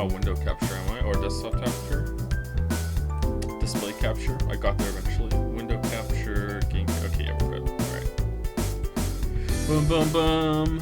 window capture, am I? Or desktop capture? Display capture? I got there eventually. Window capture, game. Okay, yeah, we're good. Alright. Boom, boom, boom.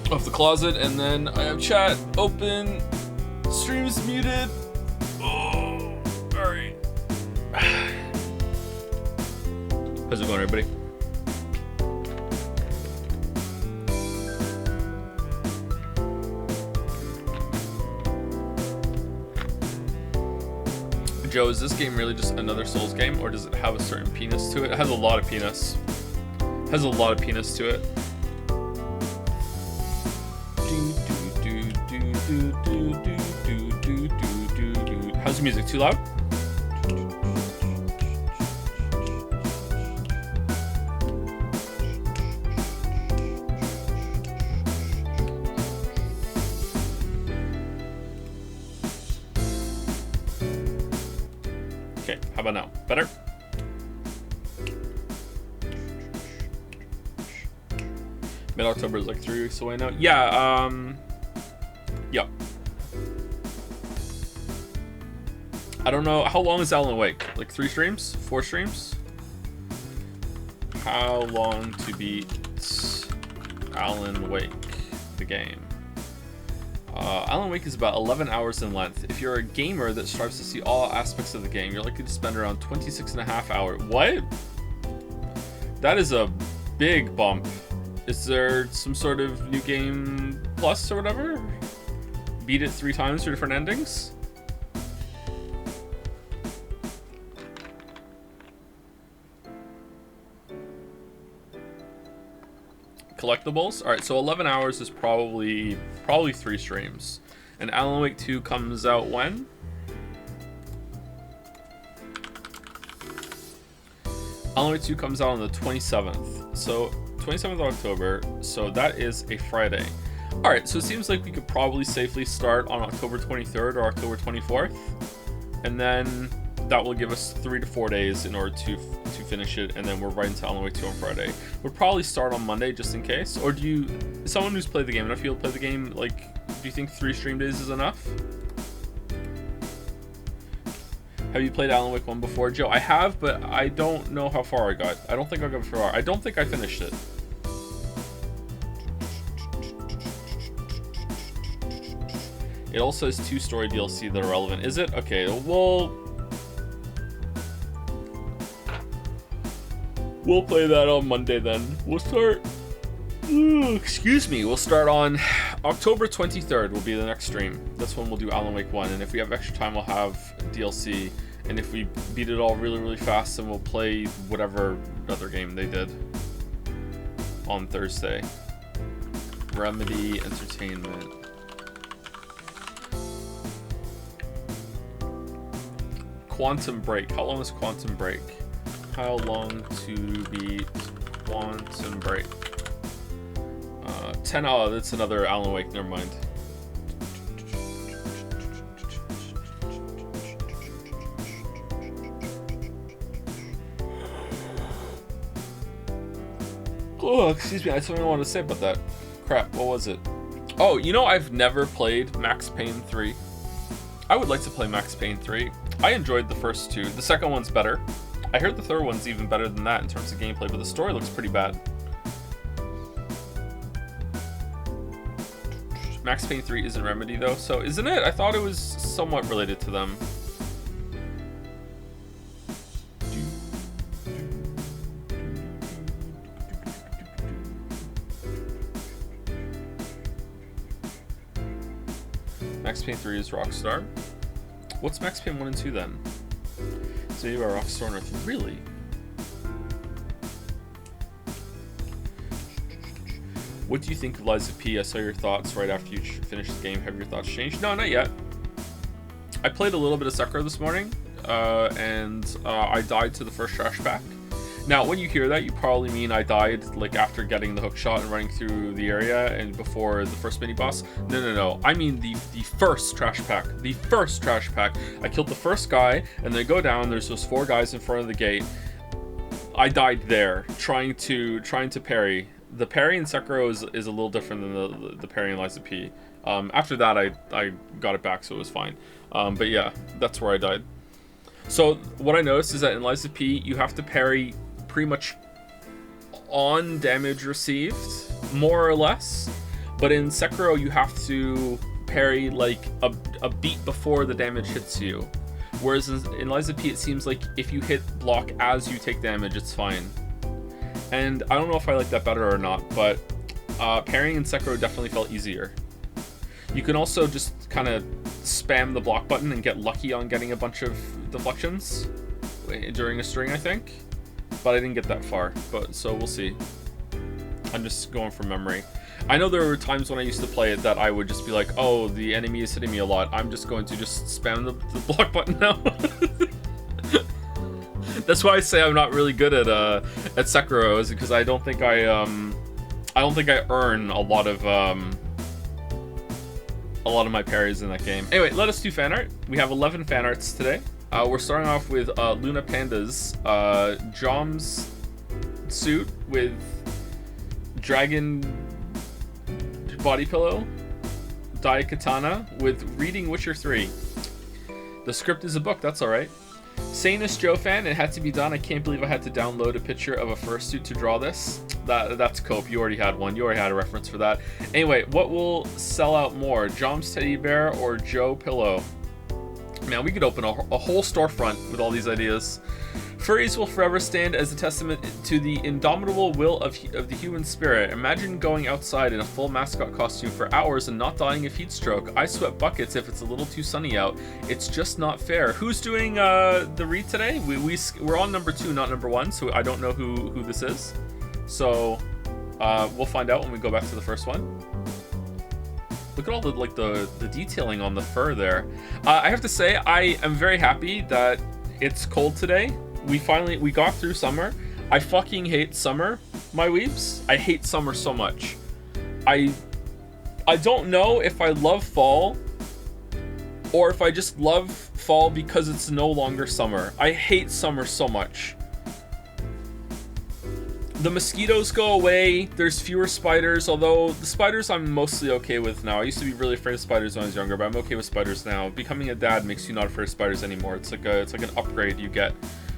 Out of the closet, and then I have chat open, streams muted. Oh, all right. How's it going, everybody? Joe, is this game really just another Souls game, or does it have a certain penis to it? It has a lot of penis. It has a lot of penis to it. How's the music? Too loud? Okay, how about now? Better? Mid-October is like 3 weeks away now. Yeah, yep. I don't know. How long is Alan Wake? Like 3 streams? 4 streams? How long to beat Alan Wake, the game? Alan Wake is about 11 hours in length. If you're a gamer that strives to see all aspects of the game, you're likely to spend around 26.5 hours. What? That is a big bump. Is there some sort of new game plus or whatever? Beat it 3 times for different endings? Collectibles? Alright, so 11 hours is probably 3 streams. And Alan Wake 2 comes out when? Alan Wake 2 comes out on the 27th. So 27th of October, so that is a Friday. Alright, so it seems like we could probably safely start on October 23rd or October 24th. And then that will give us 3 to 4 days in order to finish it, and then we're right into Alan Wake 2 on Friday. We'll probably start on Monday just in case. Or do you, someone who's played the game, enough people play the game, like, do you think 3 stream days is enough? Have you played Alan Wake 1 before, Joe? I have, but I don't know how far I got. I don't think I got far. I don't think I finished it. It also has 2 story DLC that are relevant. Is it? Okay, we'll play that on Monday then. We'll start... excuse me. We'll start on October 23rd will be the next stream. That's when we'll do Alan Wake 1. And if we have extra time, we'll have DLC. And if we beat it all really, really fast, then we'll play whatever other game they did on Thursday. Remedy Entertainment. Quantum Break. How long is Quantum Break? How long to beat Quantum Break? 10. Oh, that's another Alan Wake. Never mind. Oh, excuse me. I had something I wanted to say about that. Crap. What was it? Oh, you know, I've never played Max Payne 3. I would like to play Max Payne 3. I enjoyed the first 2. The second one's better. I heard the third one's even better than that in terms of gameplay, but the story looks pretty bad. Max Payne 3 isn't Remedy though, so isn't it? I thought it was somewhat related to them. Max Payne 3 is Rockstar. What's Max Payne 1 and 2 then? So you are Rockstar on Earth. Really? What do you think of Lies of P? I saw your thoughts right after you finished the game. Have your thoughts changed? No, not yet. I played a little bit of Sekiro this morning, and I died to the first trash pack. Now, when you hear that, you probably mean I died like after getting the hook shot and running through the area and before the first mini boss. No. I mean the first trash pack. The first trash pack. I killed the first guy, and they go down. There's those 4 guys in front of the gate. I died there trying to parry. The parry in Sekiro is a little different than the parry in Lies of P. After that, I got it back, so it was fine. But yeah, that's where I died. So what I noticed is that in Lies of P, you have to parry pretty much on damage received, more or less. But in Sekiro, you have to parry like a beat before the damage hits you. Whereas in Lies of P, it seems like if you hit block as you take damage, it's fine. And I don't know if I like that better or not, but parrying in Sekiro definitely felt easier. You can also just kind of spam the block button and get lucky on getting a bunch of deflections during a string, I think. But I didn't get that far, so we'll see. I'm just going from memory. I know there were times when I used to play it that I would just be like, oh, the enemy is hitting me a lot. I'm just going to just spam the block button now. That's why I say I'm not really good at Sekiro, is because I don't think I earn a lot of my parries in that game. Anyway, let us do fan art. We have 11 fan arts today. We're starting off with Luna Panda's Jom's suit with dragon body pillow, Daikatana with reading Witcher 3. The script is a book, that's alright. Sanus Joe fan, it had to be done. I can't believe I had to download a picture of a fursuit to draw this. That's Cope. You already had one. You already had a reference for that. Anyway, what will sell out more, Jom's teddy bear or Joe pillow? Man, we could open a whole storefront with all these ideas. Furries will forever stand as a testament to the indomitable will of the human spirit. Imagine going outside in a full mascot costume for hours and not dying of heat stroke. I sweat buckets if it's a little too sunny out. It's just not fair. Who's doing the read today? We're on number 2, not number 1, so I don't know who this is. So we'll find out when we go back to the first one. Look at all the detailing on the fur there. I have to say, I am very happy that it's cold today. We got through summer. I fucking hate summer, my weebs. I hate summer so much. I don't know if I love fall or if I just love fall because it's no longer summer. I hate summer so much. The mosquitoes go away. There's fewer spiders, although the spiders I'm mostly okay with now. I used to be really afraid of spiders when I was younger, but I'm okay with spiders now. Becoming a dad makes you not afraid of spiders anymore. It's like an upgrade you get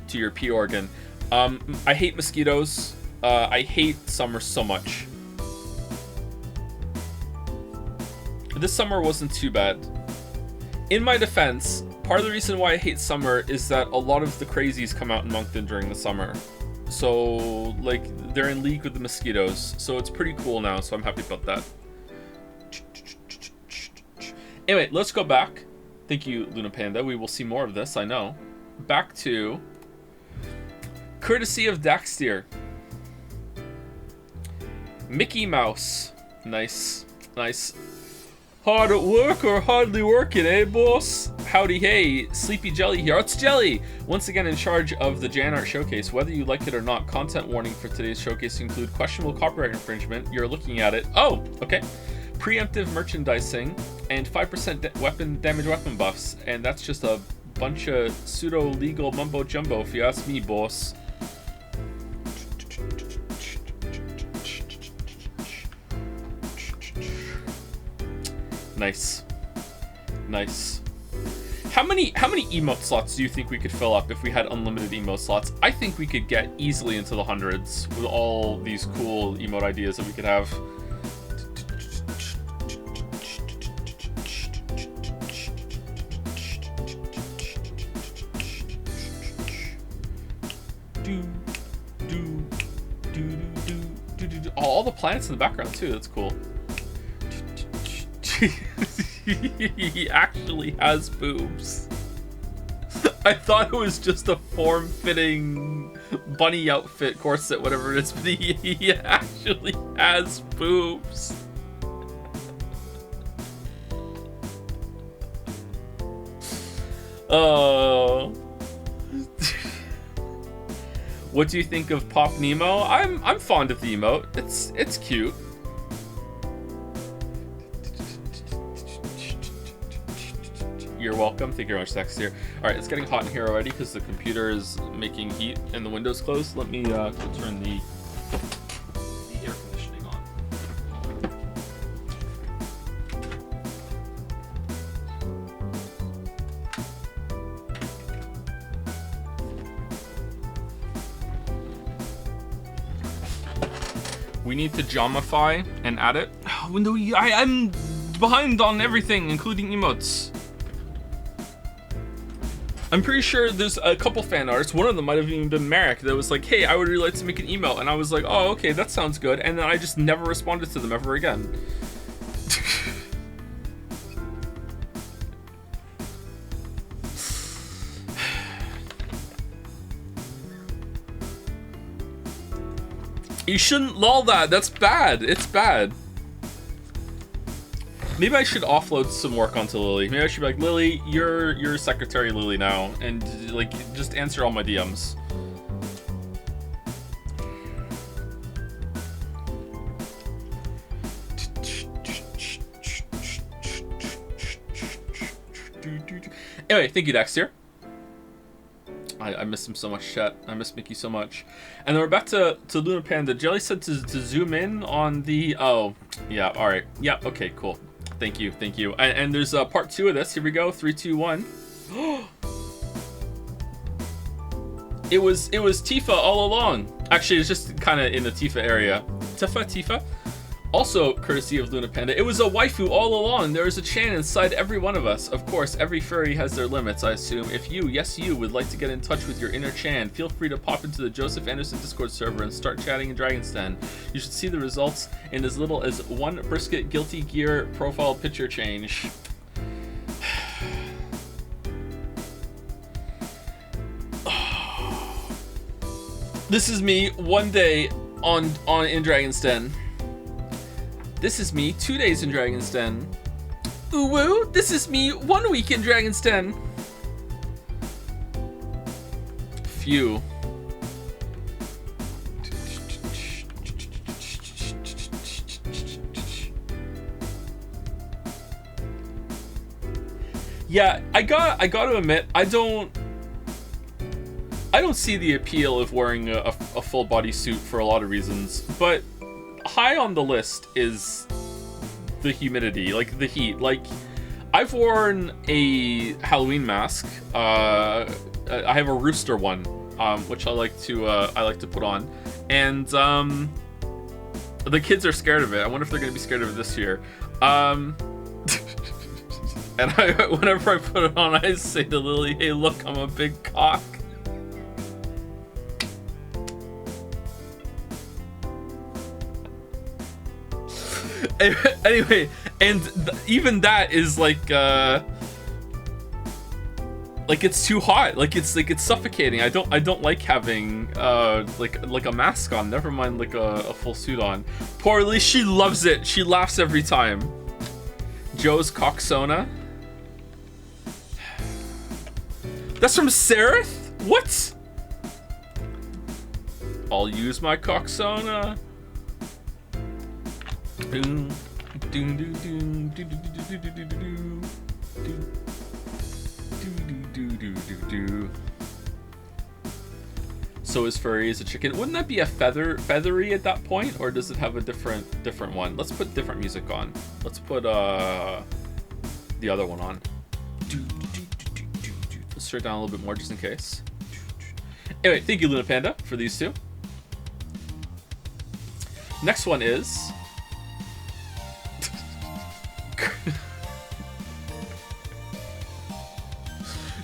to your pee organ. I hate mosquitoes. I hate summer so much. This summer wasn't too bad. In my defense, part of the reason why I hate summer is that a lot of the crazies come out in Moncton during the summer. So, like, they're in league with the mosquitoes. So it's pretty cool now, so I'm happy about that. Anyway, let's go back. Thank you, Luna Panda. We will see more of this, I know. Back to courtesy of Daxtier. Mickey Mouse. Nice. Nice. Hard at work or hardly working, eh, boss? Howdy, hey. Sleepy Jelly here. It's Jelly! Once again in charge of the Jan Art Showcase. Whether you like it or not, content warning for today's showcase include questionable copyright infringement. You're looking at it. Oh, okay. Preemptive merchandising and 5% weapon damage weapon buffs. And that's just a bunch of pseudo-legal mumbo-jumbo, if you ask me, boss. Nice. Nice. How many emote slots do you think we could fill up if we had unlimited emote slots? I think we could get easily into the hundreds with all these cool emote ideas that we could have. Oh, all the planets in the background too, that's cool. He actually has boobs. I thought it was just a form-fitting bunny outfit, corset, whatever it is, but he actually has boobs. Oh. What do you think of Pop Nemo? I'm fond of the emote. It's cute. You're welcome. Thank you very much, Sex here. All right, it's getting hot in here already because the computer is making heat and the window's closed. Let me go turn the air conditioning on. We need to jamify and add it. Window, I'm behind on everything, including emotes. I'm pretty sure there's a couple fan arts. One of them might have even been Merrick that was like, hey, I would really like to make an email. And I was like, oh, okay, that sounds good. And then I just never responded to them ever again. You shouldn't lol that. That's bad. It's bad. Maybe I should offload some work onto Lily. Maybe I should be like, Lily, you're secretary Lily now, and like just answer all my DMs. Anyway, thank you, Dexter. I miss him so much, chat. I miss Mickey so much. And then we're back to Luna Panda. Jelly said to zoom in on the... Oh, yeah, all right. Yeah, okay, cool. Thank you, thank you. And there's part 2 of this. Here we go. 3, 2, 1. It was Tifa all along. Actually, it's just kind of in the Tifa area. Tifa. Also, courtesy of Luna Panda, it was a waifu all along. There is a Chan inside every one of us. Of course, every furry has their limits, I assume. If you, yes you, would like to get in touch with your inner Chan, feel free to pop into the Joseph Anderson Discord server and start chatting in Dragon's Den. You should see the results in as little as 1 Brisket Guilty Gear profile picture change. This is me one day on in Dragon's Den. This is me 2 days in Dragon's Den. Ooh woo, this is me 1 week in Dragon's Den. Phew. Yeah, I gotta admit, I don't see the appeal of wearing a full body suit for a lot of reasons, but high on the list is the humidity, like the heat. Like, I've worn a Halloween mask. I have a rooster one, which I like to put on, and the kids are scared of it. I wonder if they're gonna be scared of it this year. And whenever I put it on, I say to Lily, "Hey, look, I'm a big cock." Anyway, and even that is like it's too hot. Like it's suffocating. I don't like having like a mask on. Never mind like a full suit on. Poor Elise, she loves it. She laughs every time. Joe's Coxona. That's from Seraph? What? I'll use my Coxona. So is furry as a chicken? Wouldn't that be a feathery at that point, or does it have a different one? Let's put different music on. Let's put the other one on. Let's turn it down a little bit more just in case. Anyway, thank you, Luna Panda, for these two. Next one is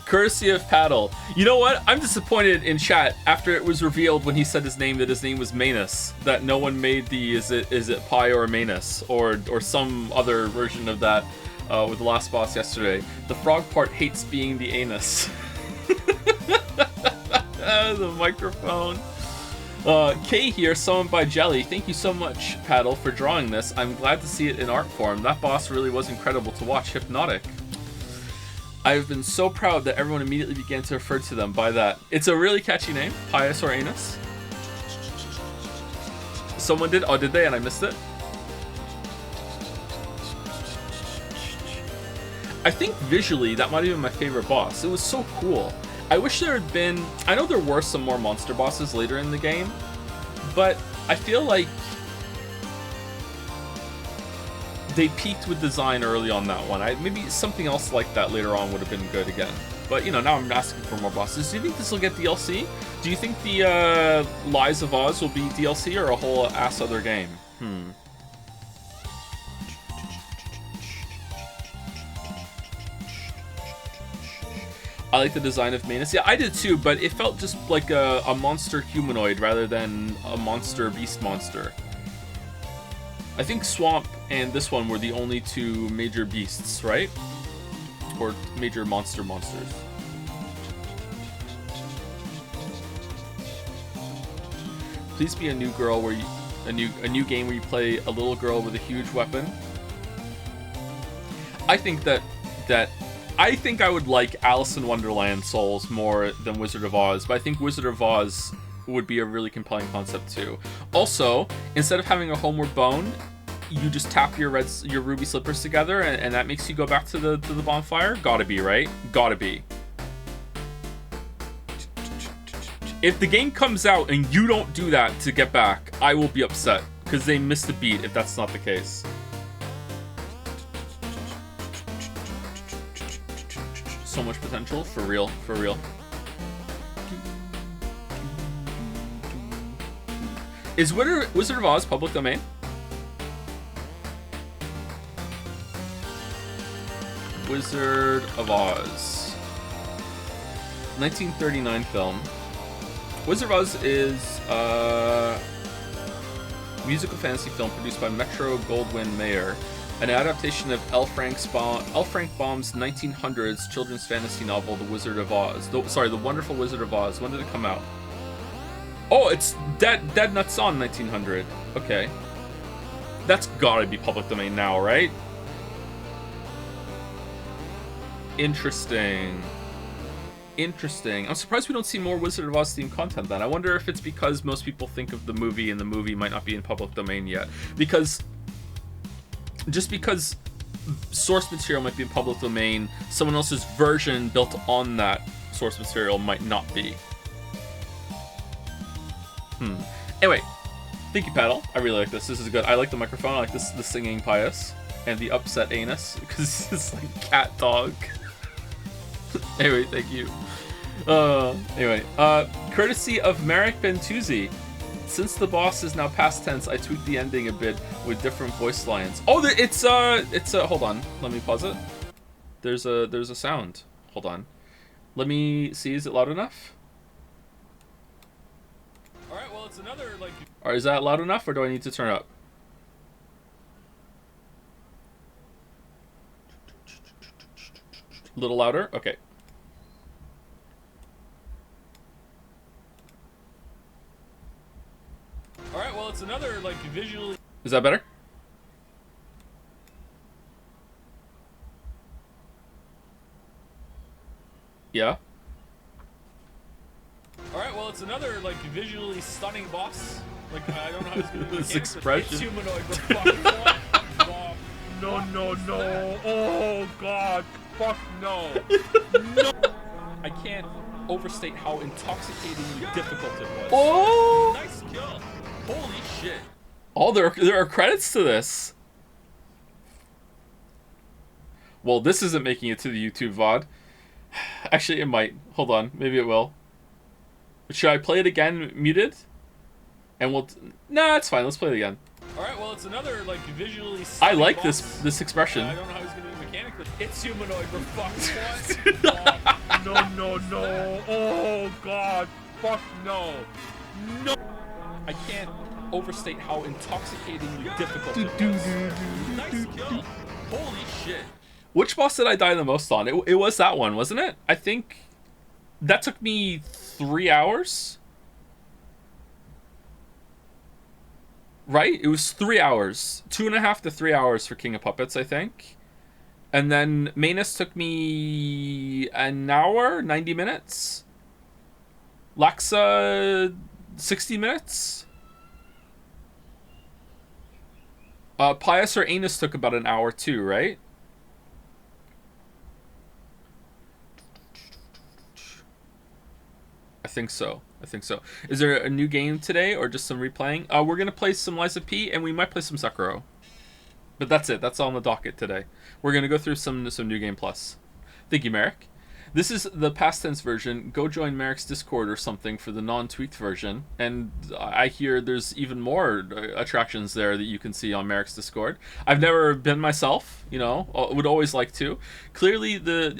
courtesy of Paddle. You know what? I'm disappointed in chat after it was revealed when he said his name that his name was Manus, that no one made the is it Pi or Manus or some other version of that with the last boss yesterday. The frog part hates being the anus. The microphone. Kay here, summoned by Jelly. Thank you so much, Paddle, for drawing this. I'm glad to see it in art form. That boss really was incredible to watch. Hypnotic. I've been so proud that everyone immediately began to refer to them by that. It's a really catchy name, Pious or Anus. Someone did? Oh, did they? And I missed it? I think visually, that might have been my favorite boss. It was so cool. I wish there had been... I know there were some more monster bosses later in the game, but I feel like they peaked with design early on that one. Maybe something else like that later on would have been good again. But, you know, now I'm asking for more bosses. Do you think this will get DLC? Do you think the Lies of Oz will be DLC or a whole ass other game? I like the design of Manus. Yeah, I did too, but it felt just like a monster humanoid rather than a monster beast monster. I think Swamp and this one were the only two major beasts, right? Or major monsters. Please be a new girl where you a new game where you play a little girl with a huge weapon. I think I think I would like Alice in Wonderland Souls more than Wizard of Oz, but I think Wizard of Oz would be a really compelling concept too. Also, instead of having a homeward bone, you just tap your ruby slippers together and that makes you go back to the bonfire. Gotta be, right? Gotta be. If the game comes out and you don't do that to get back, I will be upset because they missed a beat if that's not the case. So much potential, for real, for real. Is Wizard of Oz public domain? Wizard of Oz. 1939 film. Wizard of Oz is a musical fantasy film produced by Metro-Goldwyn-Mayer, an adaptation of L. Frank Baum's 1900s children's fantasy novel, The Wizard of Oz. The Wonderful Wizard of Oz. When did it come out? Oh, it's Dead Nuts on 1900. Okay. That's gotta be public domain now, right? Interesting. Interesting. I'm surprised we don't see more Wizard of Oz themed content then. I wonder if it's because most people think of the movie and the movie might not be in public domain yet. Just because source material might be in public domain, someone else's version built on that source material might not be. Anyway, thank you, Paddle. I really like this. This is good. I like the microphone. I like the singing Pious and the upset anus because it's like cat dog. Anyway, thank you. Courtesy of Marek Bentuzzi. Since the boss is now past tense, I tweaked the ending a bit with different voice lines. Oh, it's hold on. Let me pause it. There's a sound. Hold on. Let me see. Is it loud enough? All right. Well, it's another like. Or is that loud enough, or do I need to turn up? A little louder. Okay. All right, well, it's another, like, visually... Is that better? Yeah? All right, well, it's another, like, visually stunning boss. Like, I don't know how it's going to be. This expression. It's humanoid, but fuck. No. Oh, God. Fuck no. No. I can't overstate how intoxicatingly difficult it was. Oh! Nice kill. Holy shit. Oh, there are credits to this. Well, this isn't making it to the YouTube VOD. Actually, it might. Hold on. Maybe it will. Should I play it again muted? And we'll... Nah, it's fine. Let's play it again. Alright, well, it's another, like, visually... I like boss. this expression. I don't know how he's going to do mechanically. It's humanoid. We're fucked. What? No. Oh, God. Fuck no. No. I can't overstate how intoxicatingly difficult it was. Nice kill. Holy shit. Which boss did I die the most on? It was that one, wasn't it? I think that took me 3 hours. Right? It was 3 hours. 2.5 to 3 hours for King of Puppets, I think. And then Manus took me an hour, 90 minutes. Laxa, 60 minutes. Pius or Anus took about an hour too, right? I think so. Is there a new game today or just some replaying? We're going to play some Liza P and we might play some Sekiro. But that's it. That's all on the docket today. We're going to go through some New Game Plus. Thank you, Merrick. This is the past tense version. Go join Merrick's Discord or something for the non-tweaked version. And I hear there's even more attractions there that you can see on Merrick's Discord. I've never been myself, you know, would always like to. Clearly,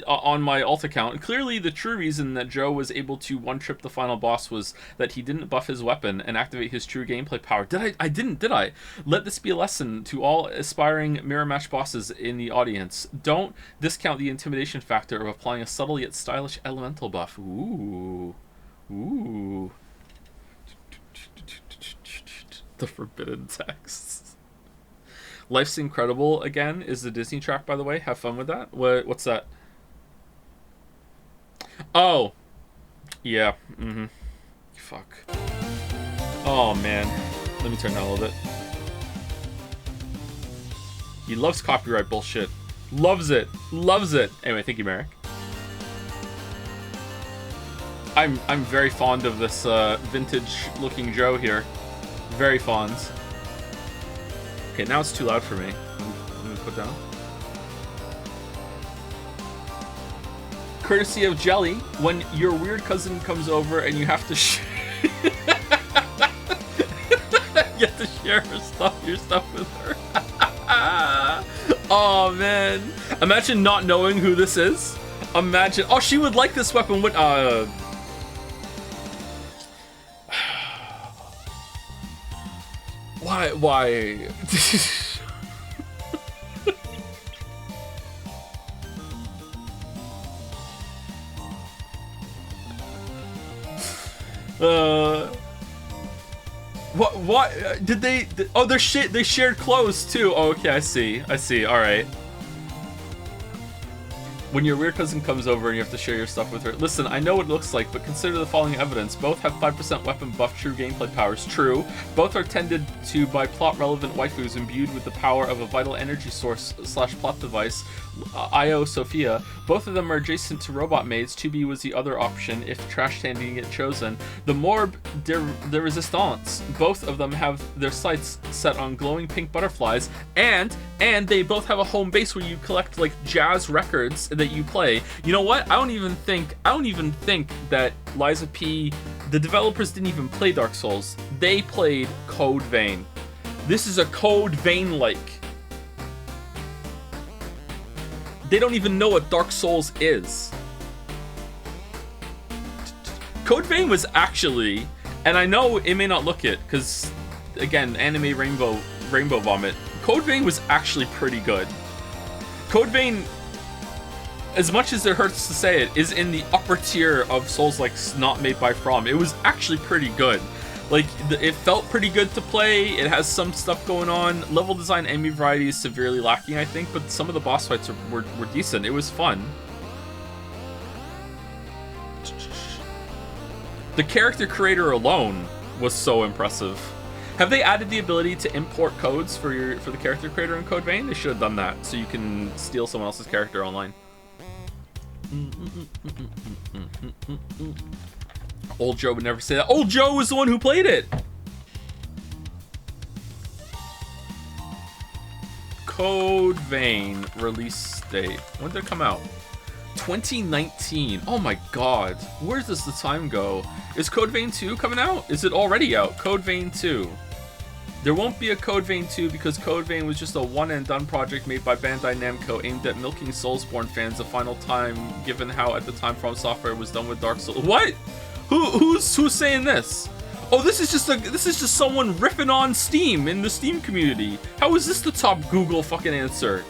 on my alt account, clearly the true reason that Joe was able to one-trip the final boss was that he didn't buff his weapon and activate his true gameplay power. I didn't, did I? Let this be a lesson to all aspiring mirror match bosses in the audience. Don't discount the intimidation factor of applying a subtle yet stylish elemental buff. Ooh. The forbidden texts. Life's Incredible again is the Disney track, by the way. Have fun with that. What's that? Oh. Yeah. Fuck. Oh man. Let me turn down a little bit. He loves copyright bullshit. Loves it. Anyway, thank you, Merrick. I'm very fond of this vintage looking Joe here. Very fond. Okay, now it's too loud for me. Let me put down. Courtesy of Jelly, when your weird cousin comes over and you have to you have to share your stuff with her. Oh man. Imagine not knowing who this is. Imagine. Oh, she would like this weapon. What Why? What? Did they? Oh, they shared clothes too. Oh, okay, I see. All right. When your weird cousin comes over and you have to share your stuff with her. Listen, I know what it looks like, but consider the following evidence. Both have 5% weapon buff, true gameplay powers. True. Both are tended to by plot-relevant waifus imbued with the power of a vital energy source / plot device, Io Sophia. Both of them are adjacent to robot maids. 2B was the other option if trash standing get chosen. The Morb de Resistance. Both of them have their sights set on glowing pink butterflies, and they both have a home base where you collect like jazz records that you play. You know what? I don't even think that Liza P, the developers didn't even play Dark Souls. They played Code Vein. This is a Code Vein like. They don't even know what Dark Souls is. Code Vein was actually, and I know it may not look it, because again, anime rainbow vomit. Code Vein was actually pretty good. Code Vein, as much as it hurts to say it, is in the upper tier of Souls likes not made by From. It was actually pretty good. Like, it felt pretty good to play. It has some stuff going on. Level design enemy variety is severely lacking, I think, but some of the boss fights were decent. It was fun. The character creator alone was so impressive. Have they added the ability to import codes for the character creator in Code Vein? They should have done that, so you can steal someone else's character online. Old Joe would never say that. Old Joe was the one who played it. Code Vein release date. When did it come out? 2019. Oh my god. Where does the time go? Is Code Vein 2 coming out? Is it already out? Code Vein 2. There won't be a Code Vein 2 because Code Vein was just a one-and-done project made by Bandai Namco aimed at milking Soulsborne fans the final time, given how at the time From Software was done with Dark Souls. What? Who's saying this? Oh, this is just someone riffing on Steam in the Steam community. How is this the top Google fucking answer?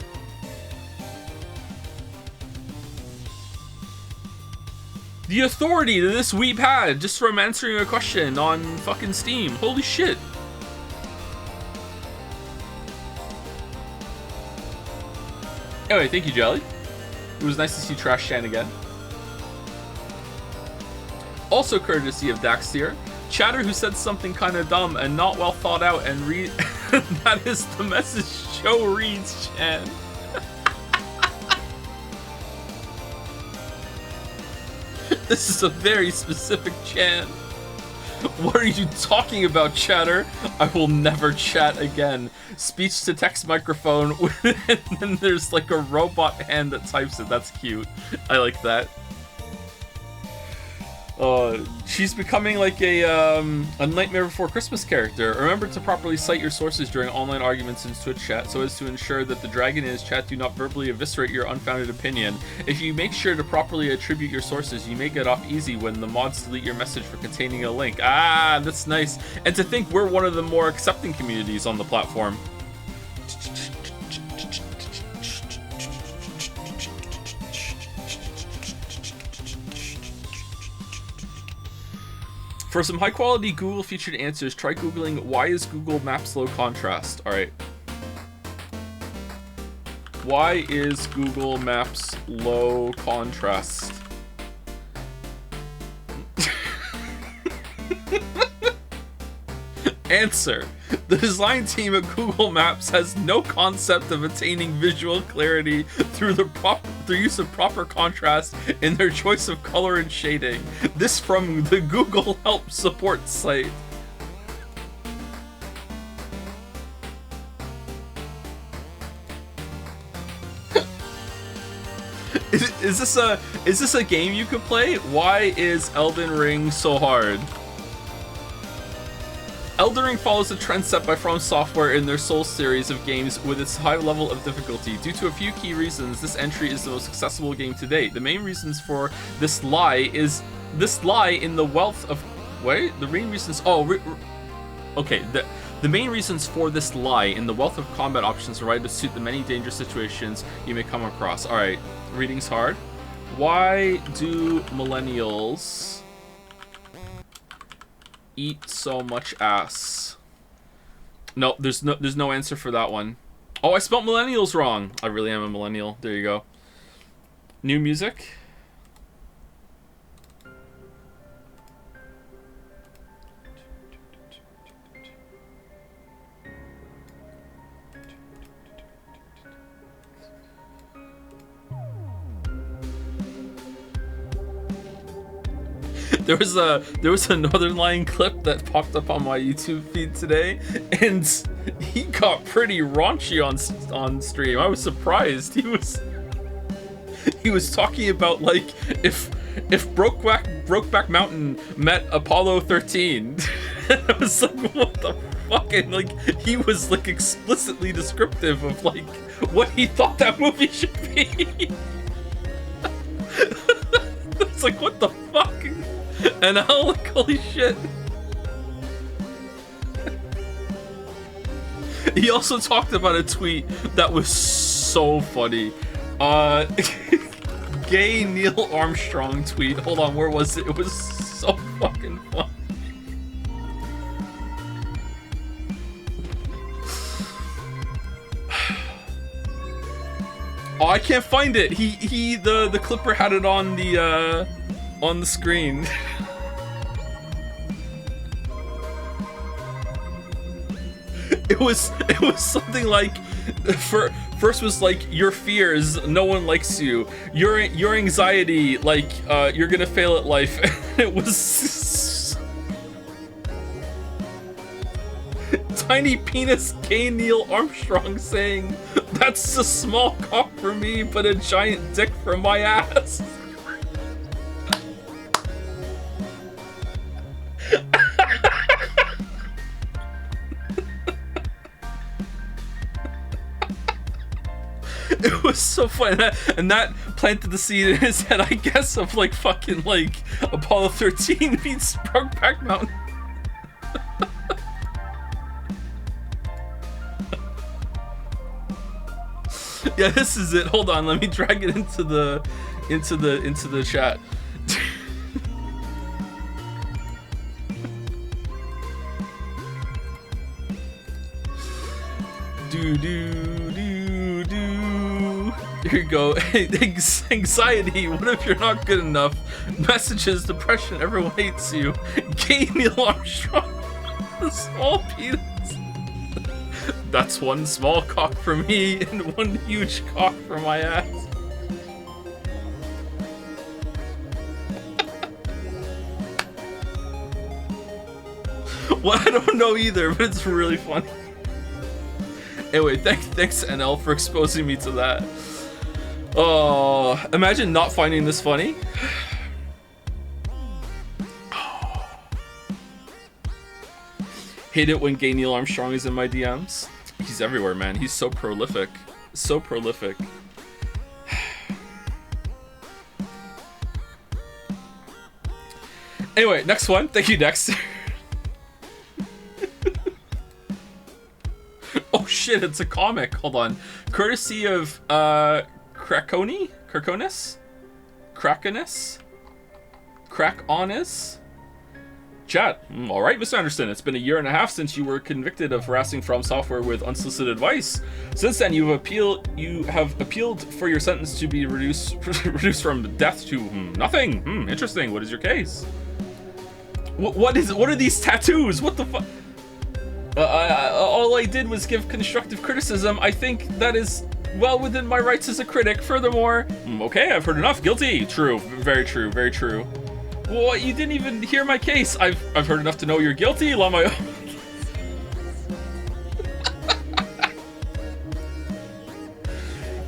The authority that this weep had just from answering a question on fucking Steam. Holy shit. Anyway, thank you, Jelly. It was nice to see Trash Chan again. Also courtesy of Daxtier, Chatter who said something kind of dumb and not well thought out and read. That is the message show reads, Chan. This is a very specific Chan. What are you talking about, Chatter? I will never chat again. Speech to text microphone, and then there's like a robot hand that types it. That's cute. I like that. She's becoming like a Nightmare Before Christmas character. Remember to properly cite your sources during online arguments in Twitch chat so as to ensure that the Dragon Is chat do not verbally eviscerate your unfounded opinion. If you make sure to properly attribute your sources, you may get off easy when the mods delete your message for containing a link. Ah, that's nice. And to think we're one of the more accepting communities on the platform. For some high-quality Google-featured answers, try Googling, why is Google Maps low contrast? Alright. Why is Google Maps low contrast? Answer. The design team at Google Maps has no concept of attaining visual clarity through the use of proper contrast in their choice of color and shading. This from the Google Help support site. Is this a game you could play? Why is Elden Ring so hard? Elden Ring follows the trend set by From Software in their Souls series of games with its high level of difficulty. Due to a few key reasons, this entry is the most accessible game to date. The main reasons for this lie in the wealth of... Wait, the main reasons... Okay, the main reasons for this lie in the wealth of combat options provided to suit the many dangerous situations you may come across. Alright, reading's hard. Why do millennials eat so much ass? No, there's no answer for that one. Oh, I spelled millennials wrong. I really am a millennial. There you go. New music. There was another line clip that popped up on my YouTube feed today, and he got pretty raunchy on stream. I was surprised. He was talking about like if Brokeback Mountain met Apollo 13. I was like, what the fuck? And like he was like explicitly descriptive of like what he thought that movie should be. It's like, what the fuck? And I'm like, holy shit. He also talked about a tweet that was so funny. Gay Neil Armstrong tweet. Hold on, where was it? It was so fucking fun. Oh, I can't find it. The clipper had it on the screen. It was something like, first was like, your fears, no one likes you. Your anxiety, like you're gonna fail at life. It was tiny penis gay Neil Armstrong saying, "That's a small cock for me, but a giant dick for my ass." It was so funny, and that planted the seed in his head, I guess, of like fucking like Apollo 13 meets Brokeback Mountain. Yeah, this is it. Hold on, let me drag it into the chat. Do do do do. Here you go. Anxiety. What if you're not good enough? Messages. Depression. Everyone hates you. Neil Armstrong. Small penis. That's one small cock for me and one huge cock for my ass. Well, I don't know either, but it's really funny. Anyway, thanks NL for exposing me to that. Oh, imagine not finding this funny. Hate it when gay Neil Armstrong is in my DMs. He's everywhere, man. He's so prolific. So prolific. Anyway, next one. Thank you, Dexter. Oh shit, it's a comic. Hold on. Courtesy of Krakonis? Crack-onis? Chat. Alright, Mr. Anderson, it's been a year and a half since you were convicted of harassing From Software with unsolicited advice. Since then, you have appealed for your sentence to be reduced from death to nothing. Interesting. What is your case? What are these tattoos? What the fuck? All I did was give constructive criticism. I think that is well within my rights as a critic. Furthermore, okay, I've heard enough. Guilty. True. Very true. Very true. Well, you didn't even hear my case. I've heard enough to know you're guilty. Lama.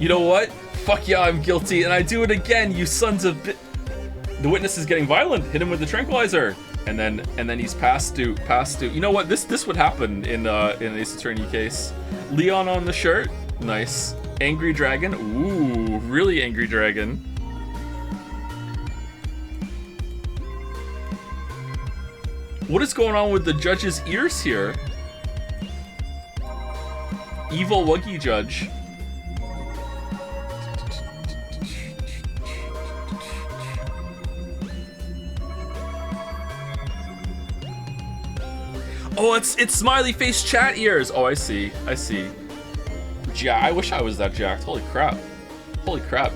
You know what? Fuck yeah, I'm guilty, and I do it again. You sons of bi- The witness is getting violent. Hit him with the tranquilizer. And then he's passed due. You know what? This would happen in an Ace Attorney case. Leon on the shirt. Nice. Angry dragon. Ooh, really angry dragon. What is going on with the judge's ears here? Evil Wuggy judge. Oh, it's smiley face chat ears. Oh, I see. Yeah, I wish I was that jacked. Holy crap.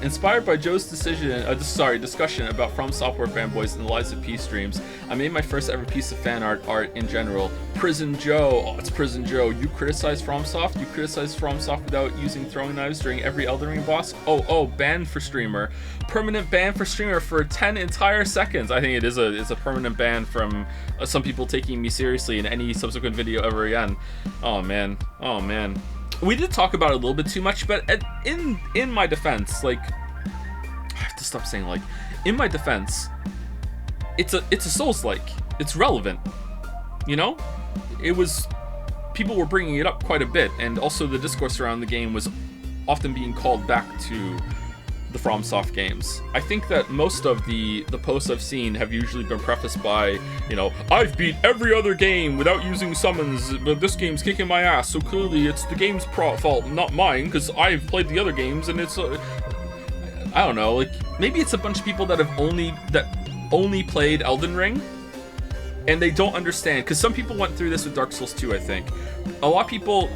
Inspired by Joe's discussion about From Software fanboys and the Lies of P streams, I made my first ever piece of fan art in general. Prison Joe. Oh, it's Prison Joe. You criticize FromSoft? You criticize FromSoft without using throwing knives during every Elden Ring boss? Oh, ban for streamer. Permanent ban for streamer for 10 entire seconds. I think it's a permanent ban from some people taking me seriously in any subsequent video ever again. Oh man. We did talk about it a little bit too much, but in my defense, like, I have to stop saying like, in my defense, it's a Souls-like. It's relevant, you know? People were bringing it up quite a bit, and also the discourse around the game was often being called back to the FromSoft games. I think that most of the posts I've seen have usually been prefaced by, you know, I've beat every other game without using summons, but this game's kicking my ass, so clearly it's the game's fault, not mine, because I've played the other games, and it's I don't know, like, maybe it's a bunch of people that only played Elden Ring, and they don't understand, because some people went through this with Dark Souls 2, I think. A lot of people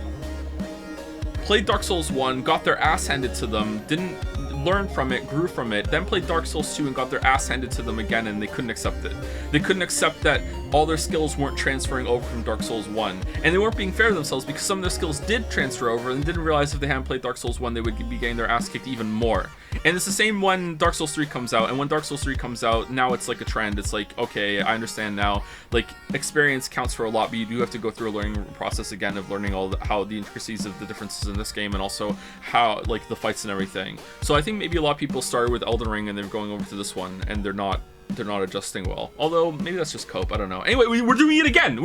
played Dark Souls 1, got their ass handed to them, didn't learn from it, grew from it, then played Dark Souls 2 and got their ass handed to them again, and they couldn't accept it. They couldn't accept that all their skills weren't transferring over from Dark Souls 1. And they weren't being fair to themselves because some of their skills did transfer over and didn't realize if they hadn't played Dark Souls 1, they would be getting their ass kicked even more. And it's the same when Dark Souls 3 comes out, and when Dark Souls 3 comes out, now it's like a trend. It's like, okay, I understand now, like, experience counts for a lot, but you do have to go through a learning process again of learning how the intricacies of the differences in this game, and also how, like, the fights and everything. So I think maybe a lot of people started with Elden Ring and they're going over to this one, and they're not adjusting well. Although, maybe that's just cope, I don't know. Anyway, we're doing it again!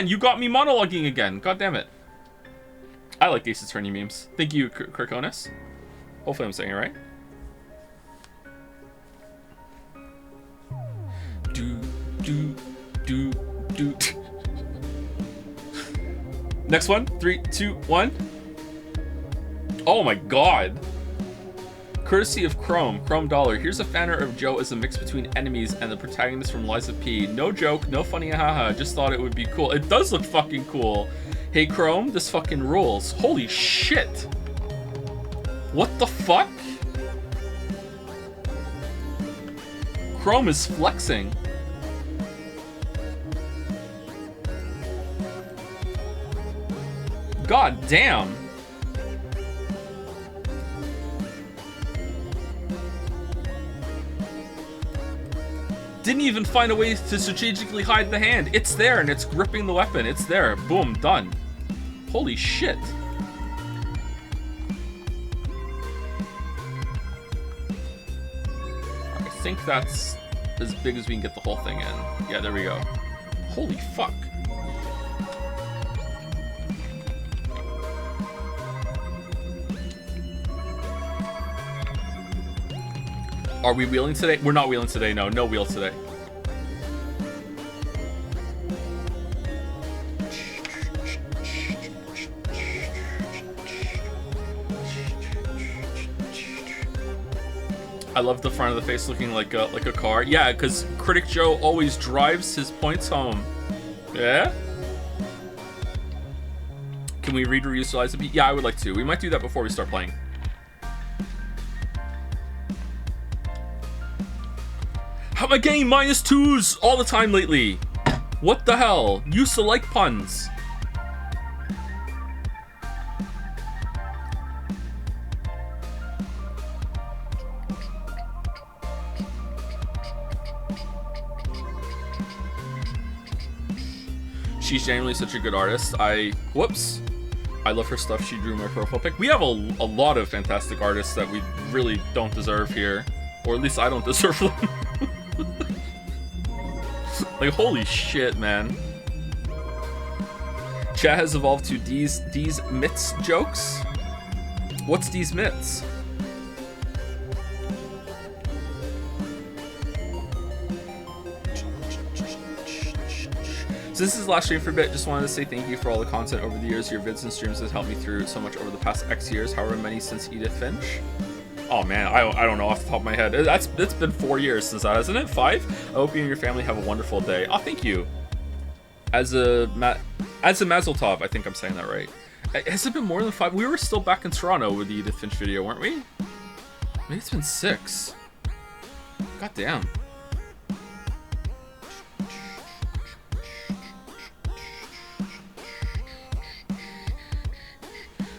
You got me monologuing again! God damn it. I like Ace Attorney memes. Thank you, Krakonis. Hopefully I'm saying it right. Do. Next one. 3, 2, 1. Oh my god. Courtesy of Chrome Dollar. Here's a fan art of Joe as a mix between enemies and the protagonist from Lies of P. No joke, no funny, haha. Just thought it would be cool. It does look fucking cool. Hey Chrome, this fucking rules. Holy shit. What the fuck? Chrome is flexing. God damn. Didn't even find a way to strategically hide the hand. It's there and it's gripping the weapon. It's there. Boom, done. Holy shit. I think that's as big as we can get the whole thing in. Yeah, there we go. Holy fuck. Are we wheeling today? We're not wheeling today, no. No wheels today. I love the front of the face looking like a car. Yeah, because Critic Joe always drives his points home. Yeah? Can we read or utilize it? Yeah, I would like to. We might do that before we start playing. How am I getting -2s all the time lately? What the hell? Used to like puns. She's genuinely such a good artist. Whoops. I love her stuff. She drew my profile pic. We have a lot of fantastic artists that we really don't deserve here. Or at least I don't deserve them. Like, holy shit, man. Chat has evolved to D's Mitts jokes. What's D's Mitts? So this is the last stream for a bit. Just wanted to say thank you for all the content over the years. Your vids and streams has helped me through so much over the past X years, however many since Edith Finch. Oh man, I don't know off the top of my head. It's been 4 years since that, hasn't it? 5? I hope you and your family have a wonderful day. Oh, thank you. As a Mazel Tov, I think I'm saying that right. Has it been more than 5? We were still back in Toronto with the Edith Finch video, weren't we? Maybe it's been 6. God damn.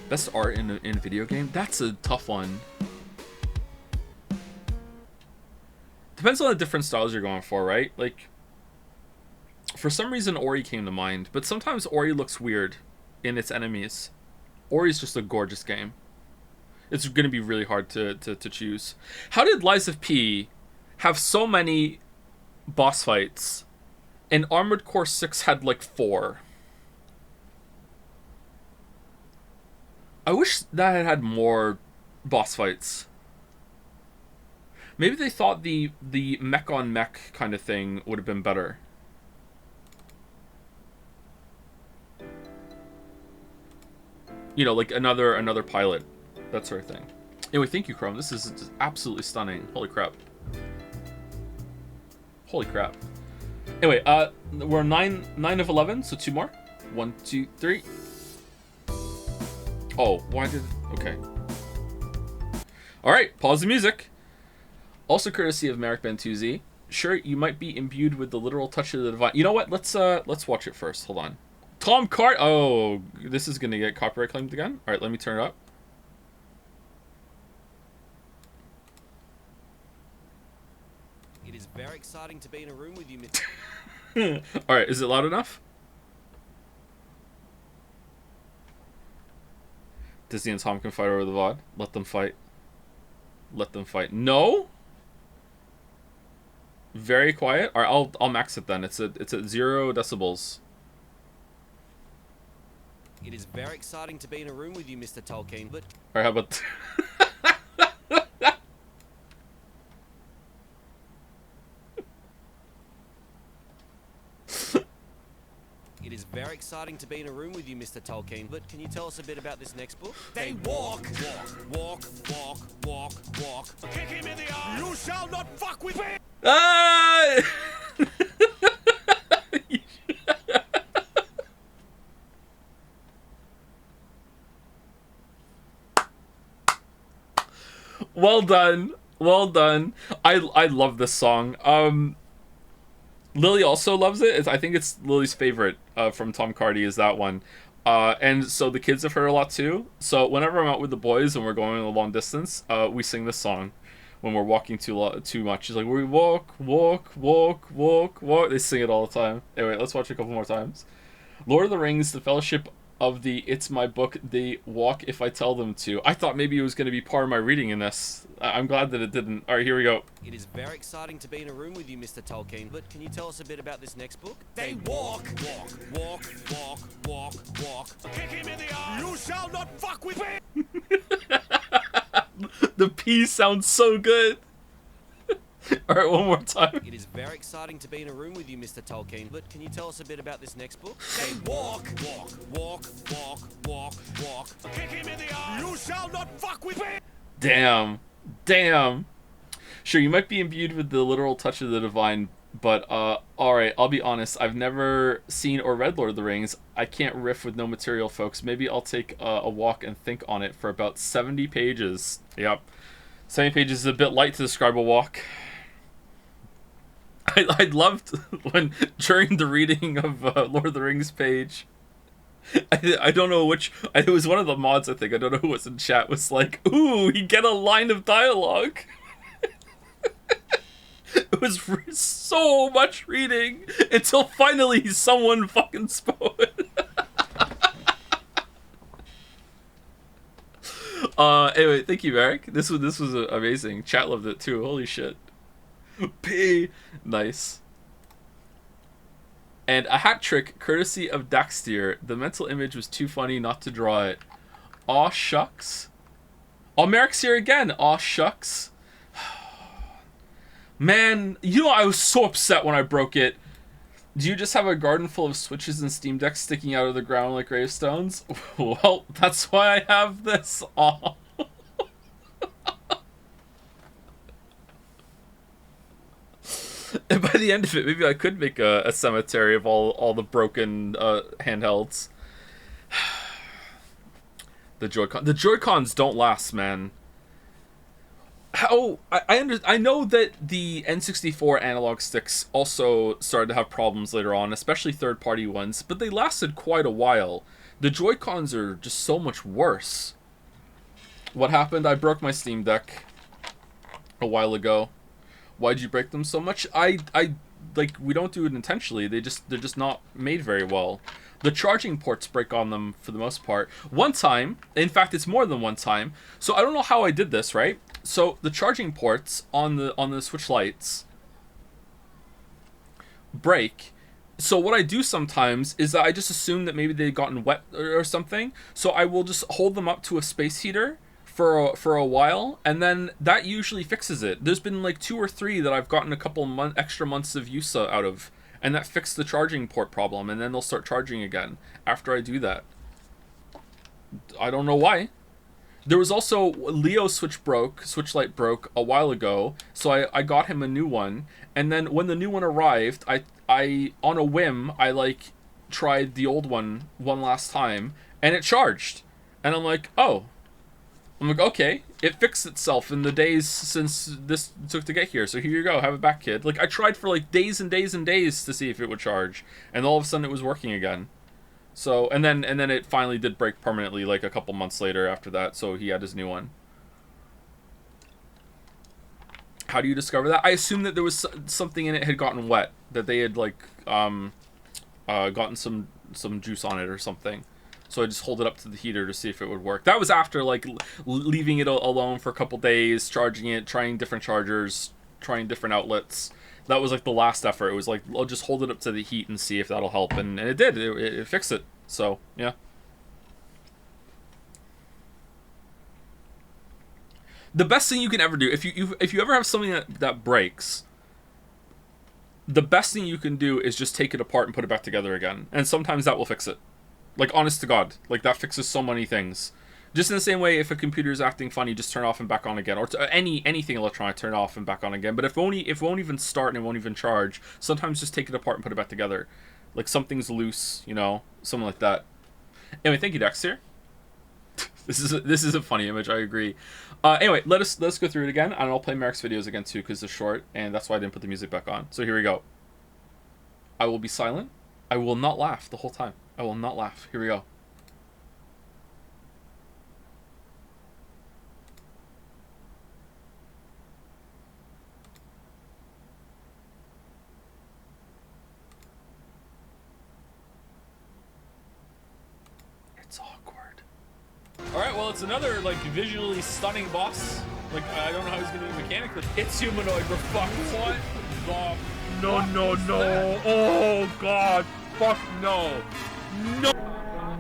Best art in a video game? That's a tough one. Depends on the different styles you're going for, right? Like, for some reason Ori came to mind, but sometimes Ori looks weird in its enemies. Ori's just a gorgeous game. It's going to be really hard to choose. How did Lies of P have so many boss fights and Armored Core 6 had like 4? I wish that had more boss fights. Maybe they thought the mech on mech kind of thing would have been better. You know, like another pilot, that sort of thing. Anyway, thank you, Chrome. This is just absolutely stunning. Holy crap. Holy crap. Anyway, we're 9 of 11, so 2 more. 1, 2, 3. Oh, why did... Okay. Alright, pause the music. Also courtesy of Merrick Bentuzzi. Sure, you might be imbued with the literal touch of the divine. You know what? Let's watch it first. Hold on. Tom Cart... Oh, this is going to get copyright claimed again. Alright, let me turn it up. It is very exciting to be in a room with you, Mr. Alright, is it loud enough? Disney and Tom can fight over the VOD. Let them fight. Let them fight. No? Very quiet? Alright, I'll max it then. It's at 0 decibels. It is very exciting to be in a room with you, Mr. Tolkien, but... Alright, how about... It is very exciting to be in a room with you, Mr. Tolkien, but can you tell us a bit about this next book? They walk. Kick him in the eye! You shall not fuck with me! Ah! Well done. Well done. I love this song. Lily also loves it. I think it's Lily's favorite from Tom Cardy is that one. And so the kids have heard a lot too. So whenever I'm out with the boys and we're going a long distance, we sing this song when we're walking too much. It's like we walk, walk, walk, walk, walk. They sing it all the time. Anyway, let's watch it a couple more times. Lord of the Rings, The Fellowship of the It's My Book, They Walk If I Tell Them To. I thought maybe it was going to be part of my reading in this. I'm glad that it didn't. All right, here we go. It is very exciting to be in a room with you, Mr. Tolkien, but can you tell us a bit about this next book? They walk, walk, walk, walk, walk, walk. Kick him in the eye! You shall not fuck with me! The P sounds so good. All right, one more time. It is very exciting to be in a room with you, Mr. Tolkien, but can you tell us a bit about this next book? They walk, walk, walk, walk, walk, walk. Kick him in the eye! You shall not fuck with me! Damn. Damn. Sure, you might be imbued with the literal touch of the divine, but alright, I'll be honest, I've never seen or read Lord of the Rings. I can't riff with no material, folks. Maybe I'll take a walk and think on it for about 70 pages. Yep. 70 pages is a bit light to describe a walk. I loved when, during the reading of Lord of the Rings page, I don't know which, it was one of the mods, I think, I don't know who was in chat, was like, ooh, you get a line of dialogue. It was so much reading until finally someone fucking spoke. Anyway, thank you, Eric. This was amazing. Chat loved it too. Holy shit. P. Nice. And a hat trick courtesy of Daxtier. The mental image was too funny not to draw it. Aw shucks. Oh, Merrick's here again. Aw shucks. Man, you know, I was so upset when I broke it. Do you just have a garden full of switches and Steam Decks sticking out of the ground like gravestones? Well, that's why I have this. Aw. And by the end of it, maybe I could make a cemetery of all the broken handhelds. The Joy-Cons don't last, man. How I know that the N64 analog sticks also started to have problems later on, especially third-party ones, but they lasted quite a while. The Joy-Cons are just so much worse. What happened? I broke my Steam Deck a while ago. Why'd you break them so much? I like, we don't do it intentionally. They're just not made very well. The charging ports break on them for the most part. One time, in fact, it's more than one time. So I don't know how I did this, right? So the charging ports on the Switch lights break. So what I do sometimes is that I just assume that maybe they've gotten wet or something. So I will just hold them up to a space heater for a while, and then that usually fixes it. There's been like 2 or 3 that I've gotten a couple extra months of use out of, and that fixed the charging port problem, and then they'll start charging again after I do that. I don't know why. There was also Leo's switch light broke a while ago, so I got him a new one, and then when the new one arrived, I on a whim, I like tried the old one last time, and it charged. And I'm like, oh. I'm like, okay, it fixed itself in the days since this took to get here, so here you go, have it back, kid. Like, I tried for like days and days and days to see if it would charge, and all of a sudden it was working again. So, and then it finally did break permanently like a couple months later after that, so he had his new one. How do you discover that? I assume that there was something in it had gotten wet, that they had like gotten some juice on it or something. So I just hold it up to the heater to see if it would work. That was after like leaving it alone for a couple days, charging it, trying different chargers, trying different outlets. That was like the last effort. It was like, I'll just hold it up to the heat and see if that'll help, and it did. It fixed it. So yeah. The best thing you can ever do, if you ever have something that breaks, the best thing you can do is just take it apart and put it back together again, and sometimes that will fix it. Like, honest to God, like, that fixes so many things. Just in the same way, if a computer is acting funny, just turn it off and back on again. Or anything electronic, turn it off and back on again. But if it won't even start and it won't even charge, sometimes just take it apart and put it back together. Like, something's loose, you know, something like that. Anyway, thank you, Dexter. This is a funny image. I agree. Anyway, let's go through it again, and I'll play Merrick's videos again too because they're short, and that's why I didn't put the music back on. So here we go. I will be silent. I will not laugh the whole time. I will not laugh. Here we go. It's awkward. Alright, well, it's another, like, visually stunning boss. Like, I don't know how he's gonna be mechanically. It's humanoid, we're fucked. What the... No. Oh, God. Fuck no. No.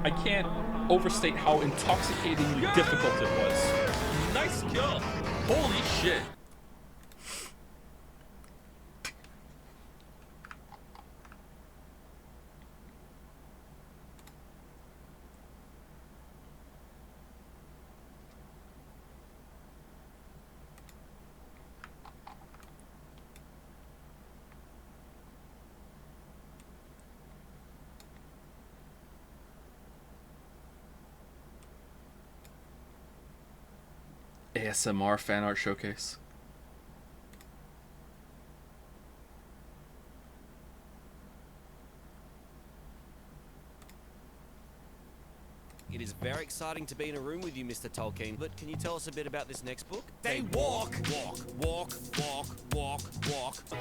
I can't overstate how intoxicatingly difficult it was. Nice kill. Holy shit. ASMR fan art showcase. It is very exciting to be in a room with you, Mr. Tolkien, but can you tell us a bit about this next book? They walk.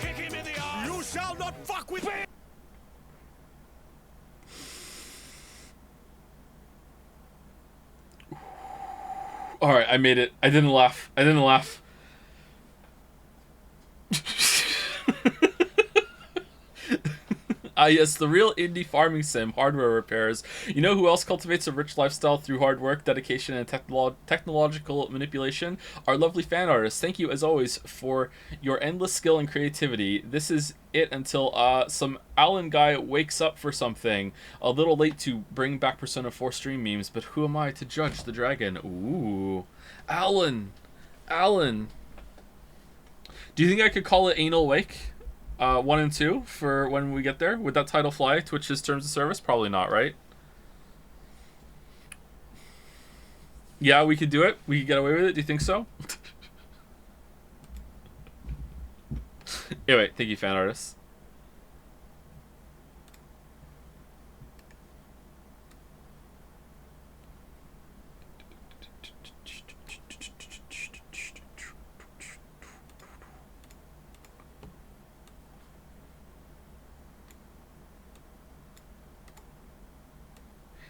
Kick him in the eye! You shall not fuck with me! Alright, I made it. I didn't laugh. Yes, the real indie farming sim, hardware repairs. You know who else cultivates a rich lifestyle through hard work, dedication, and technological manipulation? Our lovely fan artists. Thank you, as always, for your endless skill and creativity. This is it until some Alan guy wakes up for something. A little late to bring back Persona 4 stream memes, but who am I to judge the dragon? Ooh. Alan. Do you think I could call it Anal Wake? 1 and 2 for when we get there? Would that title fly? Twitch's terms of service? Probably not, right? Yeah, we could do it. We could get away with it. Do you think so? Anyway, thank you, fan artists.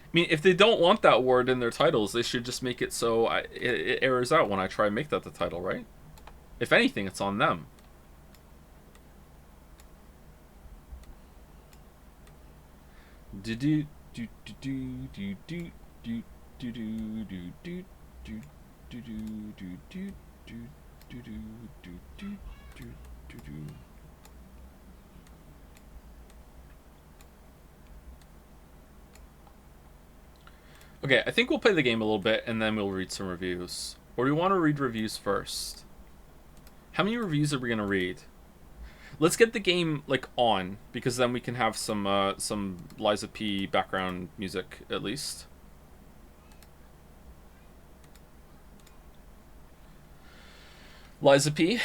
I mean, if they don't want that word in their titles, they should just make it so it errors out when I try and make that the title, right? If anything, it's on them. Okay, I think we'll play the game a little bit and then we'll read some reviews. Or do we want to read reviews first? How many reviews are we gonna read? Let's get the game like on, because then we can have some Liza P background music at least. Liza P.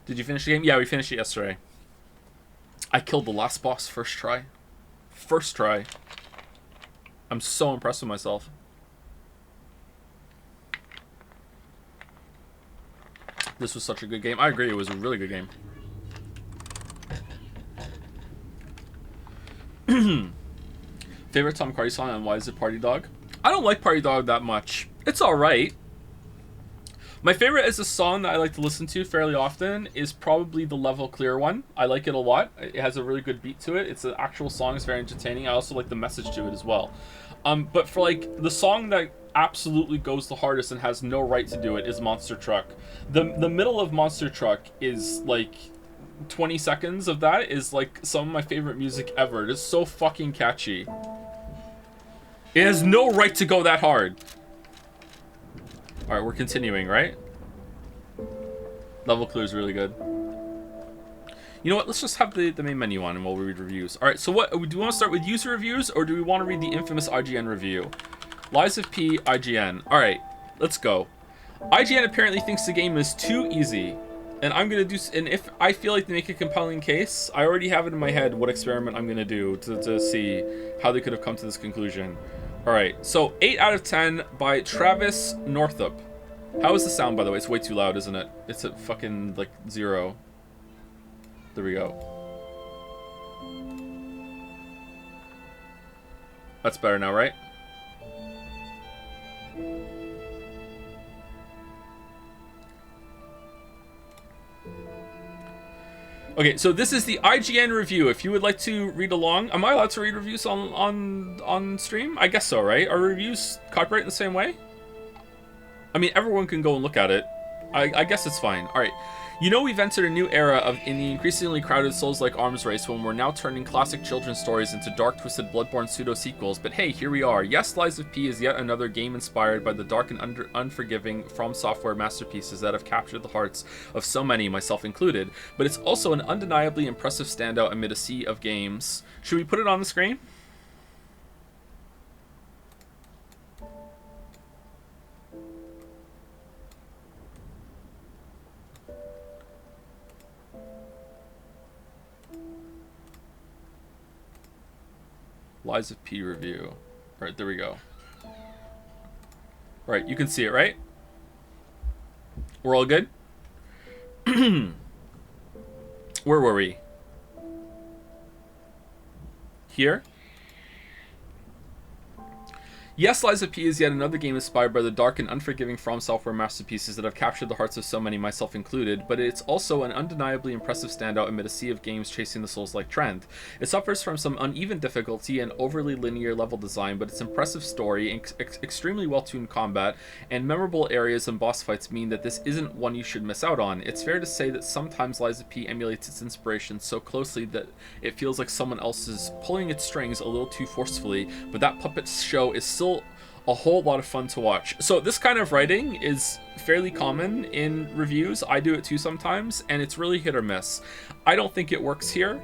Did you finish the game? Yeah, we finished it yesterday. I killed the last boss first try. First try. I'm so impressed with myself. This was such a good game. I agree, it was a really good game. Favorite Tom Cardi song, and why is it Party Dog? I don't like Party Dog that much. It's alright. My favorite is a song that I like to listen to fairly often is probably the Level Clear one. I like it a lot. It has a really good beat to it. It's an actual song. It's very entertaining. I also like the message to it as well. But for like the song that absolutely goes the hardest and has no right to do it is Monster Truck. The middle of Monster Truck is like 20 seconds of that is like some of my favorite music ever. It is so fucking catchy. It has no right to go that hard. Alright, we're continuing, right? Level Clue is really good. You know what? Let's just have the main menu on and we'll read reviews. All right. So what do we want to start with? User reviews, or do we want to read the infamous IGN review? Lies of P, IGN. All right. Let's go. IGN apparently thinks the game is too easy, and I'm gonna do. And if I feel like they make a compelling case, I already have it in my head what experiment I'm gonna do to see how they could have come to this conclusion. All right. So 8 out of 10 by Travis Northup. How is the sound, by the way? It's way too loud, isn't it? It's at fucking like 0. There we go. That's better now, right? Okay, so this is the IGN review. If you would like to read along, am I allowed to read reviews on stream? I guess so, right? Are reviews copyright in the same way? I mean, everyone can go and look at it. I guess it's fine. All right. You know, we've entered a new era in the increasingly crowded Souls-like arms race when we're now turning classic children's stories into dark, twisted, Bloodborne pseudo-sequels, but hey, here we are. Yes, Lies of P is yet another game inspired by the dark and unforgiving From Software masterpieces that have captured the hearts of so many, myself included, but it's also an undeniably impressive standout amid a sea of games. Should we put it on the screen? Lies of P review. Alright, there we go. Right, you can see it, right? We're all good? Where were we? Here? Yes, Lies of P is yet another game inspired by the dark and unforgiving From Software masterpieces that have captured the hearts of so many, myself included, but it's also an undeniably impressive standout amid a sea of games chasing the Souls-like trend. It suffers from some uneven difficulty and overly linear level design, but its impressive story, extremely well-tuned combat, and memorable areas and boss fights mean that this isn't one you should miss out on. It's fair to say that sometimes Lies of P emulates its inspiration so closely that it feels like someone else is pulling its strings a little too forcefully, but that puppet show is still a whole lot of fun to watch. So this kind of writing is fairly common in reviews. I do it too sometimes, and it's really hit or miss. I don't think it works here,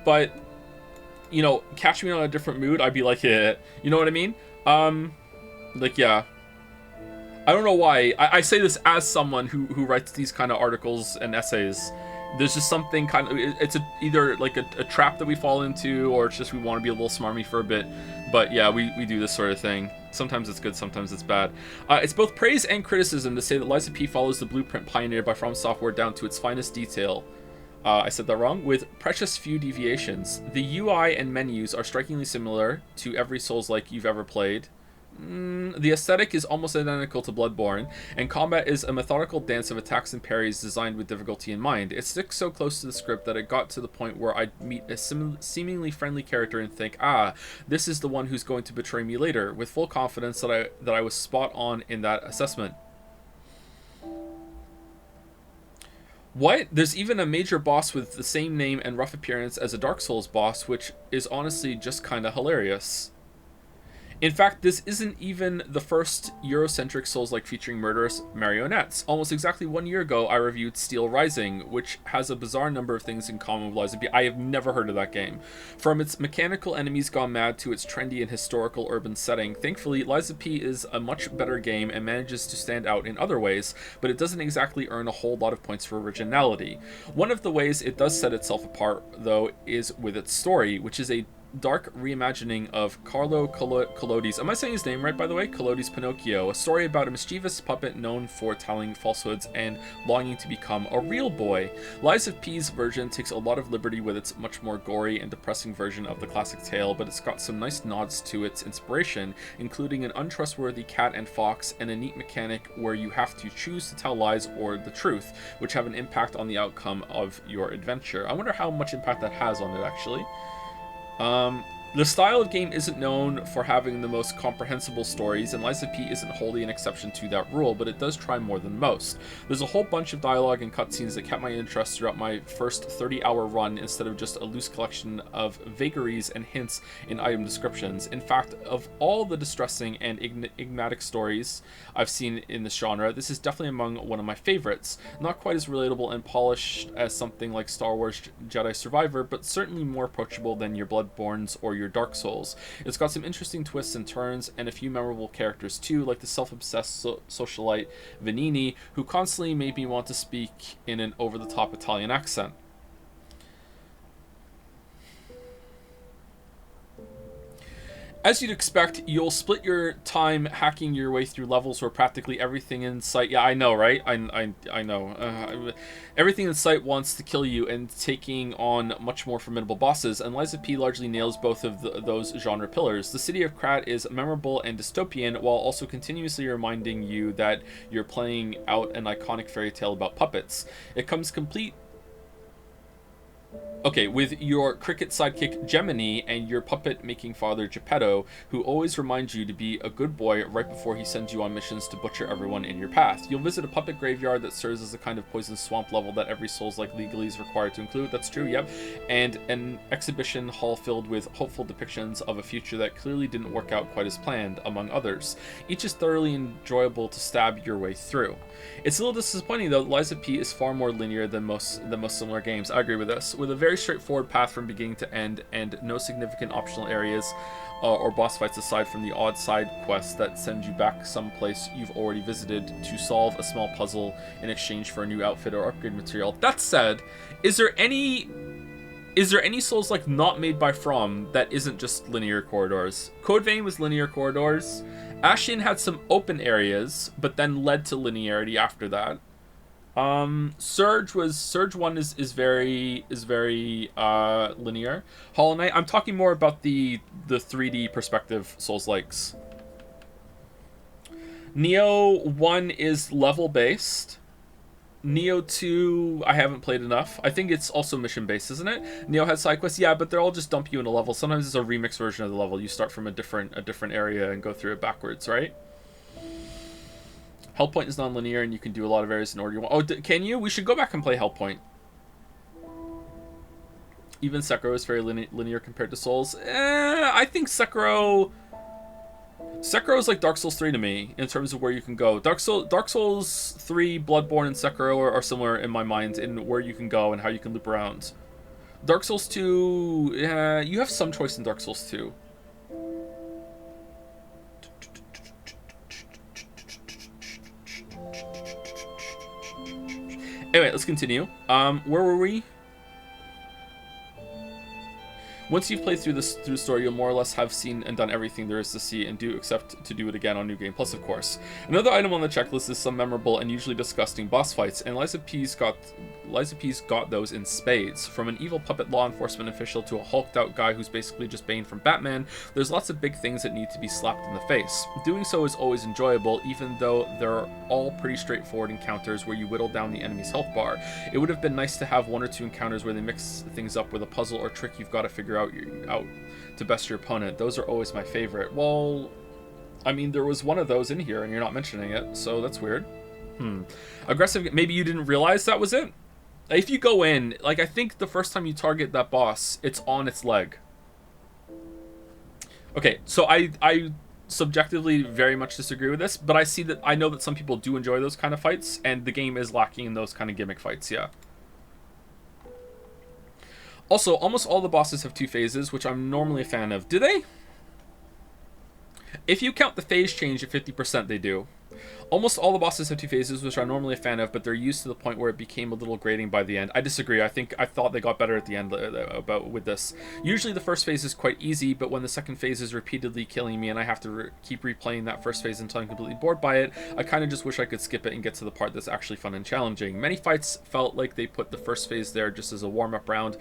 but you know, catch me on a different mood, I'd be like, yeah, you know what I mean? Like, yeah. I don't know why. I say this as someone who writes these kind of articles and essays. There's just something kind of, it's either like a trap that we fall into, or it's just we want to be a little smarmy for a bit. But yeah, we do this sort of thing. Sometimes it's good, sometimes it's bad. It's both praise and criticism to say that Lies of P follows the blueprint pioneered by From Software down to its finest detail. I said that wrong. With precious few deviations. The UI and menus are strikingly similar to every Souls-like you've ever played. The aesthetic is almost identical to Bloodborne, and combat is a methodical dance of attacks and parries designed with difficulty in mind. It sticks so close to the script that it got to the point where I'd meet a seemingly friendly character and think, ah, this is the one who's going to betray me later, with full confidence that I was spot on in that assessment. What? There's even a major boss with the same name and rough appearance as a Dark Souls boss, which is honestly just kinda hilarious. In fact, this isn't even the first Eurocentric Souls-like featuring murderous marionettes. Almost exactly 1 year ago, I reviewed Steel Rising, which has a bizarre number of things in common with Lies of P. I have never heard of that game. From its mechanical enemies gone mad to its trendy and historical urban setting, thankfully, Lies of P is a much better game and manages to stand out in other ways, but it doesn't exactly earn a whole lot of points for originality. One of the ways it does set itself apart, though, is with its story, which is a dark reimagining of Carlo Collodi's, am I saying his name right, by the way? Collodi's Pinocchio, a story about a mischievous puppet known for telling falsehoods and longing to become a real boy. Lies of P's version takes a lot of liberty with its much more gory and depressing version of the classic tale, but it's got some nice nods to its inspiration, including an untrustworthy cat and fox and a neat mechanic where you have to choose to tell lies or the truth, which have an impact on the outcome of your adventure. I wonder how much impact that has on it, actually. The style of game isn't known for having the most comprehensible stories, and Lies of P isn't wholly an exception to that rule, but it does try more than most. There's a whole bunch of dialogue and cutscenes that kept my interest throughout my first 30-hour run instead of just a loose collection of vagaries and hints in item descriptions. In fact, of all the distressing and enigmatic stories I've seen in this genre, this is definitely among one of my favorites. Not quite as relatable and polished as something like Star Wars Jedi Survivor, but certainly more approachable than your Bloodborns or your Dark Souls. It's got some interesting twists and turns, and a few memorable characters too, like the self-obsessed socialite Vanini, who constantly made me want to speak in an over-the-top Italian accent. As you'd expect, you'll split your time hacking your way through levels where practically everything in sight... Yeah, I know, right? I know. Everything in sight wants to kill you, and taking on much more formidable bosses, and Lies of P largely nails both of those genre pillars. The city of Krat is memorable and dystopian, while also continuously reminding you that you're playing out an iconic fairy tale about puppets. It comes complete... Okay, with your cricket sidekick Gemini and your puppet-making father Geppetto, who always reminds you to be a good boy right before he sends you on missions to butcher everyone in your path. You'll visit a puppet graveyard that serves as a kind of poison swamp level that every Souls-like legally is required to include. That's true, yep. And an exhibition hall filled with hopeful depictions of a future that clearly didn't work out quite as planned, among others. Each is thoroughly enjoyable to stab your way through. It's a little disappointing though. Lies of P is far more linear than most similar games. I agree with this. With a very straightforward path from beginning to end, and no significant optional areas or boss fights aside from the odd side quests that send you back someplace you've already visited to solve a small puzzle in exchange for a new outfit or upgrade material. That said, is there any Souls like not made by From that isn't just linear corridors? Code Vein was linear corridors. Ashen had some open areas, but then led to linearity after that. Surge 1 is very linear. Hollow Knight, I'm talking more about the 3D perspective Souls likes. Neo 1 is level based. Neo 2, I haven't played enough. I think it's also mission based, isn't it? Neo has side quests, yeah, but they'll all just dump you in a level. Sometimes it's a remix version of the level. You start from a different area and go through it backwards, right? Hellpoint is non-linear, and you can do a lot of areas in order you want. Oh, can you? We should go back and play Hellpoint. Even Sekiro is very linear compared to Souls. I think Sekiro is like Dark Souls 3 to me in terms of where you can go. Dark Souls 3, Bloodborne, and Sekiro are similar in my mind in where you can go and how you can loop around. Dark Souls 2, you have some choice in Dark Souls 2. Anyway, let's continue. Where were we? Once you've played through the story, you'll more or less have seen and done everything there is to see and do, except to do it again on New Game Plus, of course. Another item on the checklist is some memorable and usually disgusting boss fights, and Lies of P's got those in spades. From an evil puppet law enforcement official to a hulked out guy who's basically just Bane from Batman, there's lots of big things that need to be slapped in the face. Doing so is always enjoyable, even though they're all pretty straightforward encounters where you whittle down the enemy's health bar. It would have been nice to have one or two encounters where they mix things up with a puzzle or trick you've got to figure out to best your opponent. Those are always my favorite. Well, I mean, there was one of those in here and you're not mentioning it, so that's weird. Aggressive, maybe you didn't realize that was it? If you go in, like, I think the first time you target that boss, it's on its leg. Okay, so I subjectively very much disagree with this, but I know that some people do enjoy those kind of fights, and the game is lacking in those kind of gimmick fights, yeah. Also, almost all the bosses have 2 phases, which I'm normally a fan of. Do they? If you count the phase change at 50%, they do. Almost all the bosses have 2 phases, which I'm normally a fan of, but they're used to the point where it became a little grating by the end. I disagree. I thought they got better at the end with this. Usually the first phase is quite easy, but when the second phase is repeatedly killing me and I have to keep replaying that first phase until I'm completely bored by it, I kind of just wish I could skip it and get to the part that's actually fun and challenging. Many fights felt like they put the first phase there just as a warm-up round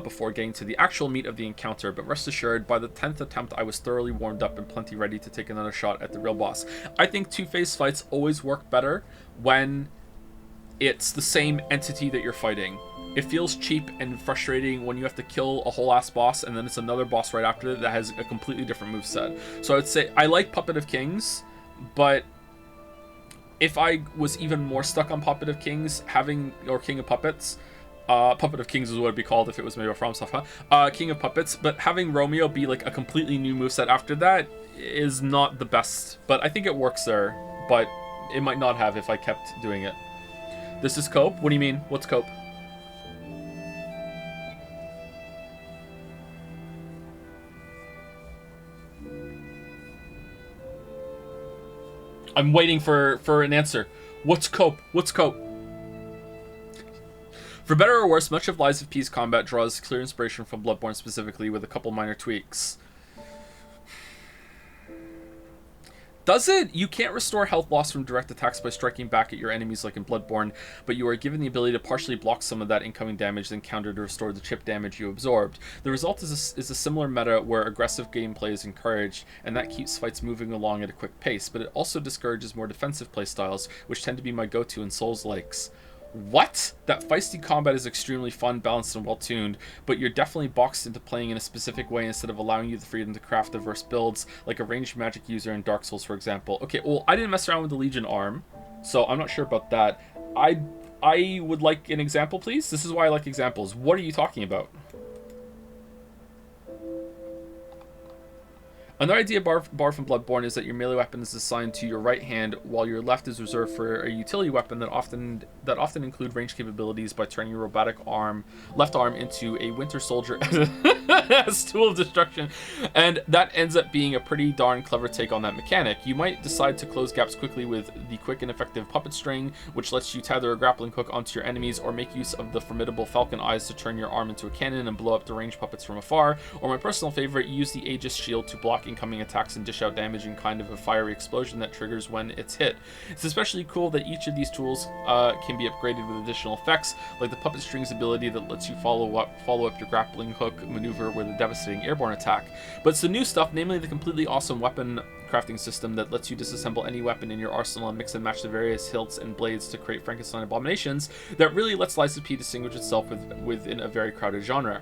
before getting to the actual meat of the encounter, but rest assured, by the 10th attempt I was thoroughly warmed up and plenty ready to take another shot at the real boss. I think 2-phase fights always work better when it's the same entity that you're fighting. it feels cheap and frustrating when you have to kill a whole ass boss and then it's another boss right after it that has a completely different moveset. So I would say I like Puppet of Kings, but if I was even more stuck on Puppet of Kings, or King of Puppets, Puppet of Kings is what it'd be called if it was made by FromSoft, huh? King of Puppets, but having Romeo be like a completely new moveset after that is not the best. But I think it works there, but it might not have if I kept doing it. This is cope? What do you mean? What's cope? I'm waiting for an answer. What's cope? What's cope? For better or worse, much of Lies of P's combat draws clear inspiration from Bloodborne specifically, with a couple minor tweaks. Does it? You can't restore health loss from direct attacks by striking back at your enemies like in Bloodborne, but you are given the ability to partially block some of that incoming damage, then counter to restore the chip damage you absorbed. The result is a similar meta where aggressive gameplay is encouraged, and that keeps fights moving along at a quick pace, but it also discourages more defensive playstyles, which tend to be my go-to in Souls-likes. What? That feisty combat is extremely fun, balanced, and well-tuned, but you're definitely boxed into playing in a specific way instead of allowing you the freedom to craft diverse builds, like a ranged magic user in Dark Souls, for example. Okay, well, I didn't mess around with the Legion arm, so I'm not sure about that. I would like an example, please? This is why I like examples. What are you talking about? Another idea bar from Bloodborne is that your melee weapon is assigned to your right hand, while your left is reserved for a utility weapon that often include range capabilities by turning your robotic left arm into a Winter Soldier as tool of destruction, and that ends up being a pretty darn clever take on that mechanic. You might decide to close gaps quickly with the quick and effective puppet string, which lets you tether a grappling hook onto your enemies, or make use of the formidable falcon eyes to turn your arm into a cannon and blow up deranged puppets from afar, or my personal favorite, use the Aegis shield to block incoming attacks and dish out damage in kind of a fiery explosion that triggers when it's hit. It's especially cool that each of these tools can be upgraded with additional effects, like the puppet string's ability that lets you follow up your grappling hook maneuver with a devastating airborne attack. But it's the new stuff, namely the completely awesome weapon crafting system that lets you disassemble any weapon in your arsenal and mix and match the various hilts and blades to create Frankenstein abominations, that really lets Lies of P distinguish itself within a very crowded genre.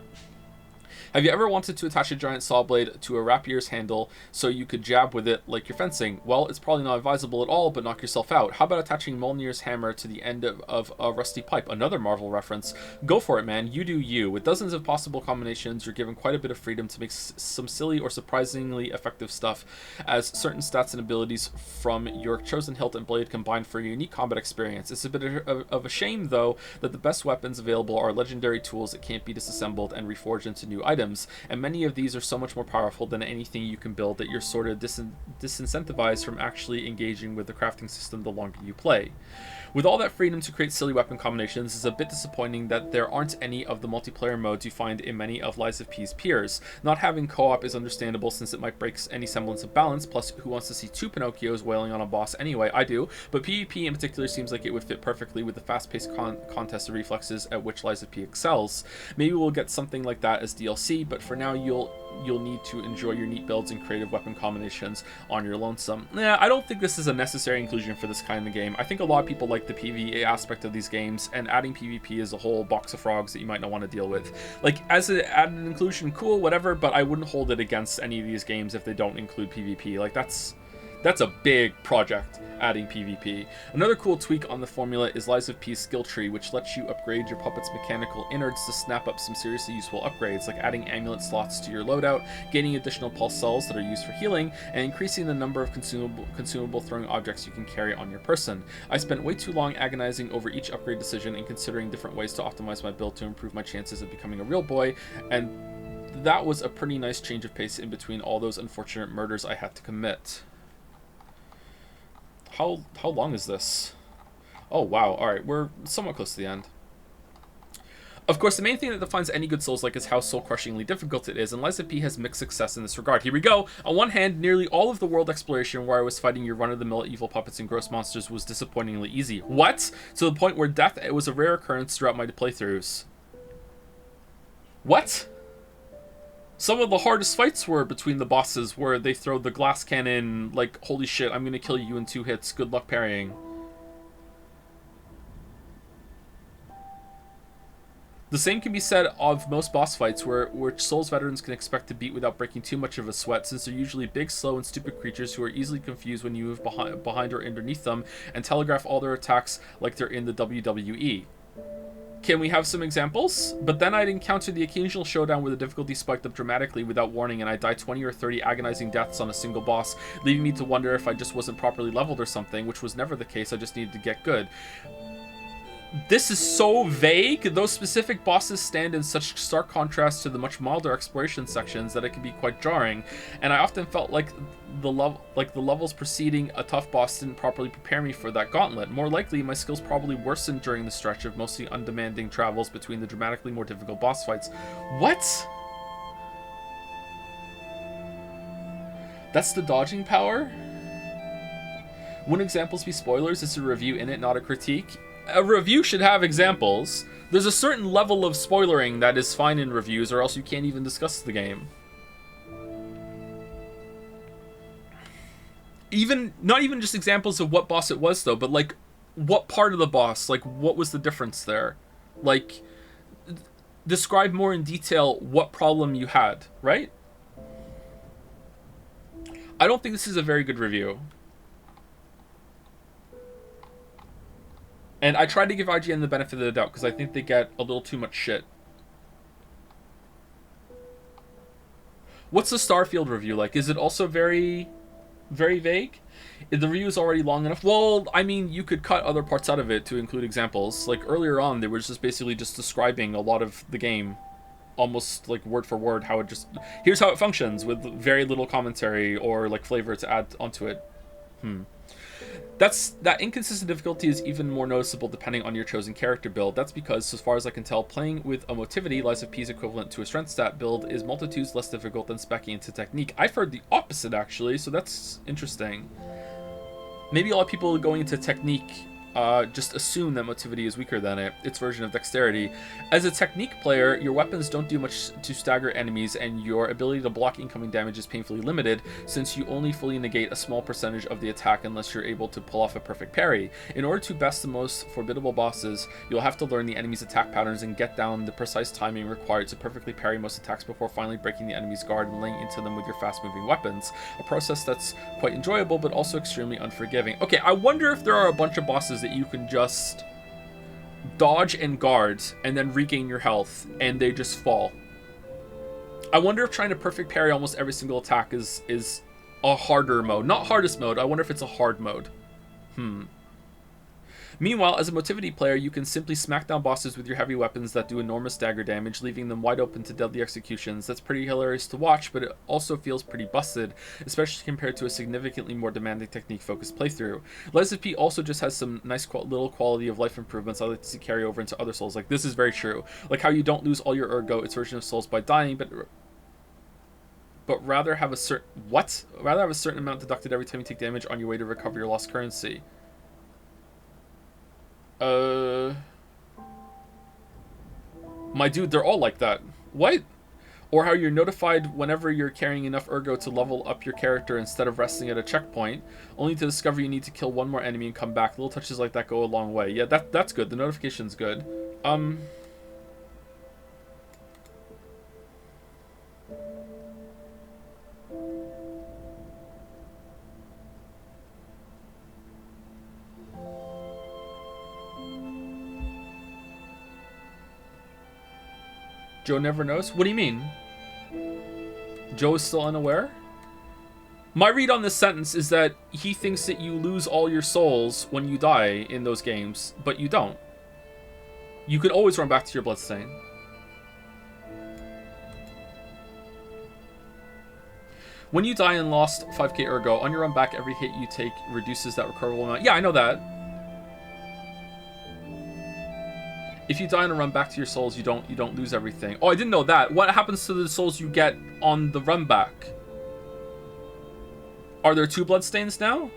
Have you ever wanted to attach a giant saw blade to a rapier's handle so you could jab with it like you're fencing? Well, it's probably not advisable at all, but knock yourself out. How about attaching Mjolnir's hammer to the end of a rusty pipe? Another Marvel reference. Go for it, man. You do you. With dozens of possible combinations, you're given quite a bit of freedom to make some silly or surprisingly effective stuff, as certain stats and abilities from your chosen hilt and blade combine for a unique combat experience. It's a bit of a shame, though, that the best weapons available are legendary tools that can't be disassembled and reforged into new items, and many of these are so much more powerful than anything you can build that you're sort of disincentivized from actually engaging with the crafting system the longer you play. With all that freedom to create silly weapon combinations, it's a bit disappointing that there aren't any of the multiplayer modes you find in many of Lies of P's peers. Not having co-op is understandable since it might break any semblance of balance, plus who wants to see two Pinocchios wailing on a boss anyway? I do, but PvP in particular seems like it would fit perfectly with the fast-paced contest reflexes at which Lies of P excels. Maybe we'll get something like that as DLC, but for now you'll need to enjoy your neat builds and creative weapon combinations on your lonesome. I don't think this is a necessary inclusion for this kind of game. I think a lot of people like the PvE aspect of these games, and adding PvP is a whole box of frogs that you might not want to deal with. Like, as an added inclusion, cool, whatever, but I wouldn't hold it against any of these games if they don't include PvP. Like, that's a big project, adding PvP. Another cool tweak on the formula is Lies of P's skill tree, which lets you upgrade your puppet's mechanical innards to snap up some seriously useful upgrades, like adding amulet slots to your loadout, gaining additional pulse cells that are used for healing, and increasing the number of consumable throwing objects you can carry on your person. I spent way too long agonizing over each upgrade decision and considering different ways to optimize my build to improve my chances of becoming a real boy, and that was a pretty nice change of pace in between all those unfortunate murders I had to commit. How long is this? Oh, wow. Alright, we're somewhat close to the end. Of course, the main thing that defines any good Souls-like is how soul-crushingly difficult it is, and Lies of P has mixed success in this regard. Here we go! On one hand, nearly all of the world exploration where I was fighting your run-of-the-mill evil puppets and gross monsters was disappointingly easy. What? To the point where death was a rare occurrence throughout my playthroughs. What? Some of the hardest fights were between the bosses, where they throw the glass cannon, like, holy shit, I'm gonna kill you in 2 hits, good luck parrying. The same can be said of most boss fights, which Souls veterans can expect to beat without breaking too much of a sweat, since they're usually big, slow, and stupid creatures who are easily confused when you move behind or underneath them, and telegraph all their attacks like they're in the WWE. Can we have some examples? But then I'd encounter the occasional showdown where the difficulty spiked up dramatically without warning, and I'd die 20 or 30 agonizing deaths on a single boss, leaving me to wonder if I just wasn't properly leveled or something, which was never the case. I just needed to get good. This is so vague. Those specific bosses stand in such stark contrast to the much milder exploration sections that it can be quite jarring, and I often felt like the levels preceding a tough boss didn't properly prepare me for that gauntlet. More likely, my skills probably worsened during the stretch of mostly undemanding travels between the dramatically more difficult boss fights. What? That's the dodging power? Wouldn't examples be spoilers? It's a review in it, not a critique. A review should have examples. There's a certain level of spoilering that is fine in reviews, or else you can't even discuss the game. Not even just examples of what boss it was, though, but like what part of the boss, like what was the difference there? Like, describe more in detail what problem you had, right? I don't think this is a very good review. And I tried to give IGN the benefit of the doubt because I think they get a little too much shit. What's the Starfield review like? Is it also very, very vague? The review is already long enough. Well, I mean, you could cut other parts out of it to include examples. Like earlier on, they were just basically just describing a lot of the game, almost like word for word, how it just... Here's how it functions with very little commentary or like flavor to add onto it. That inconsistent difficulty is even more noticeable depending on your chosen character build. That's because, as far as I can tell, playing with a motivity, Lies of P's equivalent to a strength stat build, is multitudes less difficult than speccing into technique. I've heard the opposite, actually, so that's interesting. Maybe a lot of people going into technique just assume that motivity is weaker than its version of dexterity. As a technique player, your weapons don't do much to stagger enemies, and your ability to block incoming damage is painfully limited, since you only fully negate a small percentage of the attack unless you're able to pull off a perfect parry. In order to best the most formidable bosses, you'll have to learn the enemy's attack patterns and get down the precise timing required to perfectly parry most attacks before finally breaking the enemy's guard and laying into them with your fast-moving weapons. A process that's quite enjoyable, but also extremely unforgiving. Okay, I wonder if there are a bunch of bosses that you can just dodge and guard and then regain your health and they just fall. I wonder if trying to perfect parry almost every single attack is a harder mode. Not hardest mode, I wonder if it's a hard mode. Meanwhile, as a motivity player, you can simply smack down bosses with your heavy weapons that do enormous dagger damage, leaving them wide open to deadly executions. That's pretty hilarious to watch, but it also feels pretty busted, especially compared to a significantly more demanding technique-focused playthrough. Lies of P also just has some nice little quality of life improvements I like to see carry over into other Souls. Like, this is very true. Like how you don't lose all your ergo, its version of Souls, by dying, but rather have a certain... What? Rather have a certain amount deducted every time you take damage on your way to recover your lost currency. My dude, they're all like that. What? Or how you're notified whenever you're carrying enough ergo to level up your character instead of resting at a checkpoint, only to discover you need to kill one more enemy and come back. Little touches like that go a long way. Yeah, that's good. The notification's good. Joe never knows? What do you mean? Joe is still unaware? My read on this sentence is that he thinks that you lose all your souls when you die in those games, but you don't. You can always run back to your bloodstain. When you die and lost 5k ergo, on your run back, every hit you take reduces that recoverable amount. Yeah, I know that. If you die and run back to your souls, you don't lose everything. Oh, I didn't know that. What happens to the souls you get on the run back? Are there 2 bloodstains now?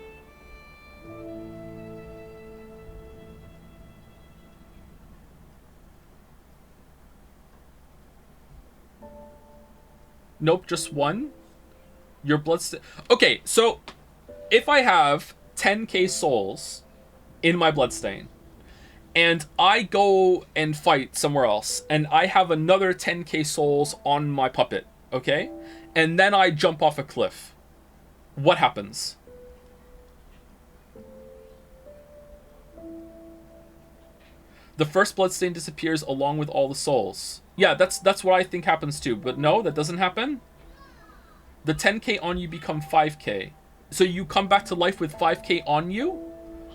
Nope, just 1. Your bloodstain. Okay, so if I have 10k souls in my bloodstain, and I go and fight somewhere else, and I have another 10k souls on my puppet, okay? And then I jump off a cliff. What happens? The first bloodstain disappears along with all the souls. Yeah, that's what I think happens too. But no, that doesn't happen. The 10k on you become 5k. So you come back to life with 5k on you?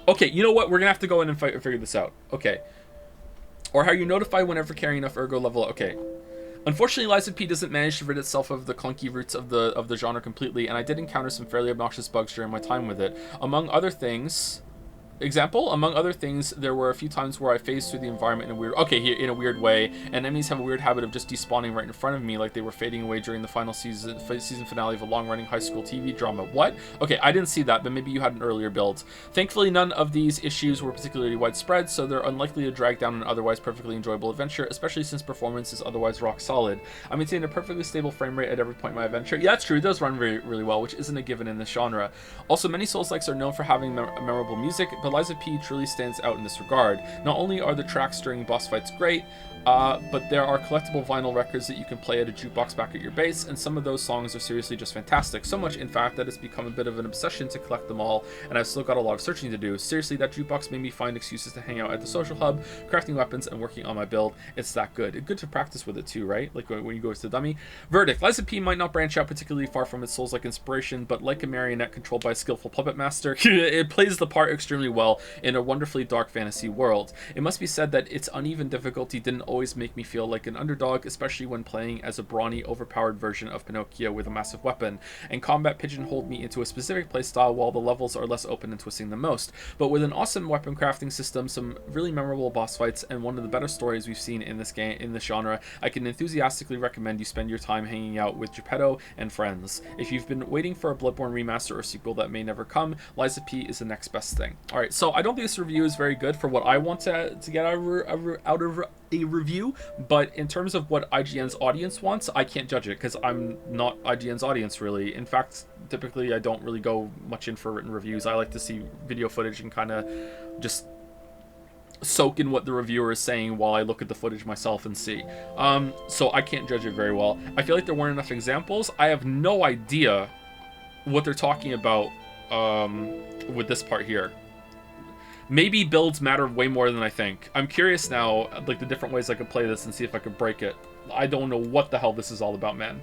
Okay, you know what? We're gonna have to go in and figure this out. Okay. Or how you notify whenever carrying enough ergo level. Okay. Unfortunately, Liza P doesn't manage to rid itself of the clunky roots of the genre completely, and I did encounter some fairly obnoxious bugs during my time with it. Among other things, there were a few times where I phased through the environment in a weird way, and enemies have a weird habit of just despawning right in front of me, like they were fading away during the final season finale of a long-running high school TV drama. What? Okay, I didn't see that, but maybe you had an earlier build. Thankfully, none of these issues were particularly widespread, so they're unlikely to drag down an otherwise perfectly enjoyable adventure, especially since performance is otherwise rock solid. I maintain a perfectly stable frame rate at every point in my adventure. Yeah, that's true. It does run really, really well, which isn't a given in this genre. Also, many Souls-likes are known for having memorable music, but Liza P truly stands out in this regard. Not only are the tracks during boss fights great, but there are collectible vinyl records that you can play at a jukebox back at your base, and some of those songs are seriously just fantastic. So much, in fact, that it's become a bit of an obsession to collect them all, and I've still got a lot of searching to do. Seriously, that jukebox made me find excuses to hang out at the social hub, crafting weapons, and working on my build. It's that good. It's good to practice with it too, right? Like when you go to the dummy. Verdict. Liza P might not branch out particularly far from its Souls-like inspiration, but like a marionette controlled by a skillful puppet master, it plays the part extremely well in a wonderfully dark fantasy world. It must be said that its uneven difficulty didn't always make me feel like an underdog, especially when playing as a brawny, overpowered version of Pinocchio with a massive weapon, and combat pigeonholed me into a specific playstyle while the levels are less open and twisting than most. But with an awesome weapon crafting system, some really memorable boss fights, and one of the better stories we've seen in this game, in this genre, I can enthusiastically recommend you spend your time hanging out with Geppetto and friends. If you've been waiting for a Bloodborne remaster or sequel that may never come, Liza P is the next best thing. Alright, so I don't think this review is very good for what I want to get out of a review, but in terms of what IGN's audience wants, I can't judge it because I'm not IGN's audience really. In fact, typically I don't really go much in for written reviews. I like to see video footage and kind of just soak in what the reviewer is saying while I look at the footage myself and see. So I can't judge it very well. I feel like there weren't enough examples. I have no idea what they're talking about with this part here. Maybe builds matter way more than I think. I'm curious now, like the different ways I could play this and see if I could break it. I don't know what the hell this is all about, man.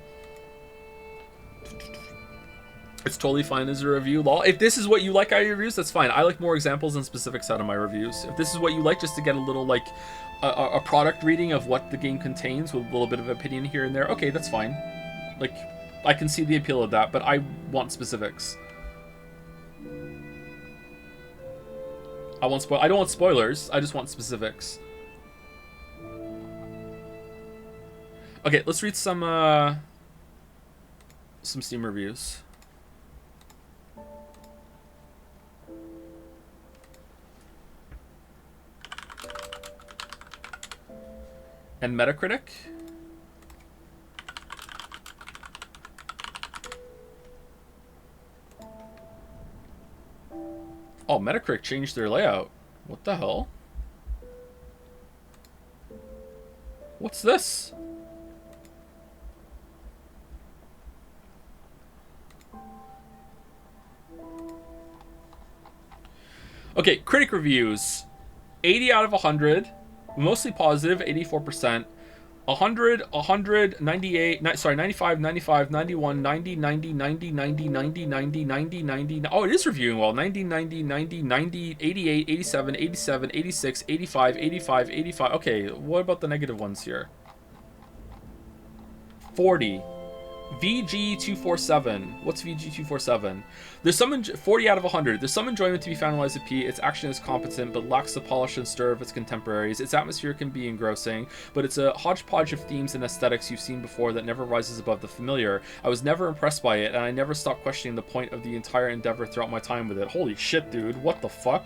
It's totally fine as a review, lol. If this is what you like out of your reviews, that's fine. I like more examples and specifics out of my reviews. If this is what you like, just to get a little, like, a product reading of what the game contains with a little bit of opinion here and there, okay, that's fine. Like, I can see the appeal of that, but I want specifics. I don't want spoilers, I just want specifics. Okay, let's read some Steam reviews. And Metacritic. Oh, Metacritic changed their layout. What the hell? What's this? Okay, critic reviews. 80 out of 100. Mostly positive, 84%. 100, 100, 98, sorry, 95, 95, 91, 90, 90, 90, 90, 90, 90, 90, 90. Oh, it is reviewing well. 90, 90, 90, 90, 88, 87, 87, 86, 85, 85, 85. Okay, what about the negative ones here? 40. VG247. What's VG247? There's some 40 out of 100. There's some enjoyment to be found in Liza P. Its action is competent, but lacks the polish and stir of its contemporaries. Its atmosphere can be engrossing, but it's a hodgepodge of themes and aesthetics you've seen before that never rises above the familiar. I was never impressed by it, and I never stopped questioning the point of the entire endeavor throughout my time with it. Holy shit, dude. What the fuck?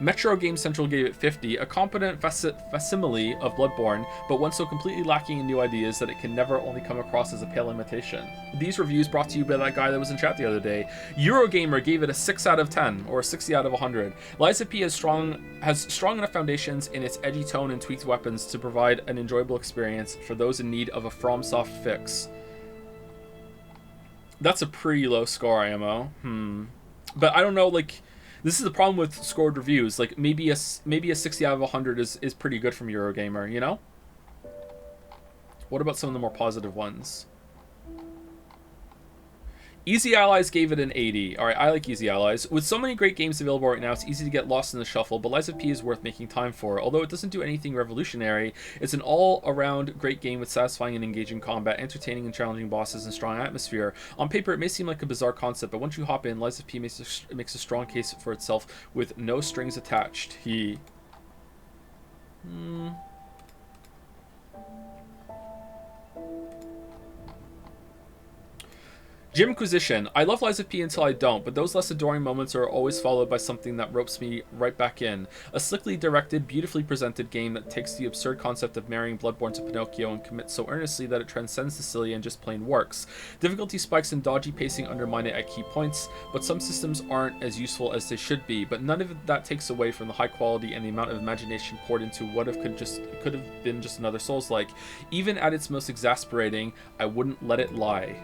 Metro Game Central gave it 50, a competent facsimile of Bloodborne, but one so completely lacking in new ideas that it can never only come across as a pale imitation. These reviews brought to you by that guy that was in chat the other day. Eurogamer gave it a 6 out of 10, or a 60 out of 100. Lies of P has strong enough foundations in its edgy tone and tweaked weapons to provide an enjoyable experience for those in need of a FromSoft fix. That's a pretty low score, IMO. But I don't know, like, this is the problem with scored reviews. Like, maybe a 60 out of 100 is pretty good from Eurogamer, you know? What about some of the more positive ones? Easy Allies gave it an 80. Alright, I like Easy Allies. With so many great games available right now, it's easy to get lost in the shuffle, but Lies of P is worth making time for. Although it doesn't do anything revolutionary, it's an all-around great game with satisfying and engaging combat, entertaining and challenging bosses, and strong atmosphere. On paper, it may seem like a bizarre concept, but once you hop in, Lies of P makes a strong case for itself with no strings attached. Jimquisition. I love Lies of P until I don't, but those less adoring moments are always followed by something that ropes me right back in. A slickly directed, beautifully presented game that takes the absurd concept of marrying Bloodborne to Pinocchio and commits so earnestly that it transcends the silly and just plain works. Difficulty spikes and dodgy pacing undermine it at key points, but some systems aren't as useful as they should be, but none of that takes away from the high quality and the amount of imagination poured into what could have been just another Souls-like. Even at its most exasperating, I wouldn't let it lie.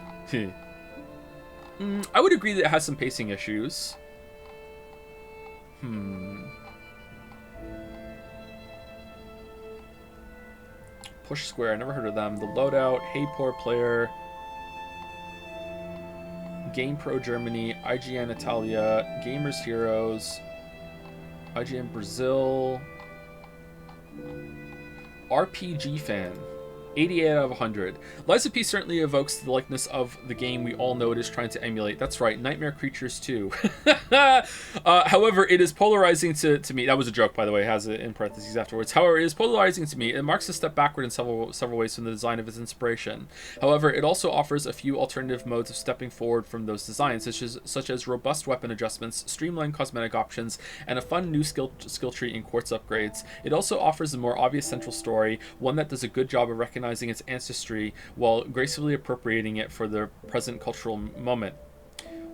I would agree that it has some pacing issues. Push Square, I never heard of them. The Loadout, Hey Poor Player, GamePro Germany, IGN Italia, Gamers Heroes, IGN Brazil, RPG Fan. 88 out of 100. Lies of P certainly evokes the likeness of the game we all know it is trying to emulate. That's right, Nightmare Creatures 2. However, it is polarizing to me. That was a joke, by the way. It has it in parentheses afterwards. However, it is polarizing to me. It marks a step backward in several ways from the design of its inspiration. However, it also offers a few alternative modes of stepping forward from those designs, such as robust weapon adjustments, streamlined cosmetic options, and a fun new skill tree and quartz upgrades. It also offers a more obvious central story, one that does a good job of recognizing its ancestry while gracefully appropriating it for the present cultural moment.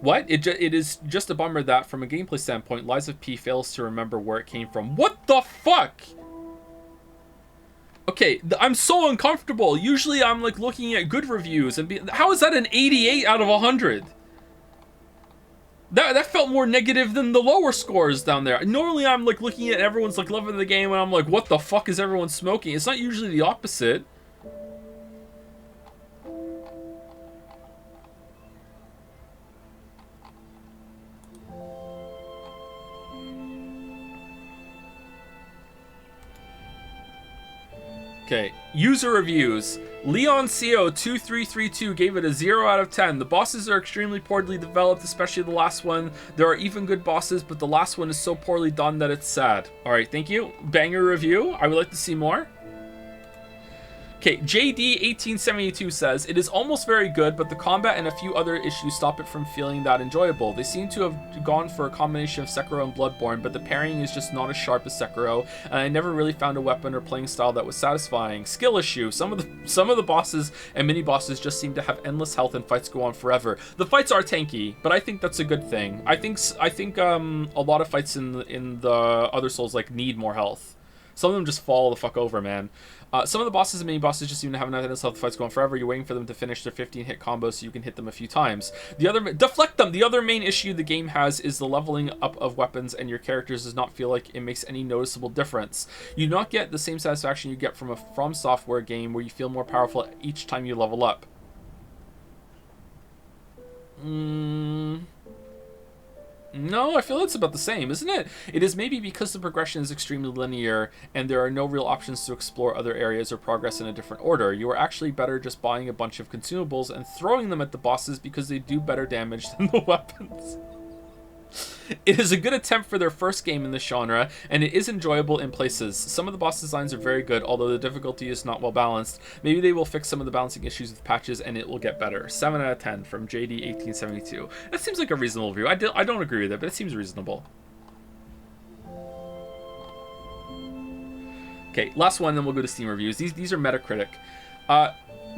What? It is just a bummer that, from a gameplay standpoint, Lies of P fails to remember where it came from. What the fuck? Okay, I'm so uncomfortable. Usually I'm like looking at good reviews and how is that an 88 out of 100? That felt more negative than the lower scores down there. Normally I'm like looking at everyone's like loving the game and I'm like, what the fuck is everyone smoking? It's not usually the opposite. Okay, user reviews. LeonCO2332 gave it a 0 out of 10. The bosses are extremely poorly developed, especially the last one. There are even good bosses, but the last one is so poorly done that it's sad. Alright, thank you. Banger review. I would like to see more. Okay, JD1872 says, it is almost very good, but the combat and a few other issues stop it from feeling that enjoyable. They seem to have gone for a combination of Sekiro and Bloodborne, but the pairing is just not as sharp as Sekiro, and I never really found a weapon or playing style that was satisfying. Skill issue. Some of the bosses and mini-bosses just seem to have endless health and fights go on forever. The fights are tanky, but I think that's a good thing. I think a lot of fights in the other Souls like need more health. Some of them just fall the fuck over, man. Some of the bosses and mini-bosses just seem to have enough health fights going forever. You're waiting for them to finish their 15-hit combos so you can hit them a few times. Deflect them! The other main issue the game has is the leveling up of weapons, and your characters does not feel like it makes any noticeable difference. You do not get the same satisfaction you get from a From Software game where you feel more powerful each time you level up. No, I feel it's about the same, isn't it? It is maybe because the progression is extremely linear and there are no real options to explore other areas or progress in a different order. You are actually better just buying a bunch of consumables and throwing them at the bosses because they do better damage than the weapons. It is a good attempt for their first game in this genre, and it is enjoyable in places. Some of the boss designs are very good, although the difficulty is not well balanced. Maybe they will fix some of the balancing issues with patches, and it will get better. 7 out of 10 from JD1872. That seems like a reasonable review. I don't agree with it, but it seems reasonable. Okay, last one, then we'll go to Steam reviews. These are Metacritic.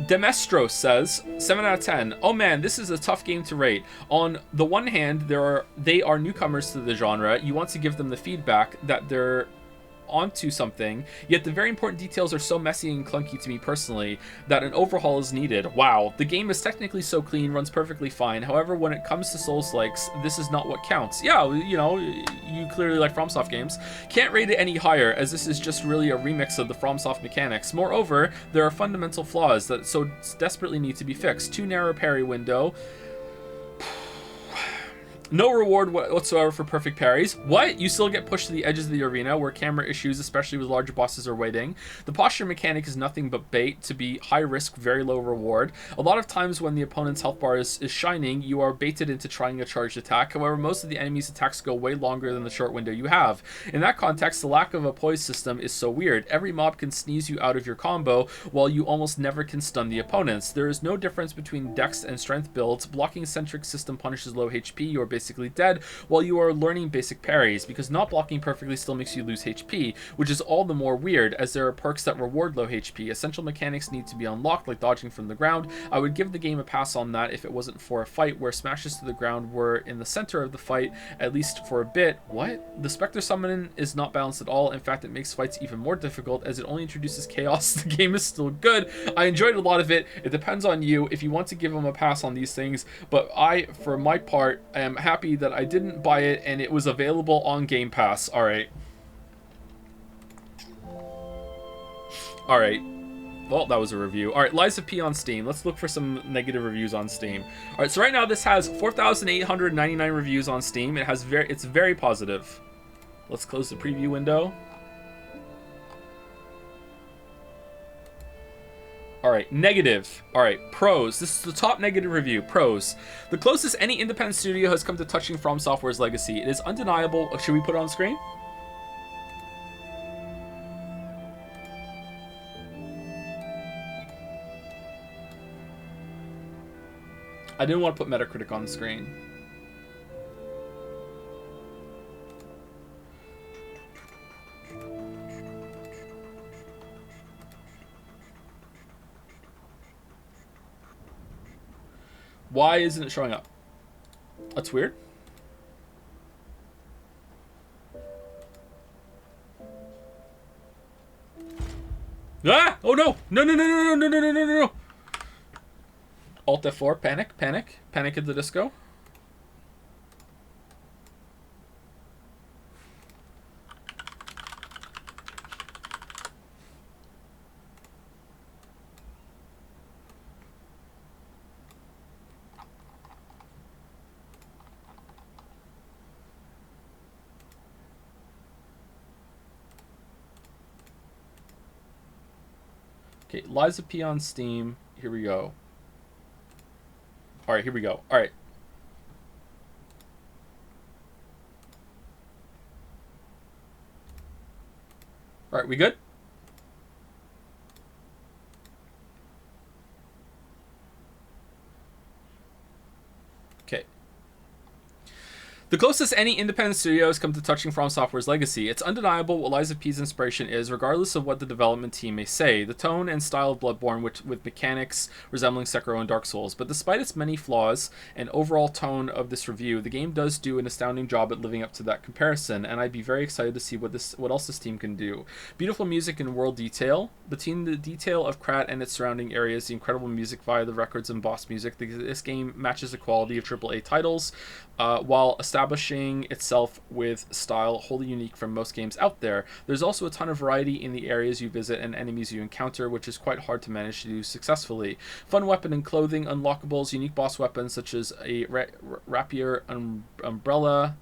Demestro says 7 out of 10. Oh man, this is a tough game to rate. On the one hand, they are newcomers to the genre. You want to give them the feedback that they're onto something, yet the very important details are so messy and clunky to me personally that an overhaul is needed. Wow, the game is technically so clean, runs perfectly fine. However, when it comes to Souls-likes, this is not what counts. Yeah, you know, you clearly like FromSoft games. Can't rate it any higher, as this is just really a remix of the FromSoft mechanics. Moreover, there are fundamental flaws that so desperately need to be fixed. Too narrow parry window. No reward whatsoever for perfect parries. What? You still get pushed to the edges of the arena where camera issues, especially with larger bosses, are waiting. The posture mechanic is nothing but bait to be high risk, very low reward. A lot of times when the opponent's health bar is shining, you are baited into trying a charged attack. However, most of the enemy's attacks go way longer than the short window you have. In that context, the lack of a poise system is so weird. Every mob can sneeze you out of your combo, while you almost never can stun the opponents. There is no difference between dex and strength builds. Blocking-centric system punishes low HP. You are basically dead while you are learning basic parries, because not blocking perfectly still makes you lose HP, which is all the more weird as there are perks that reward low HP. Essential mechanics need to be unlocked, like dodging from the ground. I would give the game a pass on that if it wasn't for a fight where smashes to the ground were in the center of the fight, at least for a bit. What? The Spectre Summon is not balanced at all. In fact, it makes fights even more difficult as it only introduces chaos. The game is still good. I enjoyed a lot of it. It depends on you if you want to give them a pass on these things, but I, for my part, am happy that I didn't buy it and it was available on Game Pass. Alright. Alright. Well, that was a review. Alright, Lies of P on Steam. Let's look for some negative reviews on Steam. Alright, so right now this has 4,899 reviews on Steam. It's very positive. Let's close the preview window. Alright, negative. Alright, pros. This is the top negative review. Pros. The closest any independent studio has come to touching From Software's legacy. It is undeniable. Should we put it on screen? I didn't want to put Metacritic on the screen. Why isn't it showing up? That's weird. Ah! Oh no! No, no, no, no, no, no, no, no, no, no! Alt F4, panic, panic, panic at the disco. Okay, Lies of P on Steam. Here we go. Alright, here we go. Alright. Alright, we good? Okay. The closest any independent studio has come to touching From Software's legacy. It's undeniable what Lies of P's inspiration is, regardless of what the development team may say. The tone and style of Bloodborne, with mechanics resembling Sekiro and Dark Souls. But despite its many flaws and overall tone of this review, the game does do an astounding job at living up to that comparison, and I'd be very excited to see what else this team can do. Beautiful music and world detail. The detail of Krat and its surrounding areas, the incredible music via the records and boss music. This game matches the quality of AAA titles, while establishing itself with style wholly unique from most games out there. There's also a ton of variety in the areas you visit and enemies you encounter, which is quite hard to manage to do successfully. Fun weapon and clothing unlockables, unique boss weapons such as a rapier umbrella,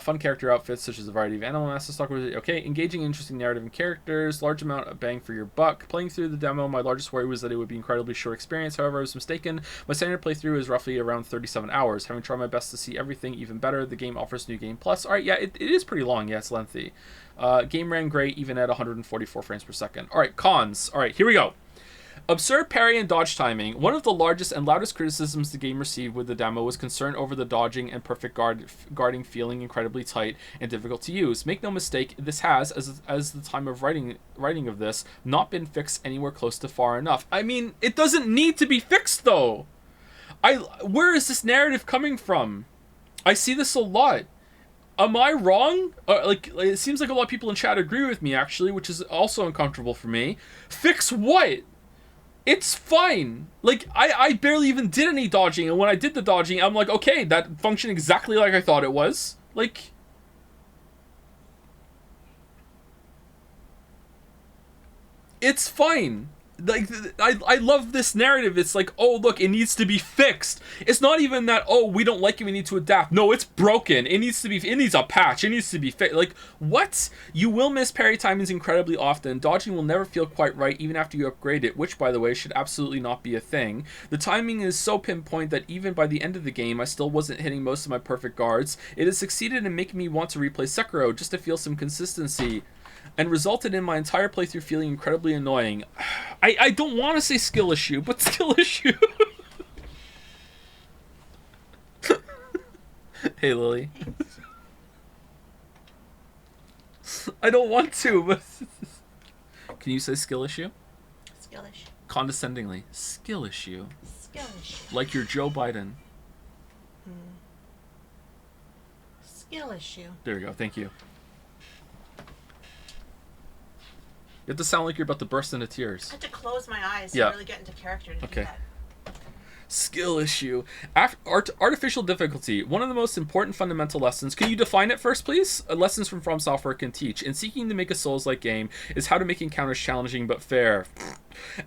fun character outfits such as a variety of animal masks, stalkers. Okay, engaging, interesting narrative and characters, large amount of bang for your buck. Playing through the demo, my largest worry was that it would be an incredibly short experience. However, I was mistaken. My standard playthrough is roughly around 37 hours. Having tried my best to see everything even better, the game offers New Game Plus. Alright, yeah, it is pretty long. Yeah, it's lengthy. Game ran great even at 144 frames per second. Alright, cons. Alright, here we go. Absurd parry and dodge timing. One of the largest and loudest criticisms the game received with the demo was concern over the dodging and perfect guarding feeling incredibly tight and difficult to use. Make no mistake, this has, as the time of writing of this, not been fixed anywhere close to far enough. I mean, it doesn't need to be fixed though. Where is this narrative coming from? I see this a lot. Am I wrong? Like, it seems like a lot of people in chat agree with me, actually, which is also uncomfortable for me. Fix what? It's fine. Like, I barely even did any dodging, and when I did the dodging, I'm like, okay, that functioned exactly like I thought it was. Like, it's fine. Like, I love this narrative. It's like, oh, look, it needs to be fixed. It's not even that, oh, we don't like it, we need to adapt. No, it's broken. It needs a patch. It needs to be fixed. Like, what? You will miss parry timings incredibly often. Dodging will never feel quite right even after you upgrade it, which, by the way, should absolutely not be a thing. The timing is so pinpoint that even by the end of the game, I still wasn't hitting most of my perfect guards. It has succeeded in making me want to replay Sekiro just to feel some consistency, and resulted in my entire playthrough feeling incredibly annoying. I don't want to say skill issue, but skill issue. Hey, Lily. I don't want to, but... Can you say skill issue? Skill issue. Condescendingly. Skill issue. Skill issue. Like you're Joe Biden. Skill issue. There we go. Thank you. You have to sound like you're about to burst into tears. I had to close my eyes to really get into character to do that. Skill issue. Artificial difficulty. One of the most important fundamental lessons. Can you define it first, please? Lessons from Software can teach. In seeking to make a Souls-like game is how to make encounters challenging but fair.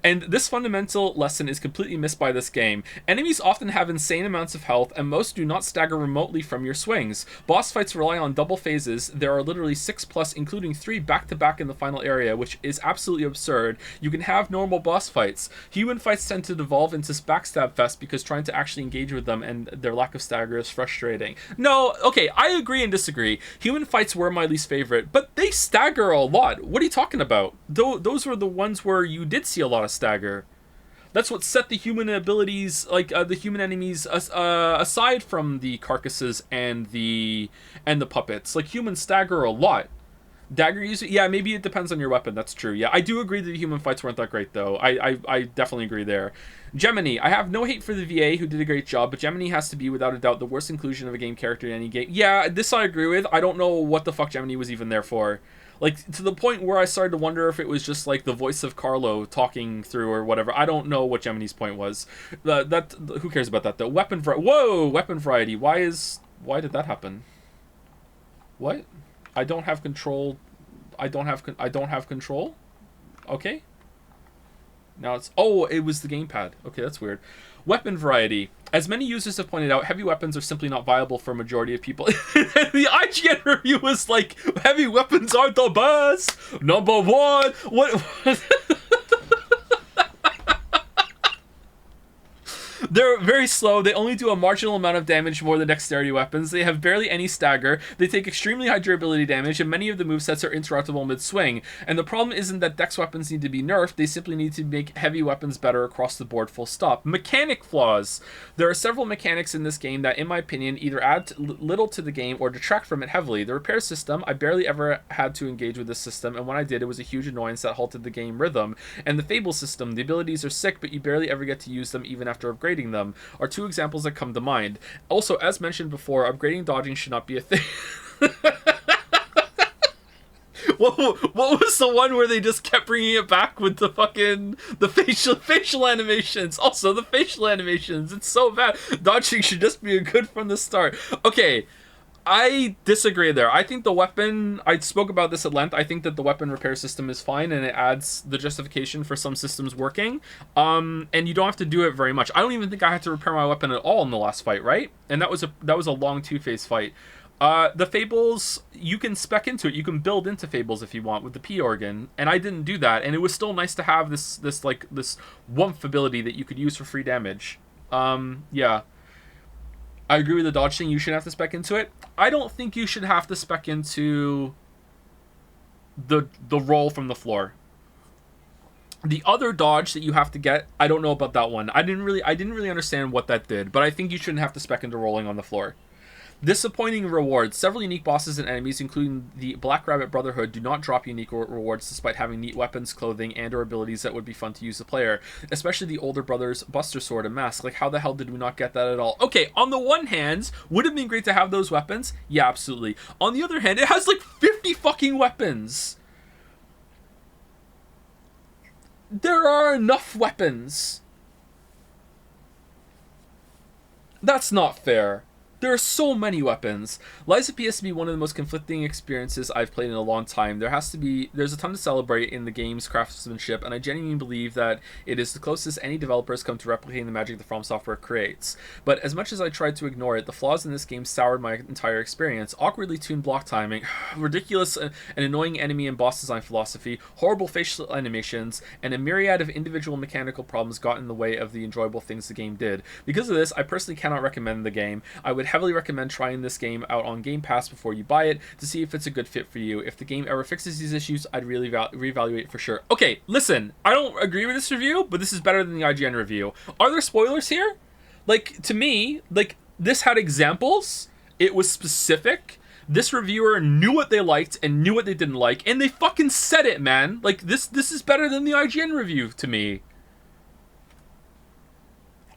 And this fundamental lesson is completely missed by this game. Enemies often have insane amounts of health, and most do not stagger remotely from your swings. Boss fights rely on double phases. There are literally 6+, including 3 back-to-back in the final area, which is absolutely absurd. You can have normal boss fights. Human fights tend to devolve into backstab fest because trying to actually engage with them and their lack of stagger is frustrating. No, okay, I agree and disagree. Human fights were my least favorite, but they stagger a lot. What are you talking about? Those were the ones where you did see a lot of stagger. That's what set the human abilities, like the human enemies, aside from the carcasses and the puppets. Like, humans stagger a lot. Dagger use, yeah, maybe it depends on your weapon. That's true. Yeah, I do agree that the human fights weren't that great, though. I definitely agree there. Gemini, I have no hate for the VA, who did a great job, but Gemini has to be, without a doubt, the worst inclusion of a game character in any game. Yeah, this I agree with. I don't know what the fuck Gemini was even there for. Like, to the point where I started to wonder if it was just, like, the voice of Carlo talking through or whatever. I don't know what Gemini's point was. Who cares about that, though? Weapon variety. Why did that happen? What? I don't have control. I don't have control? Okay. Now it's... Oh, it was the gamepad. Okay, that's weird. Weapon variety. As many users have pointed out, heavy weapons are simply not viable for a majority of people. The IGN review was like, heavy weapons are the best! Number one! What... They're very slow. They only do a marginal amount of damage more than dexterity weapons. They have barely any stagger. They take extremely high durability damage, and many of the movesets are interruptible mid-swing. And the problem isn't that dex weapons need to be nerfed. They simply need to make heavy weapons better across the board, full stop. Mechanic flaws. There are several mechanics in this game that, in my opinion, either add little to the game or detract from it heavily. The repair system, I barely ever had to engage with this system, and when I did, it was a huge annoyance that halted the game rhythm. And the Fable system, the abilities are sick, but you barely ever get to use them even after upgrading them, are two examples that come to mind. Also, as mentioned before, upgrading dodging should not be a thing. What was the one where they just kept bringing it back with the fucking facial animations? Also, the facial animations, it's so bad. Dodging should just be good from the start. Okay, I disagree there. I think the weapon, I spoke about this at length, I think that the weapon repair system is fine and it adds the justification for some systems working. And you don't have to do it very much. I don't even think I had to repair my weapon at all in the last fight, right? And that was a long 2-phase fight. The Fables, you can spec into it. You can build into Fables if you want with the P organ, and I didn't do that. And it was still nice to have this Wumph ability that you could use for free damage. Yeah. I agree with the dodge thing. You should have to spec into it. I don't think you should have to spec into the roll from the floor. The other dodge that you have to get, I don't know about that one. I didn't really understand what that did, but I think you shouldn't have to spec into rolling on the floor. Disappointing rewards. Several unique bosses and enemies, including the Black Rabbit Brotherhood, do not drop unique rewards despite having neat weapons, clothing, and or abilities that would be fun to use the player. Especially the older brother's Buster Sword and Mask. Like, how the hell did we not get that at all? Okay, on the one hand, would it have been great to have those weapons? Yeah, absolutely. On the other hand, it has like 50 fucking weapons. There are enough weapons. That's not fair. There are so many weapons. Lies appears to be one of the most conflicting experiences I've played in a long time. There's a ton to celebrate in the game's craftsmanship, and I genuinely believe that it is the closest any developer has come to replicating the magic the From Software creates. But as much as I tried to ignore it, the flaws in this game soured my entire experience. Awkwardly tuned block timing, ridiculous and annoying enemy and boss design philosophy, horrible facial animations, and a myriad of individual mechanical problems got in the way of the enjoyable things the game did. Because of this, I personally cannot recommend the game. I would heavily recommend trying this game out on Game Pass before you buy it to see if it's a good fit for you. If the game ever fixes these issues, I'd really reevaluate for sure. Okay, listen, I don't agree with this review, but this is better than the IGN review. Are there spoilers here? Like, to me, like, this had examples. It was specific. This reviewer knew what they liked and knew what they didn't like, and they fucking said it, man. Like, this is better than the IGN review to me.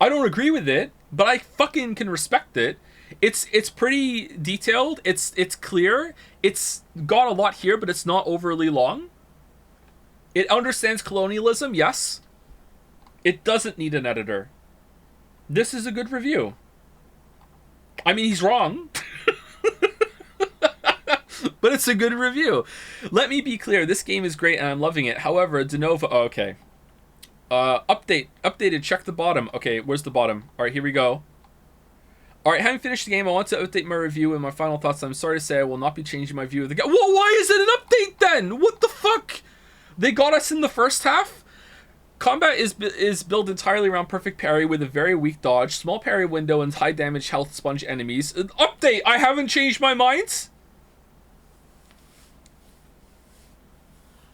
I don't agree with it, but I fucking can respect it. It's pretty detailed. It's clear. It's got a lot here, but it's not overly long. It understands colonialism, yes. It doesn't need an editor. This is a good review. I mean, he's wrong. But it's a good review. Let me be clear. This game is great and I'm loving it. However, de novo... Oh, okay. Updated. Check the bottom. Okay, where's the bottom? All right, here we go. Alright, having finished the game, I want to update my review and my final thoughts. I'm sorry to say I will not be changing my view of the game. Well, why is it an update then? What the fuck? They got us in the first half? Combat is built entirely around perfect parry with a very weak dodge, small parry window, and high damage health sponge enemies. Update! I haven't changed my mind?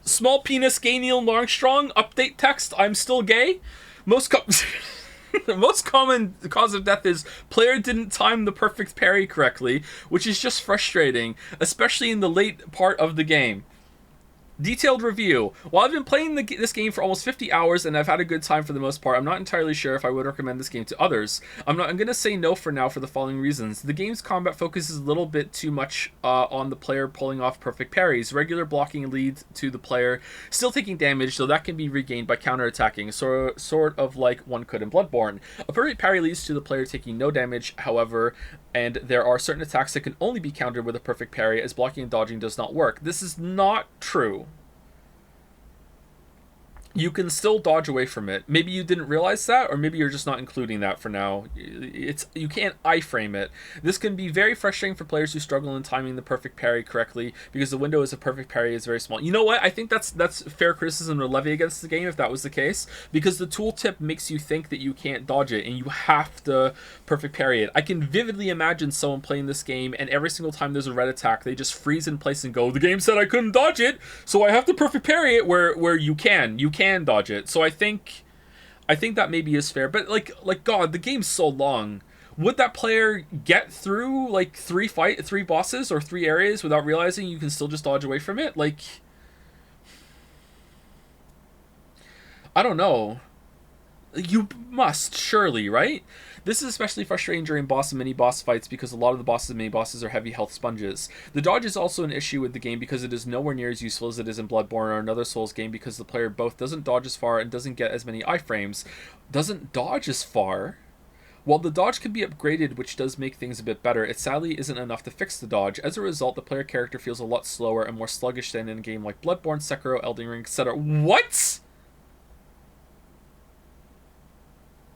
Small penis gay Neil Armstrong. Update text. I'm still gay. The most common cause of death is player didn't time the perfect parry correctly, which is just frustrating, especially in the late part of the game. Detailed review. While I've been playing this game for almost 50 hours and I've had a good time for the most part, I'm not entirely sure if I would recommend this game to others. I'm going to say no for now for the following reasons. The game's combat focuses a little bit too much on the player pulling off perfect parries. Regular blocking leads to the player still taking damage, though that can be regained by counterattacking, sort of like one could in Bloodborne. A perfect parry leads to the player taking no damage, however, and there are certain attacks that can only be countered with a perfect parry, as blocking and dodging does not work. This is not true. You can still dodge away from it. Maybe you didn't realize that, or maybe you're just not including that for now. You can't iframe it. This can be very frustrating for players who struggle in timing the perfect parry correctly, because the window as a perfect parry is very small. You know what? I think that's fair criticism to levy against the game if that was the case, because the tooltip makes you think that you can't dodge it, and you have to perfect parry it. I can vividly imagine someone playing this game, and every single time there's a red attack, they just freeze in place and go, the game said I couldn't dodge it, so I have to perfect parry it, where you can dodge it. So I think that maybe is fair, but like God, the game's so long. Would that player get through like three bosses or 3 areas without realizing you can still just dodge away from it? Like, I don't know. You must, surely, right? This is especially frustrating during boss and mini-boss fights because a lot of the bosses and mini-bosses are heavy health sponges. The dodge is also an issue with the game because it is nowhere near as useful as it is in Bloodborne or another Souls game, because the player both doesn't dodge as far and doesn't get as many iframes. Doesn't dodge as far? While the dodge can be upgraded, which does make things a bit better, it sadly isn't enough to fix the dodge. As a result, the player character feels a lot slower and more sluggish than in a game like Bloodborne, Sekiro, Elden Ring, etc. What?!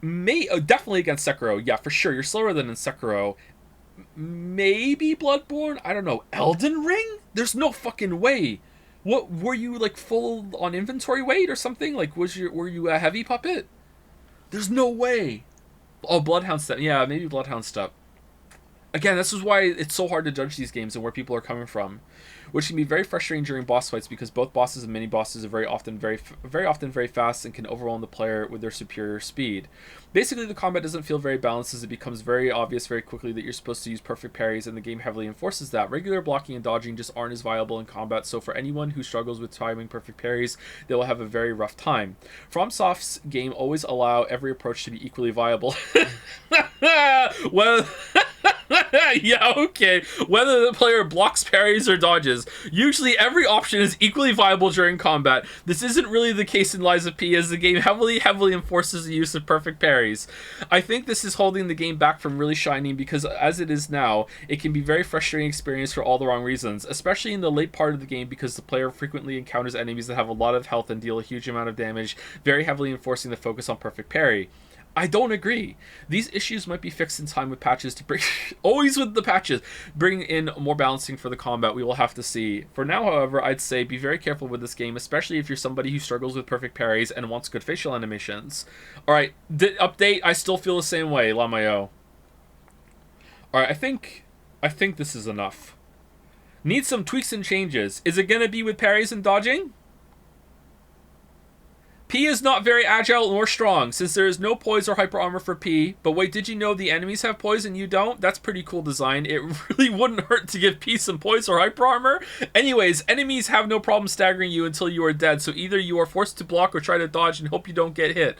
Definitely against Sekiro. Yeah, for sure. You're slower than in Sekiro. Maybe Bloodborne? I don't know. Elden Ring? There's no fucking way. What, were you like full on inventory weight or something? Like, were you a heavy puppet? There's no way. Oh, Bloodhound Step. Yeah, maybe Bloodhound Step. Again, this is why it's so hard to judge these games and where people are coming from, which can be very frustrating during boss fights because both bosses and mini bosses are very often very fast and can overwhelm the player with their superior speed. Basically, the combat doesn't feel very balanced as it becomes very obvious very quickly that you're supposed to use perfect parries, and the game heavily enforces that. Regular blocking and dodging just aren't as viable in combat, so for anyone who struggles with timing perfect parries, they will have a very rough time. FromSoft's game always allow every approach to be equally viable. Well, yeah, okay. Whether the player blocks, parries, or dodges, usually every option is equally viable during combat. This isn't really the case in Lies of P, as the game heavily enforces the use of perfect parries. I think this is holding the game back from really shining because as it is now, it can be a very frustrating experience for all the wrong reasons, especially in the late part of the game because the player frequently encounters enemies that have a lot of health and deal a huge amount of damage, very heavily enforcing the focus on perfect parry. I don't agree. These issues might be fixed in time with patches to bring always with the patches bring in more balancing for the combat. We will have to see. For now, however, I'd say be very careful with this game, especially if you're somebody who struggles with perfect parries and wants good facial animations. Alright, update, I still feel the same way, Lamayo. Alright, I think this is enough. Need some tweaks and changes. Is it gonna be with parries and dodging? P is not very agile nor strong, since there is no poise or hyper armor for P. But wait, did you know the enemies have poise and you don't? That's pretty cool design. It really wouldn't hurt to give P some poise or hyper armor. Anyways, enemies have no problem staggering you until you are dead, so either you are forced to block or try to dodge and hope you don't get hit.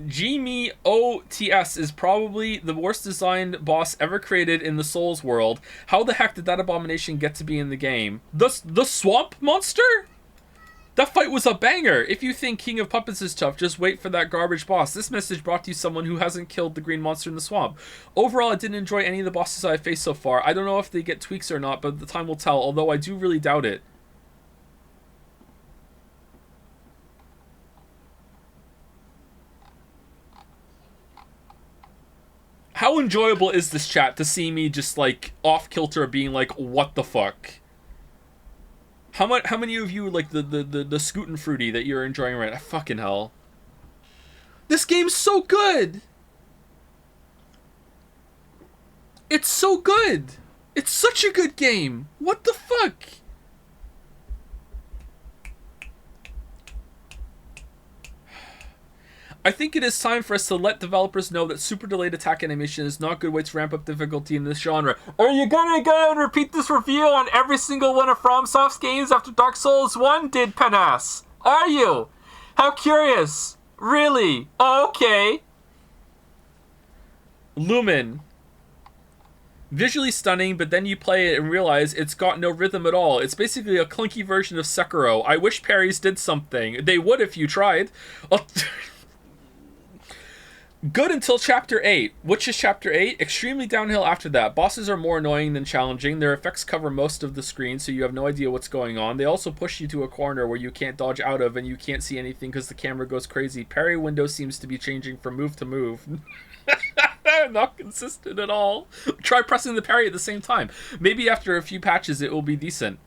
Gmi OTS is probably the worst designed boss ever created in the Souls world. How the heck did that abomination get to be in the game? The swamp monster? That fight was a banger! If you think King of Puppets is tough, just wait for that garbage boss. This message brought to you someone who hasn't killed the green monster in the swamp. Overall, I didn't enjoy any of the bosses I've faced so far. I don't know if they get tweaks or not, but the time will tell, although I do really doubt it. How enjoyable is this chat to see me just like off kilter being like, what the fuck? How many of you like the Scootin' Fruity that you're enjoying right now? Fucking hell. This game's so good. It's so good. It's such a good game. What the fuck? I think it is time for us to let developers know that super delayed attack animation is not a good way to ramp up difficulty in this genre. Are you gonna go and repeat this review on every single one of FromSoft's games after Dark Souls 1 did, Panas? Are you? How curious. Really? Oh, okay. Lumen. Visually stunning, but then you play it and realize it's got no rhythm at all. It's basically a clunky version of Sekiro. I wish parries did something. They would if you tried. Good until Chapter 8. Which is Chapter 8? Extremely downhill after that. Bosses are more annoying than challenging. Their effects cover most of the screen, so you have no idea what's going on. They also push you to a corner where you can't dodge out of and you can't see anything because the camera goes crazy. Parry window seems to be changing from move to move. Not consistent at all. Try pressing the parry at the same time. Maybe after a few patches it will be decent.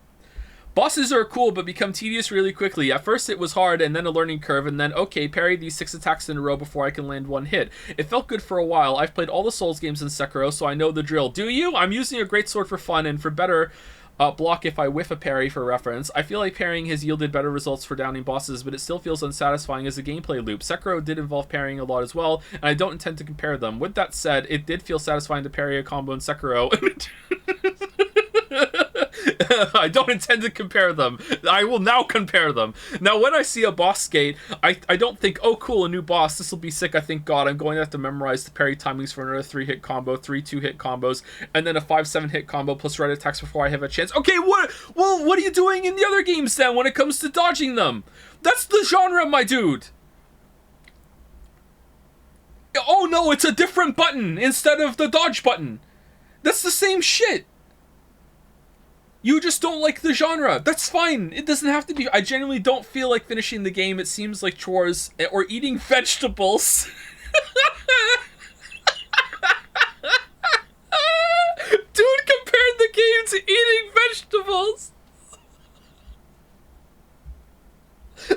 Bosses are cool, but become tedious really quickly. At first it was hard, and then a learning curve, and then, okay, parry these 6 attacks in a row before I can land one hit. It felt good for a while. I've played all the Souls games in Sekiro, so I know the drill. Do you? I'm using a greatsword for fun, and for better block if I whiff a parry for reference. I feel like parrying has yielded better results for downing bosses, but it still feels unsatisfying as a gameplay loop. Sekiro did involve parrying a lot as well, and I don't intend to compare them. With that said, it did feel satisfying to parry a combo in Sekiro. I don't intend to compare them. I will now compare them. Now, when I see a boss gate, I don't think, oh, cool, a new boss. This will be sick. I think, God, I'm going to have to memorize the parry timings for another 3-hit combo, 3 2-hit combos, and then a 5-7-hit combo plus right attacks before I have a chance. Okay, what are you doing in the other games then when it comes to dodging them? That's the genre, my dude. Oh, no, it's a different button instead of the dodge button. That's the same shit. You just don't like the genre. That's fine. It doesn't have to be. I genuinely don't feel like finishing the game. It seems like chores or eating vegetables. Dude compared the game to eating vegetables.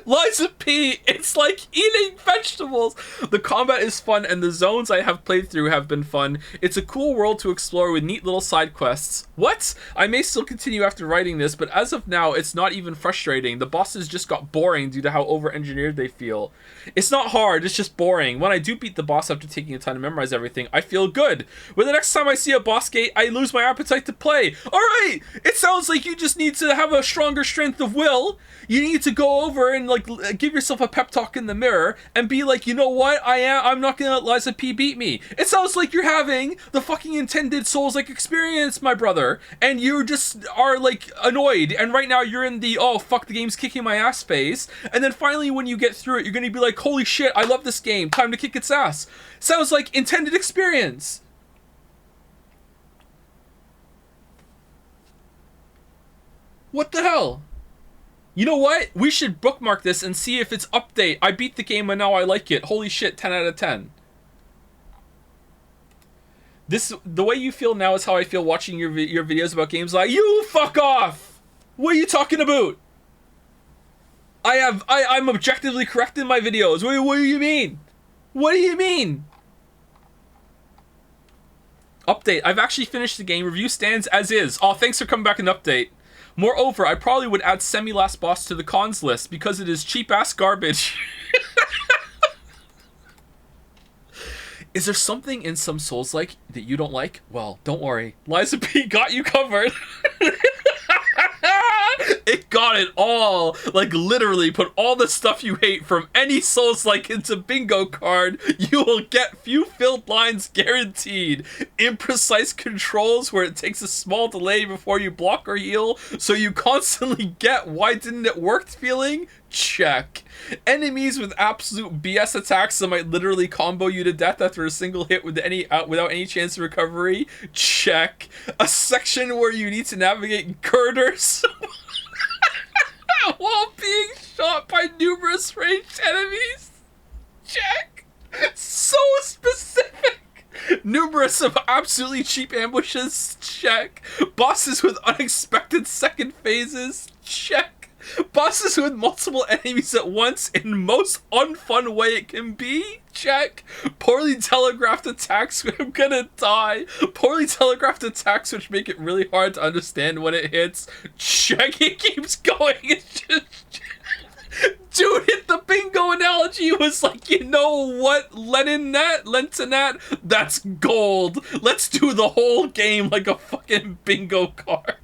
Liza P, it's like eating vegetables. The combat is fun, and the zones I have played through have been fun. It's a cool world to explore with neat little side quests. What? I may still continue after writing this, but as of now, it's not even frustrating. The bosses just got boring due to how over-engineered they feel. It's not hard, it's just boring. When I do beat the boss after taking the time to memorize everything, I feel good. When the next time I see a boss gate, I lose my appetite to play. Alright, it sounds like you just need to have a stronger strength of will. You need to go over and like give yourself a pep talk in the mirror and be like, you know what, I'm not gonna let Liza P beat me. It sounds like you're having the fucking intended Souls-like experience, my brother, and you just are like annoyed, and right now you're in the oh fuck, the game's kicking my ass phase, and then finally when you get through it, you're gonna be like, holy shit, I love this game, time to kick its ass. Sounds like intended experience. What the hell? You know what? We should bookmark this and see if it's update. I beat the game and now I like it. Holy shit, 10 out of 10. The way you feel now is how I feel watching your videos about games like, you fuck off! What are you talking about? I'm objectively correct in my videos. What do you mean? What do you mean? Update. I've actually finished the game. Review stands as is. Oh, thanks for coming back and update. Moreover, I probably would add Semi-Last Boss to the cons list because it is cheap-ass garbage. Is there something in some Souls-like that you don't like? Well, don't worry. Liza P got you covered. It got it all. Like, literally, put all the stuff you hate from any Souls-like into bingo card. You will get few filled lines guaranteed. Imprecise controls where it takes a small delay before you block or heal, so you constantly get why didn't it work feeling? Check. Enemies with absolute BS attacks that might literally combo you to death after a single hit without any chance of recovery? Check. A section where you need to navigate girders while being shot by numerous ranged enemies? Check. So specific. Numerous of absolutely cheap ambushes? Check. Bosses with unexpected second phases? Check. Bosses with multiple enemies at once in most unfun way it can be? Check. Poorly telegraphed attacks, I'm gonna die. Poorly telegraphed attacks which make it really hard to understand when it hits? Check. It keeps going. It's just... Dude, the bingo analogy was like, you know what, Lentinat, that's gold. Let's do the whole game like a fucking bingo card.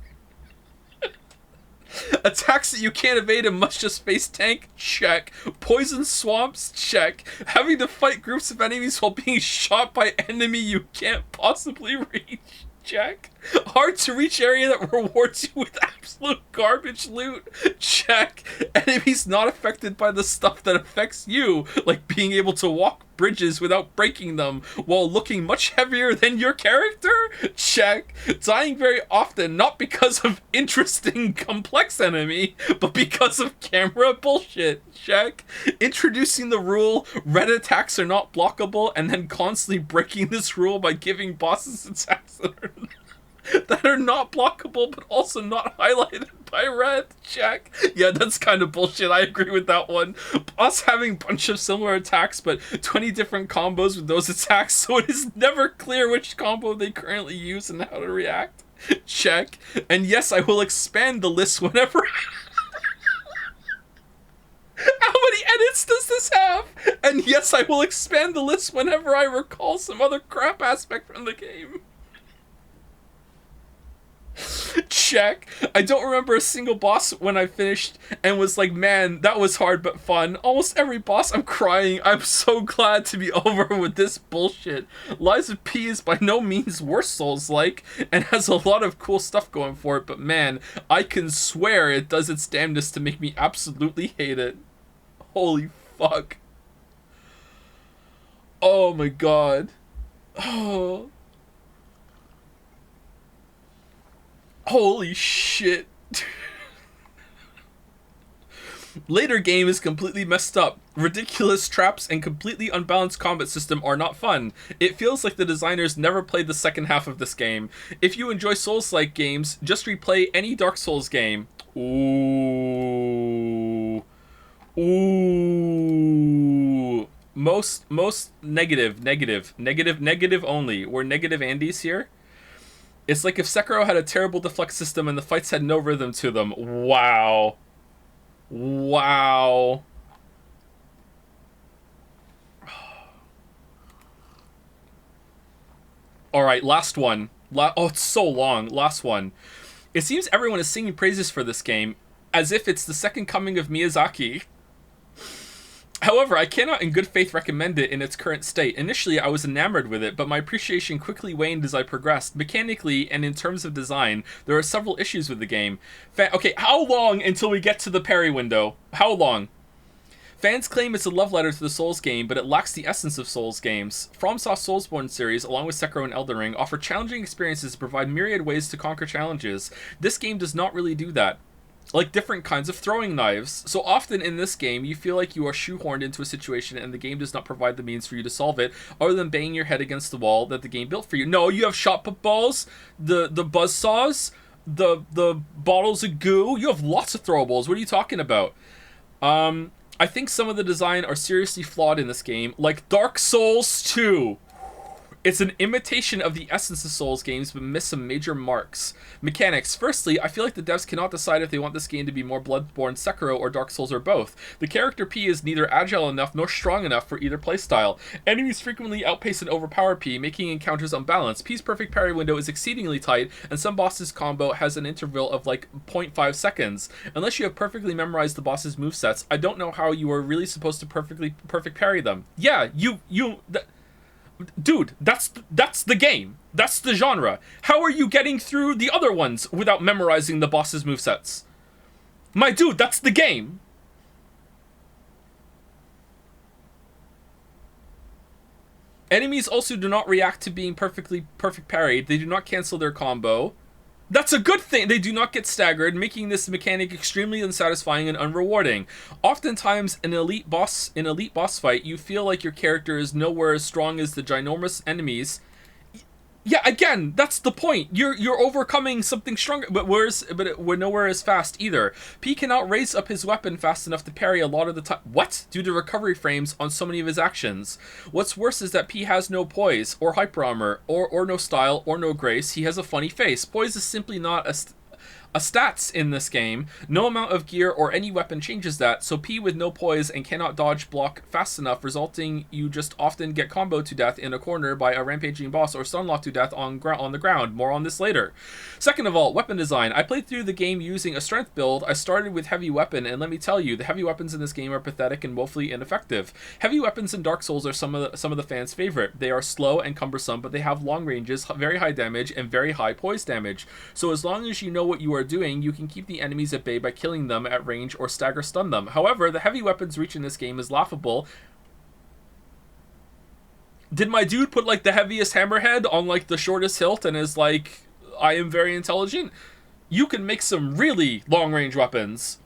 Attacks that you can't evade and must just face tank? Check. Poison swamps? Check. Having to fight groups of enemies while being shot by enemy you can't possibly reach? Check. Hard to reach area that rewards you with absolute garbage loot? Check. Enemies not affected by the stuff that affects you, like being able to walk bridges without breaking them while looking much heavier than your character? Check. Dying very often, not because of interesting complex enemy, but because of camera bullshit? Check. Introducing the rule, red attacks are not blockable, and then constantly breaking this rule by giving bosses attacks that are not blockable but also not highlighted by red? Check. Yeah, that's kind of bullshit. I agree with that one. Boss having a bunch of similar attacks but 20 different combos with those attacks, so it is never clear which combo they currently use and how to react? Check. And yes, I will expand the list whenever... How many edits does this have? And yes, I will expand the list whenever I recall some other crap aspect from the game. Check. I don't remember a single boss when I finished and was like, man, that was hard but fun. Almost every boss I'm crying. I'm so glad to be over with this bullshit. Liza P is by no means worse Souls-like and has a lot of cool stuff going for it, but man, I can swear it does its damnedest to make me absolutely hate it. Holy fuck. Oh my god. Oh. Holy shit. Later game is completely messed up. Ridiculous traps and completely unbalanced combat system are not fun. It feels like the designers never played the second half of this game. If you enjoy Souls-like games, just replay any Dark Souls game. Ooh. Ooh. Most negative only. We're negative Andes here. It's like if Sekiro had a terrible deflect system and the fights had no rhythm to them. Wow. Wow. Alright, last one. Oh, it's so long. Last one. It seems everyone is singing praises for this game, as if it's the second coming of Miyazaki. However, I cannot in good faith recommend it in its current state. Initially, I was enamored with it, but my appreciation quickly waned as I progressed. Mechanically, and in terms of design, there are several issues with the game. Okay, how long until we get to the parry window? How long? Fans claim it's a love letter to the Souls game, but it lacks the essence of Souls games. FromSoft's Soulsborne series, along with Sekiro and Elden Ring, offer challenging experiences and provide myriad ways to conquer challenges. This game does not really do that. Like different kinds of throwing knives. So often in this game, you feel like you are shoehorned into a situation and the game does not provide the means for you to solve it, other than banging your head against the wall that the game built for you. No, you have shot put balls, the buzz saws, the bottles of goo. You have lots of throwables. What are you talking about? I think some of the design are seriously flawed in this game, like Dark Souls 2. It's an imitation of the essence of Souls games, but missed some major marks. Mechanics. Firstly, I feel like the devs cannot decide if they want this game to be more Bloodborne, Sekiro, or Dark Souls, or both. The character P is neither agile enough nor strong enough for either playstyle. Enemies frequently outpace and overpower P, making encounters unbalanced. P's perfect parry window is exceedingly tight, and some bosses' combo has an interval of like 0.5 seconds. Unless you have perfectly memorized the boss's movesets, I don't know how you are really supposed to perfect parry them. Yeah, dude, that's the game. That's the genre. How are you getting through the other ones without memorizing the boss's movesets? My dude, that's the game. Enemies also do not react to being perfect parried. They do not cancel their combo. That's a good thing. They do not get staggered, making this mechanic extremely unsatisfying and unrewarding. Oftentimes, in an elite boss fight, you feel like your character is nowhere as strong as the ginormous enemies. Yeah, again, that's the point. You're overcoming something stronger, but we're nowhere as fast either. P cannot raise up his weapon fast enough to parry a lot of the time. What? Due to recovery frames on so many of his actions. What's worse is that P has no poise, or hyper armor, or no style, or no grace. He has a funny face. Poise is simply not a stats in this game. No amount of gear or any weapon changes that, so P with no poise and cannot dodge block fast enough, resulting you just often get comboed to death in a corner by a rampaging boss or stunlocked to death on the ground. More on this later. Second of all, weapon design. I played through the game using a strength build. I started with heavy weapon, and let me tell you, the heavy weapons in this game are pathetic and woefully ineffective. Heavy weapons in Dark Souls are some of the fans' favorite. They are slow and cumbersome, but they have long ranges, very high damage, and very high poise damage. So as long as you know what you are doing, you can keep the enemies at bay by killing them at range or stagger stun them. However, the heavy weapons reach in this game is laughable. Did my dude put like the heaviest hammerhead on like the shortest hilt and is like, I am very intelligent? You can make some really long range weapons.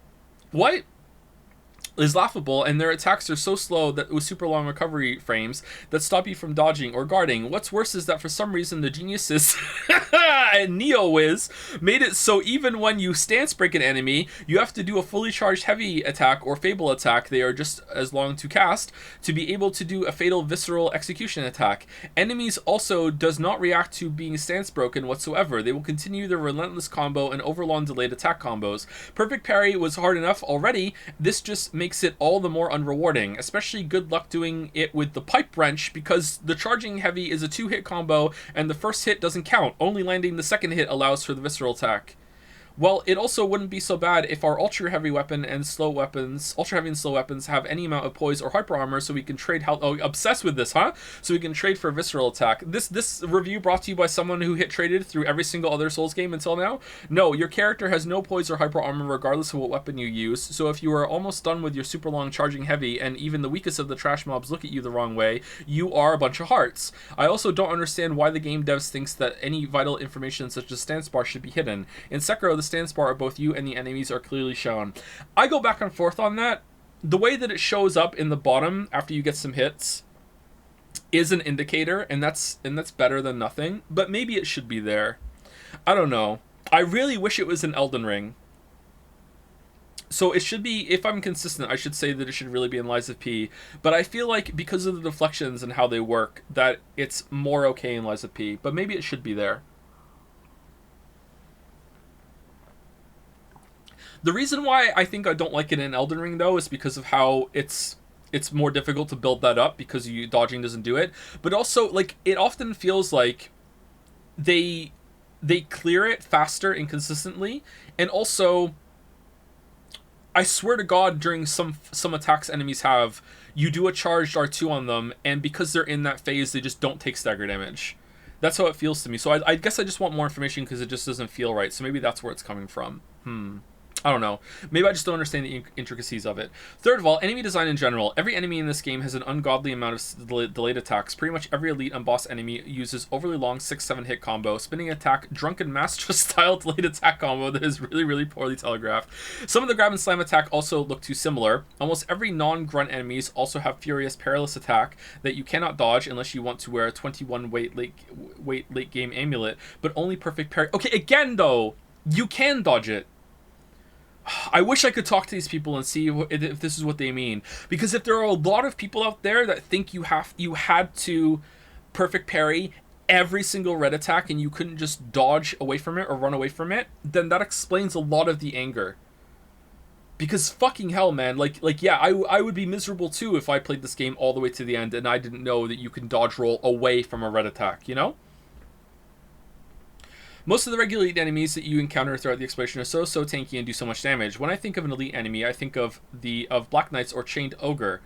What? Is laughable, and their attacks are so slow that with super long recovery frames that stop you from dodging or guarding. What's worse is that for some reason the geniuses and NeoWiz made it so even when you stance break an enemy, you have to do a fully charged heavy attack or fable attack, they are just as long to cast, to be able to do a fatal visceral execution attack. Enemies also does not react to being stance broken whatsoever. They will continue their relentless combo and overlong delayed attack combos. Perfect parry was hard enough already. This just makes it all the more unrewarding, especially good luck doing it with the pipe wrench, because the charging heavy is a 2-hit combo and the first hit doesn't count, only landing the second hit allows for the visceral attack. Well, it also wouldn't be so bad if our ultra heavy and slow weapons have any amount of poise or hyper armor, so we can trade health. Oh, obsessed with this, huh? So we can trade for visceral attack. This review brought to you by someone who hit traded through every single other Souls game until now. No, your character has no poise or hyper armor regardless of what weapon you use. So if you are almost done with your super long charging heavy, and even the weakest of the trash mobs look at you the wrong way, you are a bunch of hearts. I also don't understand why the game devs thinks that any vital information such as stance bar should be hidden. In Sekiro, the stance bar of both you and the enemies are clearly shown. I go back and forth on that. The way that it shows up in the bottom after you get some hits is an indicator, and that's better than nothing, but maybe it should be there. I don't know. I really wish it was in Elden Ring. So it should be, if I'm consistent, I should say that it should really be in Lies of P. But I feel like because of the deflections and how they work, that it's more okay in Lies of P. But maybe it should be there. The reason why I think I don't like it in Elden Ring, though, is because of how it's more difficult to build that up because dodging doesn't do it. But also, like, it often feels like they clear it faster and consistently, and also, I swear to God, during some attacks enemies have, you do a charged R2 on them, and because they're in that phase, they just don't take stagger damage. That's how it feels to me. So I guess I just want more information because it just doesn't feel right. So maybe that's where it's coming from. I don't know. Maybe I just don't understand the intricacies of it. Third of all, enemy design in general. Every enemy in this game has an ungodly amount of delayed attacks. Pretty much every elite and boss enemy uses overly long 6-7 hit combo, spinning attack, drunken master style delayed attack combo that is really, really poorly telegraphed. Some of the grab and slam attack also look too similar. Almost every non-grunt enemies also have furious perilous attack that you cannot dodge unless you want to wear a 21 weight late game amulet, but only perfect parry. Okay, again though, you can dodge it. I wish I could talk to these people and see if this is what they mean. Because if there are a lot of people out there that think you had to perfect parry every single red attack and you couldn't just dodge away from it or run away from it, then that explains a lot of the anger. Because fucking hell, man, like yeah, I would be miserable too if I played this game all the way to the end and I didn't know that you can dodge roll away from a red attack, you know? Most of the regular elite enemies that you encounter throughout the exploration are so tanky and do so much damage. When I think of an elite enemy, I think of Black Knights or Chained Ogre.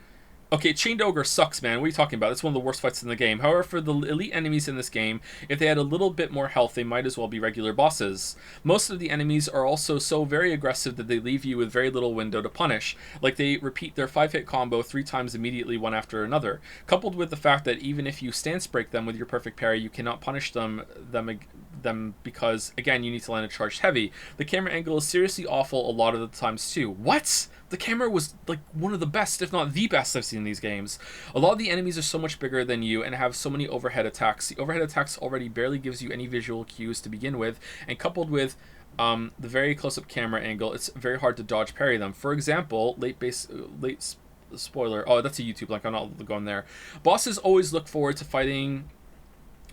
Okay, Chained Ogre sucks, man. What are you talking about? It's one of the worst fights in the game. However, for the elite enemies in this game, if they had a little bit more health, they might as well be regular bosses. Most of the enemies are also so very aggressive that they leave you with very little window to punish. Like, they repeat their 5-hit combo 3 times immediately, one after another. Coupled with the fact that even if you stance break them with your perfect parry, you cannot punish them because, again, you need to land a charged heavy. The camera angle is seriously awful a lot of the times, too. What? The camera was, like, one of the best, if not the best I've seen in these games. A lot of the enemies are so much bigger than you and have so many overhead attacks. The overhead attacks already barely gives you any visual cues to begin with, and coupled with the very close-up camera angle, it's very hard to dodge parry them. For example, spoiler. Oh, that's a YouTube link. I'm not going there. Bosses always look forward to fighting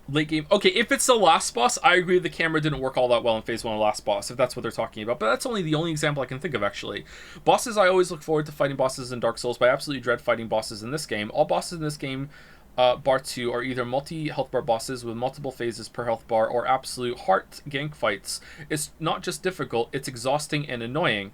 late game. Okay, if it's the last boss, I agree the camera didn't work all that well in phase 1 of last boss, if that's what they're talking about. But that's only the only example I can think of, actually. Bosses, I always look forward to fighting bosses in Dark Souls, but I absolutely dread fighting bosses in this game. All bosses in this game, bar 2, are either multi-health bar bosses with multiple phases per health bar, or absolute heart gank fights. It's not just difficult, it's exhausting and annoying.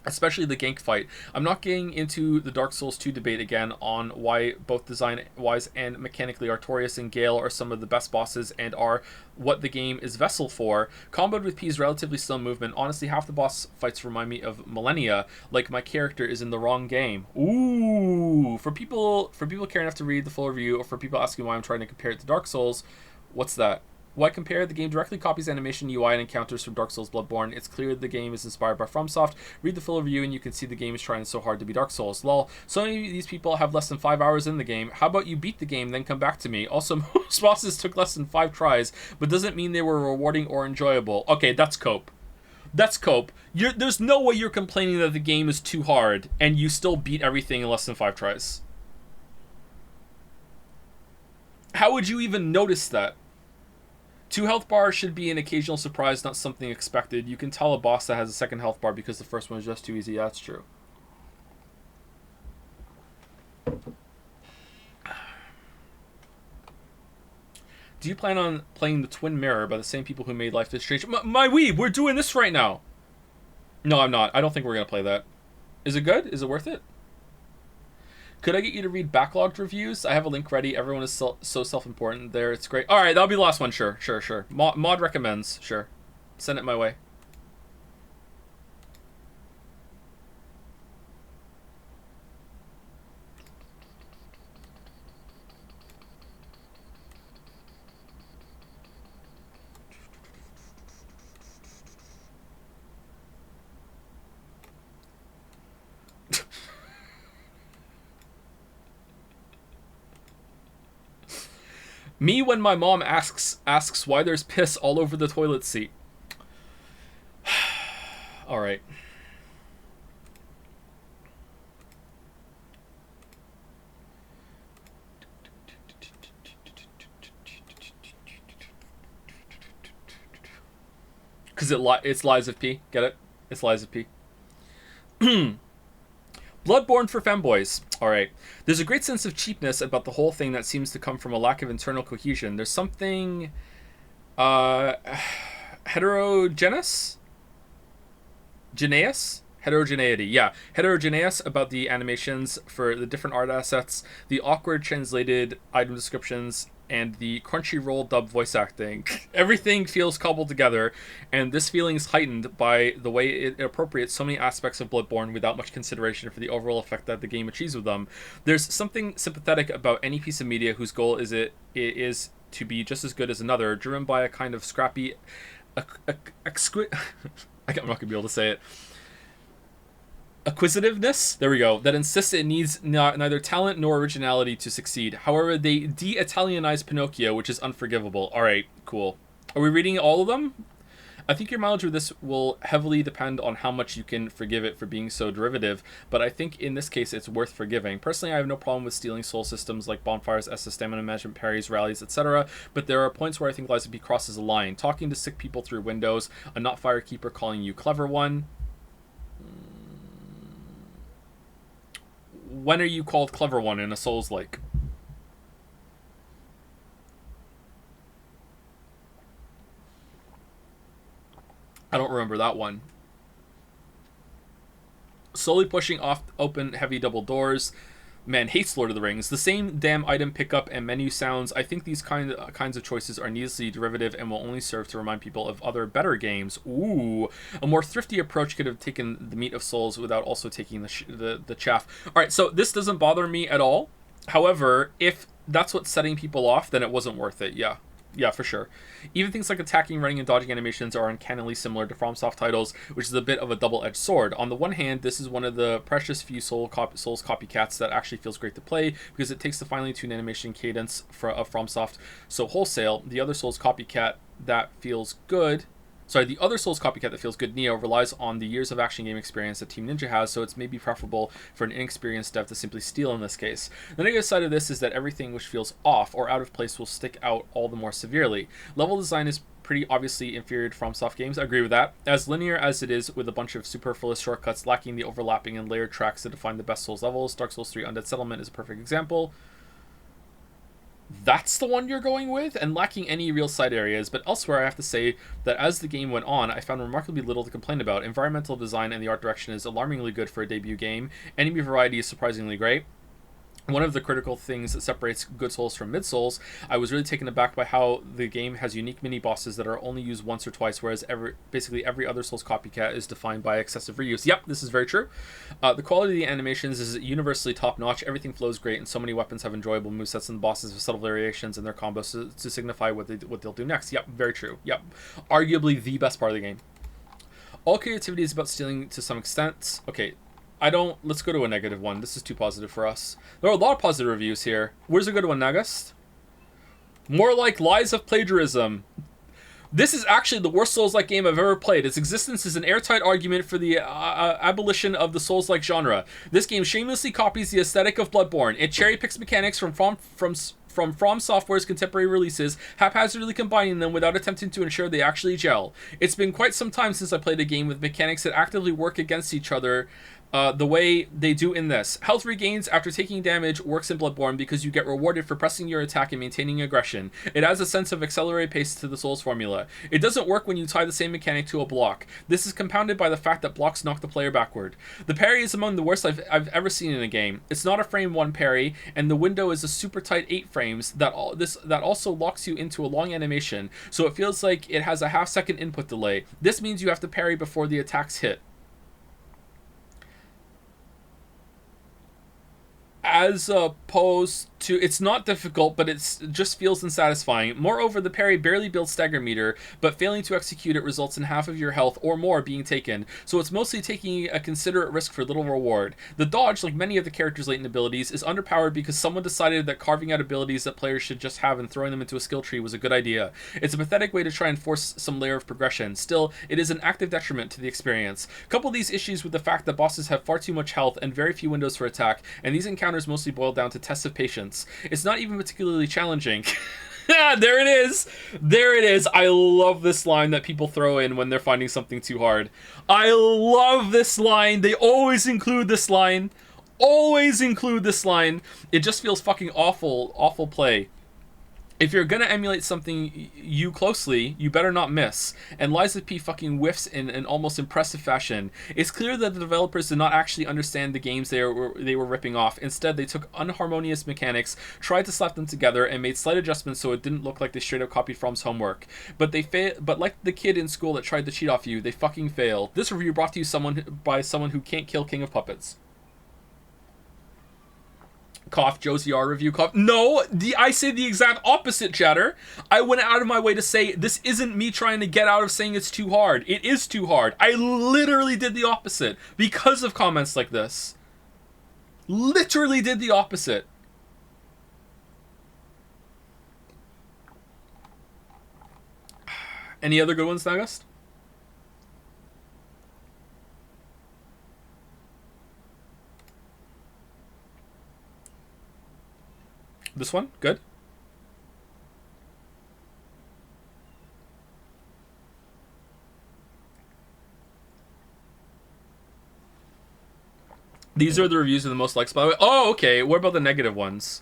Especially the gank fight. I'm not getting into the Dark Souls 2 debate again on why both design-wise and mechanically Artorias and Gale are some of the best bosses and are what the game is vessel for. Comboed with P's relatively slow movement, honestly half the boss fights remind me of Millennia, like my character is in the wrong game. Ooh! For people caring enough to read the full review, or for people asking why I'm trying to compare it to Dark Souls, what's that? Why compare? The game directly copies animation, UI, and encounters from Dark Souls Bloodborne. It's clear the game is inspired by FromSoft. Read the full review and you can see the game is trying so hard to be Dark Souls. Lol. So many of these people have less than 5 hours in the game. How about you beat the game, then come back to me? Also, most bosses took less than 5 tries, but doesn't mean they were rewarding or enjoyable. Okay, that's cope. That's cope. There's no way you're complaining that the game is too hard, and you still beat everything in less than 5 tries. How would you even notice that? 2 health bars should be an occasional surprise, not something expected. You can tell a boss that has a 2nd health bar because the first one is just too easy. That's true. Do you plan on playing the Twin Mirror by the same people who made Life is Strange? My weeb, we're doing this right now. No, I'm not. I don't think we're going to play that. Is it good? Is it worth it? Could I get you to read backlogged reviews? I have a link ready. Everyone is so self-important there. It's great. All right, that'll be the last one. Sure. Mod recommends. Sure. Send it my way. Me when my mom asks why there's piss all over the toilet seat. All right. Because it's Lies of P. Get it? It's Lies of P. Bloodborne for femboys. Alright. There's a great sense of cheapness about the whole thing that seems to come from a lack of internal cohesion. There's something... heterogeneous? Heterogeneity, yeah. Heterogeneous about the animations for the different art assets, the awkward translated item descriptions, and the Crunchyroll dub voice acting. Everything feels cobbled together, and this feeling is heightened by the way it appropriates so many aspects of Bloodborne without much consideration for the overall effect that the game achieves with them. There's something sympathetic about any piece of media whose goal is to be just as good as another, driven by a kind of scrappy... I'm not going to be able to say it. Acquisitiveness, there we go, that insists it needs neither talent nor originality to succeed. However, they de-Italianize Pinocchio, which is unforgivable. Alright, cool. Are we reading all of them? I think your mileage with this will heavily depend on how much you can forgive it for being so derivative, but I think in this case it's worth forgiving. Personally, I have no problem with stealing soul systems like bonfires, SS, stamina management, parries, rallies, etc., but there are points where I think Lies of P crosses a line. Talking to sick people through windows, a not firekeeper calling you clever one. When are you called clever one in a Souls-like? I don't remember that one. Slowly pushing off open heavy double doors. Man hates Lord of the Rings. The same damn item pickup and menu sounds. I think these kinds of choices are needlessly derivative and will only serve to remind people of other better games. Ooh, a more thrifty approach could have taken the meat of Souls without also taking the chaff. All right, so this doesn't bother me at all. However, if that's what's setting people off, then it wasn't worth it. Yeah, for sure. Even things like attacking, running, and dodging animations are uncannily similar to FromSoft titles, which is a bit of a double-edged sword. On the one hand, this is one of the precious few Souls copycats that actually feels great to play, because it takes the finely tuned animation cadence of FromSoft so wholesale. The other Souls copycat that feels good... the other Souls copycat that feels good, Nioh, relies on the years of action game experience that Team Ninja has, so it's maybe preferable for an inexperienced dev to simply steal in this case. The negative side of this is that everything which feels off or out of place will stick out all the more severely. Level design is pretty obviously inferior to FromSoft games, I agree with that. As linear as it is, with a bunch of superfluous shortcuts lacking the overlapping and layered tracks that define the best Souls levels, Dark Souls 3 Undead Settlement is a perfect example. That's the one you're going with, and lacking any real side areas, but elsewhere I have to say that as the game went on, I found remarkably little to complain about. Environmental design and the art direction is alarmingly good for a debut game. Enemy variety is surprisingly great. One of the critical things that separates good Souls from mid-Souls, I was really taken aback by how the game has unique mini-bosses that are only used once or twice, whereas basically every other Souls copycat is defined by excessive reuse. Yep, this is very true. The quality of the animations is universally top-notch. Everything flows great, and so many weapons have enjoyable movesets, and the bosses have subtle variations in their combos to signify what they'll do next. Yep, very true. Yep, arguably the best part of the game. All creativity is about stealing to some extent. Okay. Let's go to a negative one. This is too positive for us. There are a lot of positive reviews here. Where's a good one, Nagast? More like Lies of Plagiarism. This is actually the worst Souls-like game I've ever played. Its existence is an airtight argument for the abolition of the Souls-like genre. This game shamelessly copies the aesthetic of Bloodborne. It cherry-picks mechanics from From Software's contemporary releases, haphazardly combining them without attempting to ensure they actually gel. It's been quite some time since I played a game with mechanics that actively work against each other the way they do in this. Health regains after taking damage works in Bloodborne because you get rewarded for pressing your attack and maintaining aggression. It adds a sense of accelerated pace to the Souls formula. It doesn't work when you tie the same mechanic to a block. This is compounded by the fact that blocks knock the player backward. The parry is among the worst I've ever seen in a game. It's not a frame 1 parry, and the window is a super tight 8 frames that also locks you into a long animation, so it feels like it has a half-second input delay. This means you have to parry before the attacks hit. As opposed to, it's not difficult, but it just feels unsatisfying. Moreover, the parry barely builds stagger meter, but failing to execute it results in half of your health or more being taken, so it's mostly taking a considerate risk for little reward. The dodge, like many of the character's latent abilities, is underpowered because someone decided that carving out abilities that players should just have and throwing them into a skill tree was a good idea. It's a pathetic way to try and force some layer of progression. Still, it is an active detriment to the experience. Couple these issues with the fact that bosses have far too much health and very few windows for attack, and these encounters mostly boil down to tests of patience. It's not even particularly challenging. There it is. There it is. I love this line that people throw in when they're finding something too hard. I love this line. They always include this line. Always include this line. It just feels fucking awful, awful play. If you're gonna emulate something you closely, you better not miss. And Liza P fucking whiffs in an almost impressive fashion. It's clear that the developers did not actually understand the games they were ripping off. Instead, they took unharmonious mechanics, tried to slap them together, and made slight adjustments so it didn't look like they straight up copied From's homework. But but like the kid in school that tried to cheat off you, they fucking failed. This review brought to you by someone who can't kill King of Puppets. Cough, Josie R review, cough. No, I say the exact opposite, chatter. I went out of my way to say this isn't me trying to get out of saying it's too hard. It is too hard. I literally did the opposite because of comments like this. Literally did the opposite. Any other good ones, Nagast? This one? Good? These are the reviews of the most likes, by the way. Oh, okay. What about the negative ones?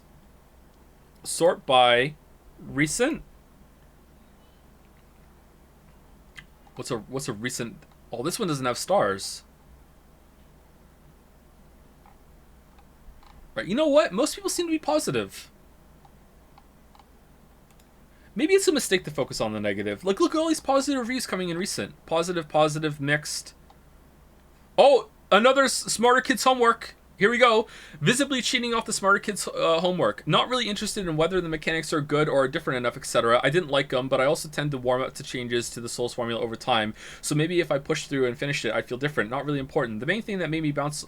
Sort by recent? What's a recent... Oh, this one doesn't have stars. Right, you know what? Most people seem to be positive. Maybe it's a mistake to focus on the negative. Like, look at all these positive reviews coming in recent. Positive, positive, mixed. Oh, another Smarter Kids homework. Here we go. Visibly cheating off the Smarter Kids homework. Not really interested in whether the mechanics are good or different enough, etc. I didn't like them, but I also tend to warm up to changes to the Souls formula over time. So maybe if I pushed through and finished it, I'd feel different. Not really important. The main thing that made me bounce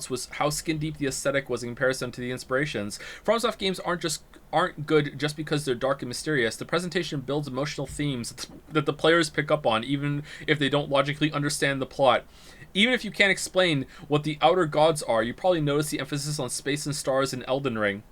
was how skin deep the aesthetic was in comparison to the inspirations. FromSoft games aren't good just because they're dark and mysterious. The presentation builds emotional themes that the players pick up on, even if they don't logically understand the plot. Even if you can't explain what the outer gods are, you probably notice the emphasis on space and stars in Elden Ring.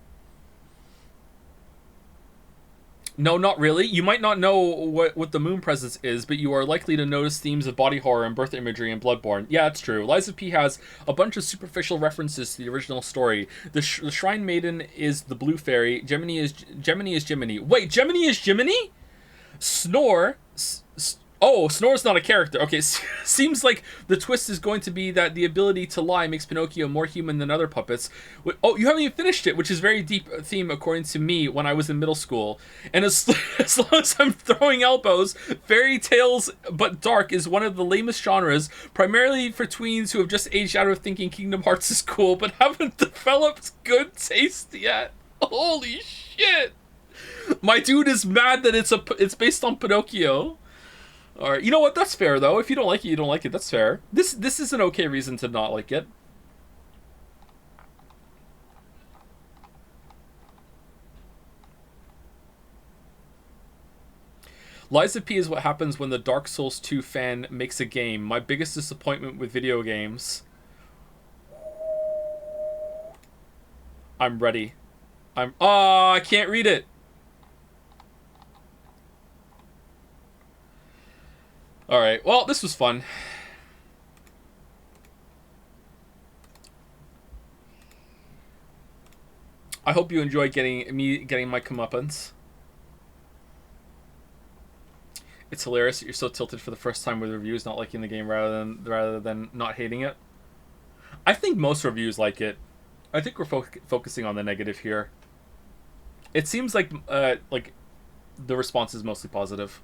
No, not really. You might not know what the moon presence is, but you are likely to notice themes of body horror and birth imagery in Bloodborne. Yeah, it's true. Liza P has a bunch of superficial references to the original story. The Shrine Maiden is the Blue Fairy. Gemini is Jiminy. Wait, Gemini is Jiminy? Snore... Oh, Snore's not a character. Okay, seems like the twist is going to be that the ability to lie makes Pinocchio more human than other puppets. Oh, you haven't even finished it, which is a very deep theme according to me when I was in middle school. And as long as I'm throwing elbows, fairy tales but dark is one of the lamest genres, primarily for tweens who have just aged out of thinking Kingdom Hearts is cool, but haven't developed good taste yet. Holy shit! My dude is mad that it's based on Pinocchio. Alright, you know what? That's fair, though. If you don't like it, you don't like it. That's fair. This is an okay reason to not like it. Liza P is what happens when the Dark Souls 2 fan makes a game. My biggest disappointment with video games. I'm ready. Oh, I can't read it. Alright, well, this was fun. I hope you enjoy getting my comeuppance. It's hilarious that you're so tilted for the first time with reviews not liking the game rather than not hating it. I think most reviews like it. I think we're focusing on the negative here. It seems like the response is mostly positive.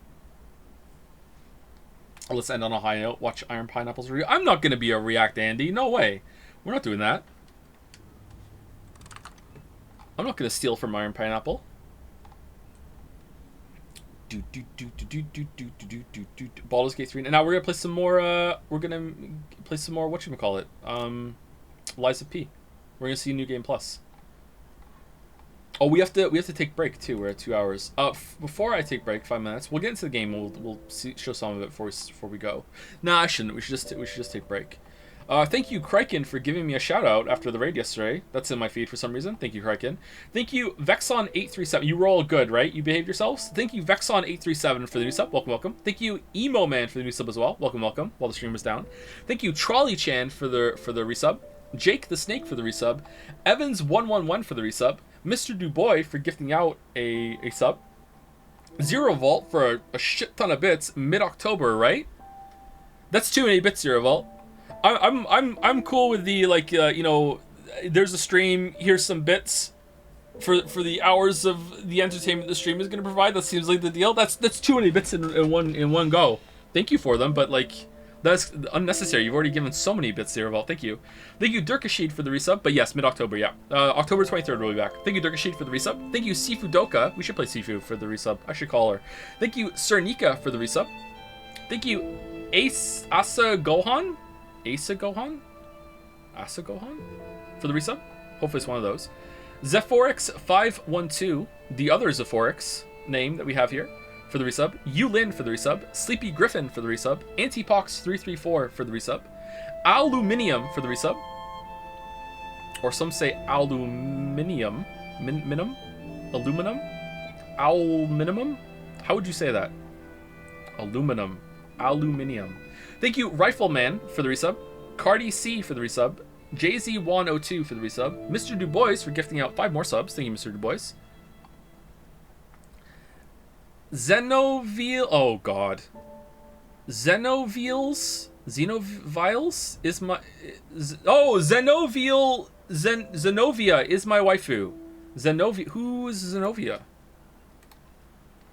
Let's end on a high note. Watch Iron Pineapple's review. I'm not going to be a React Andy. No way. We're not doing that. I'm not going to steal from Iron Pineapple. Baldur's Gate 3. And now we're going to play some more, whatchamacallit? Liza P. We're going to see New Game Plus. Oh, we have to take break too. We're at 2 hours. Before I take break, 5 minutes. We'll get into the game. We'll show some of it before we go. Nah, I shouldn't. We should just take break. Thank you, Kryken, for giving me a shout out after the raid yesterday. That's in my feed for some reason. Thank you, Kryken. Thank you, Vexon837. You were all good, right? You behaved yourselves? Thank you, Vexon837, for the new sub. Welcome, welcome. Thank you, Emo Man, for the new sub as well. Welcome, welcome. While the stream was down. Thank you, Trolley Chan, for the resub. Jake the Snake for the resub. Evans111 for the resub. Mr. Dubois for gifting out a sub. Zero Vault for a shit ton of bits mid-October, right? That's too many bits, Zero Vault. I'm cool with the like you know, there's a stream, here's some bits for the hours of the entertainment the stream is going to provide. That seems like the deal. That's too many bits in one go. Thank you for them, but like that's unnecessary. You've already given so many bits, Zero Vault. Thank you, Durkashid for the resub. But yes, mid-October, yeah, October 23rd we'll be back. Thank you, Durkashid, for the resub. Thank you, Sifudoka. We should play Sifu for the resub. I should call her. Thank you, Cernica, for the resub. Thank you, Asa Gohan for the resub. Hopefully it's one of those. Zephorix512, the other Zephorix name that we have here, for the resub. Yulin for the resub. Sleepy Griffin for the resub. Antipox334 for the resub. Aluminium for the resub. Or some say aluminium. Minimum? Aluminum? Alminimum? How would you say that? Aluminum. Aluminium. Thank you, Rifleman, for the resub. Cardi C for the resub. JZ102 for the resub. Mr. Dubois for gifting out 5 more subs. Thank you, Mr. Dubois. Xenoviles. Oh, God. Xenoviles is my... Oh, Zenovia is my waifu. Zenovia. Who is Zenovia?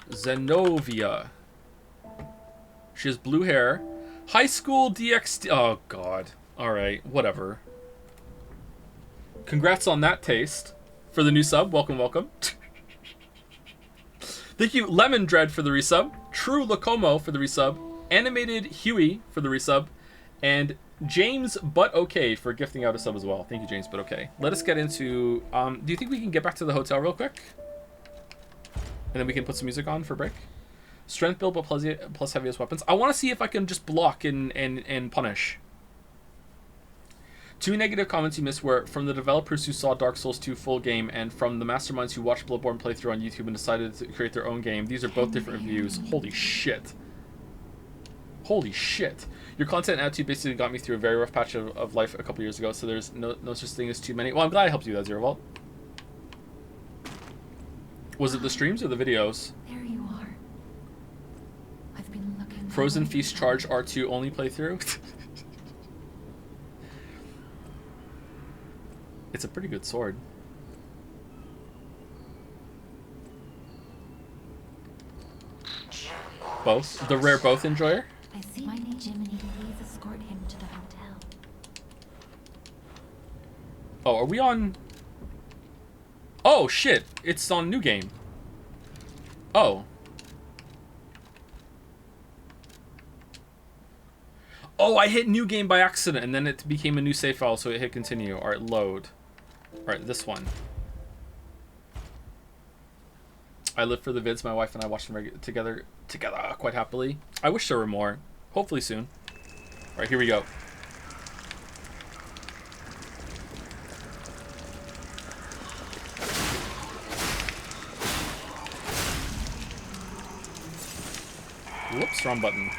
Zenovia. She has blue hair. High School DxD. Oh, God. Alright, whatever. Congrats on that taste. For the new sub. Welcome, welcome. Thank you, Lemon Dread, for the resub. True Locomo for the resub. Animated Huey for the resub. And James But Okay for gifting out a sub as well. Thank you, James But Okay. Let us get into... do you think we can get back to the hotel real quick? And then we can put some music on for break? Strength build, but plus heaviest weapons. I want to see if I can just block and punish. 2 negative comments you missed were from the developers who saw Dark Souls 2 full game and from the masterminds who watched Bloodborne playthrough on YouTube and decided to create their own game. These are both different reviews. Holy shit. Holy shit. Your content attitude basically got me through a very rough patch of life a couple years ago, so there's no such thing as too many. Well, I'm glad I helped you, that Zero Vault. Was it the streams or the videos? There you are. I've been looking. Frozen Feast Charge R2 only playthrough? It's a pretty good sword. Both? The rare both enjoyer? I see my name, Jiminy. Please escort him to the hotel. Oh, are we on... Oh, shit. It's on New Game. Oh. Oh, I hit New Game by accident, and then it became a new save file, so it hit continue. Alright, load. Alright, this one. I live for the vids. My wife and I watch them together quite happily. I wish there were more. Hopefully soon. Alright, here we go. Whoops, wrong button.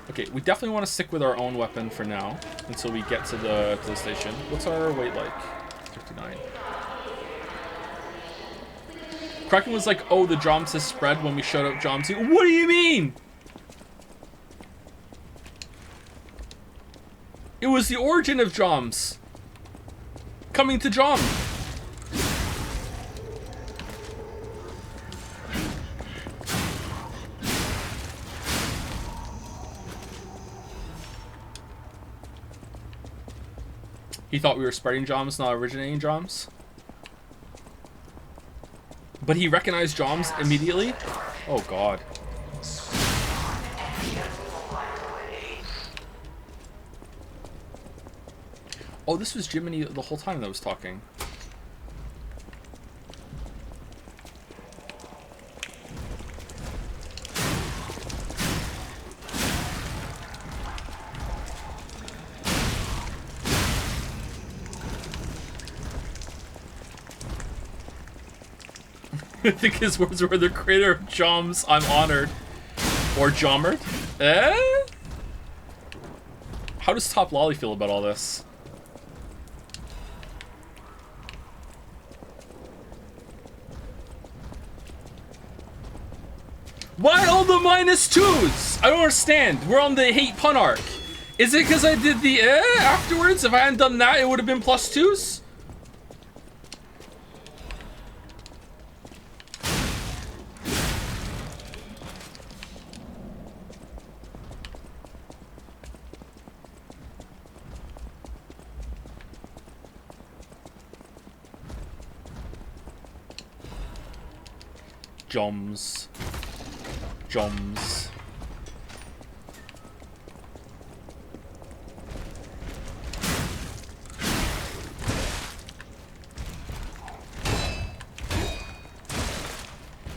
Okay, we definitely want to stick with our own weapon for now until we get to the station. What's our weight like? 59. Kraken was like, oh, the Joms has spread when we showed up Joms. What do you mean? It was the origin of Joms. Coming to Jom. He thought we were spreading Joms, not originating Joms. But he recognized Joms immediately? Oh, God. Oh, this was Jiminy the whole time that was talking. I think his words were the creator of Joms, I'm honored. Or Jommered? Eh? How does Top Lolly feel about all this? Why all the -2s? I don't understand. We're on the hate pun arc. Is it because I did the afterwards? If I hadn't done that, it would have been +2s? Joms. Joms.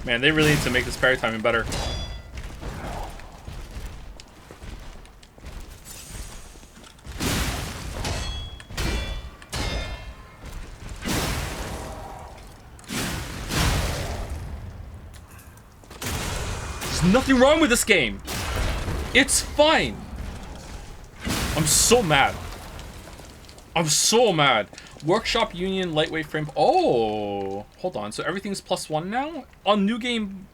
Man, they really need to make this parry timing better. There's nothing wrong with this game. It's fine. I'm so mad. I'm so mad. Workshop Union lightweight frame. Oh, hold on. So everything's +1 now? On New Game,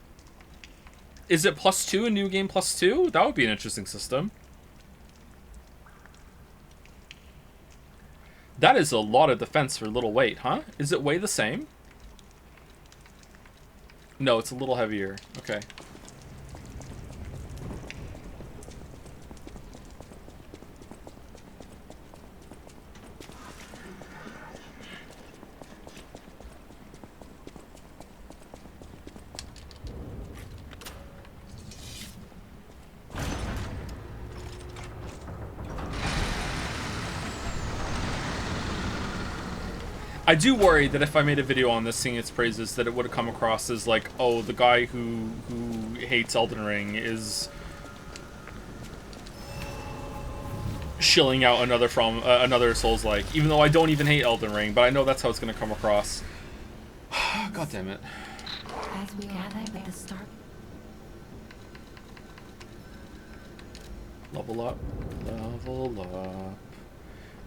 is it +2 and New Game +2? That would be an interesting system. That is a lot of defense for little weight, huh? Is it weigh the same? No, it's a little heavier. Okay. I do worry that if I made a video on this singing its praises, that it would have come across as like, oh, the guy who hates Elden Ring is shilling out another Souls-like. Even though I don't even hate Elden Ring, but I know that's how it's gonna come across. God damn it. As we gather at the start. Level up. Level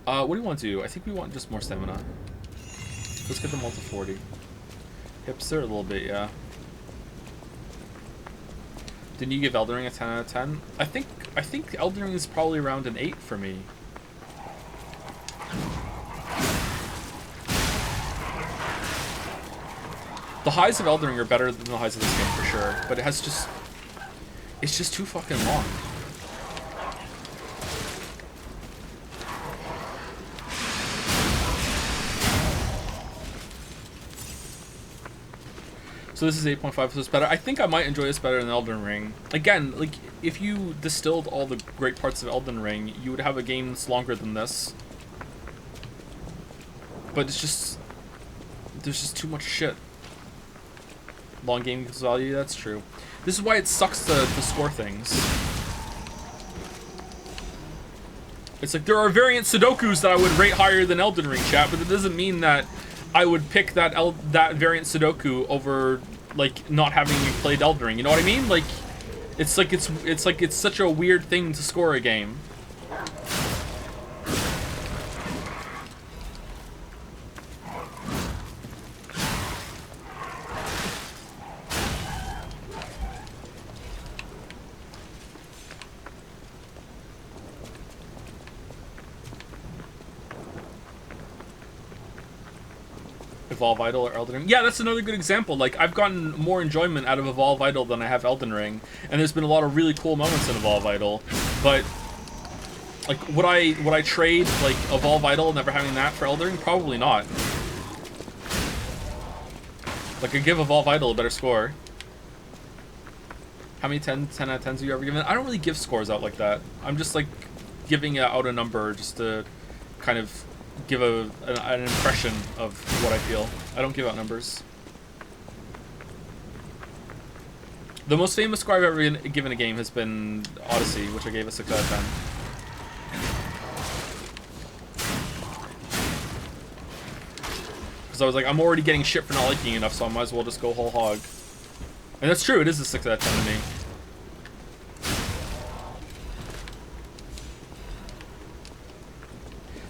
up. What do you want to do? I think we want just more stamina. Let's get them all to 40. Hipster a little bit, yeah. Didn't you give Elden Ring a 10 out of 10? I think Elden Ring is probably around an 8 for me. The highs of Elden Ring are better than the highs of this game for sure, but it's just too fucking long. So this is 8.5, so it's better. I think I might enjoy this better than Elden Ring. Again, like, if you distilled all the great parts of Elden Ring, you would have a game that's longer than this. But it's just... there's just too much shit. Long game equals value, that's true. This is why it sucks to score things. It's like, there are variant Sudokus that I would rate higher than Elden Ring, chat, but it doesn't mean that I would pick that variant Sudoku over, like, not having played Elden Ring. You know what I mean? Like, it's such a weird thing to score a game. Evolve Idol or Elden Ring. Yeah, that's another good example. Like, I've gotten more enjoyment out of Evolve Idol than I have Elden Ring, and there's been a lot of really cool moments in Evolve Idol. But like, would I trade like Evolve Idol, never having that, for Elden Ring? Probably not. Like, I give Evolve Idol a better score. How many 10 out of 10s have you ever given? I don't really give scores out like that. I'm just like giving out a number just to kind of give an impression of what I feel. I don't give out numbers. The most famous score I've ever given a game has been Odyssey, which I gave a 6 out of 10. Because because I was like, I'm already getting shit for not liking enough, so I might as well just go whole hog. And that's true, it is a 6 out of 10 to me.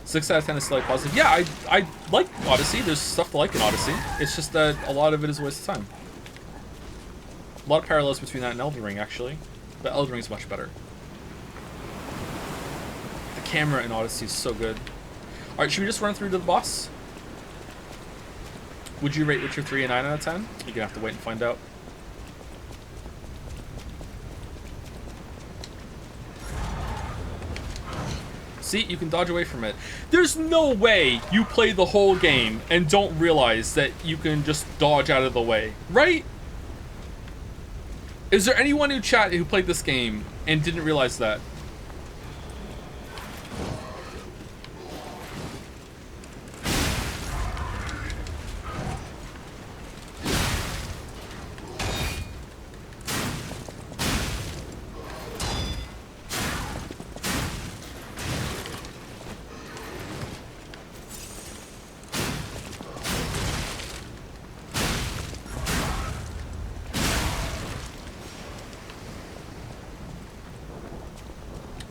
Six out of 10 is slightly positive. Yeah, I like Odyssey. There's stuff to like in Odyssey. It's just that a lot of it is a waste of time. A lot of parallels between that and Elden Ring, actually. But Elden Ring is much better. The camera in Odyssey is so good. Alright, should we just run through to the boss? Would you rate Witcher 3 a 9 out of 10? You're gonna have to wait and find out. See, you can dodge away from it. There's no way you play the whole game and don't realize that you can just dodge out of the way, right? Is there anyone who chat who played this game and didn't realize that?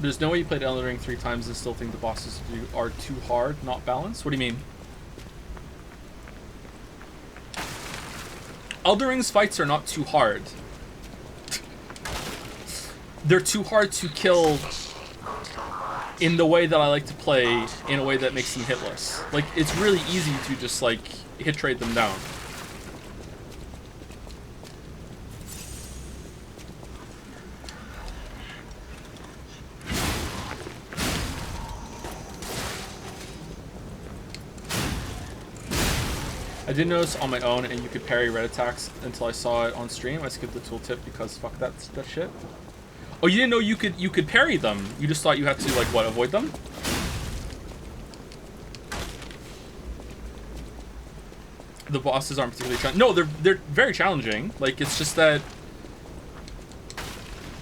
There's no way you played Elden Ring 3 times and still think the bosses are too hard, not balanced? What do you mean? Elden Ring's fights are not too hard. They're too hard to kill in the way that I like to play, in a way that makes them hitless. Like, it's really easy to just, like, hit trade them down. I did notice on my own, and you could parry red attacks until I saw it on stream. I skipped the tooltip because fuck that shit. Oh, you didn't know you could parry them. You just thought you had to, like, what, avoid them? The bosses aren't particularly challenging. No, they're very challenging. Like, it's just that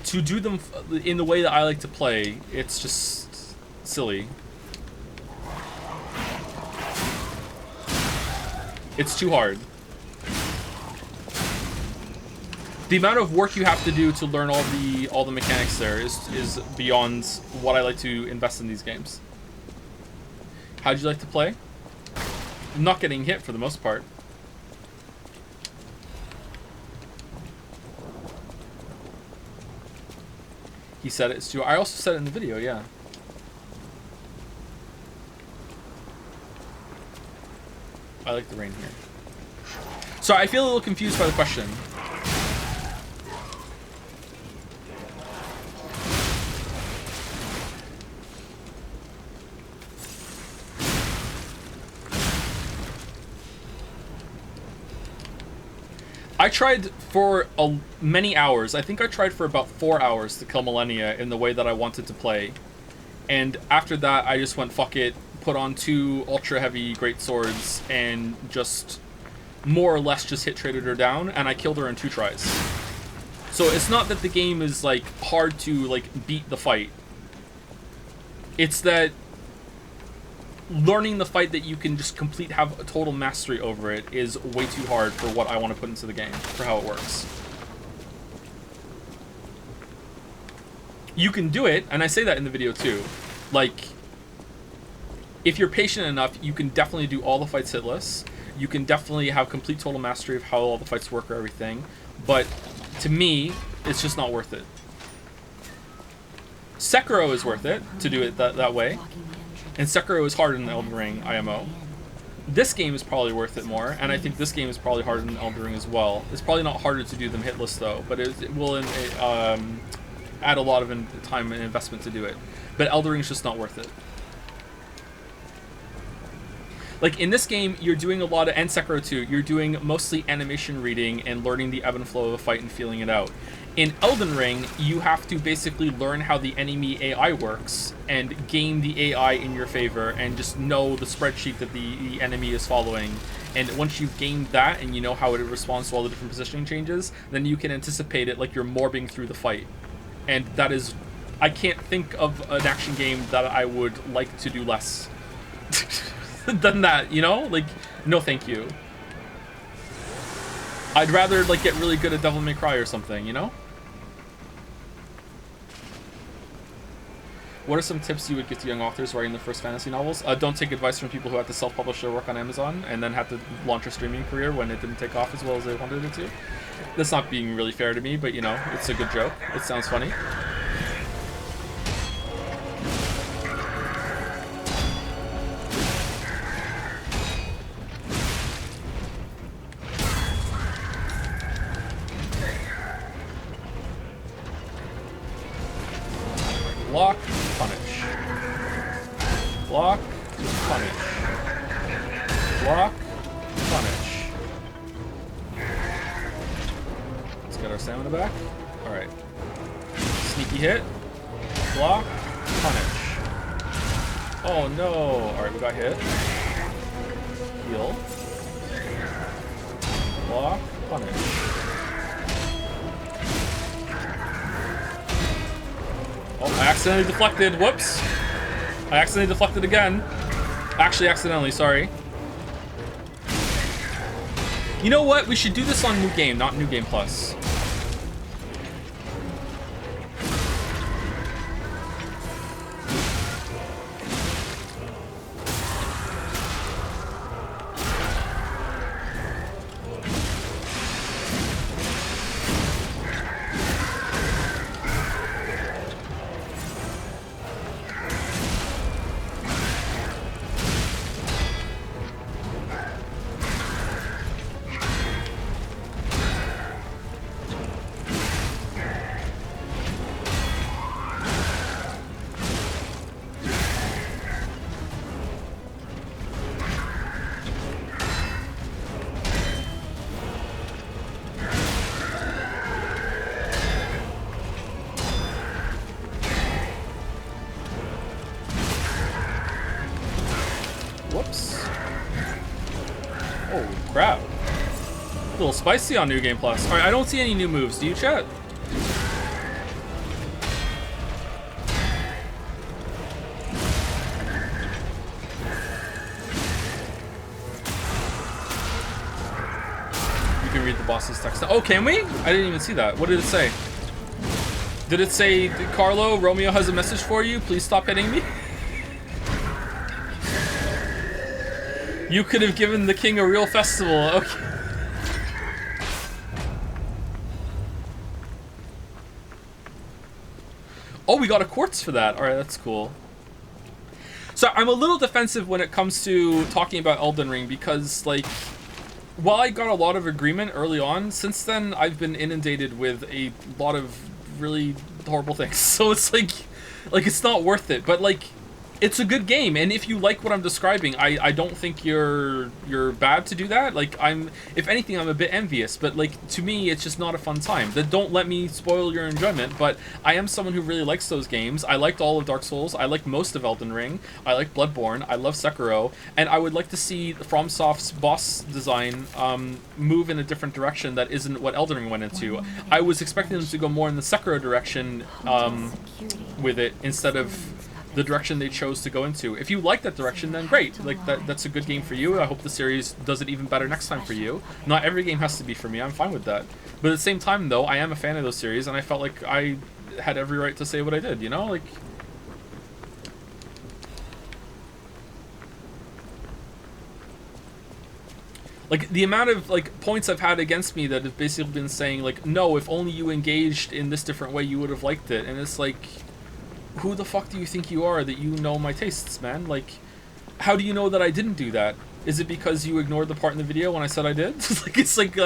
to do them in the way that I like to play, it's just silly. It's too hard. The amount of work you have to do to learn all the mechanics there is beyond what I like to invest in these games. How'd you like to play? Not getting hit for the most part. He said it's too. I also said it in the video, yeah. I like the rain here. So I feel a little confused by the question. I tried for many hours. I think I tried for about 4 hours to kill Millennia in the way that I wanted to play. And after that, I just went, fuck it. Put on 2 ultra heavy great swords and just more or less just hit traded her down, and I killed her in 2 tries. So it's not that the game is like hard to like beat the fight. It's that learning the fight that you can just complete, have a total mastery over it, is way too hard for what I want to put into the game, for how it works. You can do it, and I say that in the video too. Like, if you're patient enough, you can definitely do all the fights hitless. You can definitely have complete total mastery of how all the fights work or everything. But to me, it's just not worth it. Sekiro is worth it to do it that way. And Sekiro is harder than Elden Ring IMO. This game is probably worth it more, and I think this game is probably harder than Elden Ring as well. It's probably not harder to do them hitless though, but it will add a lot of time and investment to do it. But Elden Ring is just not worth it. Like, in this game, you're doing a lot of, and Sekiro 2, you're doing mostly animation reading and learning the ebb and flow of a fight and feeling it out. In Elden Ring, you have to basically learn how the enemy AI works and game the AI in your favor and just know the spreadsheet that the enemy is following. And once you've gained that and you know how it responds to all the different positioning changes, then you can anticipate it like you're morbing through the fight. And that is, I can't think of an action game that I would like to do less than that, you know? Like, No, thank you. I'd rather like get really good at Devil May Cry or something, you know? What are some tips you would give to young authors writing their first fantasy novels? Don't take advice from people who had to self-publish their work on Amazon and then had to launch a streaming career when it didn't take off as well as they wanted it to. That's not being really fair to me, but you know, it's a good joke. It sounds funny. Block, punish. Block, punish. Block, punish. Let's get our stamina back. Alright. Sneaky hit. Block, punish. Oh no! Alright, we got hit. Heal. Block, punish. Oh, I accidentally deflected. Whoops. I accidentally deflected again. Actually, accidentally, sorry. You know what? We should do this on New Game, not New Game Plus. Spicy on New Game Plus. Alright, I don't see any new moves. Do you, chat? You can read the boss's text. Oh, can we? I didn't even see that. What did it say? Did it say, Carlo, Romeo has a message for you? Please stop hitting me? You could have given the king a real festival. Okay. Oh, we got a quartz for that. All right, that's cool. So I'm a little defensive when it comes to talking about Elden Ring because, like, while I got a lot of agreement early on, since then I've been inundated with a lot of really horrible things. So it's like it's not worth it. But like, it's a good game, and if you like what I'm describing, I don't think you're bad to do that. Like, if anything, I'm a bit envious, but like, to me, it's just not a fun time. That don't let me spoil your enjoyment, but I am someone who really likes those games. I liked all of Dark Souls, I like most of Elden Ring, I like Bloodborne, I love Sekiro, and I would like to see FromSoft's boss design move in a different direction that isn't what Elden Ring went into. I was expecting them to go more in the Sekiro direction with it, instead of the direction they chose to go into. If you like that direction, then great. Like, that's a good game for you. I hope the series does it even better next time for you. Not every game has to be for me. I'm fine with that. But at the same time, though, I am a fan of those series, and I felt like I had every right to say what I did, you know? Like, the amount of, like, points I've had against me that have basically been saying, like, no, if only you engaged in this different way, you would have liked it. And it's like, who the fuck do you think you are that you know my tastes, man? Like, how do you know that I didn't do that? Is it because you ignored the part in the video when I said I did? Like, it's like,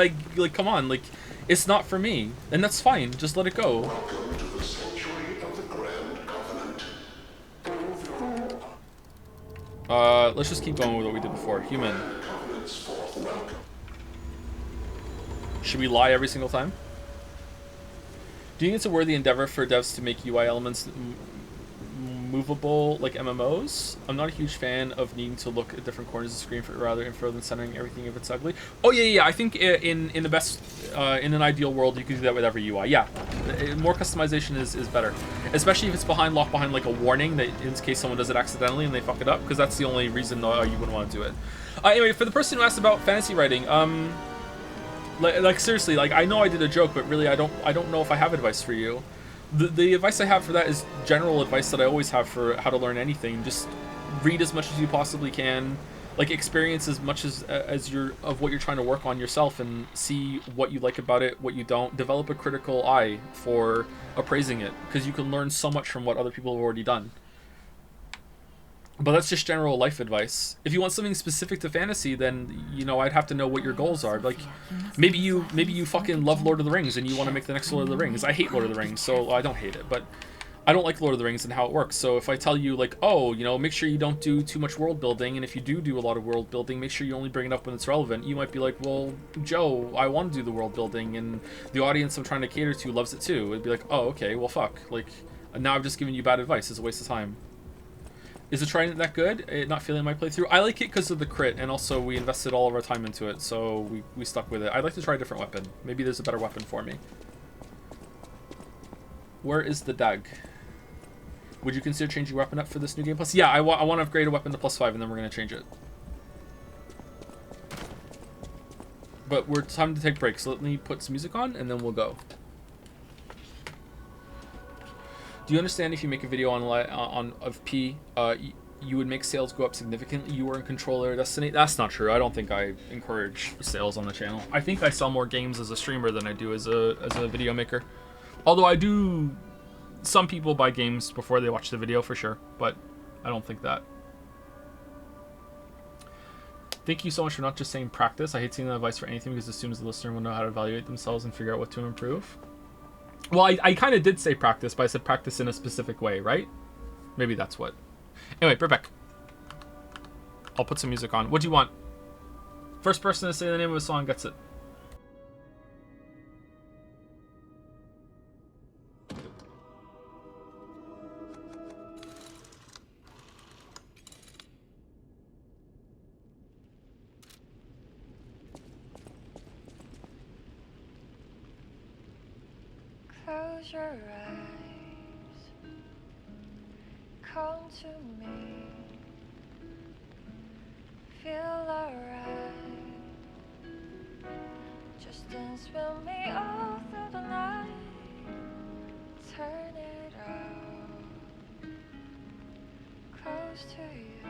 come on, like, it's not for me. And that's fine, just let it go. Welcome to the sanctuary of the Grand Covenant. Let's just keep going with what we did before. Human. Should we lie every single time? Do you think it's a worthy endeavor for devs to make UI elements movable like MMOs? I'm not a huge fan of needing to look at different corners of the screen for rather info than centering everything if it's ugly. Oh yeah. I think in the best, in an ideal world, you could do that with every UI. Yeah, more customization is better, especially if it's locked behind like a warning that in case someone does it accidentally and they fuck it up, because that's the only reason you wouldn't want to do it. Anyway, for the person who asked about fantasy writing, like seriously, like I know I did a joke, but really I don't know if I have advice for you. The advice I have for that is general advice that I always have for how to learn anything. Just read as much as you possibly can, like experience as much as you're of what you're trying to work on yourself, and see what you like about it, what you don't. Develop a critical eye for appraising it, because you can learn so much from what other people have already done. But that's just general life advice. If you want something specific to fantasy, then, you know, I'd have to know what your goals are. Like, maybe you fucking love Lord of the Rings and you want to make the next Lord of the Rings. I hate Lord of the Rings, so I don't hate it, but I don't like Lord of the Rings and how it works. So if I tell you, like, oh, you know, make sure you don't do too much world building, and if you do a lot of world building, make sure you only bring it up when it's relevant, you might be like, well, Joe, I want to do the world building, and the audience I'm trying to cater to loves it too. It'd be like, oh, okay, well, fuck. Like, now I've just given you bad advice. It's a waste of time. Is the Trident that good? Not feeling my playthrough. I like it because of the crit, and also we invested all of our time into it, so we stuck with it. I'd like to try a different weapon. Maybe there's a better weapon for me. Where is the dag? Would you consider changing your weapon up for this new game plus? Yeah, I want to upgrade a weapon to +5, and then we're going to change it. But we're time to take breaks. So let me put some music on, and then we'll go. Do you understand if you make a video of P, you would make sales go up significantly? You are in control of Destiny? That's not true. I don't think I encourage sales on the channel. I think I sell more games as a streamer than I do as a video maker. Although I do, some people buy games before they watch the video for sure, but I don't think that. Thank you so much for not just saying practice. I hate seeing the advice for anything because it assumes the listener will know how to evaluate themselves and figure out what to improve. Well, I kind of did say practice, but I said practice in a specific way, right? Maybe that's what. Anyway, we're back. I'll put some music on. What do you want? First person to say the name of a song gets it. Close your eyes, come to me, feel alright, just dance with me all through the night, turn it out, close to you,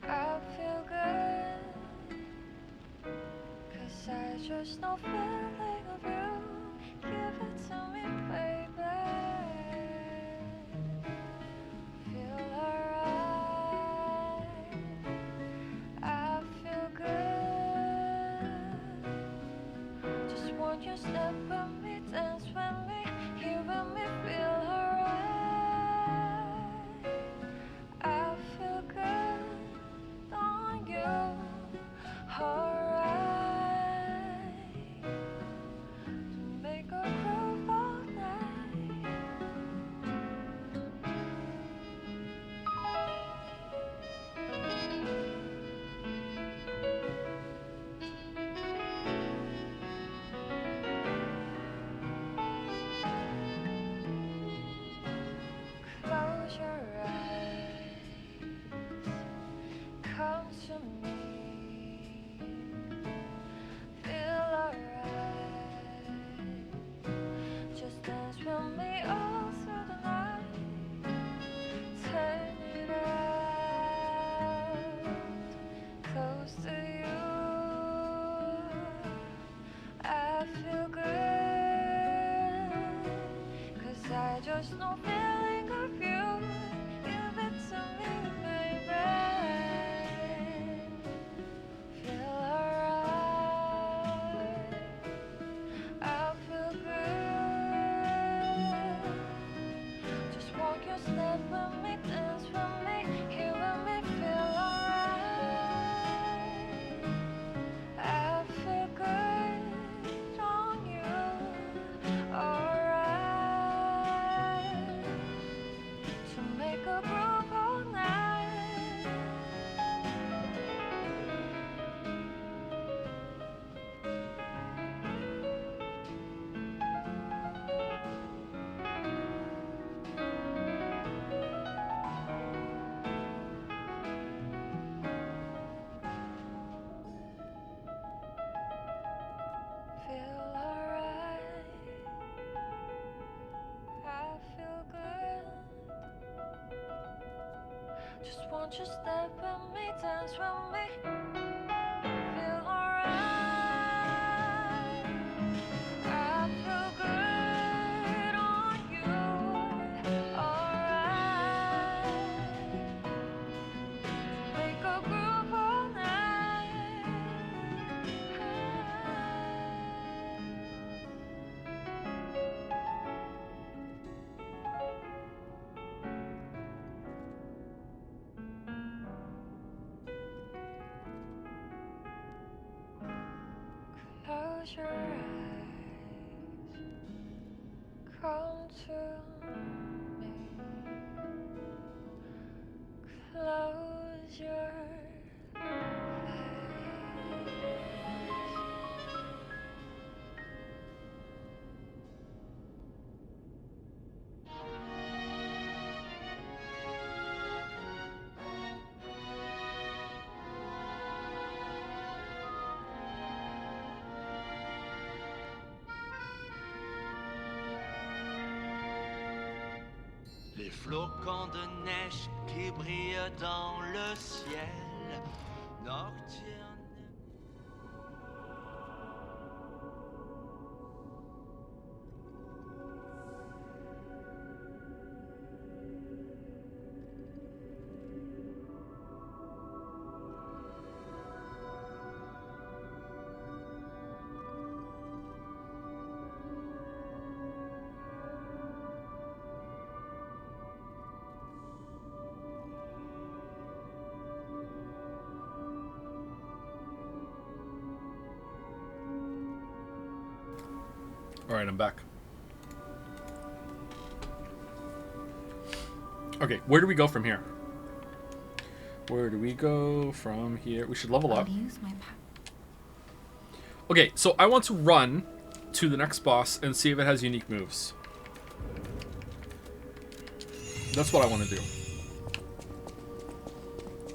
I feel good, 'cause I just know feeling of you. Give it to me, baby. Feel alright. I feel good. Just want you to step with me, dance with me, here with me, feel alright. I feel good on you. Alright. Close your eyes, come to me, feel alright, just dance with me all through the night, turn it out, close to you, I feel good, 'cause I just know feeling of you, give it to me, baby, feel alright, I feel good, just walk your step with me, dance with me, here with me, feel alright, I feel good on you, alright. won't you step with me, dance with me, feel alright. I feel good on you, alright. Make a groove all night. Close your eyes, come to me. Close your Les flocons de neige qui brillent dans le ciel nocturne. Alright, I'm back. Okay, where do we go from here? Where do we go from here? We should level up. I'll use my power. Okay, so I want to run to the next boss and see if it has unique moves. That's what I want to do.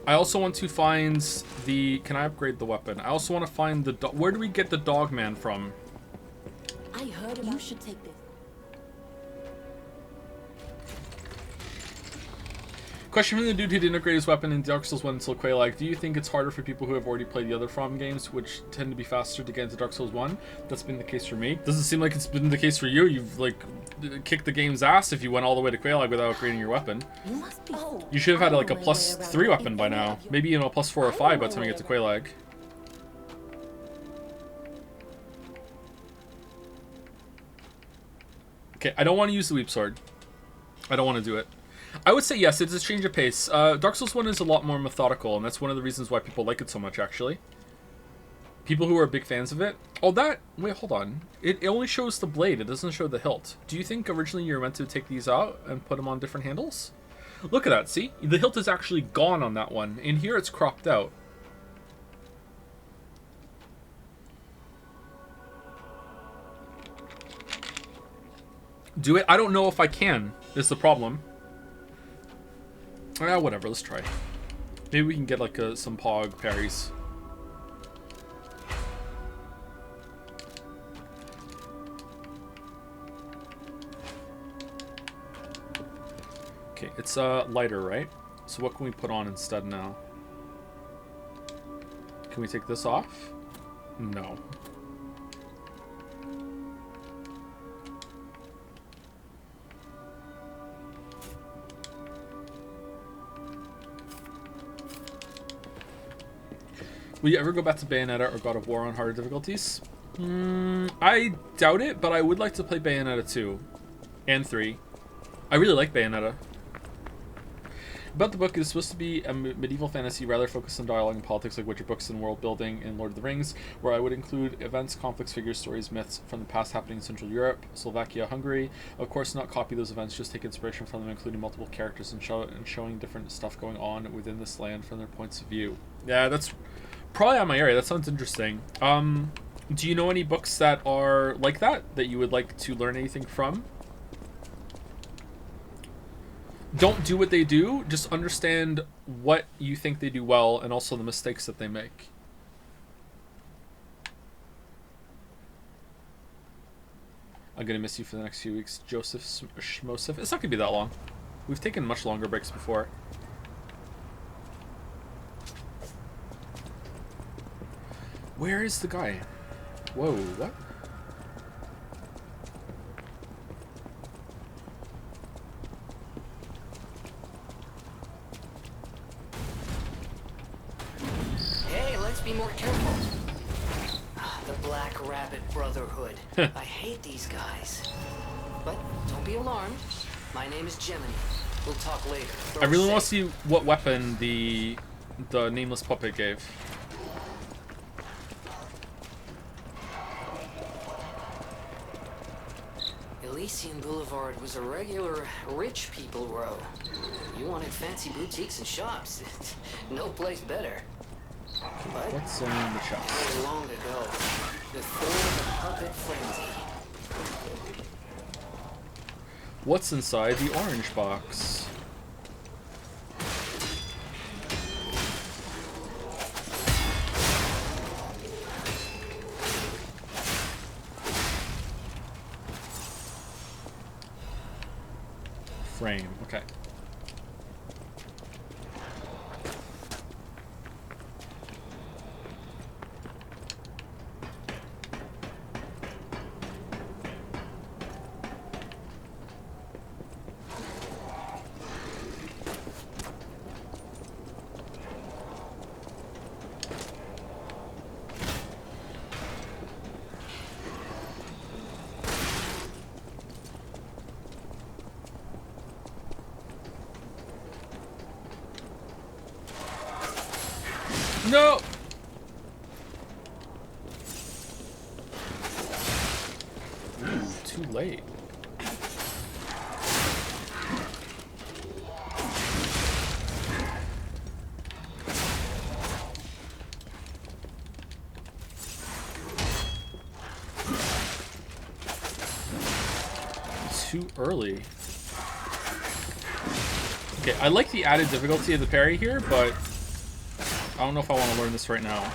I also want to find the... Can I upgrade the weapon? I also want to find the... Where do we get the dog man from? I heard about. You should take this. Question from the dude who didn't upgrade his weapon in Dark Souls 1 until Quelaag. Do you think it's harder for people who have already played the other From games, which tend to be faster to get into Dark Souls 1? That's been the case for me. Doesn't seem like it's been the case for you. You've, like, kicked the game's ass if you went all the way to Quelaag without upgrading your weapon. You must be. Oh, You should have had, like, a I know my way +3 around. weapon by now. Maybe even a +4 or 5 by the time you get to Quelaag. Okay, I don't want to use the Weep Sword. I don't want to do it. I would say yes, it's a change of pace. Dark Souls 1 is a lot more methodical, and that's one of the reasons why people like it so much, actually. People who are big fans of it. Oh, that... Wait, hold on. It only shows the blade. It doesn't show the hilt. Do you think originally you were meant to take these out and put them on different handles? Look at that, see? The hilt is actually gone on that one. In here, it's cropped out. Do it? I don't know if I can, is the problem. Whatever, let's try. Maybe we can get, like, some Pog parries. Okay, it's lighter, right? So what can we put on instead now? Can we take this off? No. Will you ever go back to Bayonetta or God of War on harder difficulties? I doubt it, but I would like to play Bayonetta 2 and 3. I really like Bayonetta. About the book, it is supposed to be a medieval fantasy rather focused on dialogue and politics like Witcher books and world building in Lord of the Rings, where I would include events, conflicts, figures, stories, myths from the past happening in Central Europe, Slovakia, Hungary. Of course, not copy those events, just take inspiration from them, including multiple characters and showing different stuff going on within this land from their points of view. Yeah, that's probably on my area. That sounds interesting. Do you know any books that are like that you would like to learn anything from? Don't do what they do, just understand what you think they do well and also the mistakes that they make. I'm gonna miss you for the next few weeks, Joseph Schmosef. It's not gonna be that long. We've taken much longer breaks before. Where is the guy? Whoa, what? Hey, let's be more careful. The Black Rabbit Brotherhood. I hate these guys. But don't be alarmed. My name is Gemini. We'll talk later. I really want to see what weapon the nameless puppet gave. Elysian Boulevard was a regular rich people row. You wanted fancy boutiques and shops. No place better. But What's in the shop? long ago, before the puppet frenzy. What's inside the orange box? Frame, okay. No! Ooh, too late. Too early. Okay, I like the added difficulty of the parry here, but I don't know if I want to learn this right now.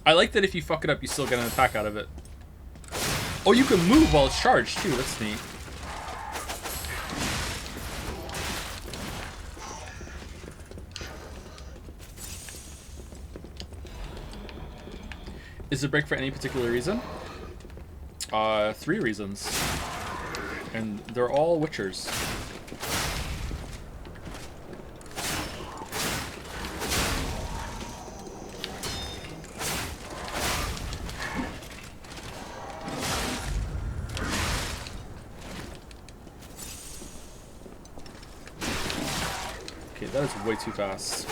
I like that if you fuck it up, you still get an attack out of it. Oh, you can move while it's charged, too. That's neat. Is it break for any particular reason? 3 reasons. And they're all Witchers. Okay, that is way too fast.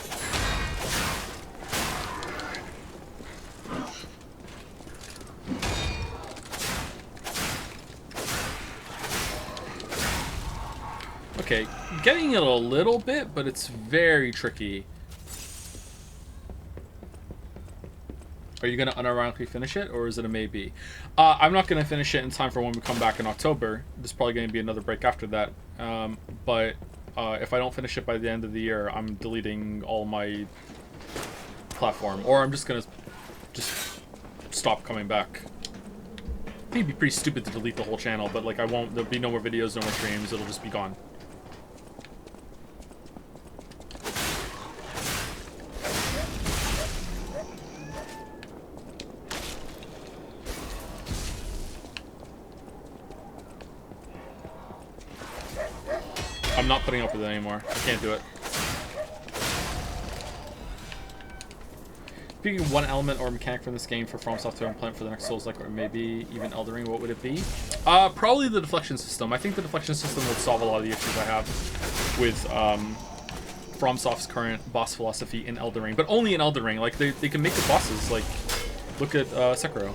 Okay, getting it a little bit, but it's very tricky. Are you going to unironically finish it, or is it a maybe? I'm not going to finish it in time for when we come back in October. There's probably going to be another break after that. But if I don't finish it by the end of the year, I'm deleting all my platform. Or I'm just going to just stop coming back. I think it'd be pretty stupid to delete the whole channel, but like I won't, there'll be no more videos, no more streams, it'll just be gone. I'm not putting up with it anymore. I can't do it. Picking one element or mechanic from this game for FromSoft to implement for the next Souls-like or maybe even Elden Ring, what would it be? Probably the deflection system. I think the deflection system would solve a lot of the issues I have with FromSoft's current boss philosophy in Elden Ring, but only in Elden Ring. Like they can make the bosses. Like look at Sekiro.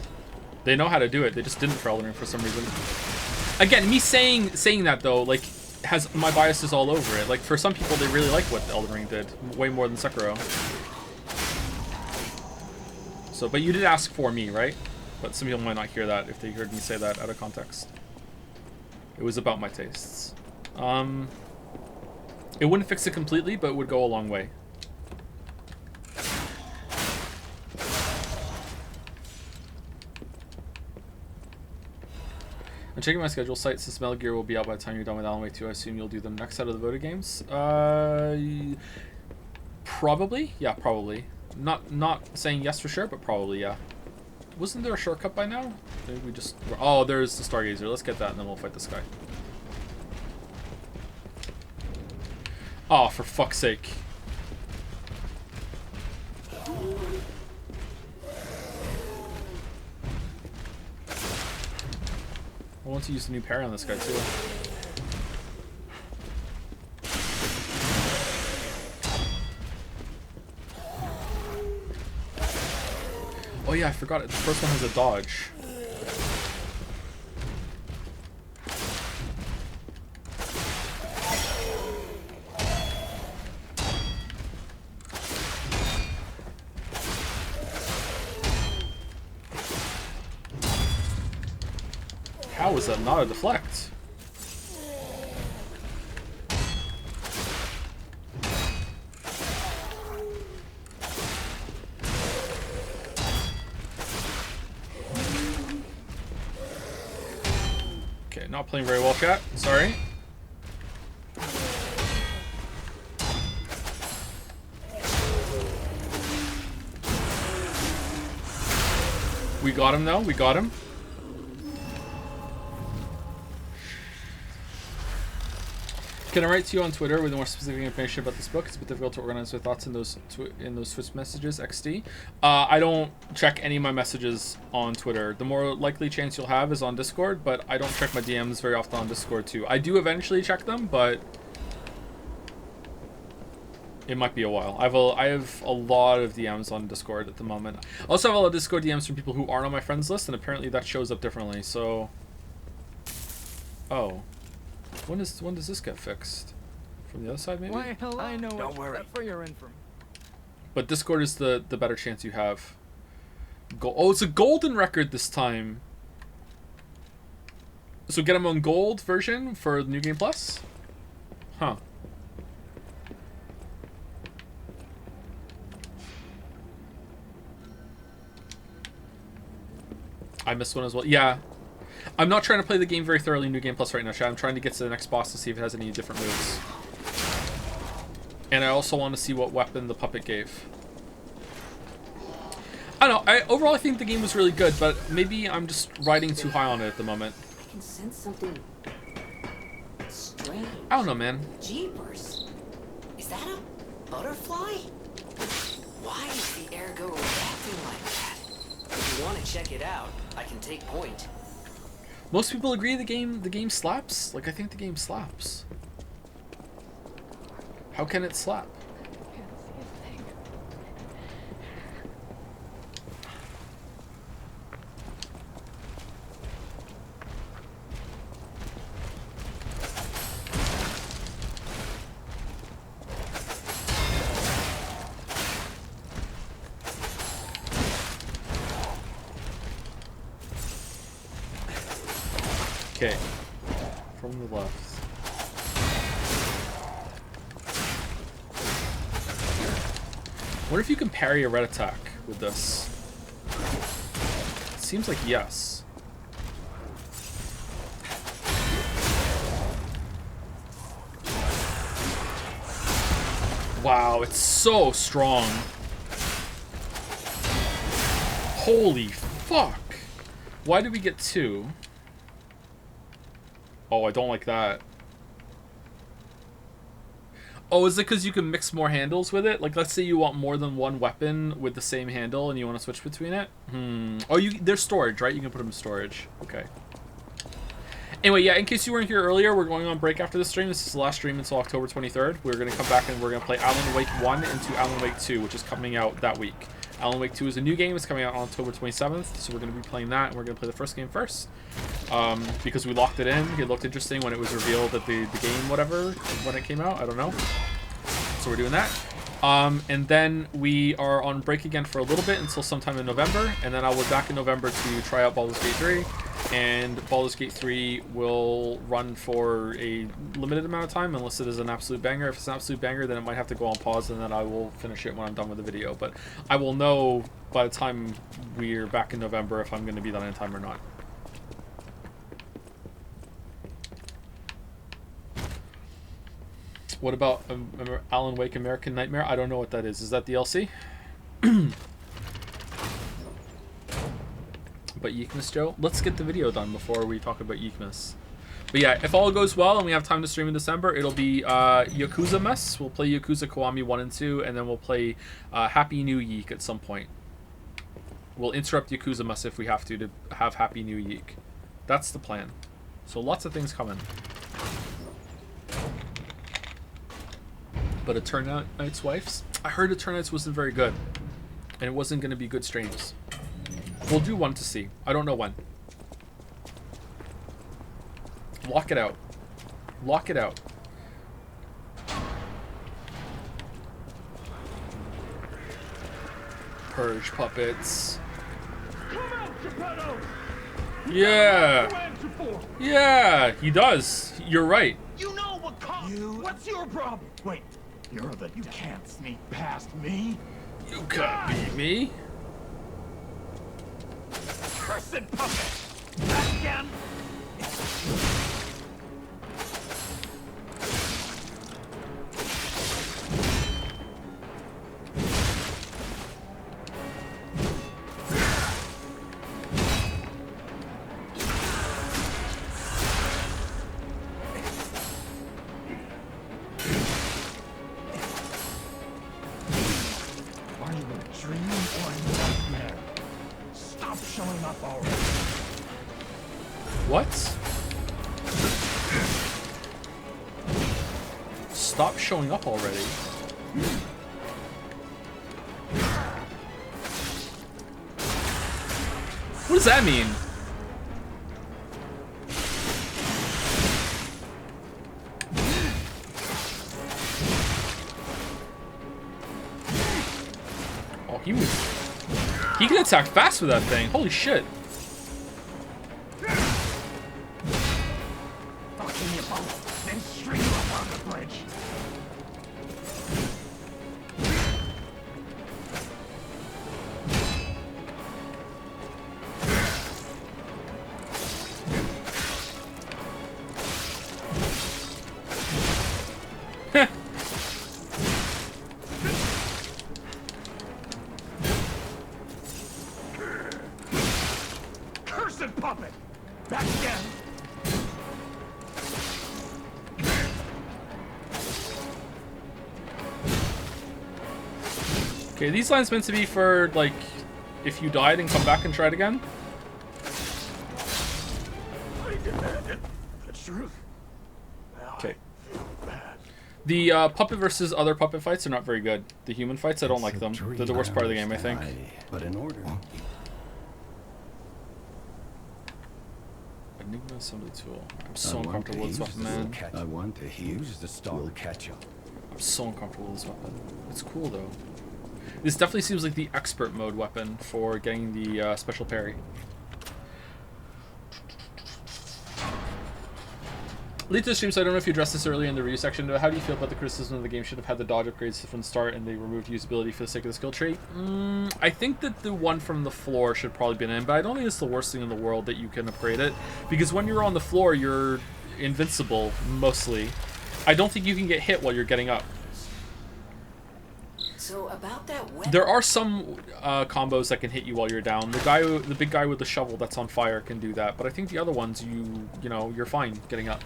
They know how to do it. They just didn't for Elden Ring for some reason. Again, me saying that though, like, has my biases all over it. Like for some people, they really like what Elden Ring did way more than Sekiro. So, but you did ask for me, right? But some people might not hear that if they heard me say that out of context. It was about my tastes. It wouldn't fix it completely, but it would go a long way. I'm checking my schedule. Site says Metal Gear will be out by the time you're done with Alan Wake 2. I assume you'll do them next out of the voted games. Probably. Yeah, probably. Not saying yes for sure, but probably yeah. Wasn't there a shortcut by now? Maybe we just... Oh, there's the Stargazer. Let's get that and then we'll fight this guy. Oh, for fuck's sake. I want to use the new parry on this guy too. Oh yeah, I forgot it. The first one has a dodge. How is that not a deflect? Okay, not playing very well, chat. Sorry. We got him though, we got him. Can I write to you on Twitter with more specific information about this book? It's a bit difficult to organize my thoughts in those Twitch messages, XD. I don't check any of my messages on Twitter. The more likely chance you'll have is on Discord, but I don't check my DMs very often on Discord too. I do eventually check them, but it might be a while. I have a lot of DMs on Discord at the moment. I also have a lot of Discord DMs from people who aren't on my friends list, and apparently that shows up differently, so... Oh. When does this get fixed? From the other side, maybe? Why, hello. I know. Don't worry. For your info. But Discord is the better chance you have. Oh, it's a golden record this time. So get him on gold version for the New Game Plus? Huh. I missed one as well. Yeah. I'm not trying to play the game very thoroughly in New Game Plus right now, chat. I'm trying to get to the next boss to see if it has any different moves. And I also want to see what weapon the puppet gave. I don't know. Overall, I think the game was really good, but maybe I'm just riding too high on it at the moment. I can sense something strange. I don't know, man. Jeepers. Is that a butterfly? Why is the ergo reacting like that? If you want to check it out, I can take point. Most people agree the game slaps? Like, I think the game slaps. How can it slap? Okay, from the left. What if you can parry a red attack with this? It seems like yes. Wow, it's so strong. Holy fuck. Why did we get two? Oh, I don't like that. Oh, is it because you can mix more handles with it? Like, let's say you want more than one weapon with the same handle and you want to switch between it? Oh, there's storage, right? You can put them in storage. Okay. Anyway, yeah, in case you weren't here earlier, we're going on break after this stream. This is the last stream until October 23rd. We're going to come back and we're going to play Alan Wake 1 into Alan Wake 2, which is coming out that week. Alan Wake 2 is a new game. It's coming out on October 27th, so we're going to be playing that, and we're going to play the first game first. Because we locked it in. It looked interesting when it was revealed that the game, whatever, when it came out. I don't know. So we're doing that. And then we are on break again for a little bit until sometime in November, and then I'll be back in November to try out Baldur's Gate 3. And Baldur's Gate 3 will run for a limited amount of time unless it is an absolute banger. If it's an absolute banger, then it might have to go on pause, and then I will finish it when I'm done with the video. But I will know by the time we're back in November if I'm going to be done in time or not. What about Alan Wake American Nightmare? I don't know what that is. Is that DLC? But Yeekmas, Joe, let's get the video done before we talk about Yeekmas. But yeah, if all goes well and we have time to stream in December, it'll be Yakuza Mess. We'll play Yakuza Kiwami 1 and 2, and then we'll play Happy New Yeek at some point. We'll interrupt Yakuza Mess if we have to have Happy New Yeek. That's the plan. So lots of things coming. But Eternal Night's Wives? I heard Eternal Night's wasn't very good. And it wasn't going to be good streams. We'll do one to see. I don't know when. Lock it out. Lock it out. Purge puppets. Yeah. Yeah, he does. You're right. You know what what's your problem? Wait, you can't sneak past me. You can't beat me. Cursed puppet! Back again! Are you a dream or a nightmare? Stop showing up already. What? Stop showing up already. What does that mean? Oh, he can attack fast with that thing. Holy shit. Fucking you both, then string you up on the bridge. Cursed puppet! Back again! Okay, these lines meant to be for, like, if you died and come back and try it again? I demanded the truth. Okay. The puppet versus other puppet fights are not very good. The human fights, I don't like them. They're the worst part of the game, I think. But in order. Enigma Assembly Tool. I'm so uncomfortable with this weapon, man. I want to use the star. We'll catch up. I'm so uncomfortable with this weapon. It's cool, though. This definitely seems like the expert mode weapon for getting the special parry. Lito streams, I don't know if you addressed this earlier in the review section, but how do you feel about the criticism of the game should have had the dodge upgrades from the start and they removed usability for the sake of the skill tree? I think that the one from the floor should probably be in, but I don't think it's the worst thing in the world that you can upgrade it, because when you're on the floor, you're invincible, mostly. I don't think you can get hit while you're getting up. So about that weapon. There are some combos that can hit you while you're down. The big guy with the shovel that's on fire can do that, but I think the other ones, you know, you're fine getting up.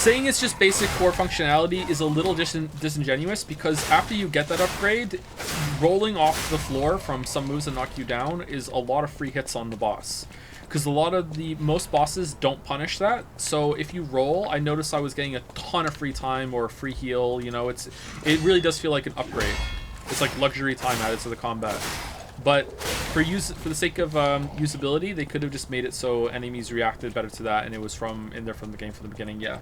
Saying it's just basic core functionality is a little disingenuous, because after you get that upgrade, rolling off the floor from some moves that knock you down is a lot of free hits on the boss. Because most bosses don't punish that, so if you roll, I noticed I was getting a ton of free time or free heal, you know, it really does feel like an upgrade. It's like luxury time added to the combat. But for the sake of usability, they could have just made it so enemies reacted better to that, and it was in there from the game from the beginning, yeah.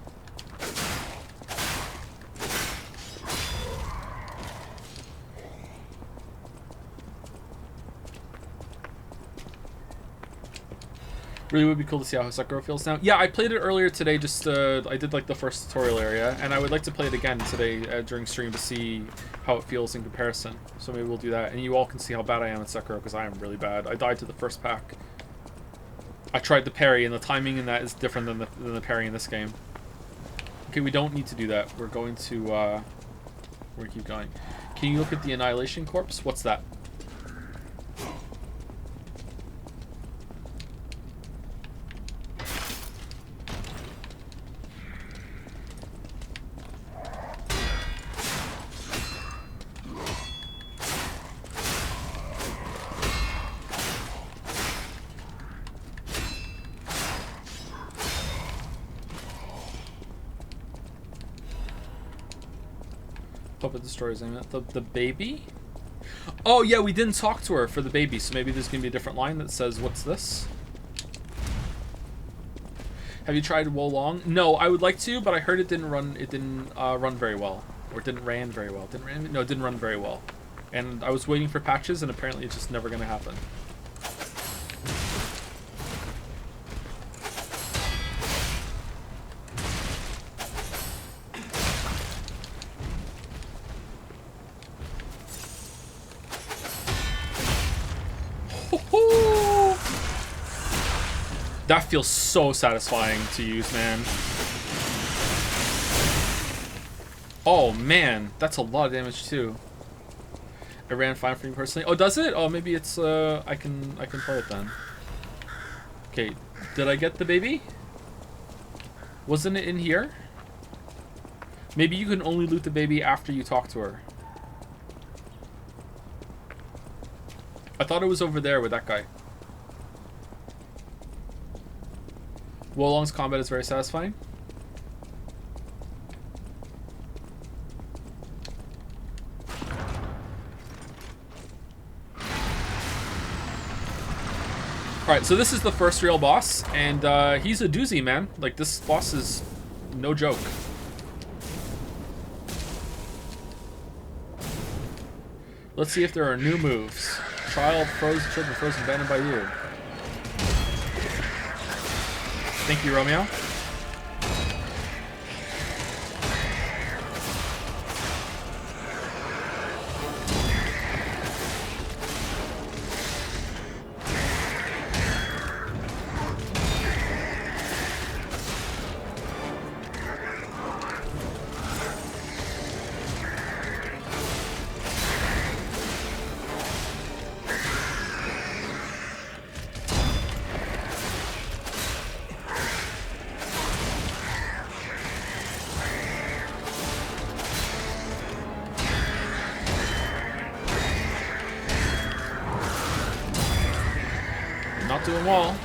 Really would be cool to see how Sekiro feels now. Yeah, I played it earlier today. Just I did like the first tutorial area, and I would like to play it again today during stream to see how it feels in comparison. So maybe we'll do that, and you all can see how bad I am at Sekiro because I am really bad. I died to the first pack. I tried the parry, and the timing in that is different than the parry in this game. Okay, we don't need to do that. We're going to we're keep going. Can you look at the Annihilation Corpse? What's that? Puppet destroys the baby? Oh yeah, we didn't talk to her for the baby, so maybe there's gonna be a different line that says, what's this? Have you tried Wolong? No, I would like to, but I heard it didn't run very well. Or it didn't ran very well. No, it didn't run very well. And I was waiting for patches, and apparently it's just never gonna happen. That feels so satisfying to use, man. Oh man, that's a lot of damage too. It ran fine for me personally. Oh, does it? Oh, maybe it's I can play it then. Okay, did I get the baby? Wasn't it in here? Maybe you can only loot the baby after you talk to her. I thought it was over there with that guy. Wolong's combat is very satisfying. Alright, so this is the first real boss, and he's a doozy, man. Like, this boss is no joke. Let's see if there are new moves. Child, frozen, children frozen, abandoned by you. Thank you, Romeo. Not doing well.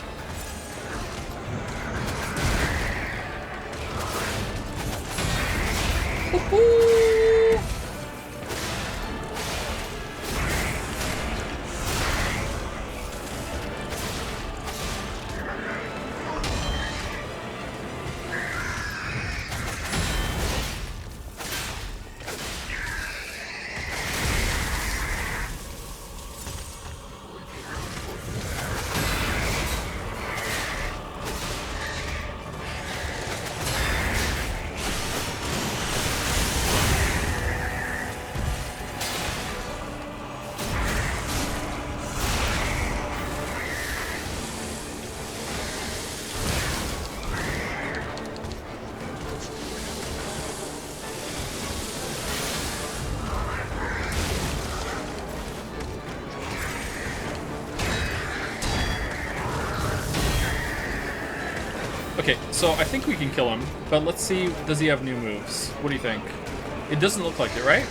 Okay, so I think we can kill him, but let's see, does he have new moves? What do you think? It doesn't look like it, right?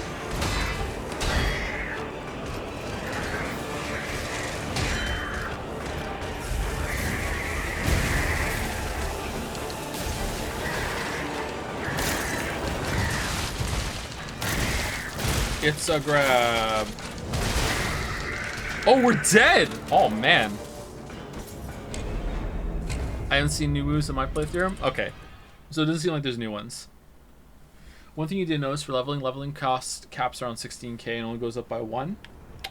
It's a grab. Oh, we're dead! Oh, man. I haven't seen new moves in my playthrough. Okay, so it doesn't seem like there's new ones. One thing you did notice for leveling cost caps around 16k and only goes up by one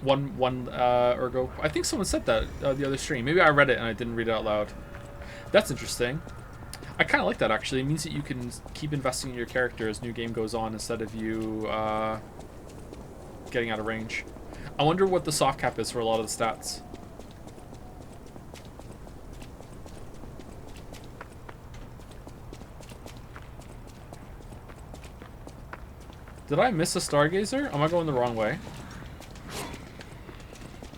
ergo. I think someone said that the other stream. Maybe I read it and I didn't read it out loud. That's interesting. I kind of like that, actually. It means that you can keep investing in your character as new game goes on instead of you getting out of range. I wonder what the soft cap is for a lot of the stats. Did I miss a Stargazer? Am I going the wrong way?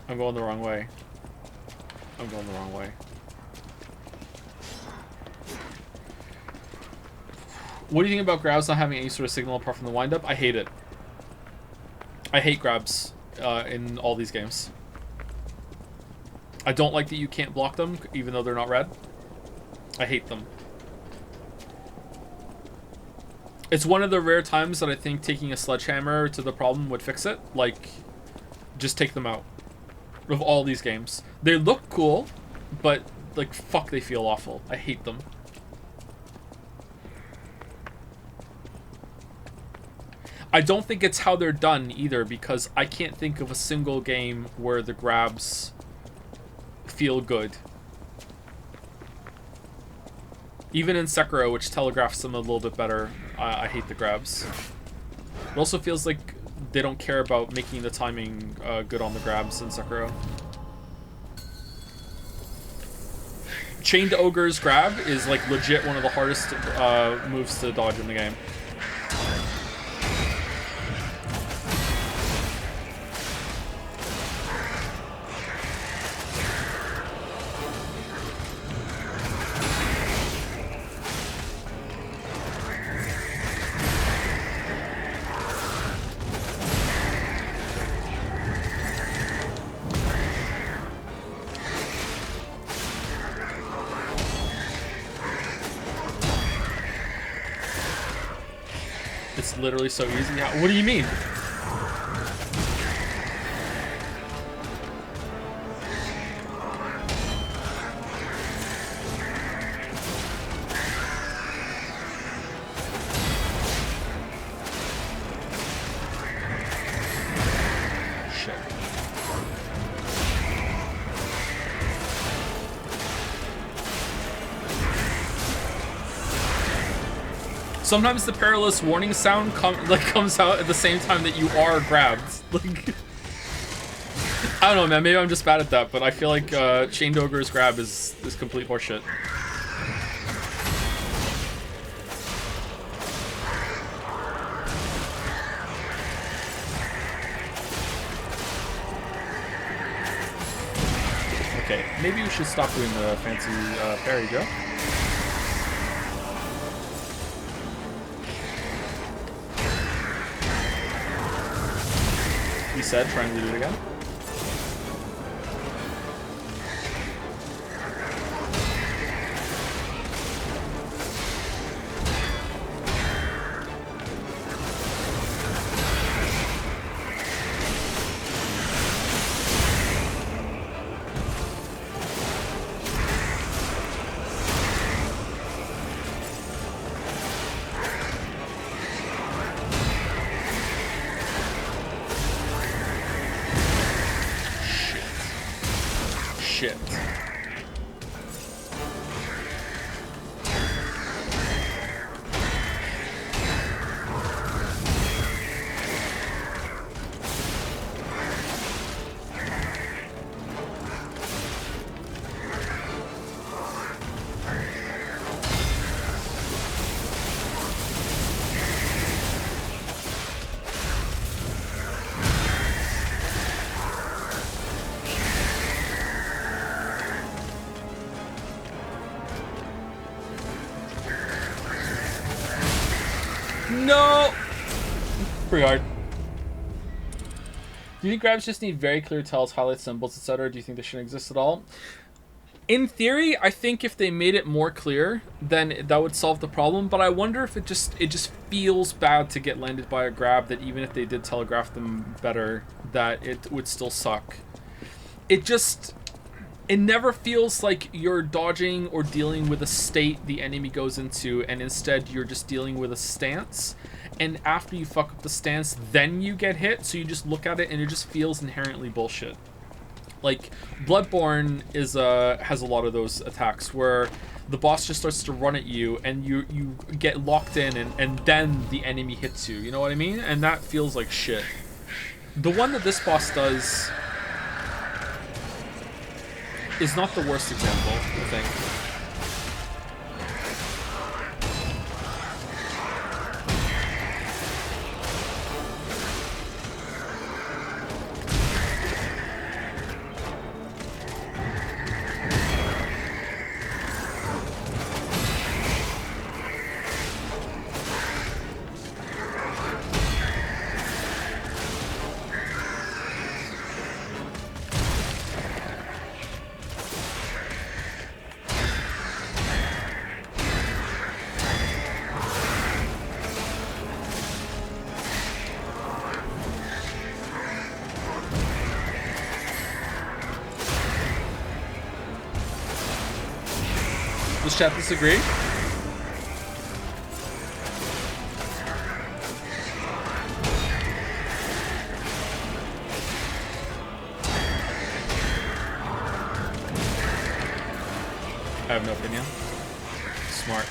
I'm going the wrong way. I'm going the wrong way. What do you think about grabs not having any sort of signal apart from the wind-up? I hate it. I hate grabs in all these games. I don't like that you can't block them, even though they're not red. I hate them. It's one of the rare times that I think taking a sledgehammer to the problem would fix it. Like, just take them out. Of all these games. They look cool, but, like, fuck, they feel awful. I hate them. I don't think it's how they're done either, because I can't think of a single game where the grabs feel good. Even in Sekiro, which telegraphs them a little bit better, I hate the grabs. It also feels like they don't care about making the timing good on the grabs in Sekiro. Chained Ogre's grab is like legit one of the hardest moves to dodge in the game. Literally so easy. What do you mean? Sometimes the perilous warning sound comes out at the same time that you are grabbed. Like, I don't know, man. Maybe I'm just bad at that, but I feel like Chained Ogre's grab is complete horseshit. Okay, maybe we should stop doing the fancy parry, Joe. He said, trying to do it again. No! Pretty hard. Do you think grabs just need very clear tells, highlights, symbols, etc.? Do you think they shouldn't exist at all? In theory, I think if they made it more clear, then that would solve the problem. But I wonder if it just feels bad to get landed by a grab, that even if they did telegraph them better, that it would still suck. It never feels like you're dodging or dealing with a state the enemy goes into, and instead you're just dealing with a stance. And after you fuck up the stance, then you get hit, so you just look at it and it just feels inherently bullshit. Like, Bloodborne has a lot of those attacks where the boss just starts to run at you, and you get locked in, and then the enemy hits you. You know what I mean? And that feels like shit. The one that this boss does is not the worst example, I think. Does chat disagree? I have no opinion. Smart.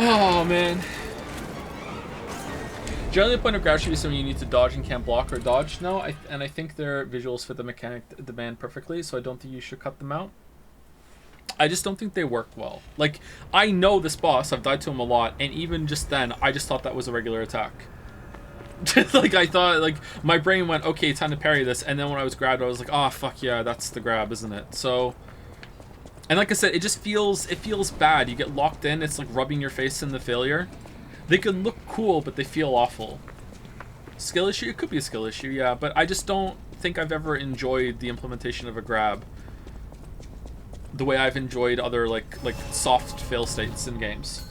Oh man. Generally, the point of grab should be something you need to dodge and can't block or dodge. No, I think their visuals fit the mechanic demand perfectly, so I don't think you should cut them out. I just don't think they work well. Like, I know this boss, I've died to him a lot, and even just then, I just thought that was a regular attack. Like, I thought, like, my brain went, okay, time to parry this, and then when I was grabbed, I was like, oh, fuck yeah, that's the grab, isn't it? So, and like I said, it just feels, it feels bad. You get locked in, it's like rubbing your face in the failure. They could look cool, but they feel awful. Skill issue? It could be a skill issue, yeah, but I just don't think I've ever enjoyed the implementation of a grab the way I've enjoyed other, like soft fail states in games.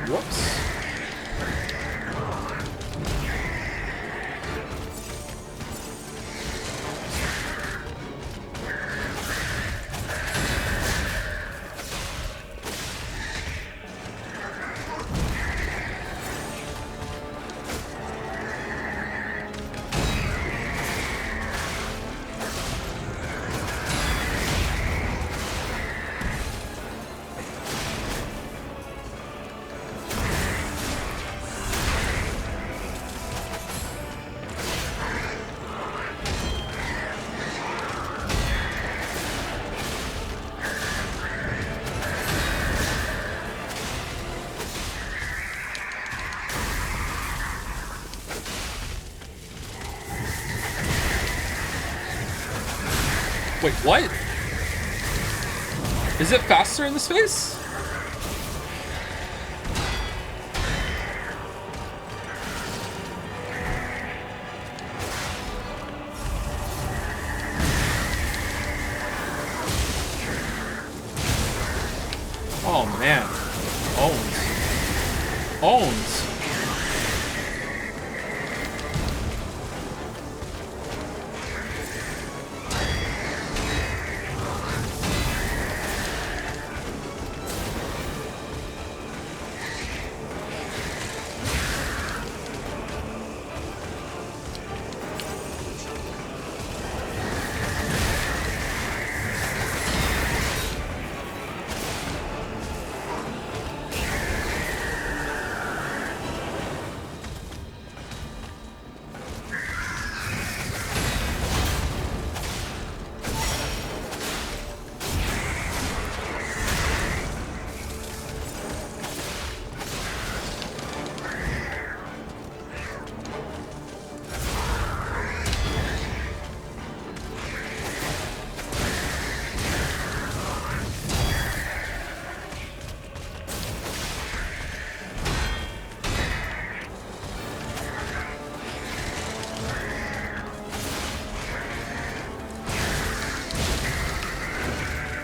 Whoops. Wait, what? Is it faster in this phase? Oh man. Owns. Owns.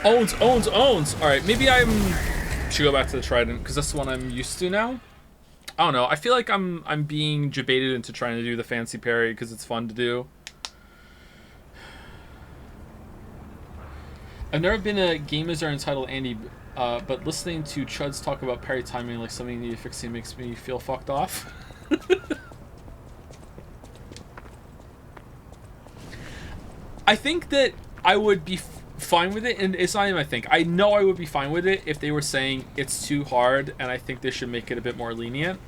Owns. Alright, maybe should go back to the trident, because that's the one I'm used to now. I don't know. I feel like I'm being debated into trying to do the fancy parry because it's fun to do. I've never been a gamers are entitled Andy, but listening to Chuds talk about parry timing like something you need fixing makes me feel fucked off. I think that I would be fine with it, and it's not even I think. I know I would be fine with it if they were saying it's too hard, and I think they should make it a bit more lenient.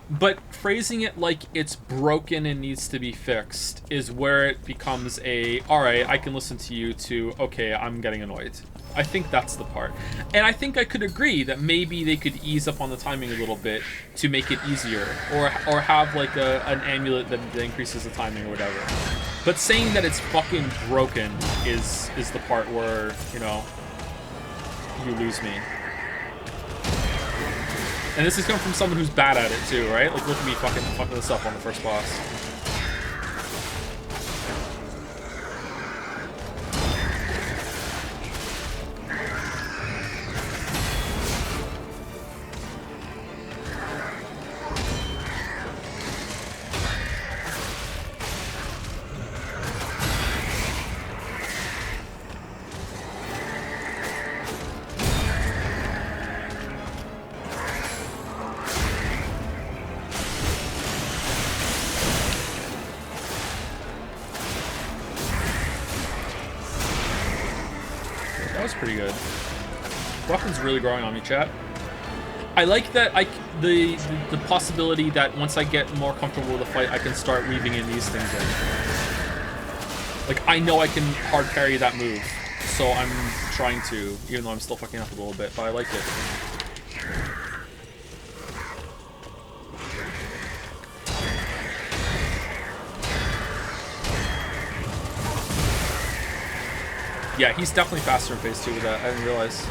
But phrasing it like it's broken and needs to be fixed is where it becomes alright, I can listen to you, to, okay, I'm getting annoyed. I think that's the part. And I think I could agree that maybe they could ease up on the timing a little bit to make it easier, or have like an amulet that increases the timing or whatever. But saying that it's fucking broken is the part where, you know, you lose me. And this is coming from someone who's bad at it too, right? Like, look at me fucking this up on the first boss. Pretty good. Weapon's really growing on me, chat. I like that the possibility that once I get more comfortable with the fight, I can start weaving in these things in. Like, I know I can hard parry that move, so I'm trying to, even though I'm still fucking up a little bit, but I like it. Yeah, he's definitely faster in phase 2 with that. I didn't realize.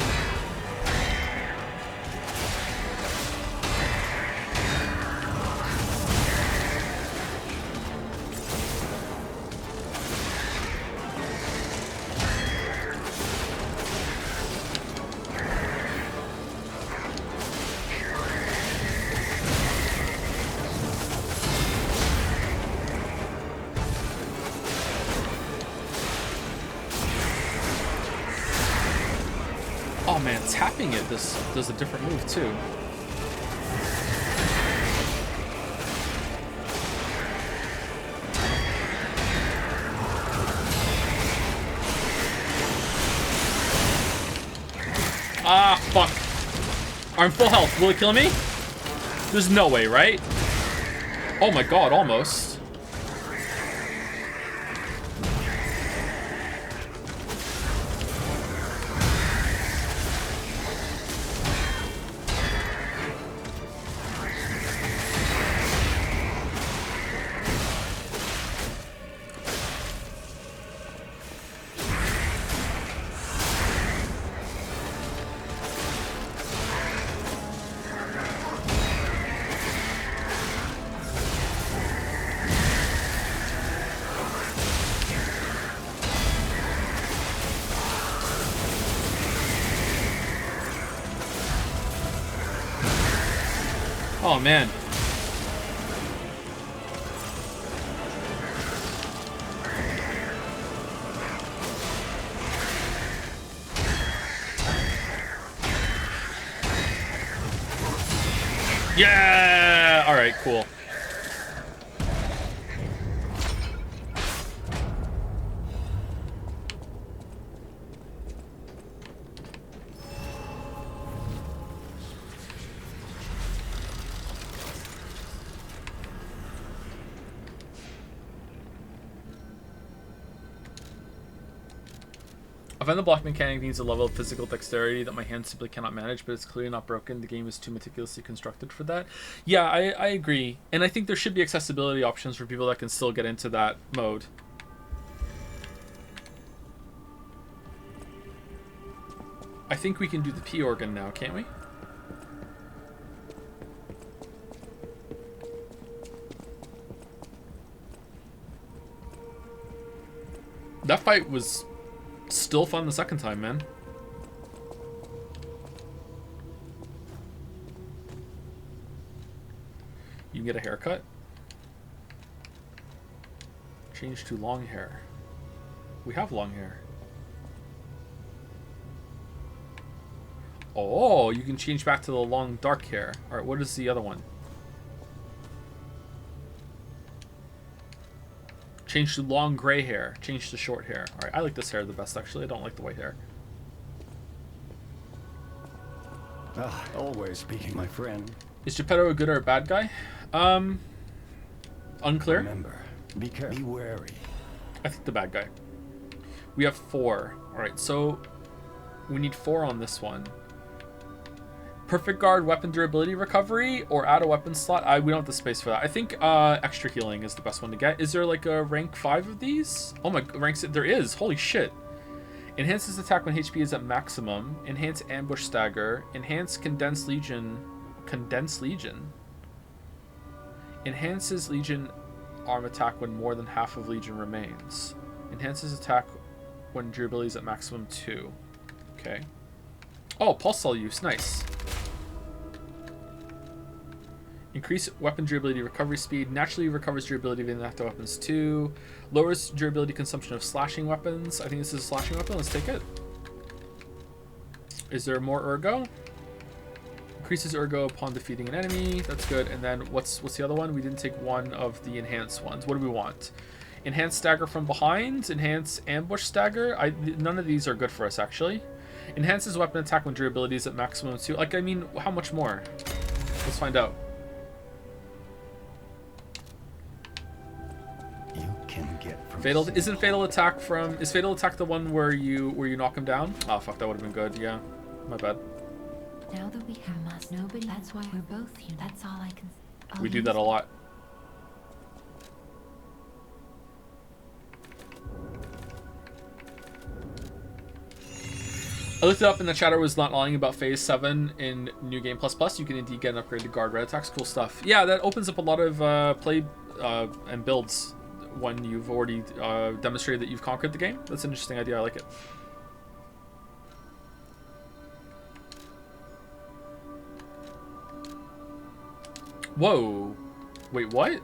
Oh man, tapping it, this does a different move too. Ah, fuck. I'm full health. Will it kill me? There's no way, right? Oh my god, almost. Oh man. Yeah! All right, cool. I find the block mechanic needs a level of physical dexterity that my hands simply cannot manage, but it's clearly not broken. The game is too meticulously constructed for that. Yeah, I agree. And I think there should be accessibility options for people that can still get into that mode. I think we can do the P organ now, can't we? That fight was still fun the second time, man. You can get a haircut. Change to long hair. We have long hair. Oh, you can change back to the long dark hair. Alright, what is the other one? Change to long gray hair. Change to short hair. Alright, I like this hair the best actually. I don't like the white hair. Ah, always speaking, my friend. Is Geppetto a good or a bad guy? Unclear. Remember, be careful. Be wary. I think the bad guy. We have 4. Alright, so we need 4 on this one. Perfect guard, weapon durability recovery, or add a weapon slot. We don't have the space for that. I think extra healing is the best one to get. Is there like a rank 5 of these? Oh my, ranks, there is. Holy shit. Enhances attack when HP is at maximum. Enhance ambush stagger. Enhance condensed legion. Condensed legion. Enhances legion arm attack when more than half of legion remains. Enhances attack when durability is at maximum 2. Okay. Oh, pulse cell use. Nice. Increase weapon durability recovery speed. Naturally recovers durability of inactive weapons too. Lowers durability consumption of slashing weapons. I think this is a slashing weapon. Let's take it. Is there more ergo? Increases ergo upon defeating an enemy. That's good. And then what's the other one? We didn't take one of the enhanced ones. What do we want? Enhanced stagger from behind. Enhanced ambush stagger. None of these are good for us actually. Enhances weapon attack when durability is at maximum 2. Like, I mean, how much more? Let's find out. You can get from Fatal isn't fatal attack from is fatal attack the one where you knock him down? Oh fuck, that would have been good. Yeah, my bad. Now that we have must nobody. That's why we're both here. That's all I can. We do that a lot. I looked it up and the chatter was not lying about Phase 7 in New Game Plus Plus. You can indeed get an upgraded guard red attacks. Cool stuff. Yeah, that opens up a lot of play and builds when you've already demonstrated that you've conquered the game. That's an interesting idea. I like it. Whoa. Wait, what?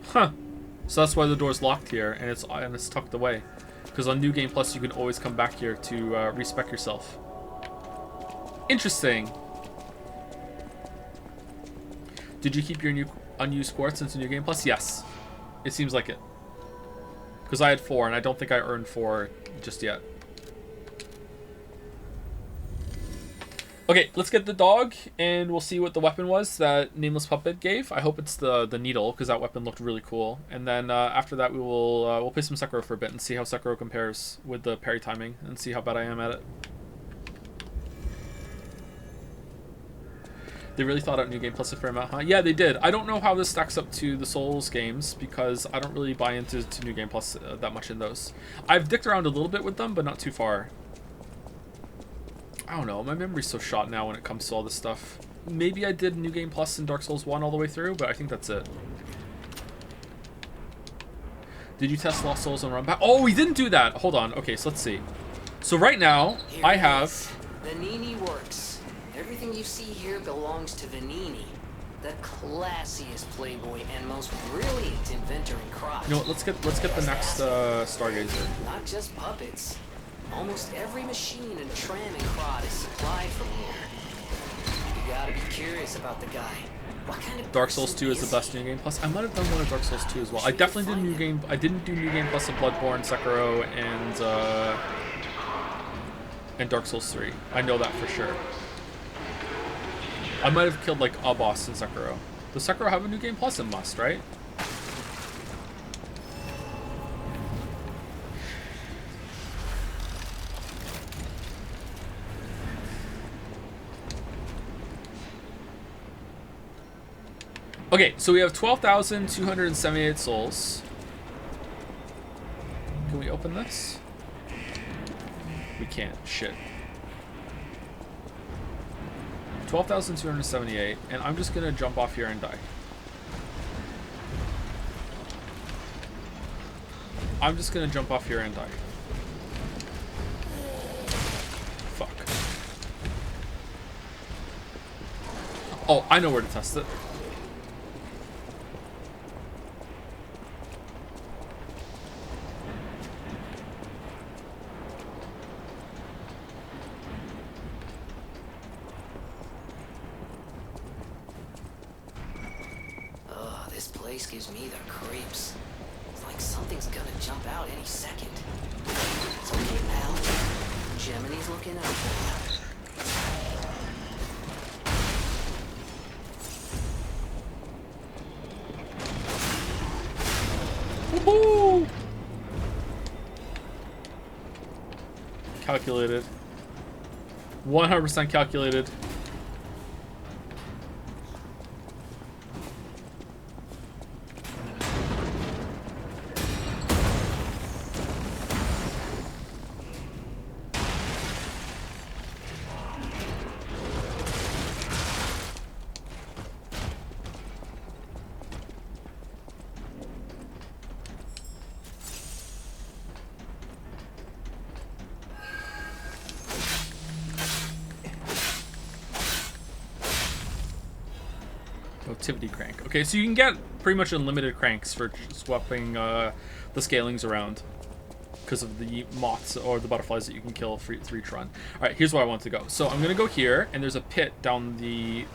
Huh. So that's why the door's locked here and it's tucked away. Because on New Game Plus you can always come back here to respec yourself. Interesting. Did you keep your unused quartz into New Game Plus? Yes. It seems like it. Because I had 4 and I don't think I earned 4 just yet. Okay, let's get the dog, and we'll see what the weapon was that Nameless Puppet gave. I hope it's the needle, because that weapon looked really cool. And then after that, we'll play some Sekiro for a bit and see how Sekiro compares with the parry timing, and see how bad I am at it. They really thought out New Game Plus a fair amount, huh? Yeah, they did. I don't know how this stacks up to the Souls games, because I don't really buy into New Game Plus that much in those. I've dicked around a little bit with them, but not too far. I don't know, my memory's so shot now when it comes to all this stuff. Maybe I did New Game Plus in Dark Souls 1 all the way through, but I think that's it. Did you test Lost Souls and run back? Oh, we didn't do that! Hold on, okay, so let's see. So right now, I have... Vanini works. Everything you see here belongs to Vanini, the classiest playboy and most brilliant inventor in crop. You know what, let's get the next Stargazer. Not just puppets. Almost every machine and tram and crowd is supplied from here. You gotta be curious about the guy. What kind of Dark Souls 2 is the best New Game Plus. I might have done one of Dark Souls 2 as well. I definitely did New Game. I didn't do New Game Plus of Bloodborne, Sekiro, and Dark Souls 3. I know that for sure. I might have killed like a boss in Sekiro. Does Sekiro have a New Game Plus? It must, right? Okay, so we have 12,278 souls. Can we open this? We can't. Shit. 12,278, and I'm just gonna jump off here and die. I'm just gonna jump off here and die. Fuck. Oh, I know where to test it. This place gives me the creeps. It's like something's gonna jump out any second. It's okay, pal. Gemini's looking out for you. Woohoo! Calculated. 100% calculated. Activity crank. Okay, so you can get pretty much unlimited cranks for swapping the scalings around because of the moths or the butterflies that you can kill for each run. All right, here's where I want to go. So I'm gonna go here, and there's a pit down the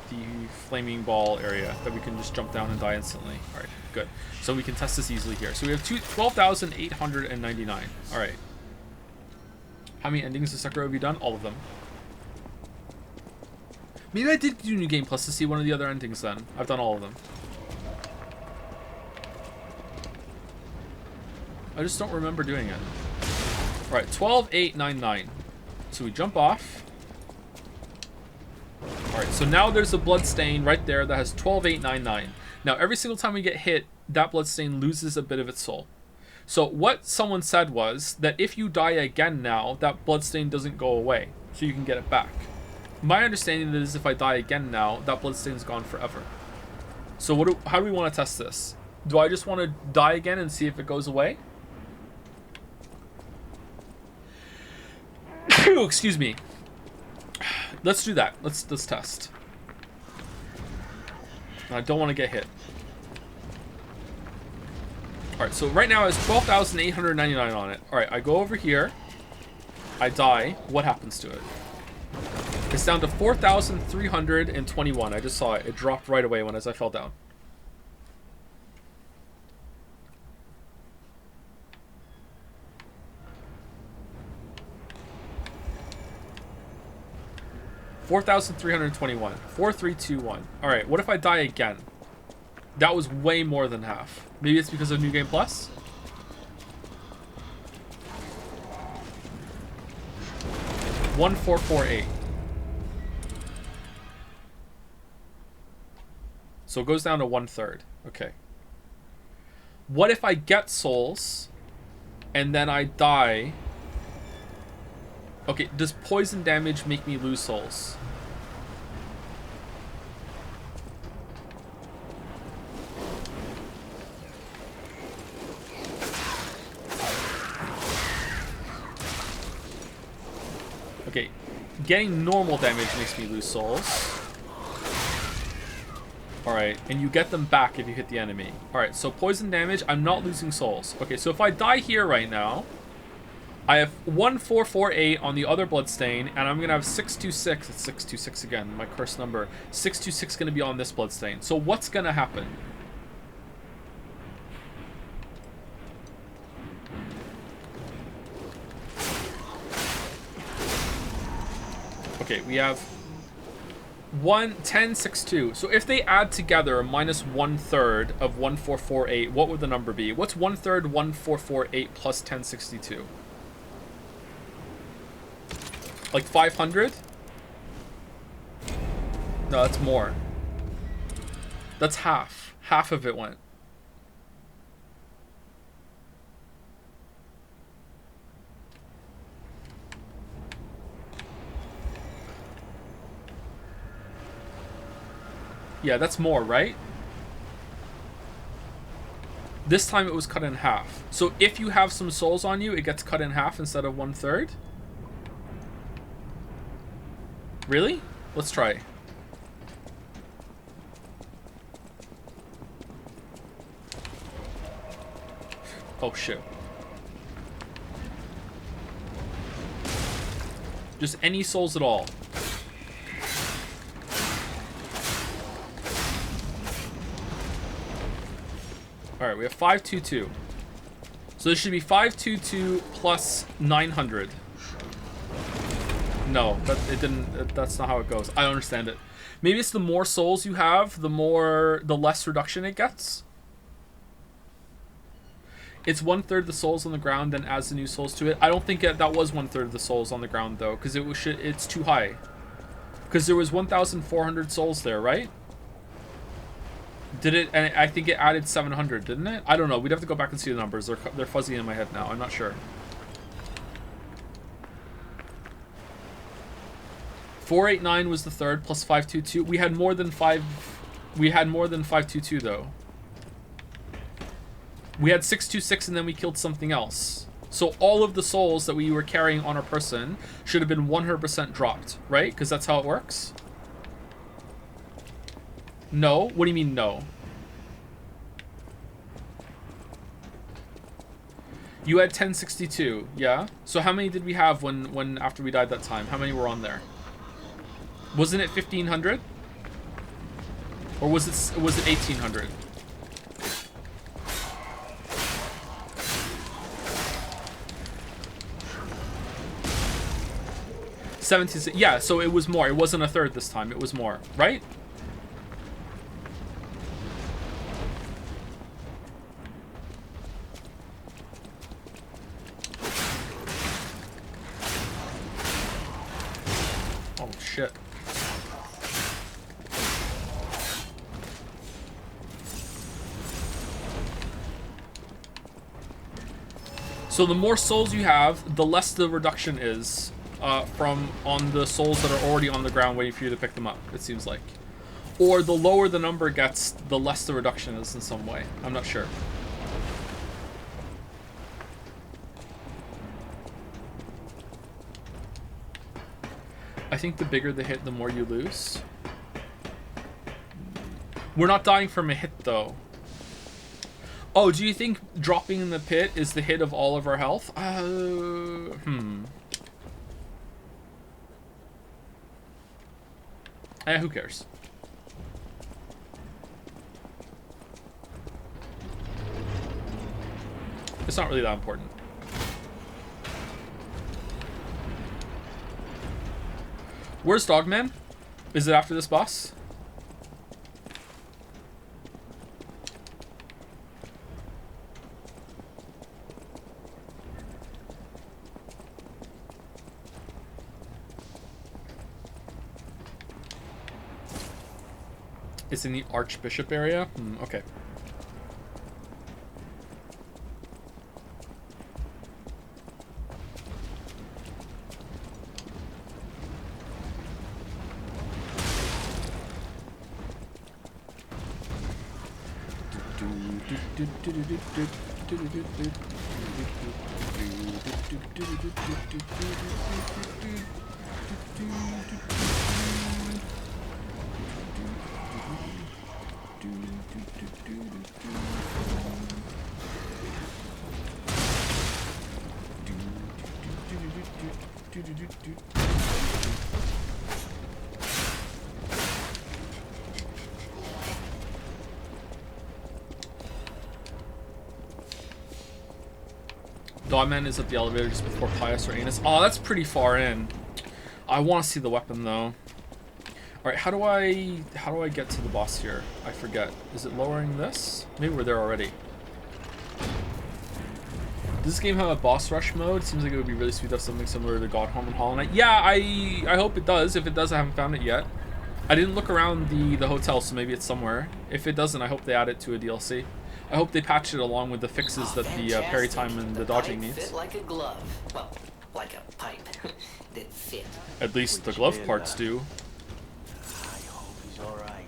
flaming ball area that we can just jump down and die instantly. All right, good. So we can test this easily here. So we have 12,899. All right. How many endings of Sekiro have you done? All of them. Maybe I did do New Game Plus to see one of the other endings then. I've done all of them. I just don't remember doing it. Alright, 12,899. So we jump off. Alright, so now there's a blood stain right there that has 12,899. Now every single time we get hit, that blood stain loses a bit of its soul. So what someone said was that if you die again now, that blood stain doesn't go away. So you can get it back. My understanding is if I die again now, that bloodstain's gone forever. So how do we want to test this? Do I just want to die again and see if it goes away? Excuse me. Let's do that. Let's test. I don't want to get hit. Alright, so right now it has 12,899 on it. Alright, I go over here. I die. What happens to it? It's down to 4,321. I just saw it. It dropped right away as I fell down. $4,321. 4,321. All right. What if I die again? That was way more than half. Maybe it's because of New Game Plus. $1,448. So it goes down to 1/3. Okay. What if I get souls and then I die? Okay, does poison damage make me lose souls? Okay, getting normal damage makes me lose souls. Alright, and you get them back if you hit the enemy. Alright, so poison damage, I'm not losing souls. Okay, so if I die here right now, I have 1,448 on the other bloodstain, and I'm going to have 626. It's 626 again, my cursed number. 626 going to be on this bloodstain. So what's going to happen? Okay, we have 1062. So if they add together minus 1/3 of 1,448, what would the number be? What's 1/3 1,448 plus 1062? Like 500? No, that's more. That's half. Half of it went. Yeah, that's more, right? This time it was cut in half. So if you have some souls on you, it gets cut in half instead of 1/3. Really? Let's try. Oh shit. Just any souls at all. Alright, we have 522. So this should be 522 plus 900. No, it didn't. That's not how it goes. I don't understand it. Maybe it's the more souls you have, the less reduction it gets. It's 1/3 the souls on the ground, then adds the new souls to it. I don't think that was 1/3 of the souls on the ground though, because it's too high. Because there was 1,400 souls there, right? Did it? And I think it added 700, didn't it? I don't know. We'd have to go back and see the numbers. They're fuzzy in my head now. I'm not sure. 489 was the third plus 522. We had more than 522 though. We had 626 and then we killed something else. So all of the souls that we were carrying on our person should have been 100% dropped, right? Because that's how it works. No? What do you mean no? You had 1062, yeah? So how many did we have when after we died that time? How many were on there? Wasn't it 1,500? Or was it 1,800? Yeah, so it was more. It wasn't 1/3 this time. It was more, right? Oh shit. So the more souls you have, the less the reduction is from on the souls that are already on the ground waiting for you to pick them up, it seems like. Or the lower the number gets, the less the reduction is in some way. I'm not sure. I think the bigger the hit, the more you lose. We're not dying from a hit, though. Oh, do you think dropping in the pit is the hit of all of our health? Who cares? It's not really that important. Where's Dogman? Is it after this boss? It's in the Archbishop area? Okay. Dogman is at the elevator just before Pius or Anus. Oh, that's pretty far in. I want to see the weapon though. All right, how do I get to the boss here? I forget. Is it lowering this? Maybe we're there already. Does this game have a boss rush mode? Seems like it would be really sweet to have something similar to God Home and Hollow Knight. Yeah, I hope it does. If it does, I haven't found it yet. I didn't look around the hotel, so maybe it's somewhere. If it doesn't, I hope they add it to a DLC. I hope they patch it along with the fixes that the parry time and the dodging needs. Fit like a glove. Well, like a pipe that fit. At least the glove parts do. I hope he's alright.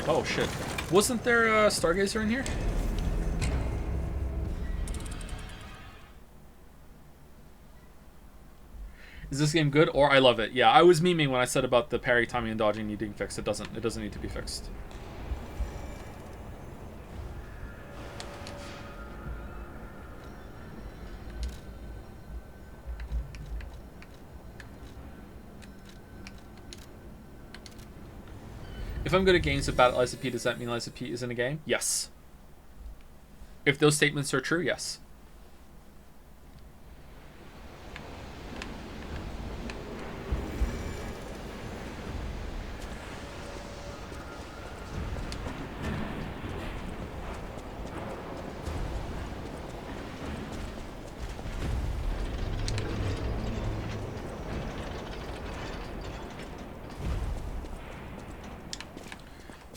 Oh shit. Wasn't there a Stargazer in here? Is this game good or I love it? Yeah, I was memeing when I said about the parry, timing, and dodging needing fixed. It doesn't need to be fixed. If I'm good at games about Liza P, does that mean Liza P is in a game? Yes. If those statements are true, yes.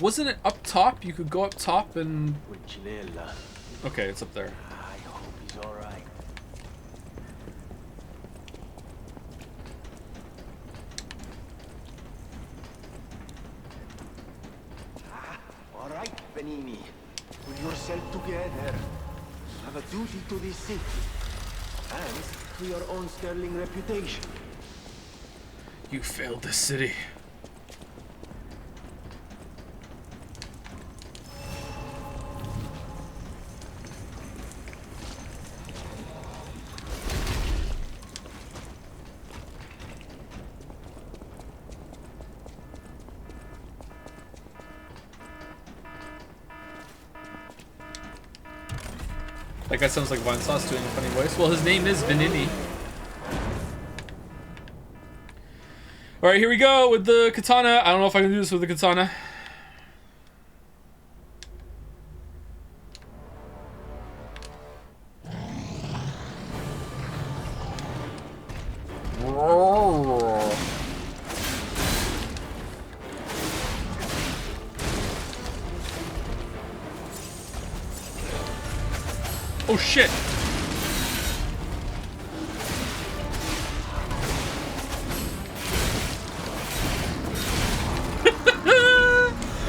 Wasn't it up top? You could go up top and... Okay, it's up there. I hope he's alright. Alright, Benini. Pull yourself together. You have a duty to this city. And to your own sterling reputation. You failed the city. That guy sounds like Vine Sauce doing a funny voice. Well, his name is Vanini. Alright, here we go with the katana. I don't know if I can do this with the katana. Oh shit!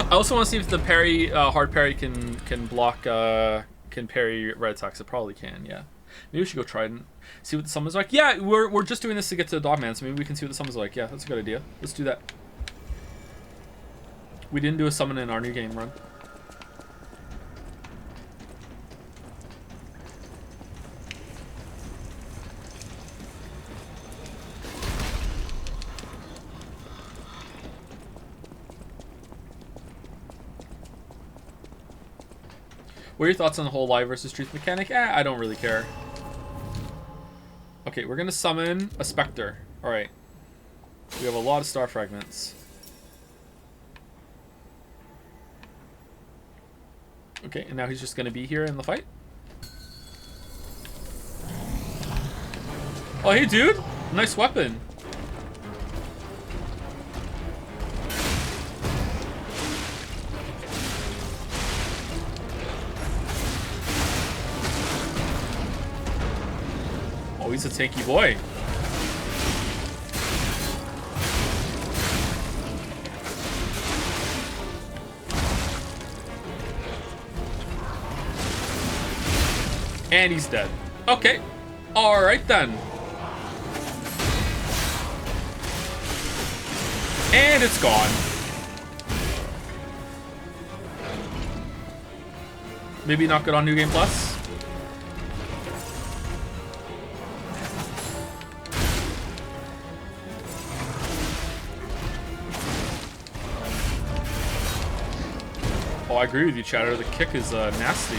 I also want to see if the parry, hard parry can block, can parry red attacks. It probably can, yeah. Maybe we should go try and see what the summons like. Yeah, we're just doing this to get to the Dogman, so maybe we can see what the summons like. Yeah, that's a good idea. Let's do that. We didn't do a summon in our new game run. What are your thoughts on the whole lie versus truth mechanic? I don't really care. Okay, we're gonna summon a Spectre. Alright. We have a lot of star fragments. Okay, and now he's just gonna be here in the fight. Oh, hey dude! Nice weapon. Oh, he's a tanky boy. And he's dead. Okay. Alright then. And it's gone. Maybe not good on New Game Plus. Oh, I agree with you, Chatter. The kick is nasty.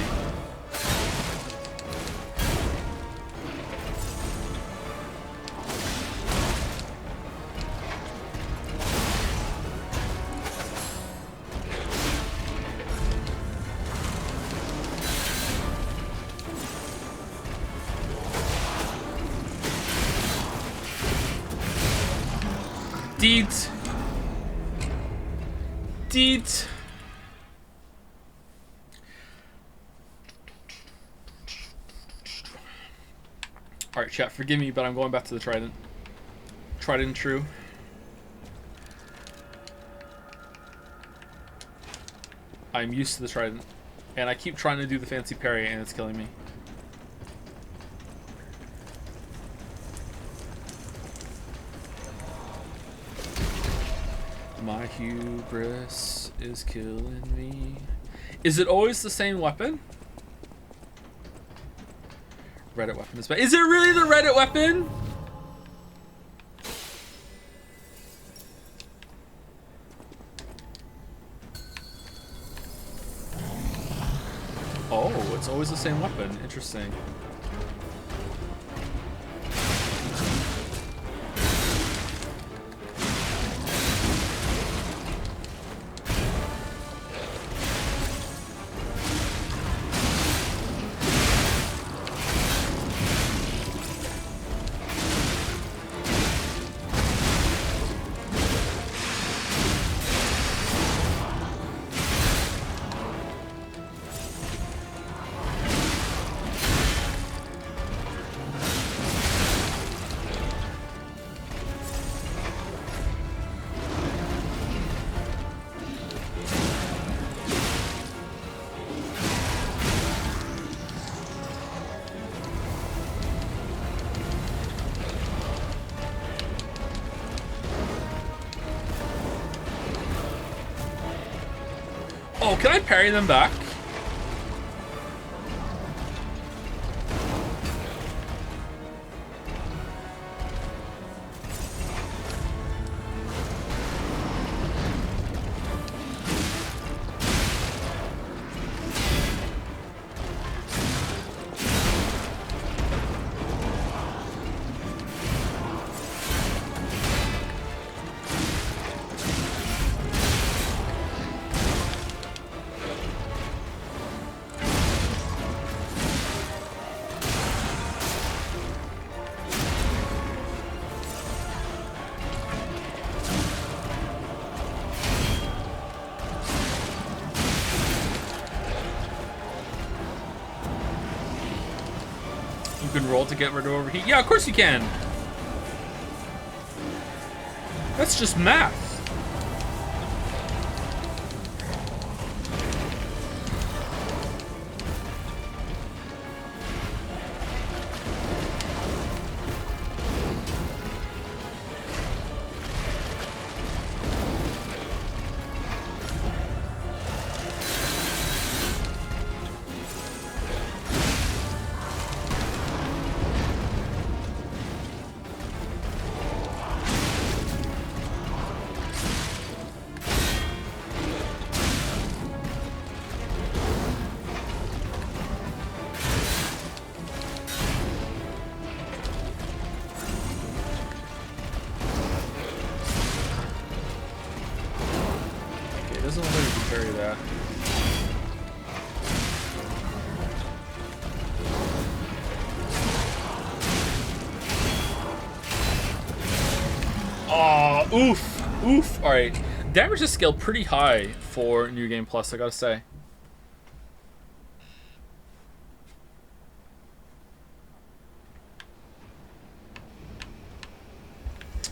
Deet. Deet. Alright, chat, forgive me, but I'm going back to the Trident. Trident true. I'm used to the trident. And I keep trying to do the fancy parry and it's killing me. My hubris is killing me. Is it always the same weapon? Reddit weapon is bad. Is it really the Reddit weapon? Oh, it's always the same weapon. Interesting. Oh, can I parry them back? You can roll to get rid of overheat. Yeah, of course you can. That's just math. Doesn't look like you can carry that. Oh, oof, oof. All right, damage is scaled pretty high for New Game Plus, I gotta say.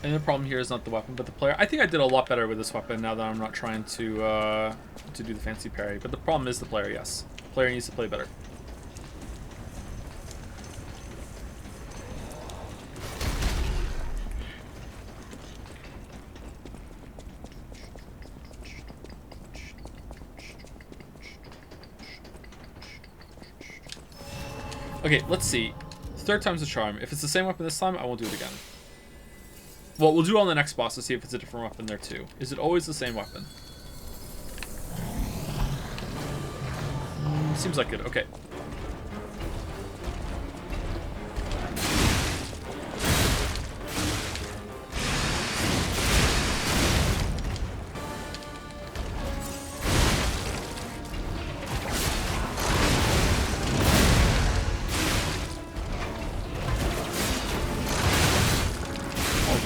And the problem here is not the weapon, but the player. I think I did a lot better with this weapon now that I'm not trying to do the fancy parry. But the problem is the player, yes. The player needs to play better. Okay, let's see. Third time's a charm. If it's the same weapon this time, I won't do it again. Well, we'll do it on the next boss to see if it's a different weapon there too. Is it always the same weapon? Seems like it. Okay.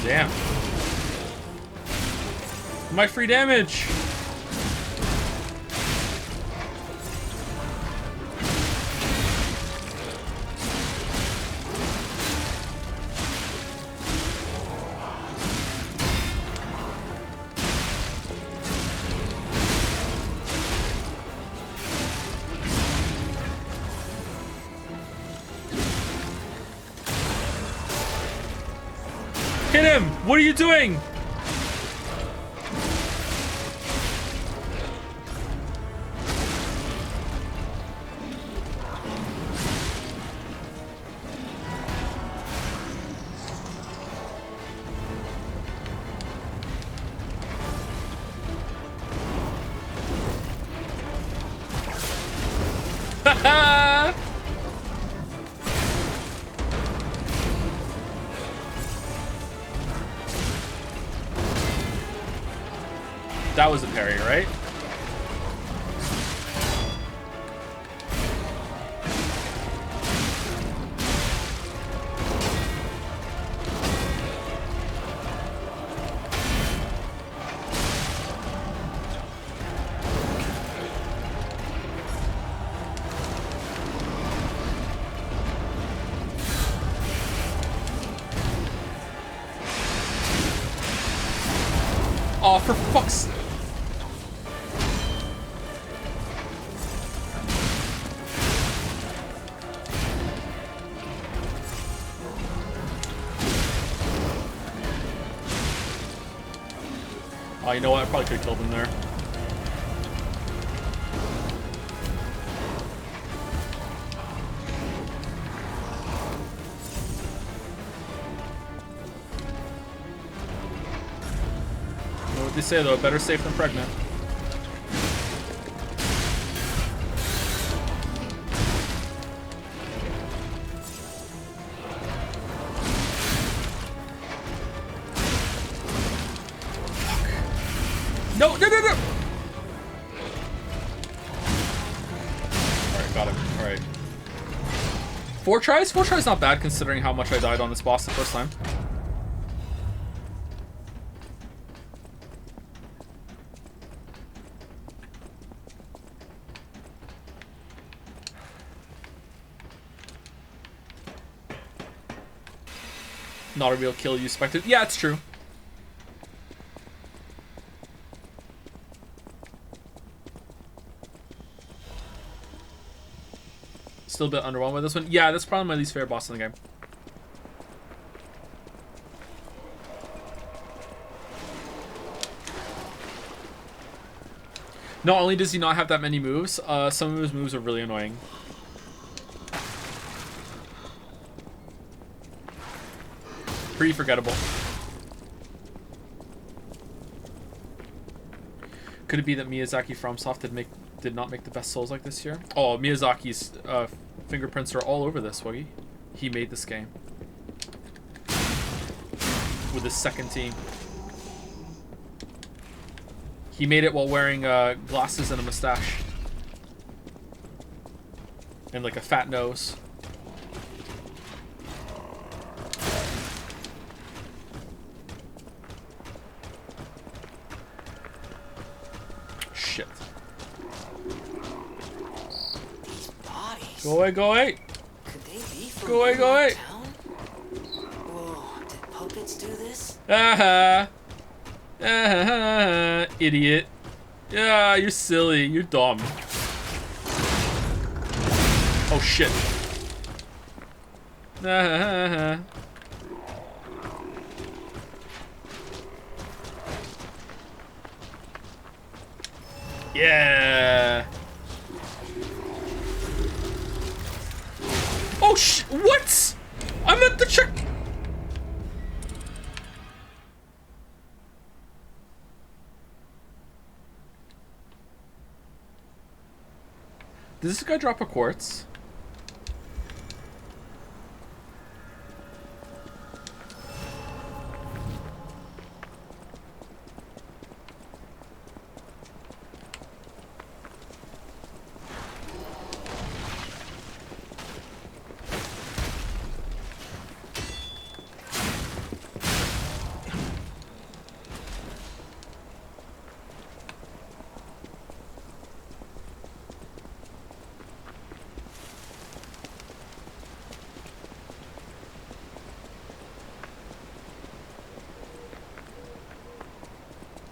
Damn. My free damage. Hit him! What are you doing? That was a parry, right? Oh, for fuck's sake. Oh, you know what? I probably could have killed him there. You know what they say though, better safe than pregnant. No, no, no, no! Alright, got him. Alright. 4 tries? 4 tries not bad considering how much I died on this boss the first time. Not a real kill you expected. Yeah, it's true. Still a bit underwhelmed with this one. Yeah, that's probably my least favorite boss in the game. Not only does he not have that many moves, some of his moves are really annoying. Pretty forgettable. Could it be that Miyazaki FromSoft did not make the best Souls like this year? Oh, Miyazaki's fingerprints are all over this, Wuggy. He made this game. With his second team. He made it while wearing glasses and a mustache. And like a fat nose. Shit. Go away, go away! Go away, go away! Whoa, did puppets do this? Idiot. Yeah, you're silly. You're dumb. Oh shit. Yeah. Oh what? I'm at the check. Does this guy drop a quartz?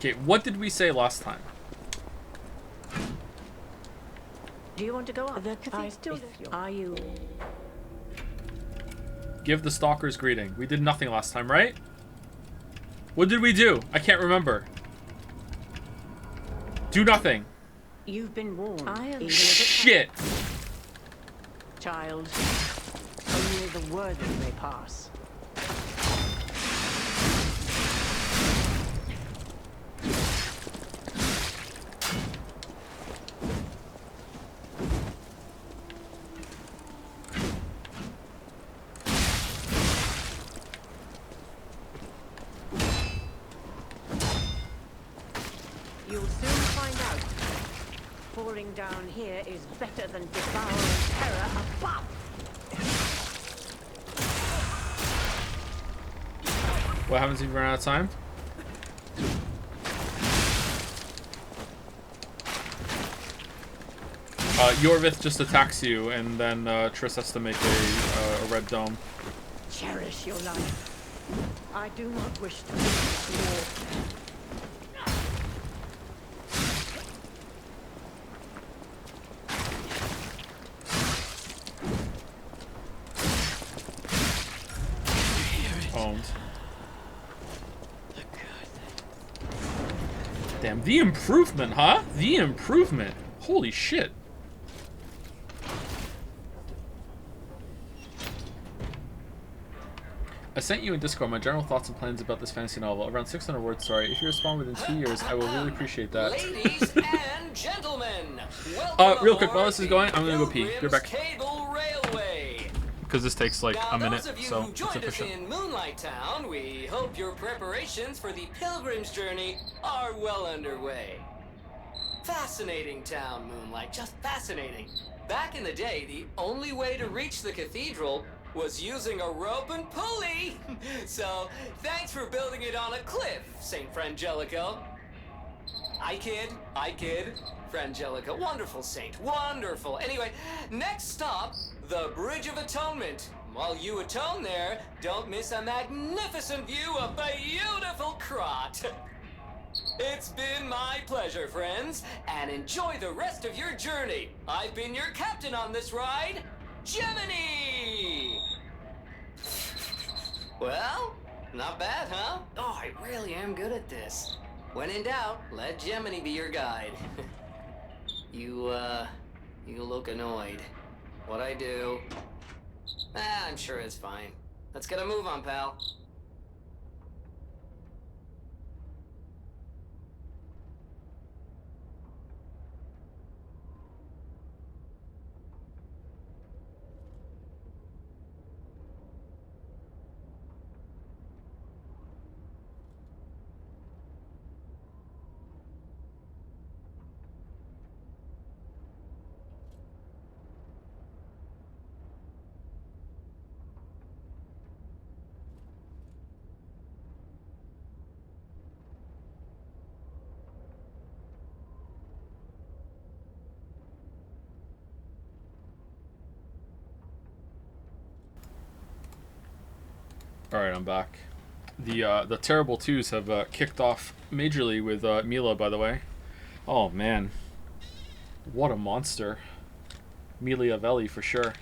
Okay, what did we say last time? Do you want to go up? The cathedral. Are you? Give the stalkers greeting. We did nothing last time, right? What did we do? I can't remember. Do nothing. You've been warned. I am Shit. Child. Only the worthy may pass. You'll soon find out. Falling down here is better than devouring terror above. What happens if you run out of time? Yorvith just attacks you, and then Triss has to make a red dome. Cherish your life. I do not wish to witness war. Owned. Damn, the improvement, huh? The improvement. Holy shit. I sent you in Discord my general thoughts and plans about this fantasy novel. Around 600 words, sorry. If you respond within 2 years, I will really appreciate that. Ladies and gentlemen, welcome real quick, while this is going, I'm gonna go pee. Be right back. Cable Railway. Because this takes like a minute, Those of you so who it's joined us efficient. in Moonlight Town, we hope your preparations for the pilgrim's journey are well underway. Fascinating town, Moonlight, just fascinating. Back in the day, the only way to reach the cathedral was using a rope and pulley. So, thanks for building it on a cliff, Saint Frangelico. I kid. Frangelica, wonderful saint, wonderful. Anyway, next stop, the Bridge of Atonement. While you atone there, don't miss a magnificent view of beautiful Krot. It's been my pleasure, friends, and enjoy the rest of your journey. I've been your captain on this ride, Gemini! Well, not bad, huh? Oh, I really am good at this. When in doubt, let Gemini be your guide. You look annoyed. What'd I do? I'm sure it's fine. Let's get a move on, pal. Alright, I'm back. The terrible twos have kicked off majorly with Mila, by the way. Oh man. What a monster. Miliavelli for sure.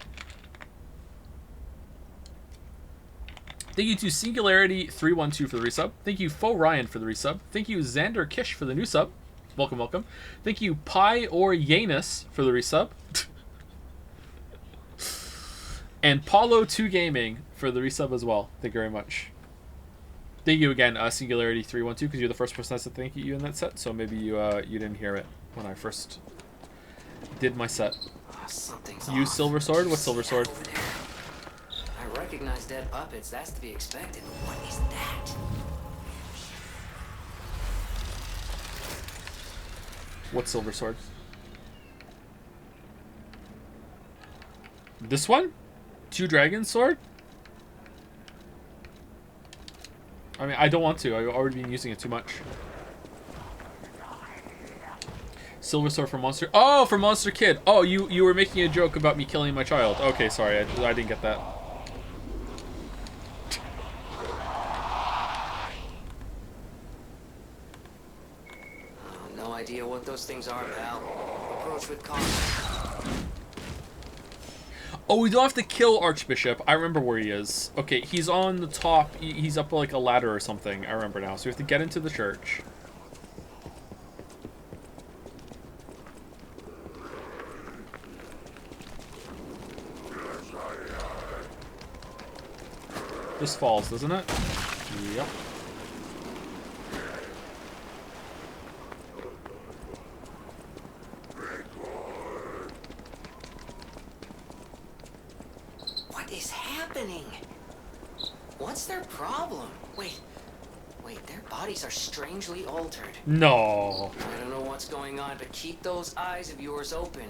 Thank you to Singularity312 for the resub. Thank you Faux Ryan for the resub. Thank you Xander Kish for the new sub. Welcome, welcome. Thank you Pi or Yanus for the resub. And Paulo2 Gaming for the resub as well. Thank you very much. Thank you again, Singularity312, because you're the first person I said thank you in that set, so maybe you didn't hear it when I first did my set. You Silver Sword? What Silver Sword? I recognize dead puppets, that's to be expected, but what is that? What Silver Sword? This one? Two Dragon Sword? I mean, I don't want to. I've already been using it too much. Silver Sword for Monster... Oh, for Monster Kid! Oh, you were making a joke about me killing my child. Okay, sorry. I didn't get that. No idea what those things are, pal. Approach with caution. Oh, we don't have to kill Archbishop. I remember where he is. Okay, he's on the top. He's up like a ladder or something. I remember now. So we have to get into the church. This falls, doesn't it? Yep. What is happening? What's their problem? Wait, their bodies are strangely altered. No. I don't know what's going on, but keep those eyes of yours open.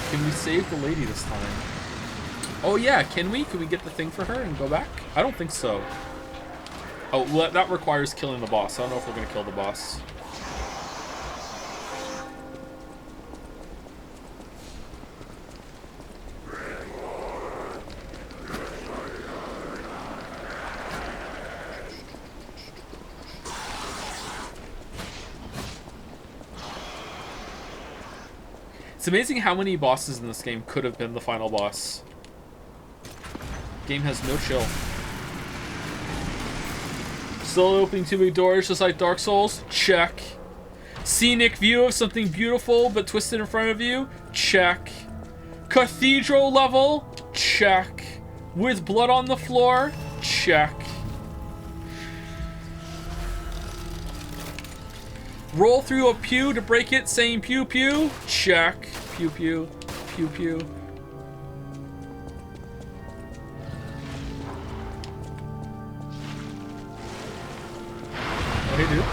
Can we save the lady this time? Oh yeah, can we? Can we get the thing for her and go back? I don't think so. Oh, well, that requires killing the boss. I don't know if we're gonna kill the boss. It's amazing how many bosses in this game could have been the final boss. Game has no chill. Still opening too many doors, just like Dark Souls? Check. Scenic view of something beautiful but twisted in front of you? Check. Cathedral level? Check. With blood on the floor? Check. Roll through a pew to break it, saying pew pew? Check. Pew pew. Pew pew. Oh, hey, dude.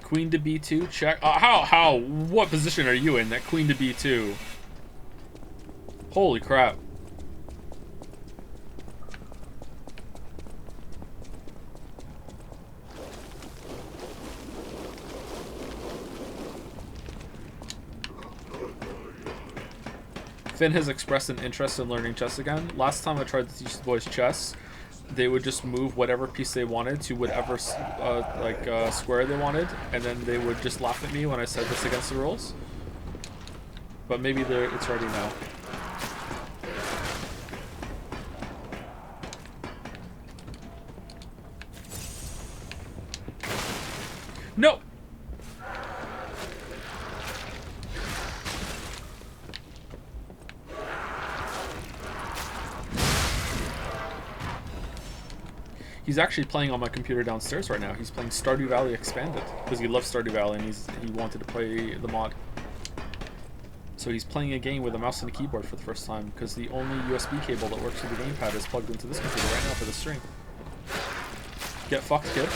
Queen to B2, check. How? What position are you in? That queen to B2. Holy crap. Finn has expressed an interest in learning chess again. Last time I tried to teach the boys chess, they would just move whatever piece they wanted to whatever square they wanted, and then they would just laugh at me when I said this against the rules. But maybe it's ready now. No! He's actually playing on my computer downstairs right now. He's playing Stardew Valley Expanded because he loves Stardew Valley and he wanted to play the mod. So he's playing a game with a mouse and a keyboard for the first time because the only USB cable that works with the gamepad is plugged into this computer right now for the stream. Get fucked, kid.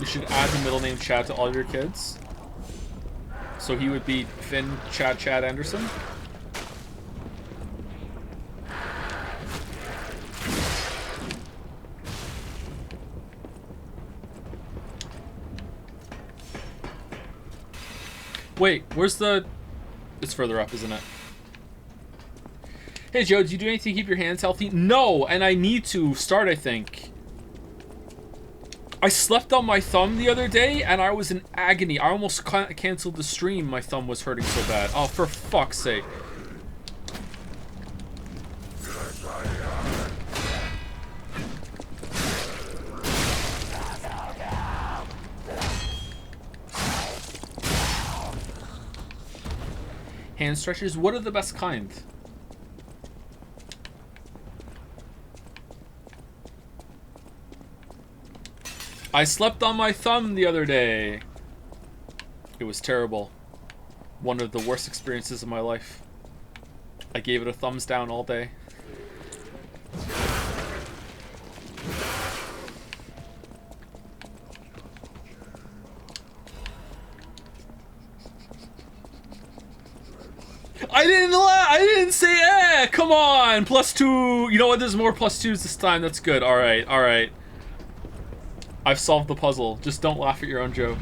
You should add the middle name Chad to all your kids. So he would be Finn Chad Anderson. Wait, where's the... It's further up, isn't it? Hey Joe, do you do anything to keep your hands healthy? No, and I need to start, I think. I slept on my thumb the other day, and I was in agony. I almost canceled the stream. My thumb was hurting so bad. Oh, for fuck's sake. Hand stretches? What are the best kind? I slept on my thumb the other day. It was terrible. One of the worst experiences of my life. I gave it a thumbs down all day. I didn't say eh. Come on, +2. You know what? There's more +2s this time. That's good. All right, all right. I've solved the puzzle. Just don't laugh at your own joke.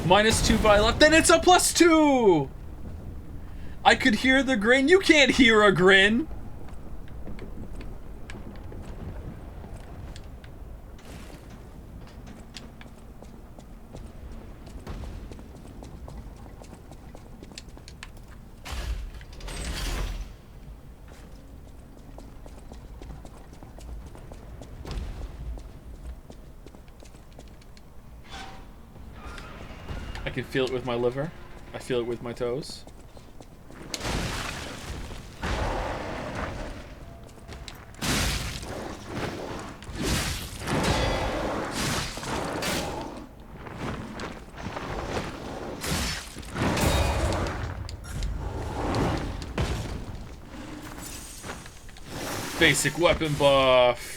-2, but I left. Then it's a +2. I could hear the grin. You can't hear a grin. I can feel it with my liver. I feel it with my toes. Basic weapon buff.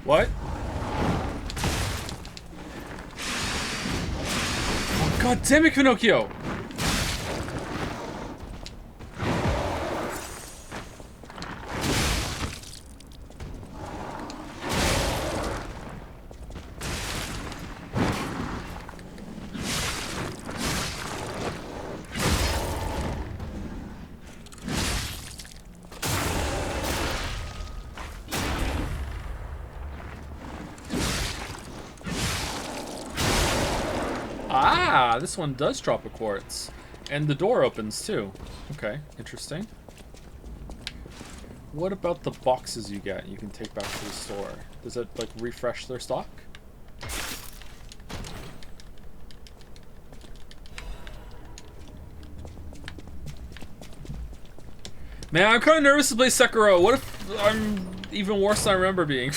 What? Oh, God damn it, Pinocchio! Ah, this one does drop a quartz. And the door opens too. Okay, interesting. What about the boxes you get you can take back to the store? Does it, like, refresh their stock? Man, I'm kind of nervous to play Sekiro. What if I'm even worse than I remember being?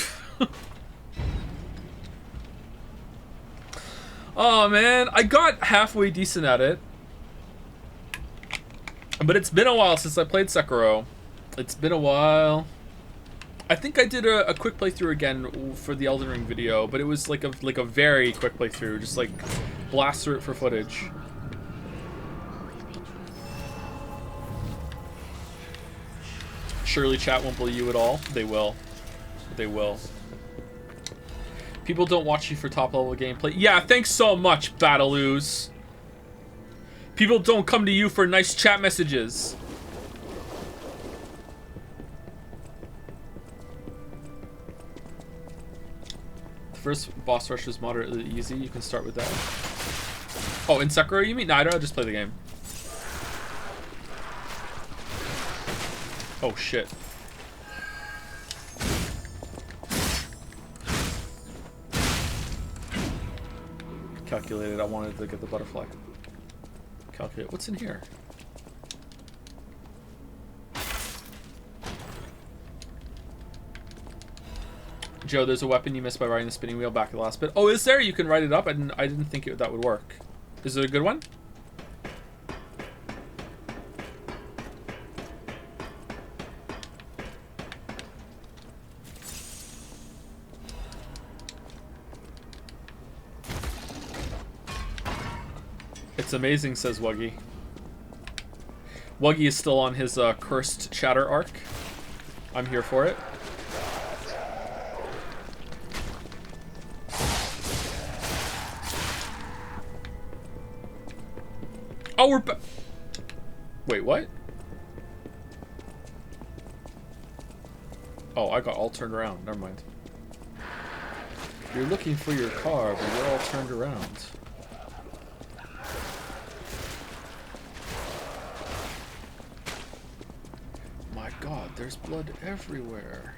Oh man, I got halfway decent at it. But it's been a while since I played Sekiro. It's been a while. I think I did a quick playthrough again for the Elden Ring video, but it was like a very quick playthrough, just like blast through it for footage. Surely chat won't believe you at all. They will. They will. People don't watch you for top level gameplay. Yeah, thanks so much, Battleoos. People don't come to you for nice chat messages. The first boss rush is moderately easy. You can start with that. Oh, in Sekiro you mean? No, I don't just play the game. Oh shit. Calculated, I wanted to get the butterfly. Calculate, what's in here? Joe, there's a weapon you missed by riding the spinning wheel back at the last bit. Oh, is there? You can ride it up? I didn't think that would work. Is it a good one? It's amazing, says Wuggy. Wuggy is still on his cursed shatter arc. I'm here for it. Oh, we're wait, what? Oh, I got all turned around. Never mind. You're looking for your car, but you're all turned around. My God, there's blood everywhere.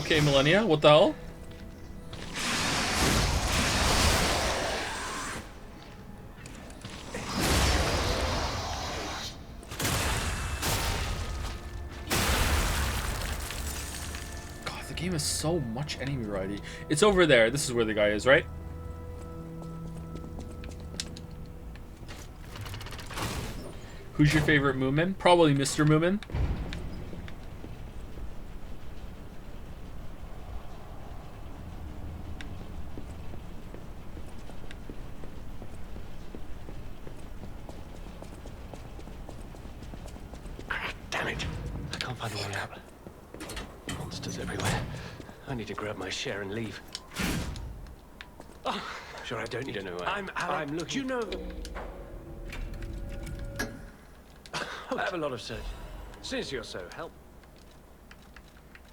Okay, Millennia, what the hell? God, the game has so much enemy variety. It's over there. This is where the guy is, right? Who's your favorite Moomin? Probably Mr. Moomin. Damn it! I can't find a way out. Monsters everywhere. I need to grab my share and leave. Oh, sure, I don't need to know. I'm looking. Do you know them? I have a lot of search. Since you're so help.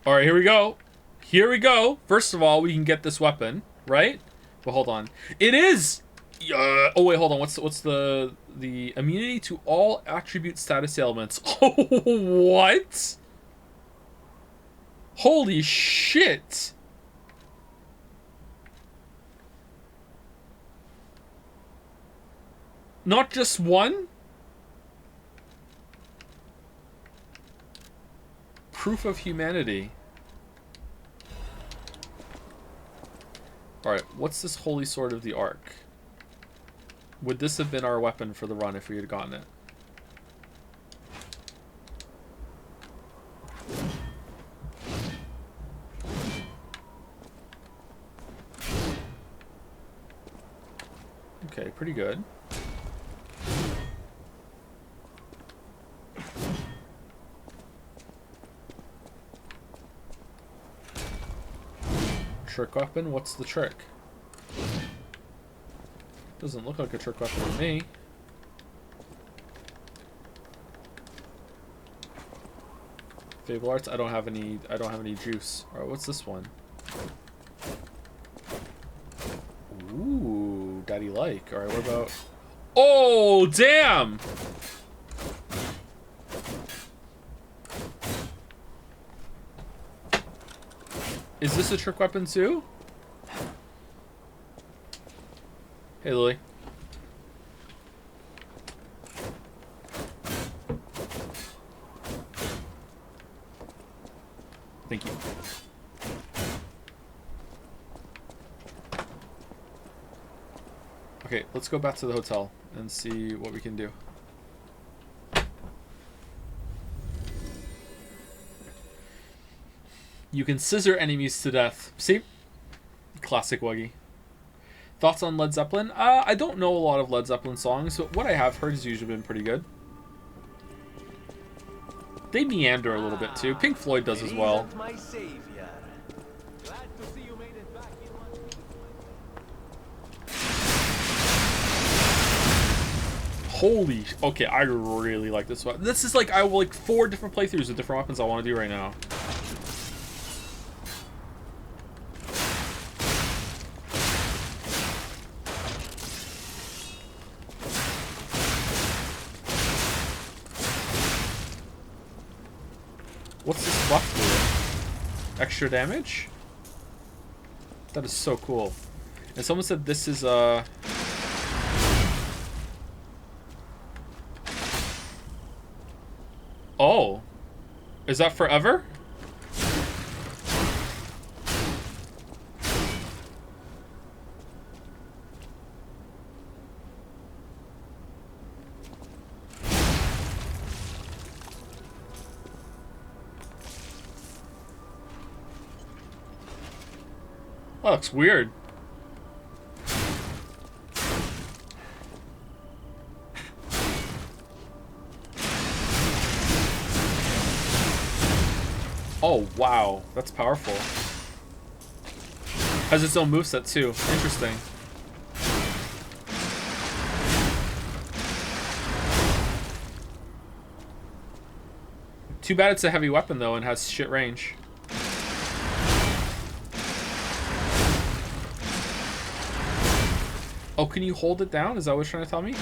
All right, here we go. Here we go. First of all, we can get this weapon, right? But hold on. It is. Oh wait, hold on. What's the immunity to all attribute status ailments? Oh, what? Holy shit! Not just one? Proof of humanity. Alright, what's this Holy Sword of the Ark? Would this have been our weapon for the run if we had gotten it? Okay, pretty good. Trick weapon? What's the trick? Doesn't look like a trick weapon to me. Fable Arts? I don't have any juice. Alright, what's this one? Ooh, daddy like. Alright, what about... Oh, damn! Is this a trick weapon too? Hey, Lily. Thank you. Okay, let's go back to the hotel and see what we can do. You can scissor enemies to death. See? Classic Wuggy. Thoughts on Led Zeppelin? I don't know a lot of Led Zeppelin songs, but what I have heard has usually been pretty good. They meander a little bit too. Pink Floyd does as well. Holy... Okay, I really like this one. This is like, I will like 4 different playthroughs of different weapons I want to do right now. What's this buff do? Extra damage? That is so cool. And someone said this is Oh. Is that forever? That looks weird. Oh, wow. That's powerful. Has its own moveset, too. Interesting. Too bad it's a heavy weapon, though, and has shit range. Oh, can you hold it down? Is that what you're trying to tell me?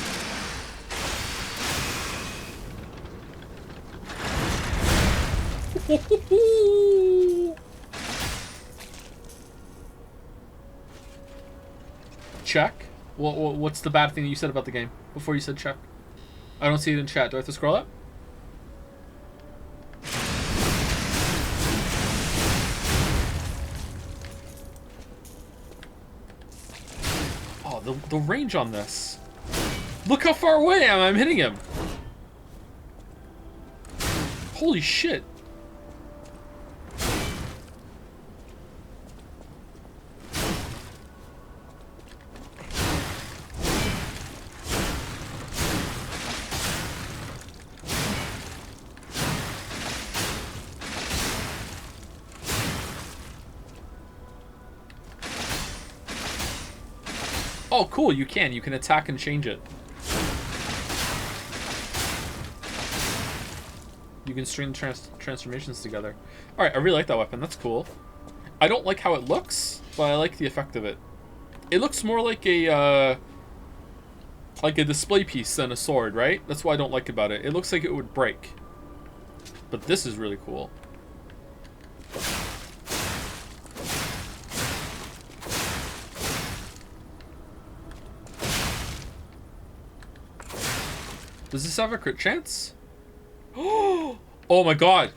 Check. What's the bad thing that you said about the game before you said check? I don't see it in chat. Do I have to scroll up? Oh, the range on this. Look how far away I am. I'm hitting him. Holy shit. Oh, cool, you can attack and change it. You can string transformations together. Alright, I really like that weapon, that's cool. I don't like how it looks, but I like the effect of it. It looks more like a display piece than a sword, right? That's what I don't like about it. It looks like it would break. But this is really cool. Does this have a crit chance? Oh my god.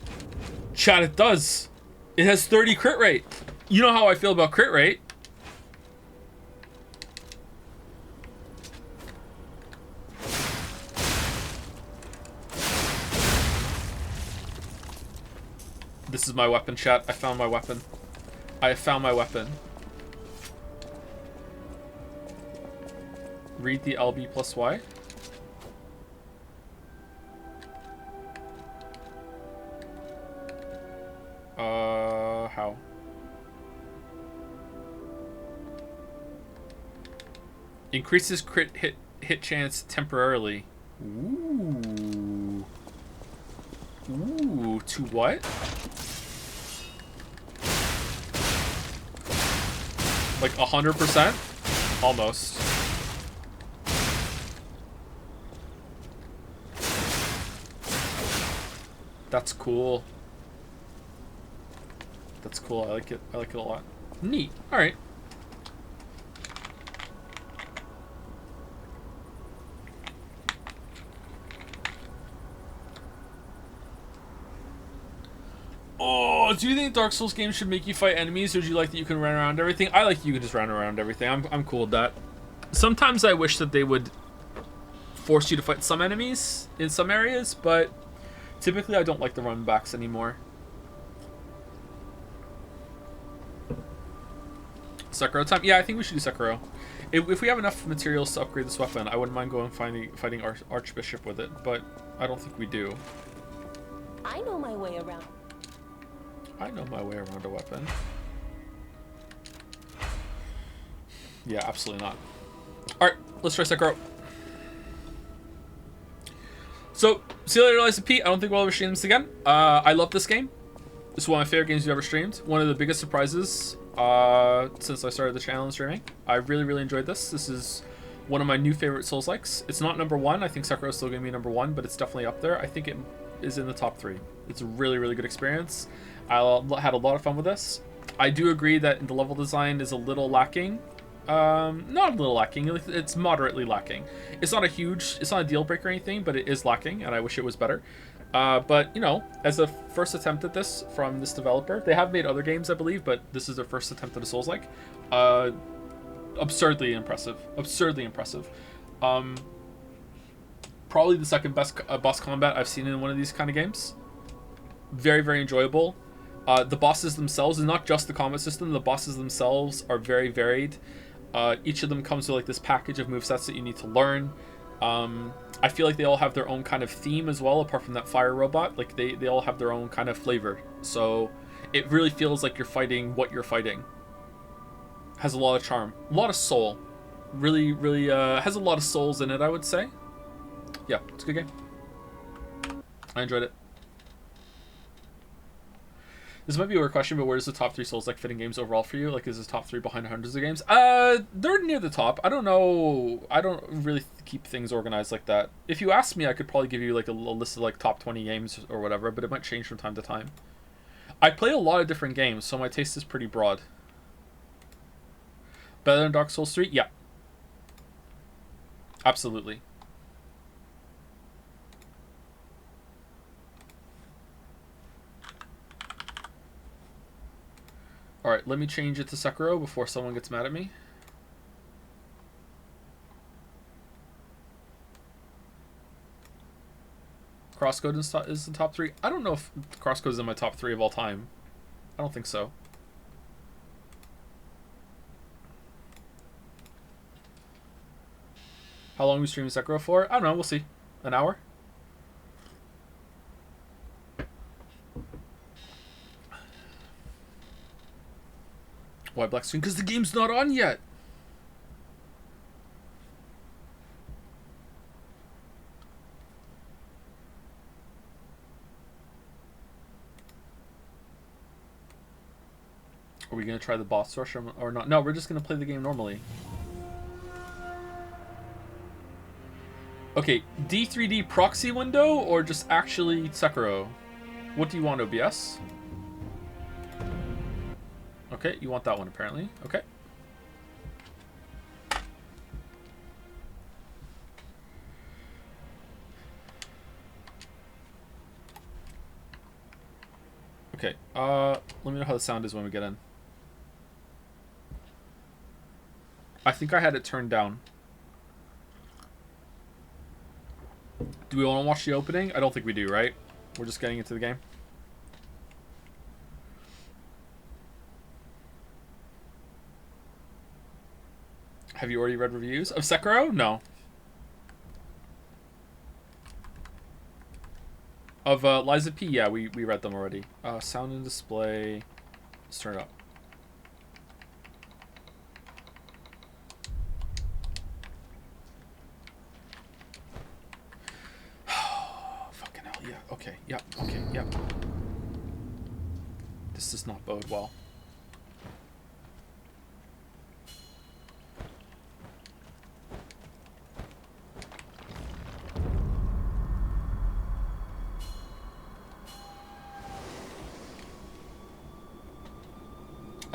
Chat, it does. It has 30 crit rate. You know how I feel about crit rate. This is my weapon, chat. I found my weapon. I have found my weapon. Read the LB plus Y. How? Increases crit hit chance temporarily. Ooh. Ooh, to what? Like 100%? Almost. That's cool. That's cool. I like it. I like it a lot. Neat. All right. Oh, do you think Dark Souls games should make you fight enemies, or do you like that you can run around everything? I like you can just run around everything. I'm cool with that. Sometimes I wish that they would force you to fight some enemies in some areas, but typically I don't like the run backs anymore. Sekiro time? Yeah, I think we should do Sekiro. If we have enough materials to upgrade this weapon, I wouldn't mind going fighting Archbishop with it, but I don't think we do. I know my way around. I know my way around a weapon. Yeah, absolutely not. Alright, let's try Sekiro. So, see you later, Eliza P. I don't think we'll ever stream this again. I love this game. This is one of my favorite games we've ever streamed. One of the biggest surprises since I started the channel and streaming. I really, really enjoyed this. This is one of my new favorite Souls-likes. It's not number one. I think Sekiro is still going to be number one, but it's definitely up there. I think it is in the top 3. It's a really, really good experience. I had a lot of fun with this. I do agree that the level design is a little lacking. Not a little lacking, it's moderately lacking. It's not a deal breaker or anything, but it is lacking, and I wish it was better. But, you know, as a first attempt at this from this developer, they have made other games, I believe, but this is their first attempt at a Souls-like. Absurdly impressive. Absurdly impressive. Probably the second best boss combat I've seen in one of these kind of games. Very, very enjoyable. The bosses themselves, and not just the combat system, the bosses themselves are very varied. Each of them comes with like this package of movesets that you need to learn. I feel like they all have their own kind of theme as well, apart from that fire robot. Like they all have their own kind of flavor. So it really feels like you're fighting what you're fighting. Has a lot of charm, a lot of soul. Really, really has a lot of souls in it, I would say. Yeah, it's a good game. I enjoyed it. This might be a weird question, but where does the top 3 Souls-like fitting games overall for you? Like, is this top 3 behind hundreds of games? They're near the top. I don't know. I don't really keep things organized like that. If you ask me, I could probably give you like a list of like top 20 games or whatever, but it might change from time to time. I play a lot of different games, so my taste is pretty broad. Better than Dark Souls 3? Yeah. Absolutely. Alright, let me change it to Sekiro before someone gets mad at me. Crosscode is the top 3. I don't know if Crosscode is in my top 3 of all time. I don't think so. How long are we streaming Sekiro for? I don't know, we'll see. An hour? Why black screen? Because the game's not on yet! Are we going to try the boss rush or not? No, we're just going to play the game normally. Okay, D3D proxy window or just actually Sekiro? What do you want, OBS? Okay, you want that one apparently. Okay. Okay, let me know how the sound is when we get in. I think I had it turned down. Do we want to watch the opening? I don't think we do, right? We're just getting into the game. Have you already read reviews of Sekiro? No. Of Liza P, yeah, we read them already. Sound and display. Let's turn it up. Fucking hell, yeah. Okay, yep, okay, yep. This does not bode well.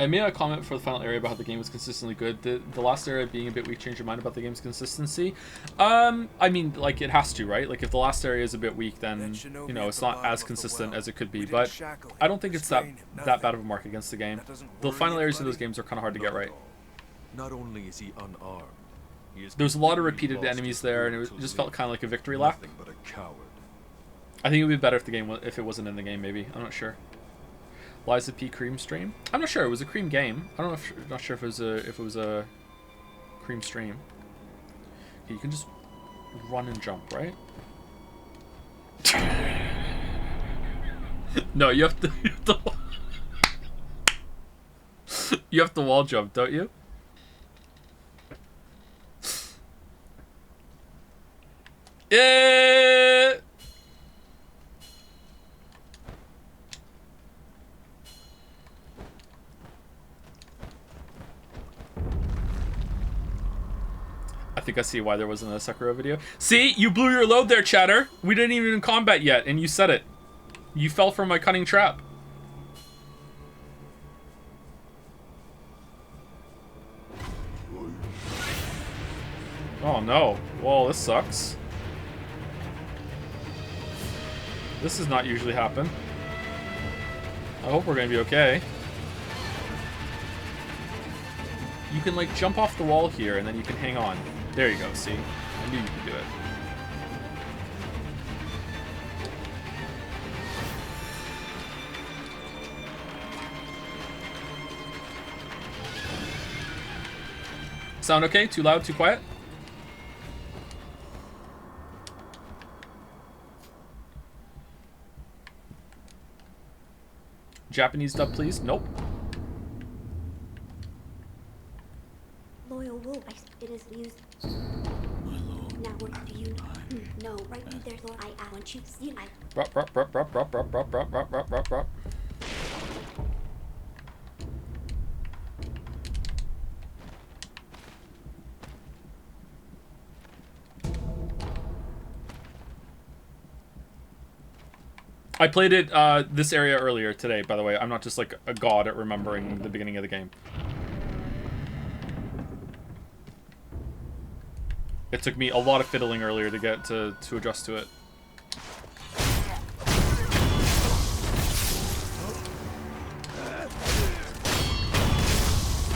I made a comment for the final area about how the game was consistently good. The last area being a bit weak changed your mind about the game's consistency. I mean, like, it has to, right? Like, if the last area is a bit weak, then, you know, it's not as consistent as it could be. But I don't think it's that bad of a mark against the game. The final areas of those games are kind of hard to get right. Not only is he unarmed, There's a lot of repeated enemies there, and it just felt kind of like a victory lap. but a coward. I think it would be better if it wasn't in the game, maybe. I'm not sure. Liza P Cream stream? I'm not sure. It was a Cream game. I don't know. Not sure if it was a Cream stream. Okay, you can just run and jump, right? No, you have to. You have to wall jump, don't you? Yeah. I think I see why there wasn't a Sekiro video. See, you blew your load there, chatter. We didn't even in combat yet, and you said it. You fell for my cunning trap. Oh no. Well, this sucks. This does not usually happen. I hope we're gonna be okay. You can, like, jump off the wall here, and then you can hang on. There you go, see? I knew you could do it. Sound okay? Too loud? Too quiet? Japanese dub, please? Nope. Loyal wolf. It is used. Now what do you know? No, right there, Lord. I want you to see I. I played it this area earlier today, by the way. I'm not just like a god at remembering the beginning of the game. It took me a lot of fiddling earlier to get to adjust to it.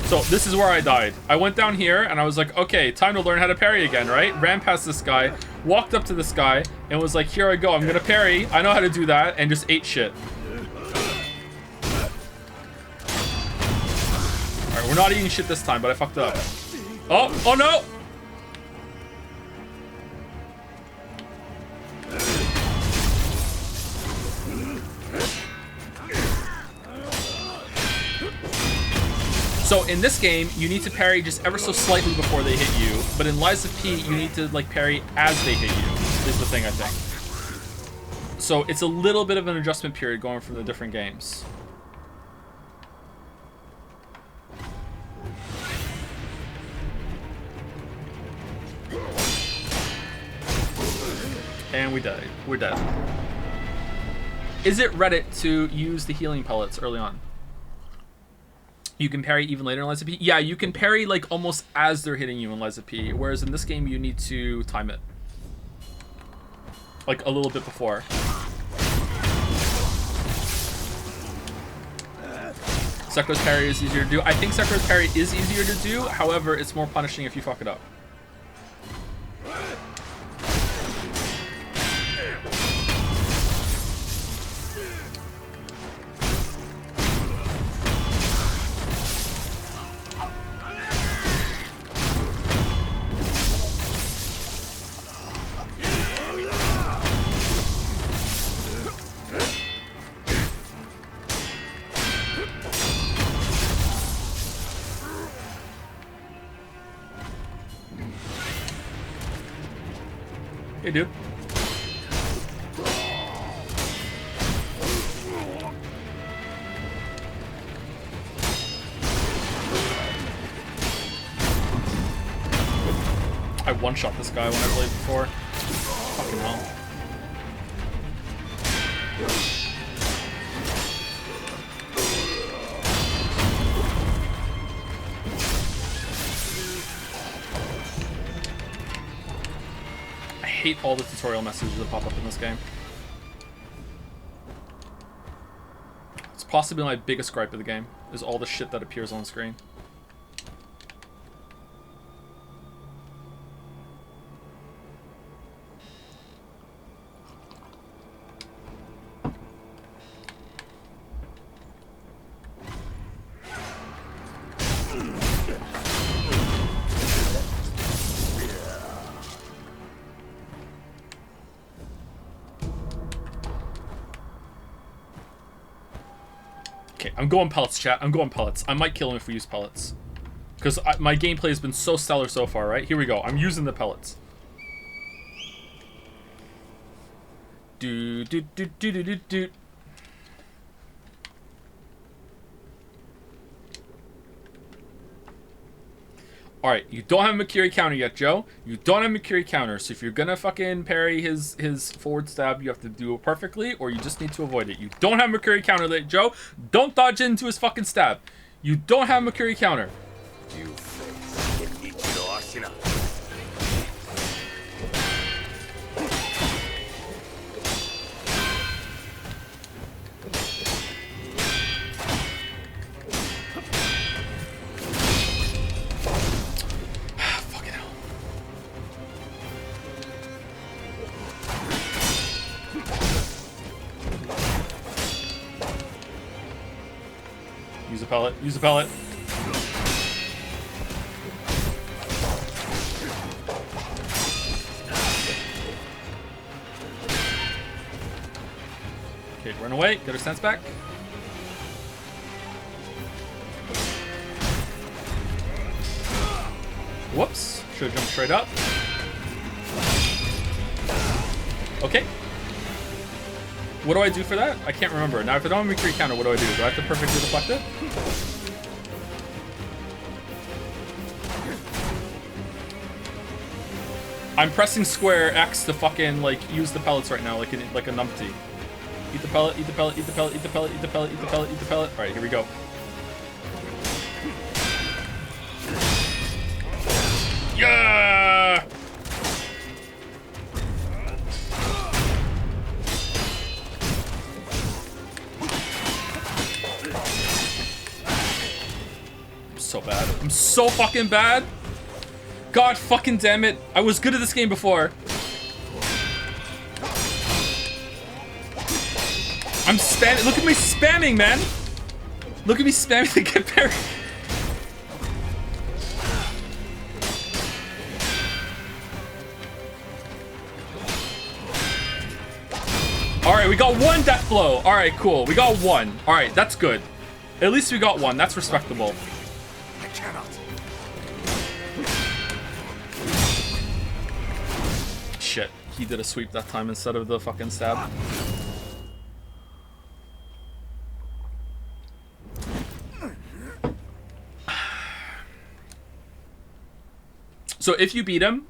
So this is where I died. I went down here and I was like, okay, time to learn how to parry again, right? Ran past this guy, walked up to this guy, and was like, here I go, I'm gonna parry. I know how to do that, and just ate shit. Alright, we're not eating shit this time, but I fucked up. Oh no! So in this game, you need to parry just ever so slightly before they hit you, but in Lies of P, you need to like parry as they hit you, is the thing I think. So it's a little bit of an adjustment period going from the different games. And we died. We're dead. Is it Reddit to use the healing pellets early on? You can parry even later in Lies of P? Yeah, you can parry like almost as they're hitting you in Lies of P, whereas in this game you need to time it. Like a little bit before. Sekiro's parry is easier to do. I think Sekiro's parry is easier to do, however, it's more punishing if you fuck it up. Hey, dude. I one-shot this guy when I played before. Fucking hell. I hate all the tutorial messages that pop up in this game. It's possibly my biggest gripe of the game, is all the shit that appears on the screen. I'm going pellets, chat. I'm going pellets. I might kill him if we use pellets. Because my gameplay has been so stellar so far, right? Here we go. I'm using the pellets. Do, do, do, do, do, do, do. Alright, you don't have a Makiri counter yet, Joe. You don't have a Makiri counter, so if you're gonna fucking parry his forward stab, you have to do it perfectly, or you just need to avoid it. You don't have a Makiri counter, Joe. Don't dodge into his fucking stab. You don't have a Makiri counter. You face Ichiro Ashina. Use a pellet. Use a pellet. Okay, run away. Get our sense back. Whoops. Should have jumped straight up. Okay. What do I do for that? I can't remember. Now, if I don't have a Makiri counter, what do I do? Do I have to perfectly deflect it? I'm pressing square X to fucking, like, use the pellets right now, like a numpty. Eat the pellet, eat the pellet, eat the pellet, eat the pellet, eat the pellet, eat the pellet, eat the pellet. Alright, here we go. Yeah! I'm so fucking bad. God fucking damn it. I was good at this game before. I'm spamming. Look at me spamming, man. Look at me spamming to get parried. Alright, we got one death blow. Alright, cool. We got one. Alright, that's good. At least we got one. That's respectable. I cannot. Shit. He did a sweep that time instead of the fucking stab. So if you beat him,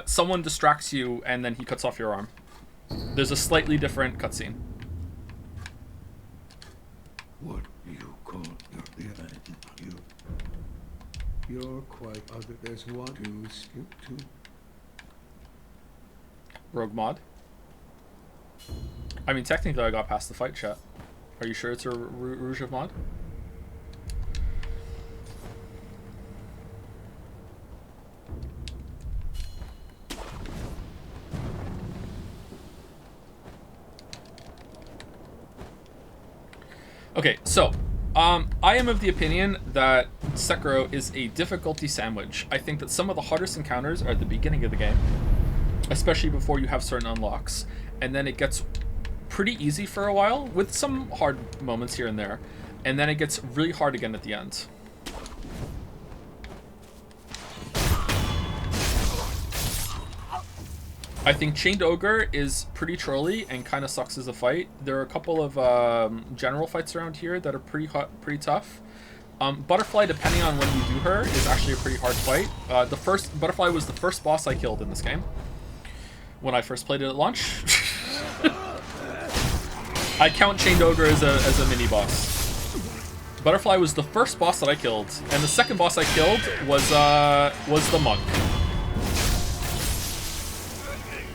someone distracts you and then he cuts off your arm. There's a slightly different cutscene. What you call you're quite other. There's one to skip to. Rogue mod? I mean, technically I got past the fight chat. Are you sure it's a Rouge of mod? Okay, so, I am of the opinion that Sekiro is a difficulty sandwich. I think that some of the hardest encounters are at the beginning of the game, especially before you have certain unlocks, and then it gets pretty easy for a while, with some hard moments here and there, and then it gets really hard again at the end. I think Chained Ogre is pretty trolly and kind of sucks as a fight. There are a couple of general fights around here that are pretty tough. Butterfly, depending on when you do her, is actually a pretty hard fight. The first Butterfly was the first boss I killed in this game when I first played it at launch. I count Chained Ogre as a mini boss. Butterfly was the first boss that I killed, and the second boss I killed was the monk.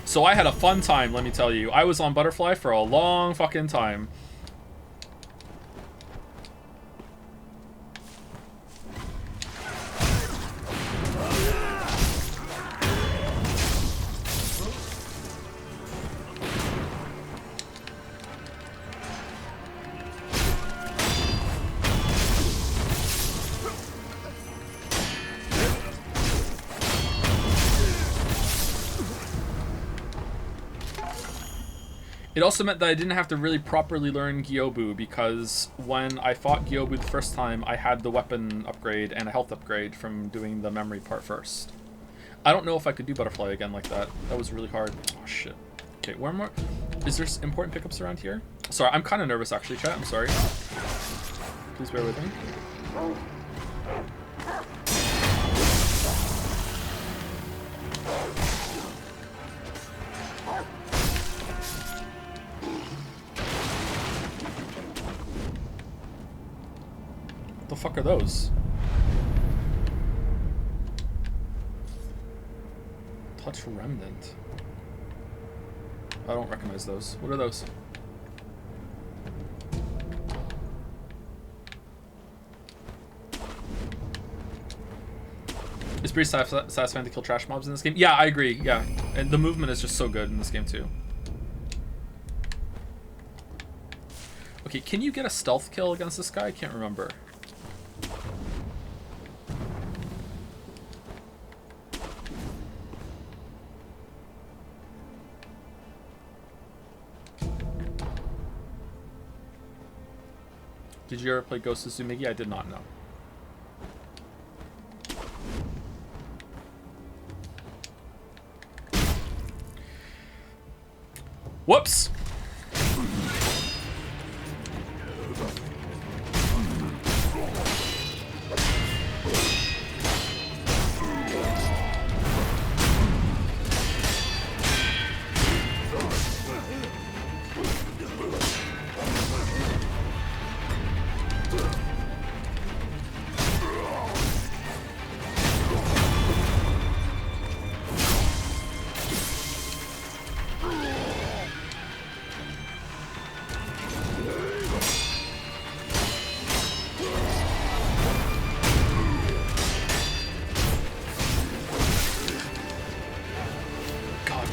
So I had a fun time, let me tell you. I was on Butterfly for a long fucking time. It also meant that I didn't have to really properly learn Gyobu, because when I fought Gyobu the first time, I had the weapon upgrade and a health upgrade from doing the memory part first. I don't know if I could do Butterfly again like that. That was really hard. Oh, shit. Okay, where more? Is there important pickups around here? Sorry, I'm kind of nervous actually, chat. I'm sorry. Please bear with me. What the fuck are those? Touch Remnant. I don't recognize those. What are those? It's pretty satisfying to kill trash mobs in this game. Yeah, I agree. Yeah, and the movement is just so good in this game too. Okay, can you get a stealth kill against this guy? I can't remember. Did you ever play Ghost of Tsumigi? I did not know. Whoops!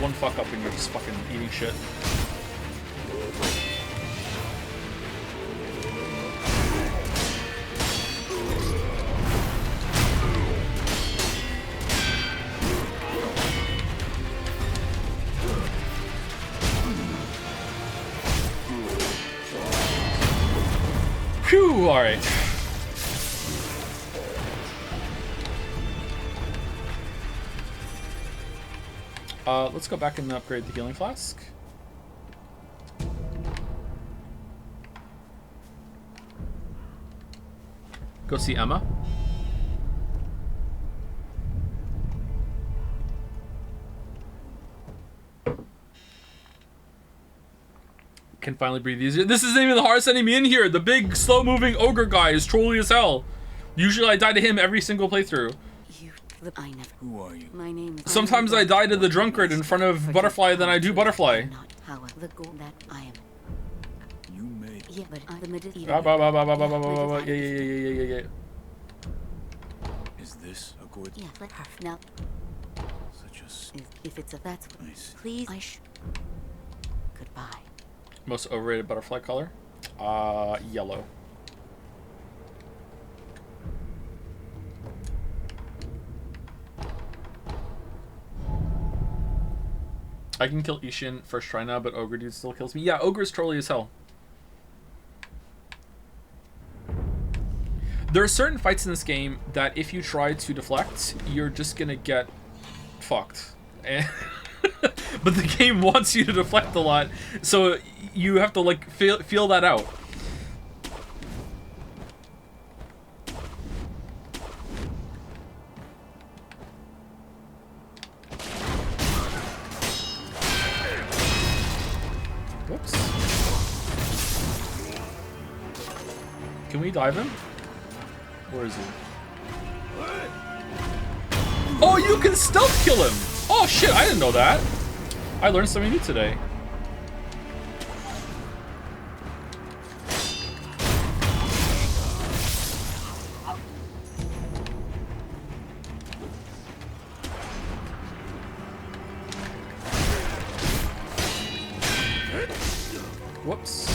one fuck up and you're just fucking eating shit. Phew, alright. Let's go back and upgrade the healing flask. Go see Emma. Can finally breathe easier. This isn't even the hardest enemy in here. The big, slow-moving ogre guy is trolly as hell. Usually I die to him every single playthrough. I never. Who are you? My name is. Sometimes I die to the drunkard in front of Butterfly than I do Butterfly. Not how the goal that I am. You made. Yeah, but I'm the medicine. Yeah. Is this a good? Yeah, let her now. Such a. If it's a that's what. Nice. Please, Goodbye. Most overrated butterfly color? Yellow. I can kill Ishin first try now, but Ogre Dude still kills me. Yeah, Ogre's trolly as hell. There are certain fights in this game that if you try to deflect, you're just gonna get fucked. But the game wants you to deflect a lot, so you have to like feel that out. Whoops. Can we dive him? Where is he? Oh, you can stealth kill him! Oh shit, I didn't know that. I learned something new today. Whoops.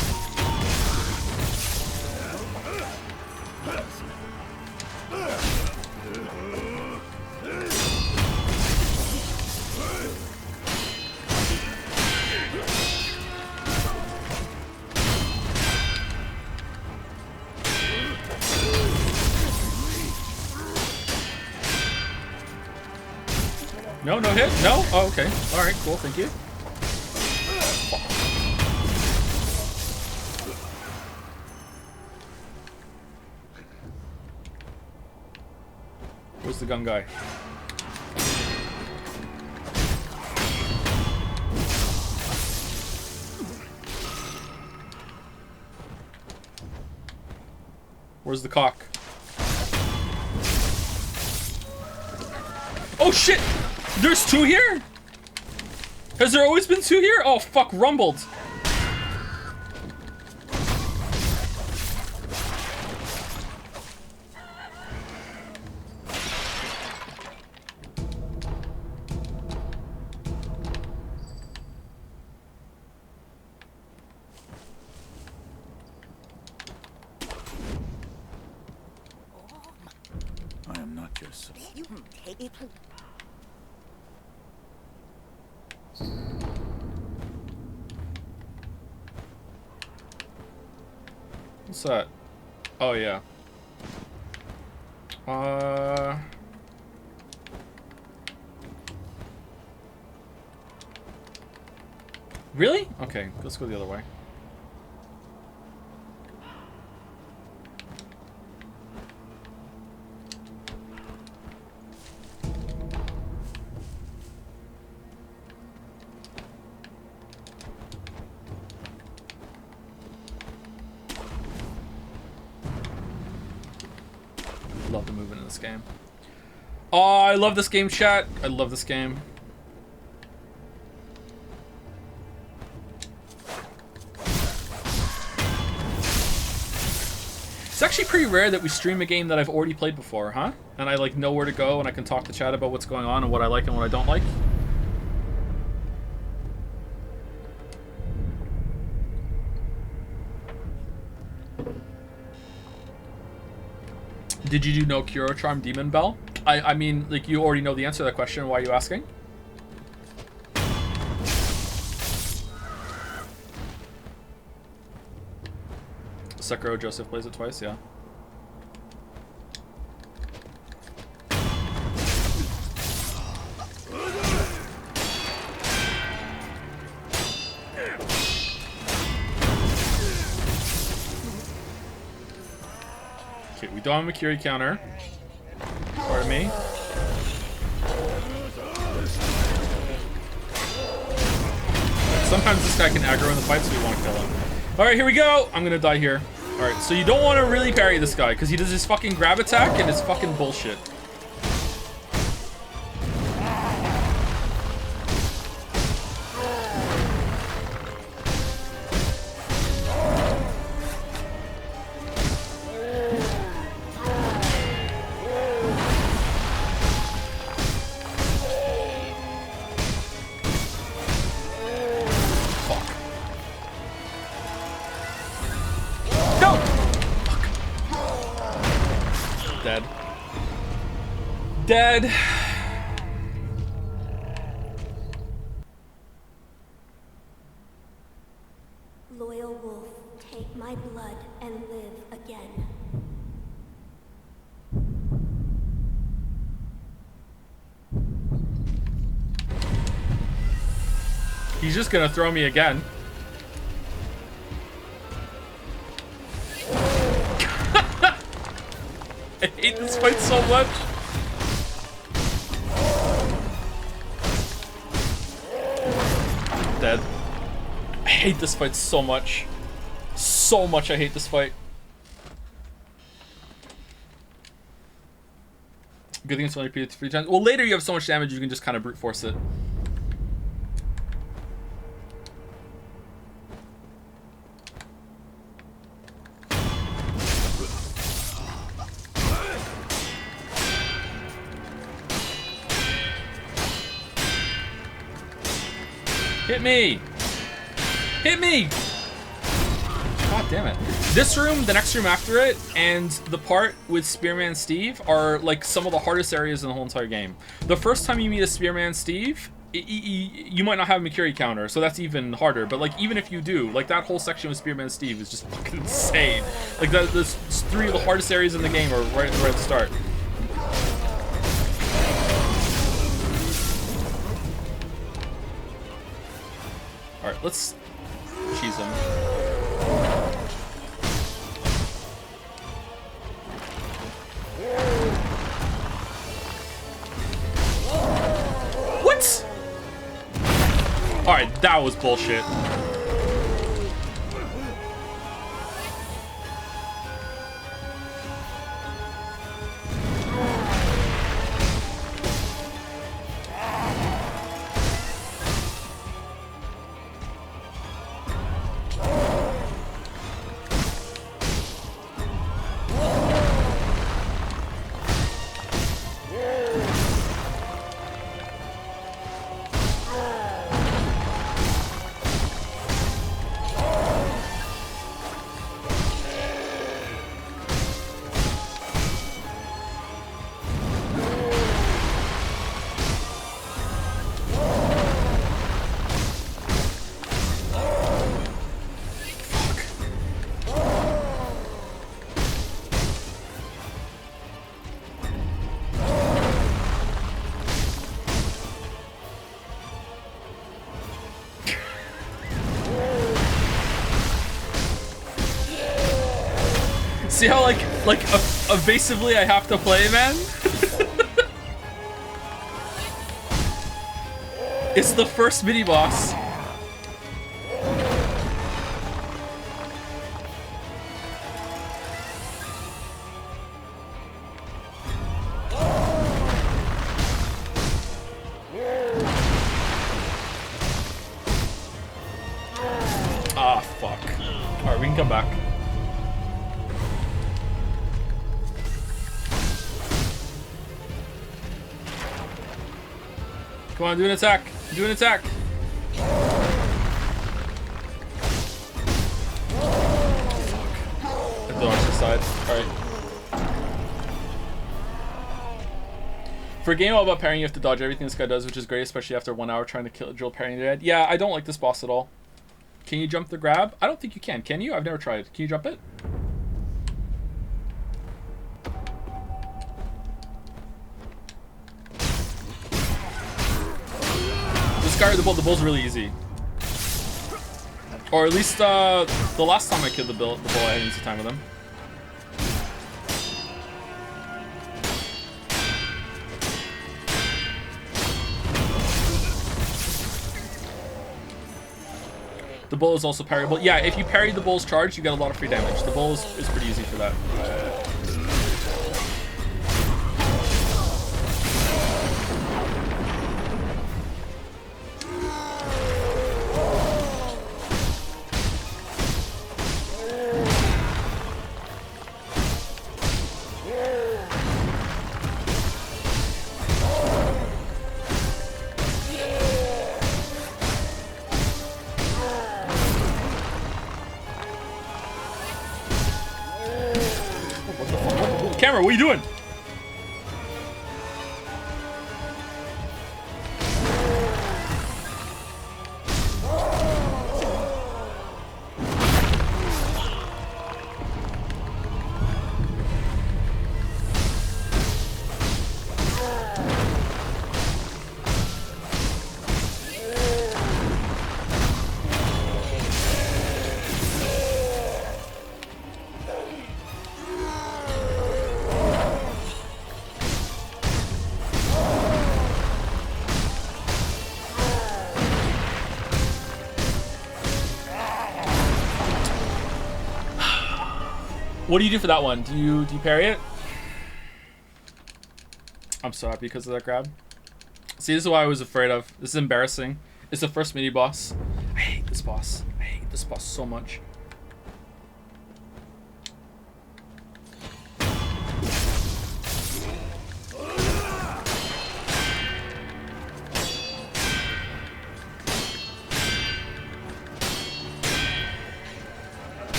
No, no hit? No? Oh, okay. Alright, cool, thank you. Where's the gun guy? Where's the cock? Oh shit! There's two here? Has there always been two here? Oh fuck, rumbled. I am not your son. You take it. What's that? Oh yeah. Really? Okay, let's go the other way. Love the movement in this game. Oh, I love this game, chat. I love this game. It's actually pretty rare that we stream a game that I've already played before, huh? And I like know where to go and I can talk to chat about what's going on and what I like and what I don't like. Did you do no Kuro Charm Demon Bell? I mean, like, you already know the answer to that question. Why are you asking? Sekiro Joseph plays it twice, yeah. Okay, we don't have a Makiri counter. Pardon me. Sometimes this guy can aggro in the fight, so we want to kill him. Alright, here we go! I'm gonna die here. Alright, so you don't want to really parry this guy, because he does his fucking grab attack, and it's fucking bullshit. Dead. Loyal wolf, take my blood and live again. He's just gonna throw me again. I hate this fight so much. Dead. I hate this fight so much. So much I hate this fight. Good thing it's only repeated 3 times. Well, later you have so much damage you can just kind of brute force it. Hit me! Hit me! God damn it. This room, the next room after it, and the part with Spearman Steve are like some of the hardest areas in the whole entire game. The first time you meet a Spearman Steve, you might not have a Makiri counter, so that's even harder. But like even if you do, like that whole section with Spearman Steve is just fucking insane. Like those 3 of the hardest areas in the game are right at the start. Alright, let's cheese him. What? Alright, that was bullshit. See how like evasively I have to play, man? It's the first mini boss. Ah, fuck. Alright, we can come back. Come on, do an attack. Do an attack. Fuck. I dodged the side. Alright. For a game all about parrying, you have to dodge everything this guy does, which is great, especially after 1 hour trying to drill parrying to dead. Yeah, I don't like this boss at all. Can you jump the grab? I don't think you can. Can you? I've never tried. Can you jump it? This guy, the bull's really easy. Or at least the last time I killed the bull, I had easy time with him. The bull is also parryable. Yeah, if you parry the bull's charge, you get a lot of free damage. The bull is pretty easy for that. Camera, what are you doing? What do you do for that one? Do you parry it? I'm so happy because of that grab. See, this is what I was afraid of. This is embarrassing. It's the first mini boss. I hate this boss. I hate this boss so much.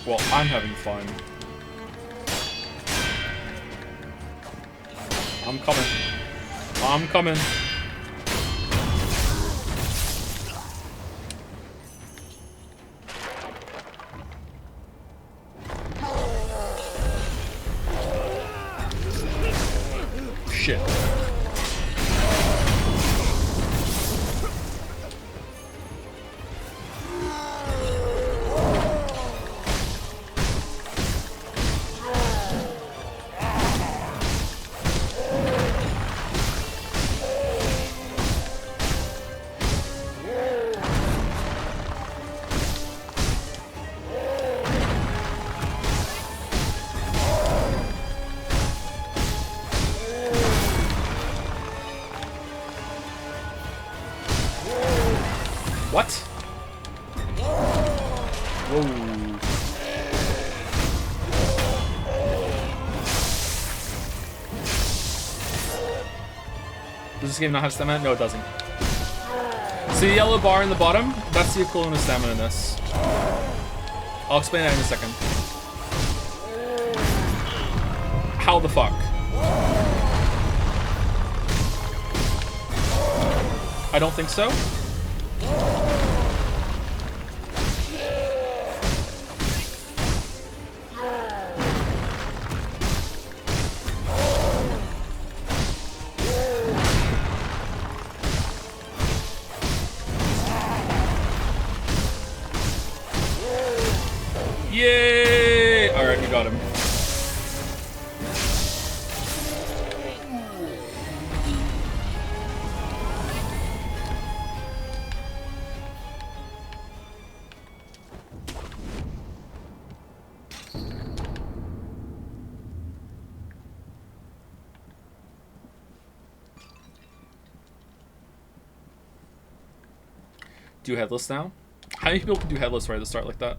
Well, I'm having fun. I'm coming. I'm coming. Shit. What? Whoa. Does this game not have stamina? No, it doesn't. See the yellow bar in the bottom? That's the equivalent of stamina in this. I'll explain that in a second. How the fuck? I don't think so. Yay! Alright, we got him. Do headless now? How many people can do headless right at the start like that?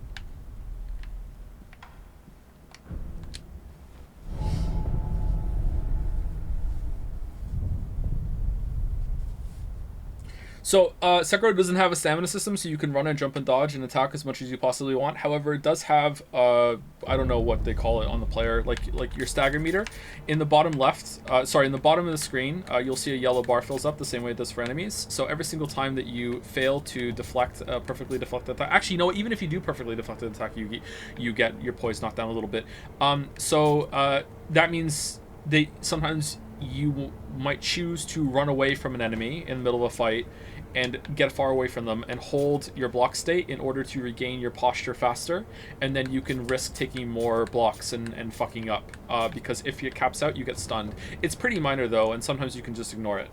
So, Sekiro doesn't have a stamina system, so you can run and jump and dodge and attack as much as you possibly want. However, it does have, I don't know what they call it on the player, like your stagger meter. In the bottom left, in the bottom of the screen, you'll see a yellow bar fills up the same way it does for enemies. So every single time that you fail to deflect a perfectly deflected attack, actually, you know what, even if you do perfectly deflected attack, you get your poise knocked down a little bit. That means sometimes you might choose to run away from an enemy in the middle of a fight and get far away from them and hold your block state in order to regain your posture faster, and then you can risk taking more blocks and fucking up, because if it caps out, you get stunned. It's pretty minor though, and sometimes you can just ignore it.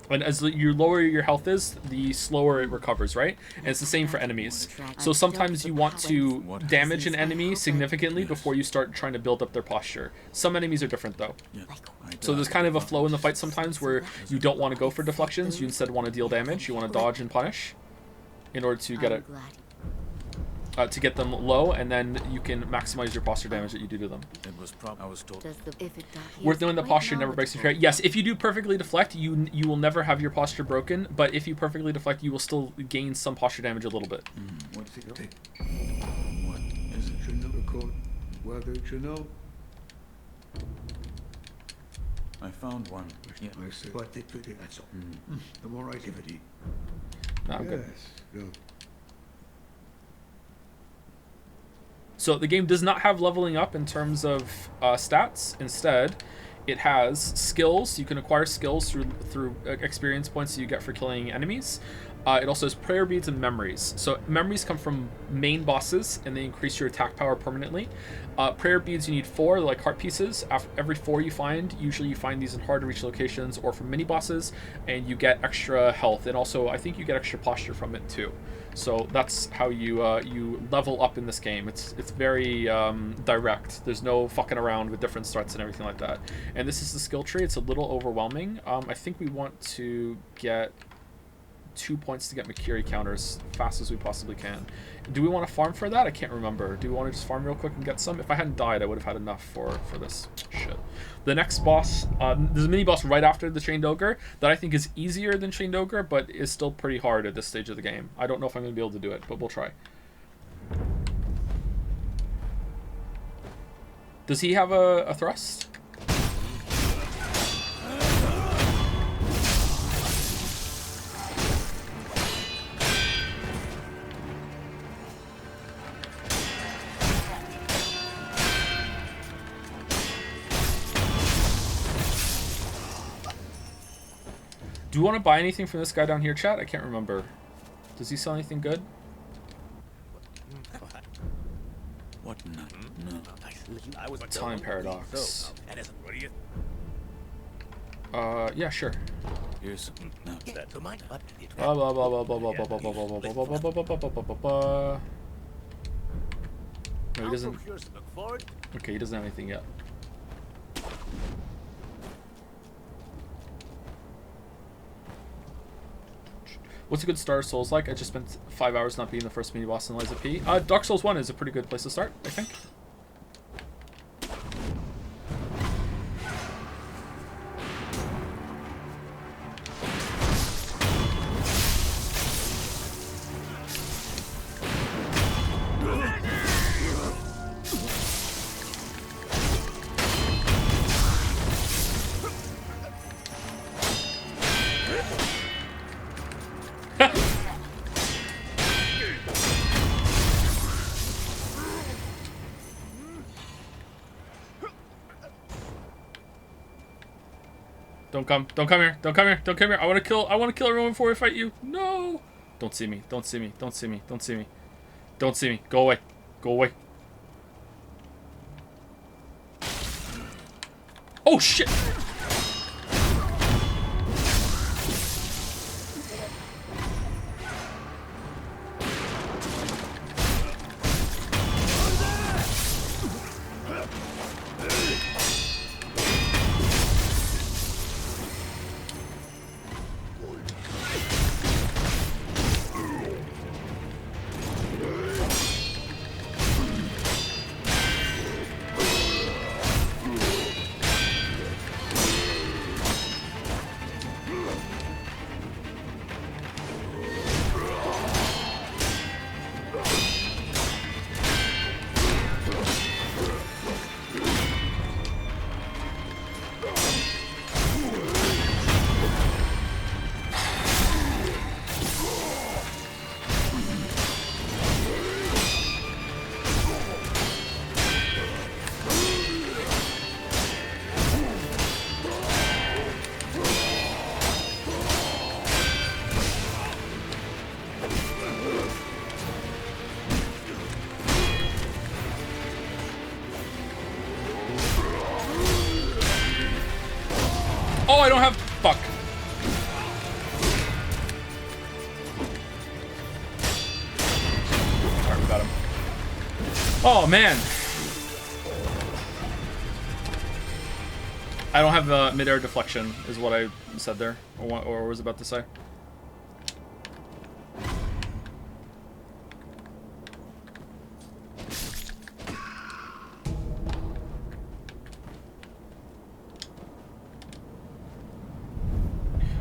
And as you lower your health is, the slower it recovers, right? And it's the same for enemies. So sometimes you want to damage an enemy significantly before you start trying to build up their posture. Some enemies are different though. So there's kind of a flow in the fight sometimes where you don't want to go for deflections, you instead want to deal damage, you want to dodge and punish in order to get it. To get them low, and then you can maximize your posture damage that you do to them. I was told. Worth knowing that posture never breaks your character. Yes, if you do perfectly deflect, you will never have your posture broken, but if you perfectly deflect, you will still gain some posture damage a little bit. What's it take? What is it? Record whether it should know. I found one. Yeah. I see. But that's all. The more activity. No, I'm good. Good. So the game does not have leveling up in terms of stats. Instead, it has skills. You can acquire skills through experience points that you get for killing enemies. It also has prayer beads and memories. So memories come from main bosses, and they increase your attack power permanently. Prayer beads, you need 4, like heart pieces. After every 4 you find, usually you find these in hard to reach locations or from mini bosses, and you get extra health. And also, I think you get extra posture from it too. So that's how you level up in this game. It's very direct. There's no fucking around with different threats and everything like that. And this is the skill tree. It's a little overwhelming. I think we want to get 2 points to get Makiri counters as fast as we possibly can. Do we want to farm for that? I can't remember. Do we want to just farm real quick and get some? If I hadn't died, I would have had enough for this shit. The next boss, there's a mini boss right after the Chained Ogre that I think is easier than Chained Ogre, but is still pretty hard at this stage of the game. I don't know if I'm going to be able to do it, but we'll try. Does he have a thrust? Do you want to buy anything from this guy down here, chat? I can't remember. Does he sell anything good? What? No. Time paradox. Yeah, sure. Here's no. Blah blah blah blah blah blah blah blah blah blah blah blah blah blah blah blah blah. No, he doesn't. Okay, he doesn't have anything yet. What's a good start of Souls like? I just spent 5 hours not being the first mini boss in Lies of P. Dark Souls 1 is a pretty good place to start, I think. Don't come here. Don't come here. Don't come here. I want to kill everyone before I fight you. No. Don't see me. Don't see me. Don't see me. Don't see me. Don't see me. Go away. Go away. Oh shit. I don't have... Fuck. Alright, we got him. Oh, man. I don't have mid-air deflection, is what I said there, or was about to say.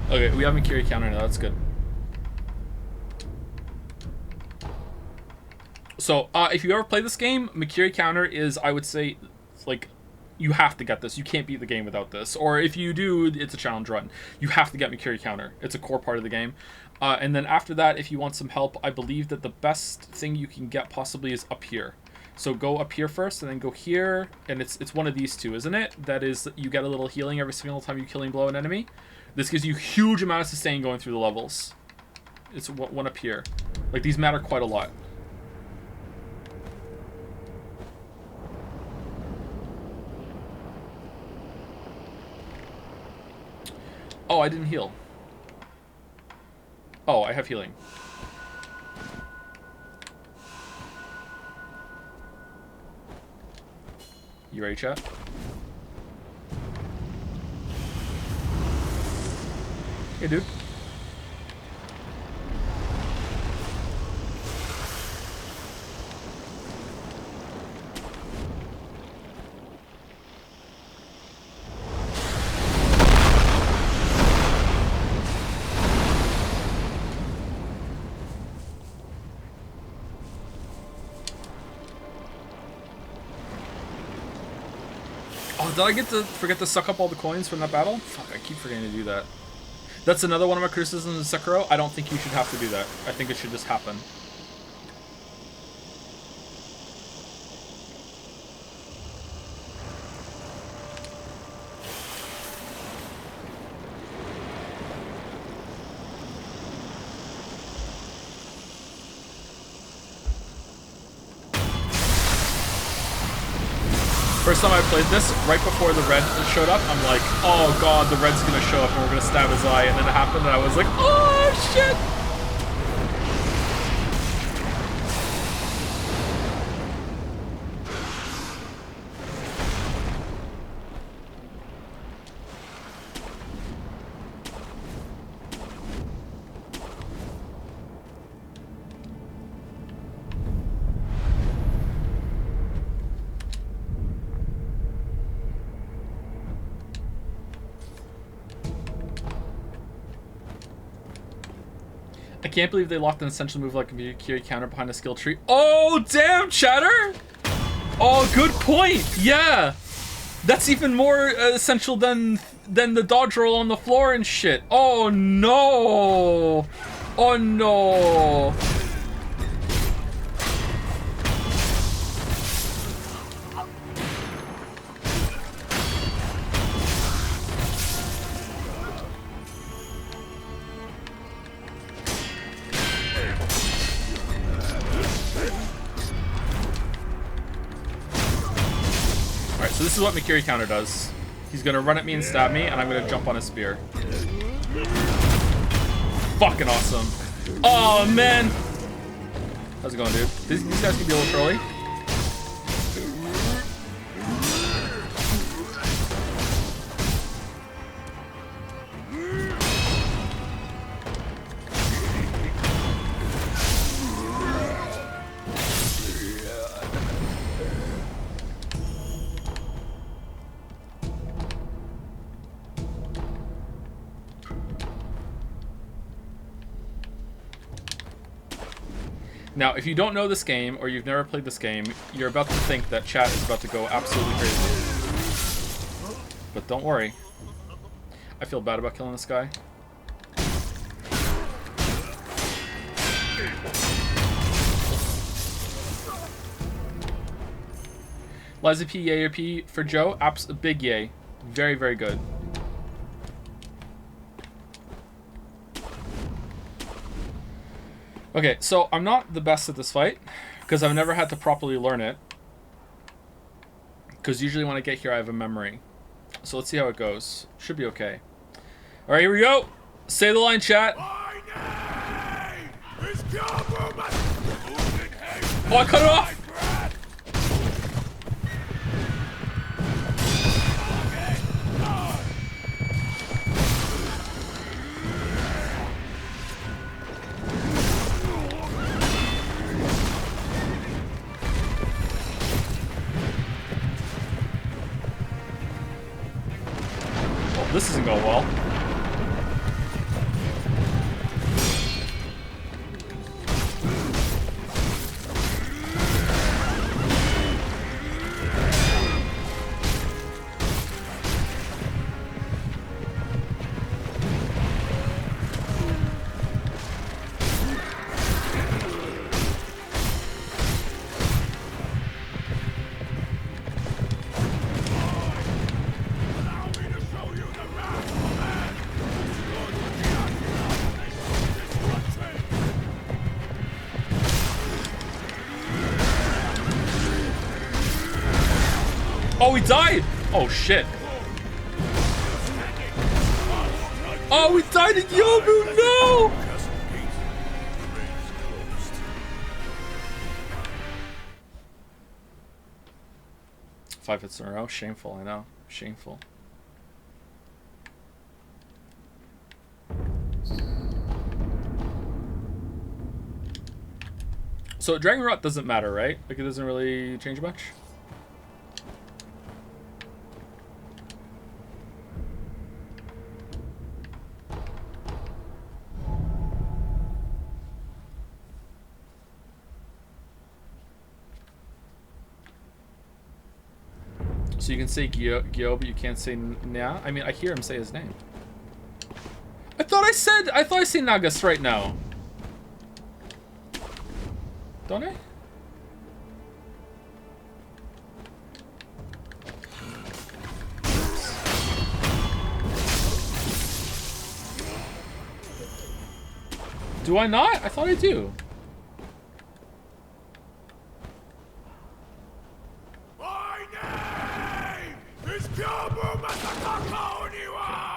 Okay, we have Mikiri counter now, that's good. So, if you ever play this game, Mikiri counter is, I would say, like, you have to get this. You can't beat the game without this. Or if you do, it's a challenge run. You have to get Mikiri counter. It's a core part of the game. And then after that, if you want some help, I believe that the best thing you can get possibly is up here. So go up here first, and then go here, and it's one of these two, isn't it? That is, you get a little healing every single time you killing blow an enemy. This gives you huge amount of sustain going through the levels. It's one up here. Like, these matter quite a lot. Oh, I didn't heal. Oh, I have healing. You ready, chat? Hey, dude. Oh, did I forget to suck up all the coins from that battle? Fuck, I keep forgetting to do that. That's another one of my criticisms of Sekiro. I don't think you should have to do that. I think it should just happen. First time I played this, right before the red showed up, I'm like, oh god, the red's gonna show up and we're gonna stab his eye, and then it happened and I was like, oh shit! I can't believe they locked an essential move like a Mikiri counter behind a skill tree. Oh, damn, chatter! Oh, good point. Yeah. That's even more essential than the dodge roll on the floor and shit. Oh, no. Oh, no. So this is what Mikiri counter does. He's gonna run at me and stab me, and I'm gonna jump on his spear. Fucking awesome. Oh, man. How's it going, dude? These guys can be a little trolly. Now, if you don't know this game, or you've never played this game, you're about to think that chat is about to go absolutely crazy. But don't worry. I feel bad about killing this guy. Liza P, yay or P for Joe? Big yay. Very, very good. Okay, so I'm not the best at this fight, because I've never had to properly learn it. Because usually when I get here I have a memory. So let's see how it goes. Should be okay. All right, here we go. Say the line, chat. Oh, I cut it off. Well, this isn't going well. Oh, he died! Oh, shit. Oh, we died in Yobu! No! 5 hits in a row. Shameful, I know. Shameful. So Dragon Rot doesn't matter, right? Like, it doesn't really change much? So you can say Gyo, but you can't say Nya? I mean, I hear him say his name. I thought I say Nagas right now. Don't I? Do I not? I thought I do.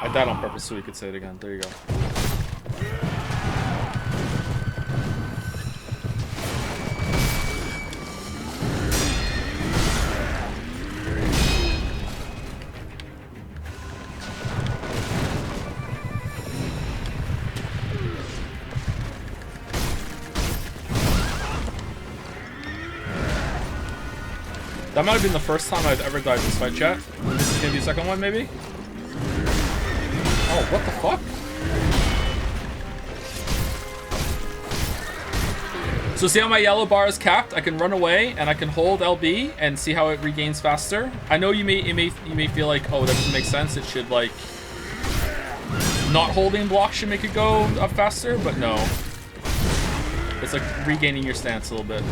I died on purpose so we could say it again. There you go. That might have been the first time I've ever died this fight, chat. This is gonna be the second one, maybe? Oh, what the fuck? So see how my yellow bar is capped? I can run away and I can hold LB and see how it regains faster. I know you may feel like, oh, that doesn't make sense. It should like not holding block should make it go up faster, but no. It's like regaining your stance a little bit.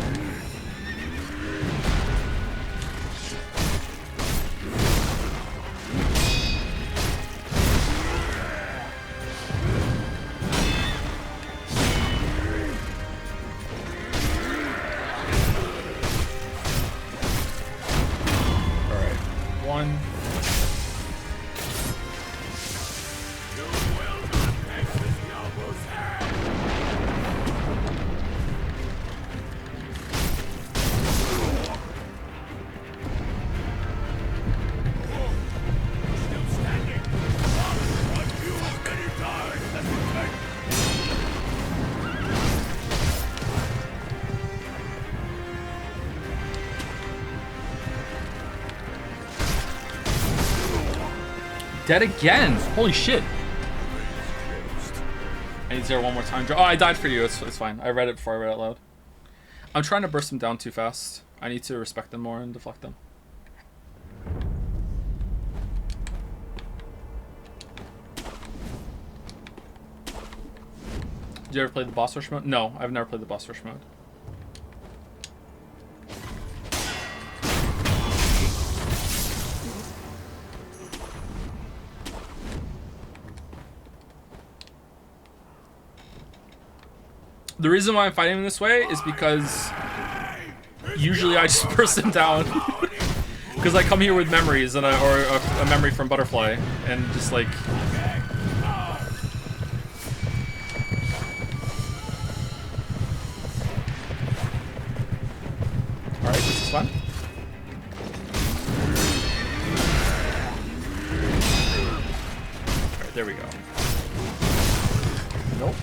Dead again! Holy shit! I need zero one more time. Oh, I died for you. It's fine. I read it before I read it out loud. I'm trying to burst them down too fast. I need to respect them more and deflect them. Did you ever play the boss rush mode? No, I've never played the boss rush mode. The reason why I'm fighting him this way is because usually I just burst him down. Because I come here with memories and or a memory from Butterfly and just like There we go. Nope.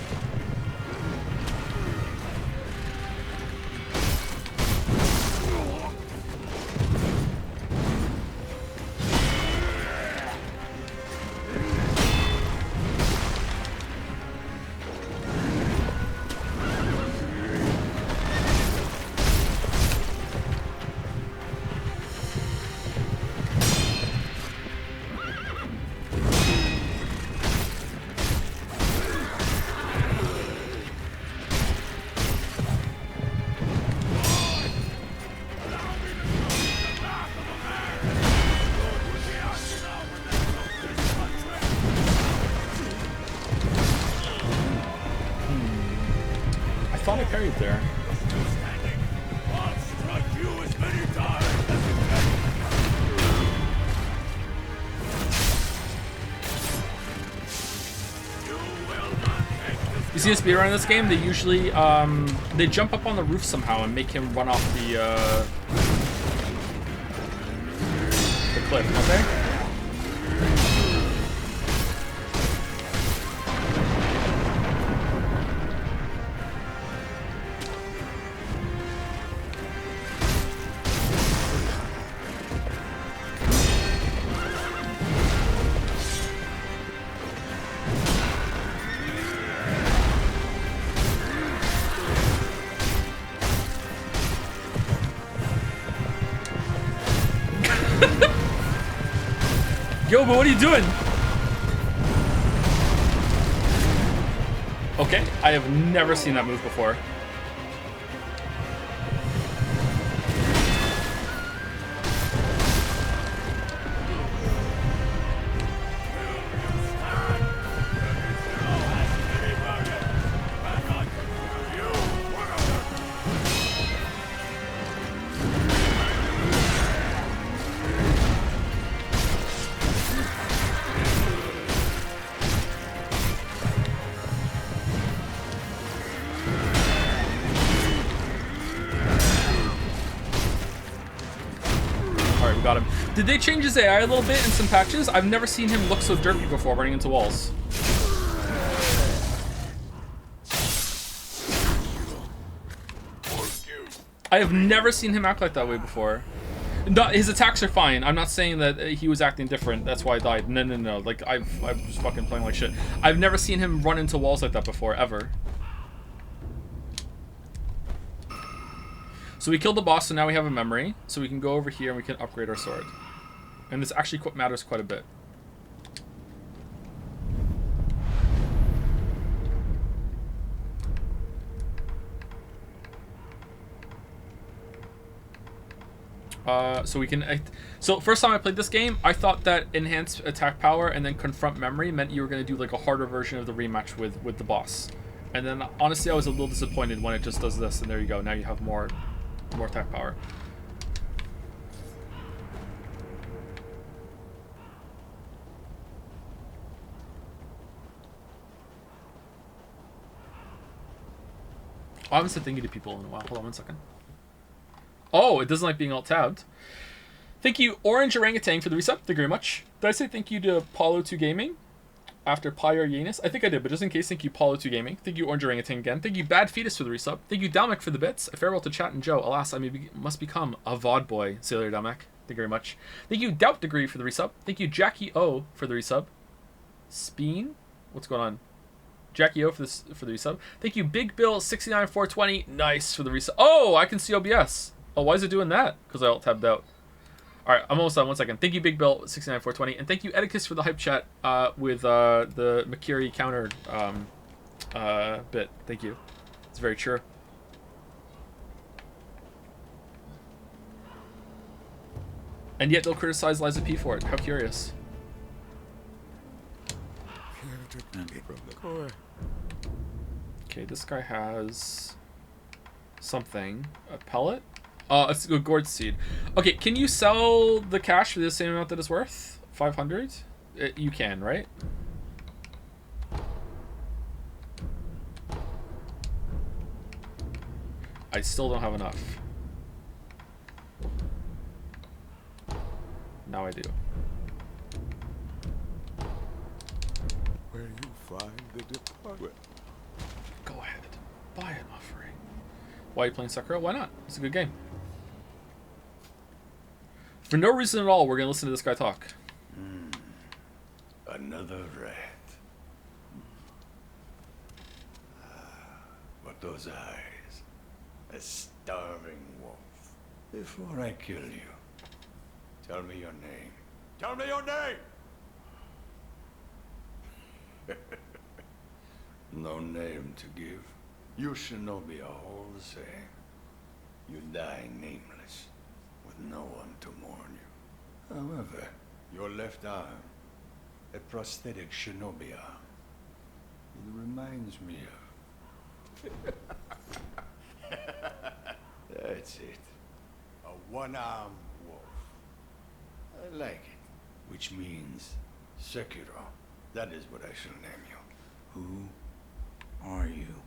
I thought I parried there. You see the speedrun in this game? They usually they jump up on the roof somehow and make him run off the cliff, don't they? Yo, but what are you doing? Okay, I have never seen that move before. Got him. Did they change his AI a little bit in some patches? I've never seen him look so derpy before running into walls. I have never seen him act like that way before. His attacks are fine. I'm not saying that he was acting different. That's why I died. No. Like, I was fucking playing like shit. I've never seen him run into walls like that before, ever. So we killed the boss, so now we have a memory. So we can go over here and we can upgrade our sword. And this actually matters quite a bit. So we can... So first time I played this game, I thought that enhanced attack power and then confront memory meant you were going to do like a harder version of the rematch with the boss. And then honestly, I was a little disappointed when it just does this, and there you go. Now you have more attack power. I haven't said thank you to people in a while. Hold on one second. Oh, it doesn't like being alt-tabbed. Thank you, Orange Orangutan, for the resub. Thank you very much. Did I say thank you to Paulo2 Gaming after Pyre Yanis? I think I did, but just in case, thank you, Paulo2 Gaming. Thank you, Orange Orangutan again. Thank you, Bad Fetus, for the resub. Thank you, Dalmek, for the bits. A farewell to Chat and Joe. Alas, I must become a VOD boy. Sailor Dalmek. Thank you very much. Thank you, Doubt Degree, for the resub. Thank you, Jackie O, for the resub. Speen? What's going on? Jackie O for the resub. Thank you, Big Bill 69420. Nice for the resub. Oh, I can see OBS. Oh, why is it doing that? Because I alt-tabbed out. Alright, I'm almost done. 1 second. Thank you, Big Bill 69420. And thank you, Edicus, for the hype chat with the Makiri counter bit. Thank you. It's very true. And yet they'll criticize Liza P for it. How curious. Okay, this guy has something. A pellet? It's a gourd seed. Okay, can you sell the cash for the same amount that it's worth? 500? You can, right? I still don't have enough. Now I do. where you find the departed. Go ahead. Buy an offering. Why are you playing Sekiro? Why not? It's a good game. For no reason at all, we're going to listen to this guy talk. Another rat. But those eyes. A starving wolf. Before I kill you, tell me your name. Tell me your name! No name to give. You shinobi are all the same. You die nameless, with no one to mourn you. However, your left arm, a prosthetic shinobi arm, it reminds me of... That's it. A one-armed wolf. I like it. Which means Sekiro. That is what I shall name you. Who are you?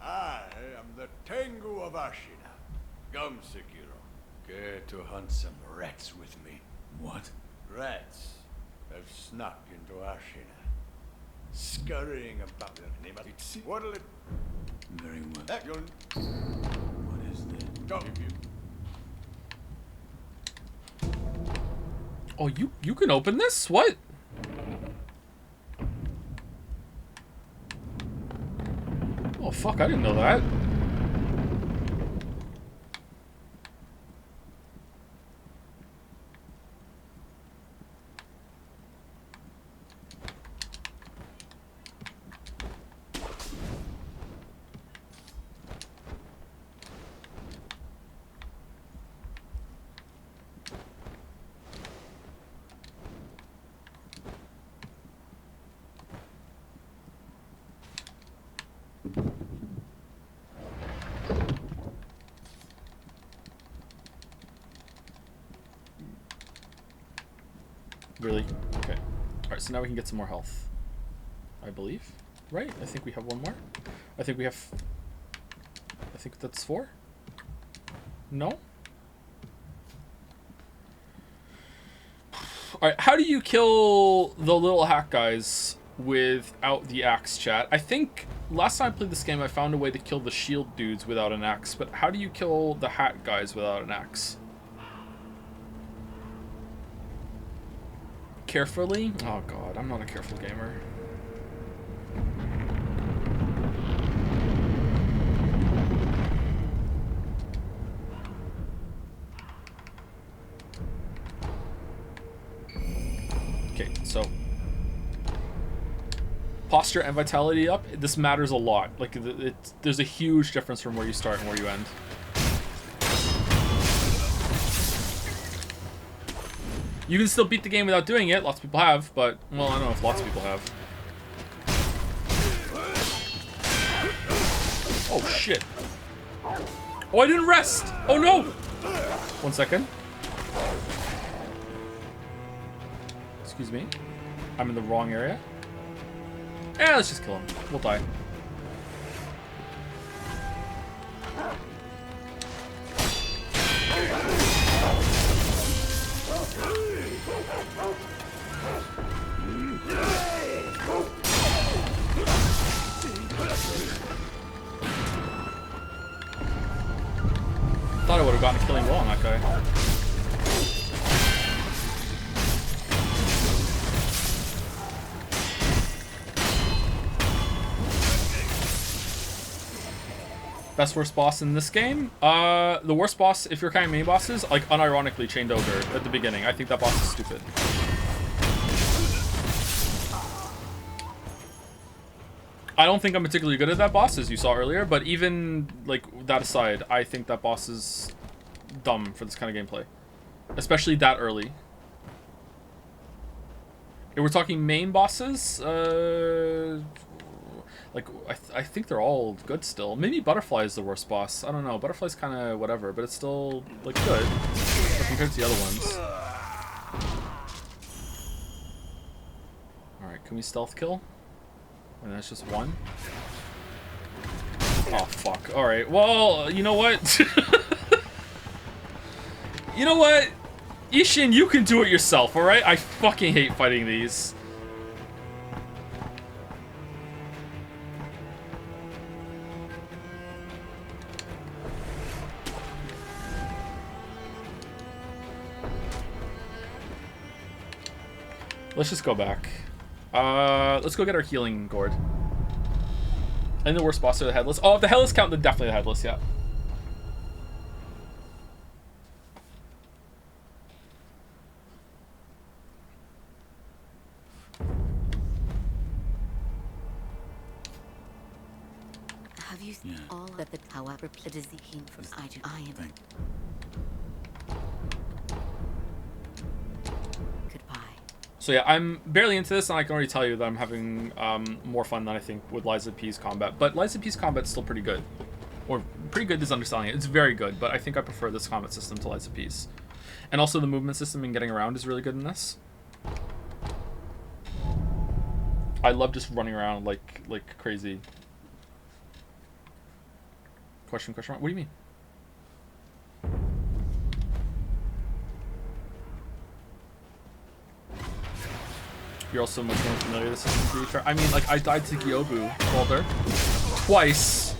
I am the Tengu of Ashina. Come, Sekiro. Care to hunt some rats with me? What? Rats have snuck into Ashina. Scurrying about the name of it. What'll it... Very well. That you'll... What is this? Come, you. Oh, you can open this? What? Oh, fuck, I didn't know that. Really? Okay. Alright, so now we can get some more health. I believe. Right? I think we have one more. I think we have... I think that's 4? No? Alright, how do you kill the little hack guys without the axe, chat? I think last time I played this game I found a way to kill the shield dudes without an axe, but how do you kill the hack guys without an axe? Carefully? Oh god, I'm not a careful gamer. Okay, so posture and vitality up, this matters a lot. Like, there's a huge difference from where you start and where you end. You can still beat the game without doing it. Lots of people have, but, well, I don't know if lots of people have. Oh, shit. Oh, I didn't rest. Oh, no. 1 second. Excuse me. I'm in the wrong area. Yeah, let's just kill him. We'll die. Thought I would have gotten a killing blow on that guy. Best worst boss in this game? The worst boss, if you're counting mini bosses, like unironically Chained Ogre at the beginning. I think that boss is stupid. I don't think I'm particularly good at that boss, as you saw earlier, but even, like, that aside, I think that boss is dumb for this kind of gameplay. Especially that early. If we're talking main bosses, like, I think they're all good still. Maybe Butterfly is the worst boss. I don't know. Butterfly's kind of whatever, but it's still, like, good compared to the other ones. Alright, can we stealth kill? And that's just 1. Oh, fuck. Alright, well, you know what? You know what? Ishin, you can do it yourself, alright? I fucking hate fighting these. let's just go back. Let's go get our healing gourd. And the worst boss are the headless. Oh, if the headless count, then definitely the headless, yeah. Have you seen all that the tower repeated the king from I am. Goodbye. So yeah, I'm barely into this, and I can already tell you that I'm having more fun than I think with Liza P's combat. But Liza P's combat's still pretty good. Or pretty good is underselling it. It's very good, but I think I prefer this combat system to Liza P's. And also the movement system and getting around is really good in this. I love just running around like crazy. Question mark? What do you mean? You're also much more familiar with the system for you. I mean, like, I died to Gyobu, Boulder, twice.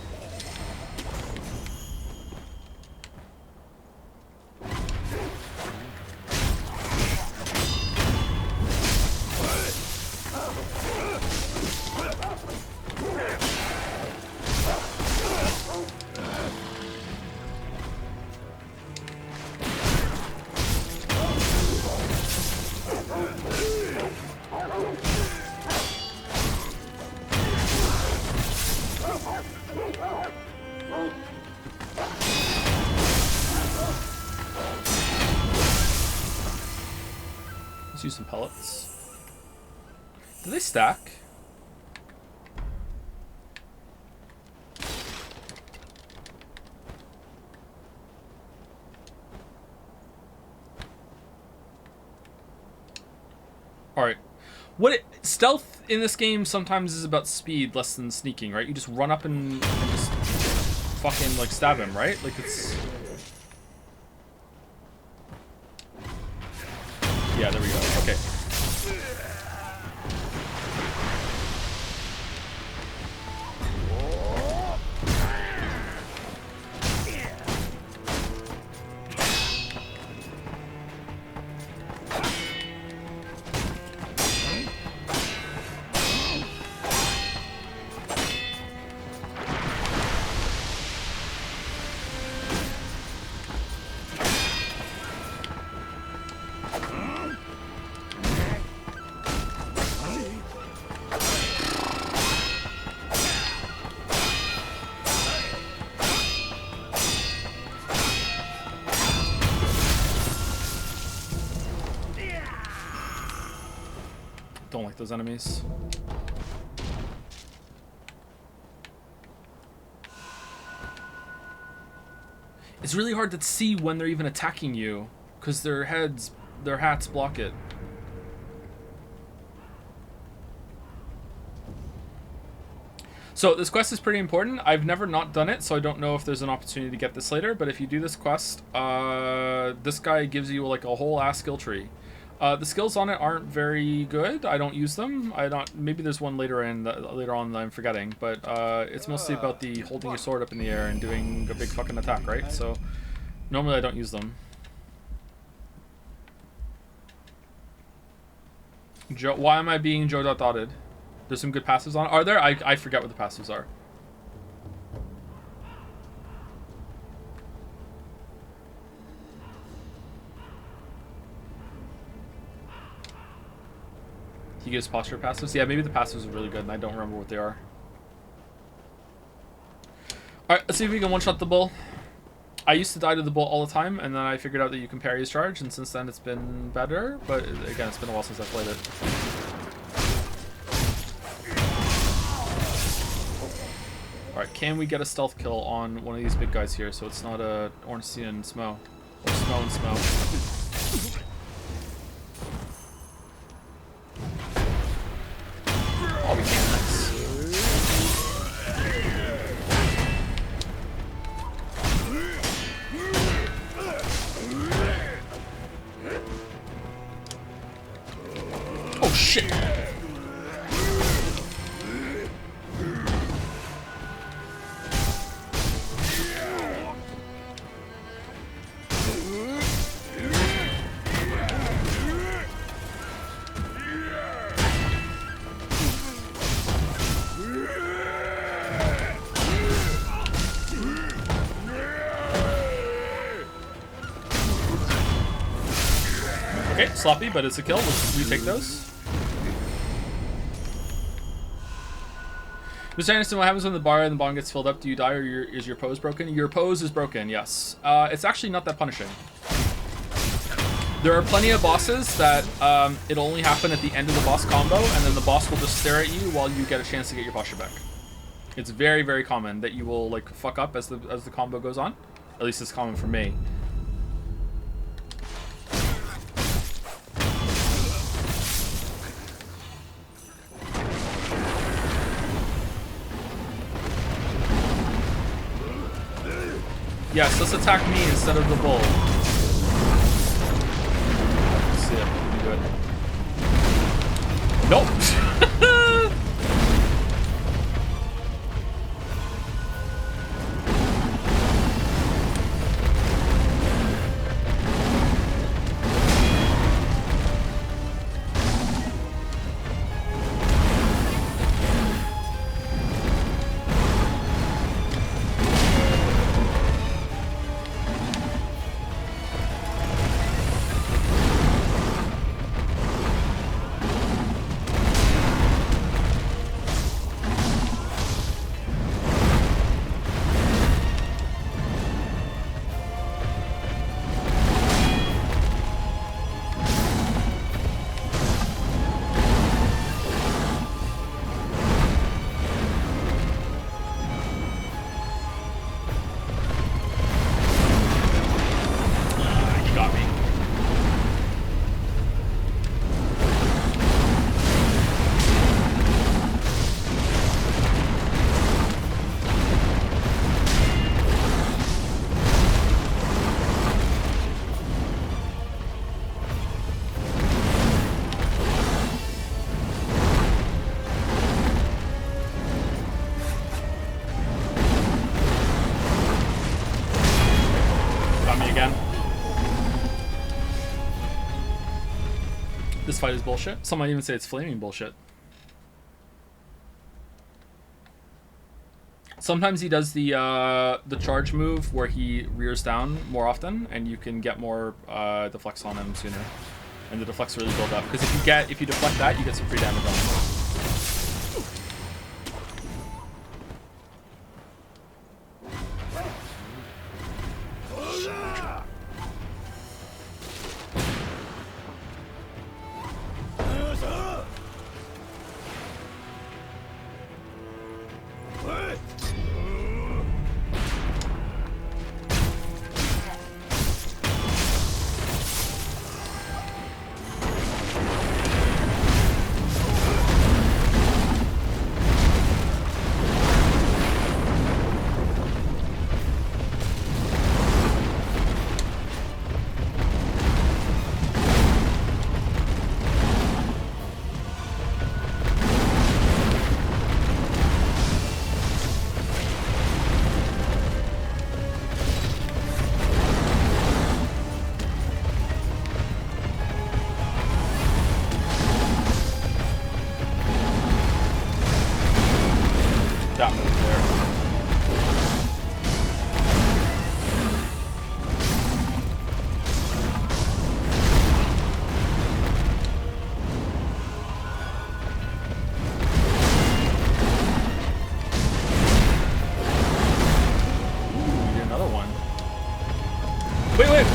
Let's use some pellets. Do they stack? Alright. Stealth in this game sometimes is about speed less than sneaking, right? You just run up and just fucking like stab him, right? Like it's... Yeah, there we go. Okay. Don't like those enemies. It's really hard to see when they're even attacking you because their hats block it. So this quest is pretty important. I've never not done it, so I don't know if there's an opportunity to get this later, but if you do this quest, this guy gives you like a whole ass skill tree. The skills on it aren't very good. I don't use them. Maybe there's one later on that I'm forgetting, but it's mostly about the holding your sword up in the air and doing a big fucking attack, right? So normally I don't use them. Joe, why am I being Joe.dotted? There's some good passives on it. Are there? I forget what the passives are. He gives posture passives. Yeah, maybe the passives are really good, and I don't remember what they are. Alright, let's see if we can one-shot the bull. I used to die to the bull all the time, and then I figured out that you can parry his charge, and since then it's been better, but again, it's been a while since I played it. Alright, can we get a stealth kill on one of these big guys here, so it's not a Ornstein and Smo? Or Smo and Smo. Oh, we can. Nice. Oh, shit. sloppy, but it's a kill. We take those. Mr. Anderson, what happens when the bar and the bong gets filled up? Do you die, or is your pose broken? Your pose is broken, yes. It's actually not that punishing. There are plenty of bosses that it'll only happen at the end of the boss combo, and then the boss will just stare at you while you get a chance to get your posture back. It's very, very common that you will like fuck up as the combo goes on. At least it's common for me. Yes, let's attack me instead of the bull. Let's see it. Good. Nope. This fight is bullshit. Some might even say it's flaming bullshit. Sometimes he does the charge move where he rears down more often, and you can get more deflects on him sooner. And the deflects really build up because if you deflect that, you get some free damage on him.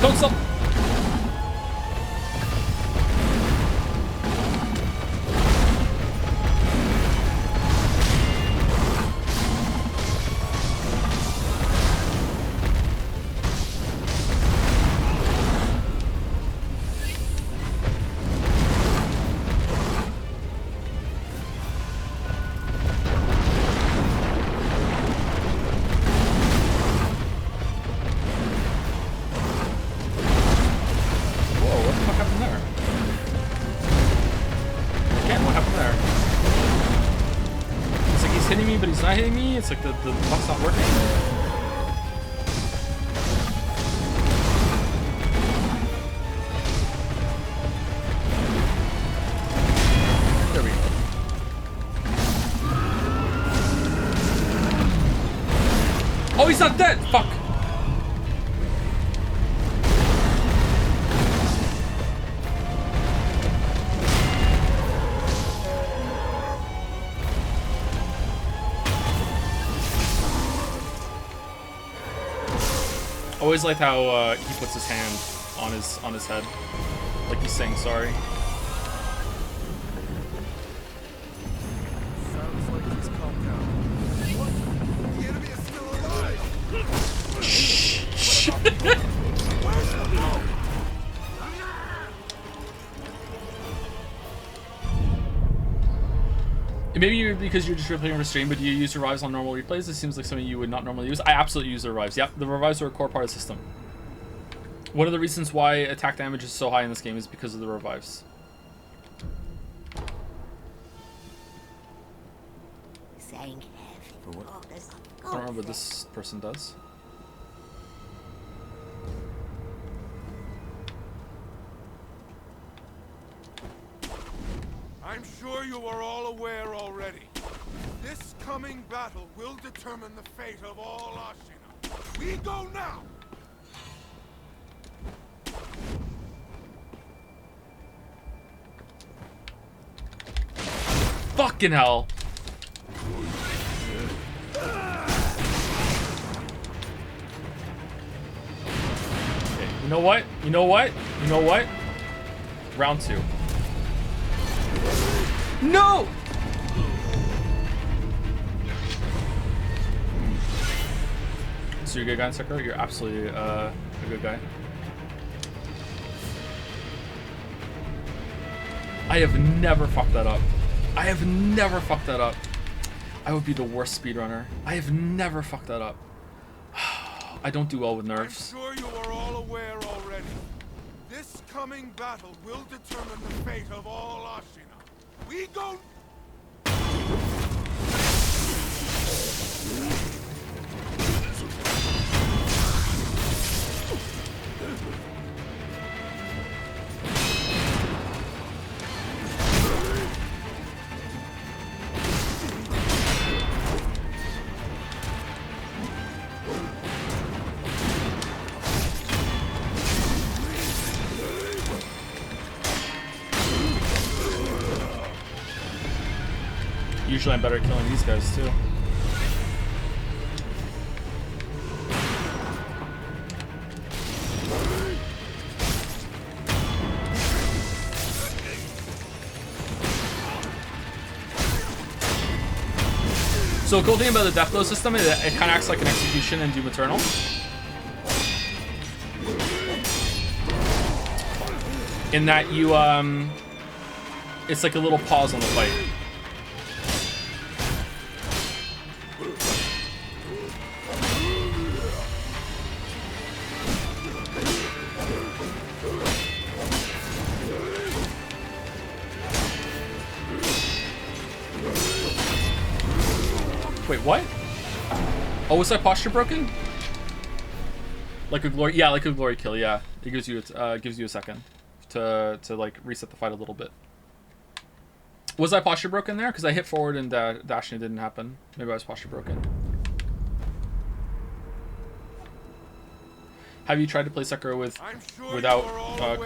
Don't stop. Hitting me? It's like the buck's not working. There we go. Oh, he's not dead! Fuck! Always liked how he puts his hand on his head, like he's saying sorry. Sounds like he's calmed down. What? The enemy is still alive! Shh. Where's the boat? Maybe because you're just replaying over stream, but do you use revives on normal replays? It seems like something you would not normally use. I absolutely use the revives. Yep, the revives are a core part of the system. One of the reasons why attack damage is so high in this game is because of the revives. Saying heavy. For what? Oh, there's I don't remember what this person does. I'm sure you are all aware already. This coming battle will determine the fate of all Ashina. We go now! Fucking hell. Okay, you know what? You know what? You know what? Round 2. No! So you're a good guy in Sekiro? You're absolutely a good guy. I have never fucked that up. I have never fucked that up. I would be the worst speedrunner. I have never fucked that up. I don't do well with nerves. I'm sure you are all aware already. This coming battle will determine the fate of all Ashina. We go... Usually I'm better at killing these guys too. So the cool thing about the death blow system is it kind of acts like an execution in Doom Eternal. In that you, it's like a little pause on the fight. Wait, what? Oh, was that posture broken? Like a glory, yeah, like a glory kill, yeah. It gives you a second to like reset the fight a little bit. Was I posture broken there? Because I hit forward and dash and it didn't happen. Maybe I was posture broken. Have you tried to play Sekiro without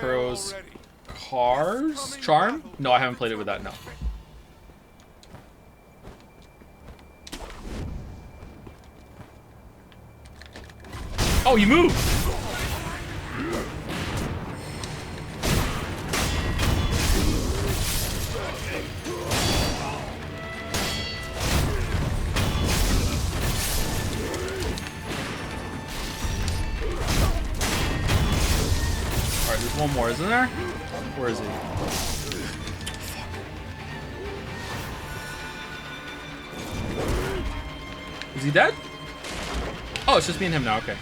Kuro's charm? No, I haven't played it with that. No. Oh, you moved! Alright, there's one more, isn't there? Where is he? Fuck. Is he dead? Oh, it's just me and him now, okay.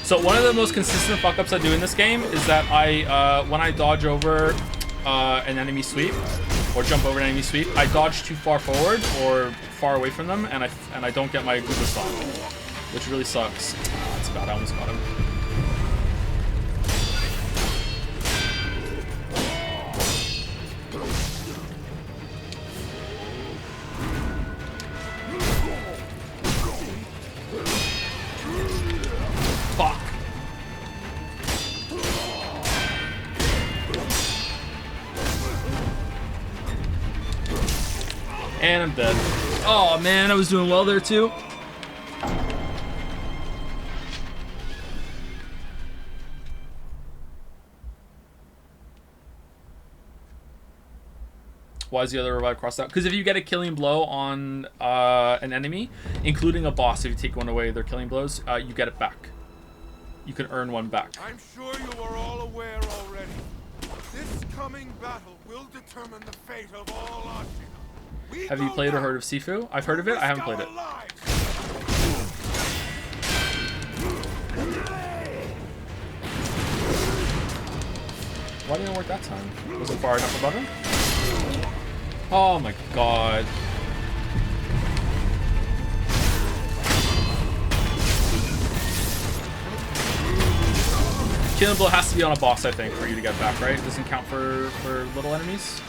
So one of the most consistent fuck-ups I do in this game is that when I dodge over an enemy sweep, or jump over an enemy sweep, I dodge too far forward or far away from them, and I don't get my boost on, which really sucks. Oh, that's bad. I almost got him. Fuck. And I'm dead. Oh man, I was doing well there too. Why is the other revive crossed out? Because if you get a killing blow on an enemy, including a boss, if you take one away their killing blows, you get it back. You can earn one back. I'm sure you are all aware already. This coming battle will determine the fate of all Ashina. Have you played or heard of Sifu? I've heard of it. I haven't played it. Why didn't it work that time? Was it far enough above him? Oh my god. Killing blow has to be on a boss, I think, for you to get back, right? It doesn't count for little enemies.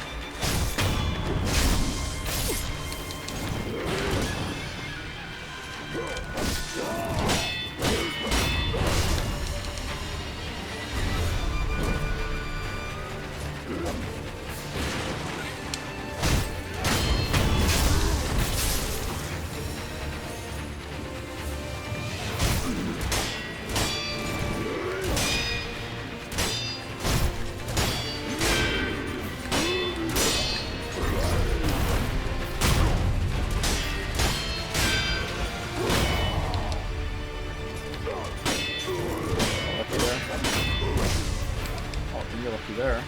There.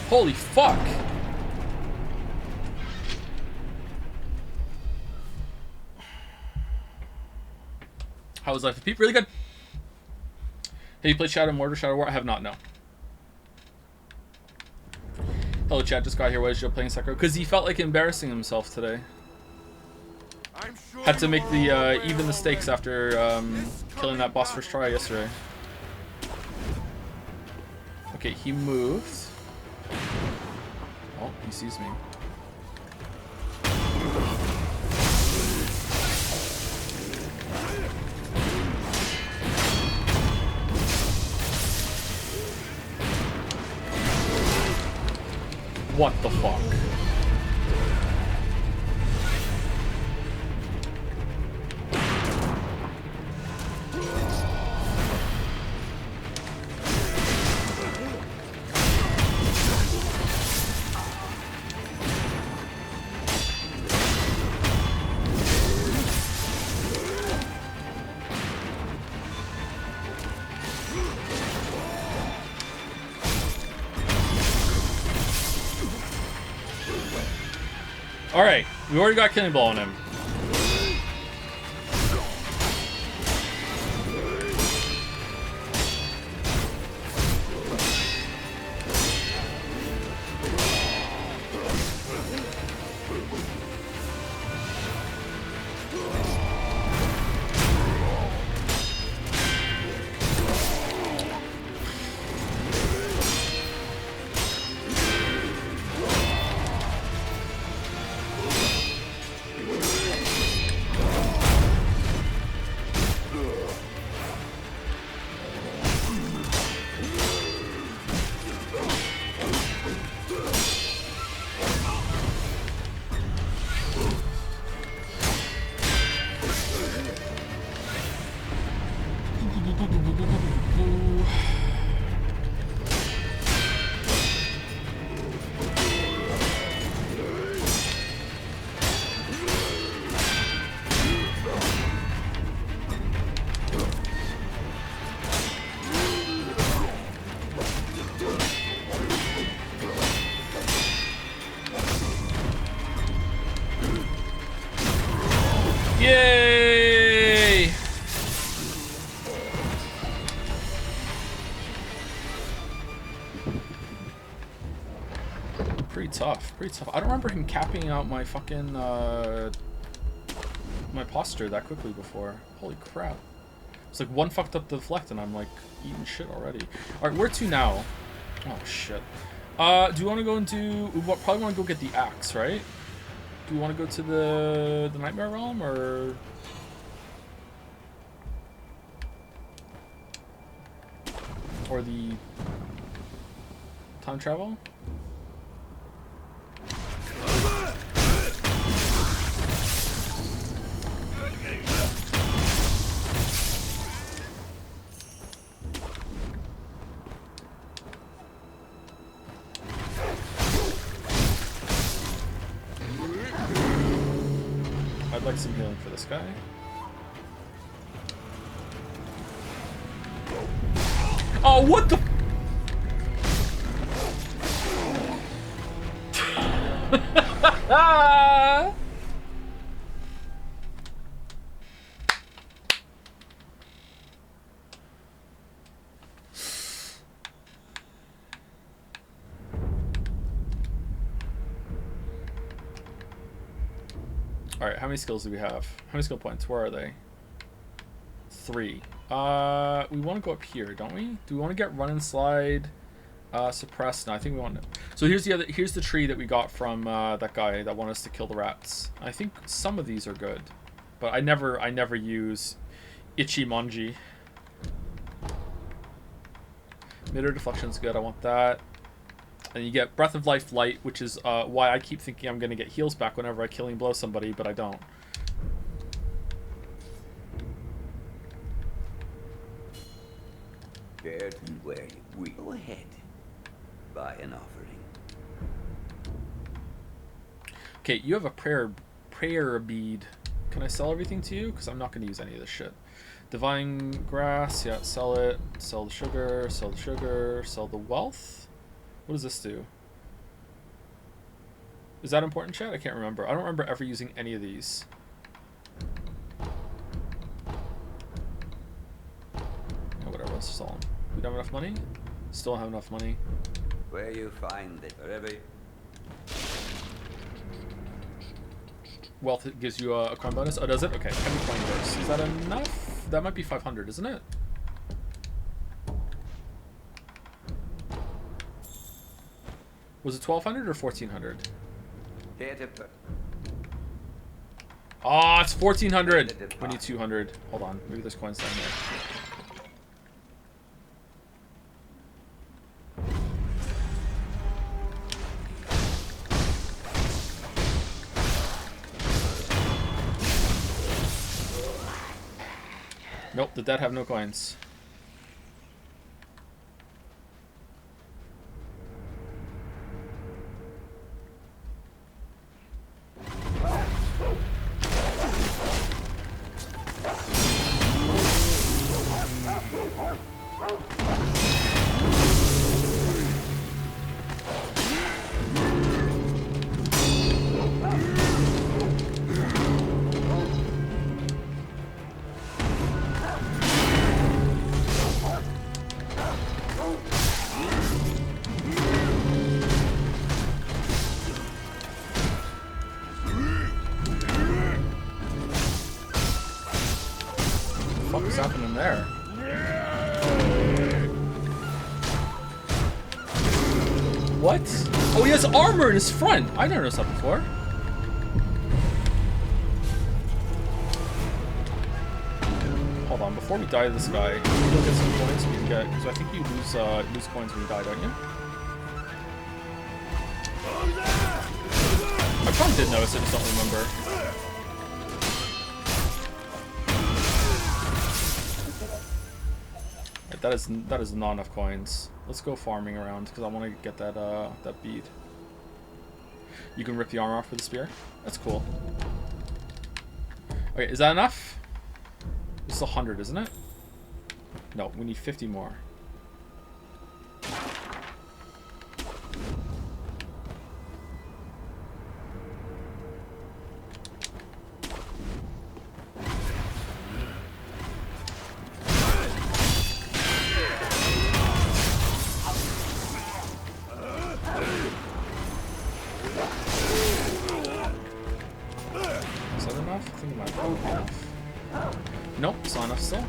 Holy fuck! How was Life of Pete? Really good. Have you played Shadow Mortar, Shadow War? I have not, no. Hello chat, just got here. Why is Joe playing Sekiro? Because he felt like embarrassing himself today. Had to make the even the stakes after killing that boss first try yesterday. Okay, he moved. Oh, he sees me. What the fuck? Alright, we already got Killing Ball on him. Pretty tough. Pretty tough. I don't remember him capping out my fucking my posture that quickly before. Holy crap. It's like one fucked up deflect and I'm like eating shit already. Alright, where to now? Oh shit. Do you want to go into... We probably want to go get the axe, right? Do we want to go to the Nightmare Realm, or... Or the... Time travel? I'd like some healing for this guy. Oh, what the? Alright, how many skills do we have? How many skill points? Where are they? 3. We want to go up here, don't we? Do we want to get run and slide? Suppress? No, I think we want to. So here's the tree that we got from that guy that wanted us to kill the rats. I think some of these are good, but I never use Ichimonji. Mid-air deflection's good. I want that. And you get Breath of Life Light, which is why I keep thinking I'm gonna get heals back whenever I killing blow somebody, but I don't. Fair to where we go ahead. Buy an offering. Okay, you have a prayer bead. Can I sell everything to you? Because I'm not gonna use any of this shit. Divine grass, yeah, sell it. Sell the sugar, sell the sugar, sell the wealth. What does this do? Is that important, chat? I can't remember. I don't remember ever using any of these. Oh, whatever, let's sell them. We don't have enough money? Still don't have enough money. Where you find it, wherever. Wealth gives you a coin bonus? Oh, does it? Okay, heavy coin burst. Is that enough? That might be 500, isn't it? Was it 1200 or 1400? Ah, it's 1400. We need 200. Hold on, maybe there's coins down here. Nope, the dead have no coins. What's happening there? What? Oh, he has armor in his front. I never noticed that before. Hold on, before we die to this guy, we'll get some coins we can get, because I think you lose coins when you die, don't you? I probably did notice it, just don't remember. That is not enough coins. Let's go farming around because I want to get that that bead. You can rip the armor off with the spear. That's cool. Okay, is that enough? This is 100, isn't it? No, we need 50 more. Nope, it's not enough still.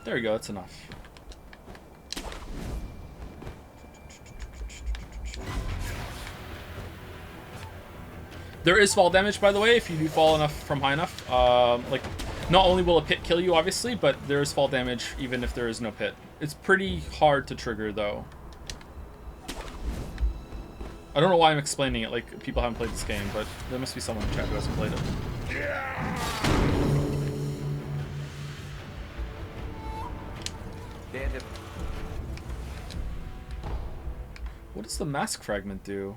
There we go, that's enough. There is fall damage, by the way, if you do fall enough from high enough. Like, not only will a pit kill you, obviously, but there is fall damage even if there is no pit. It's pretty hard to trigger, though. I don't know why I'm explaining it like people haven't played this game, but there must be someone in chat who hasn't played it. What does the mask fragment do?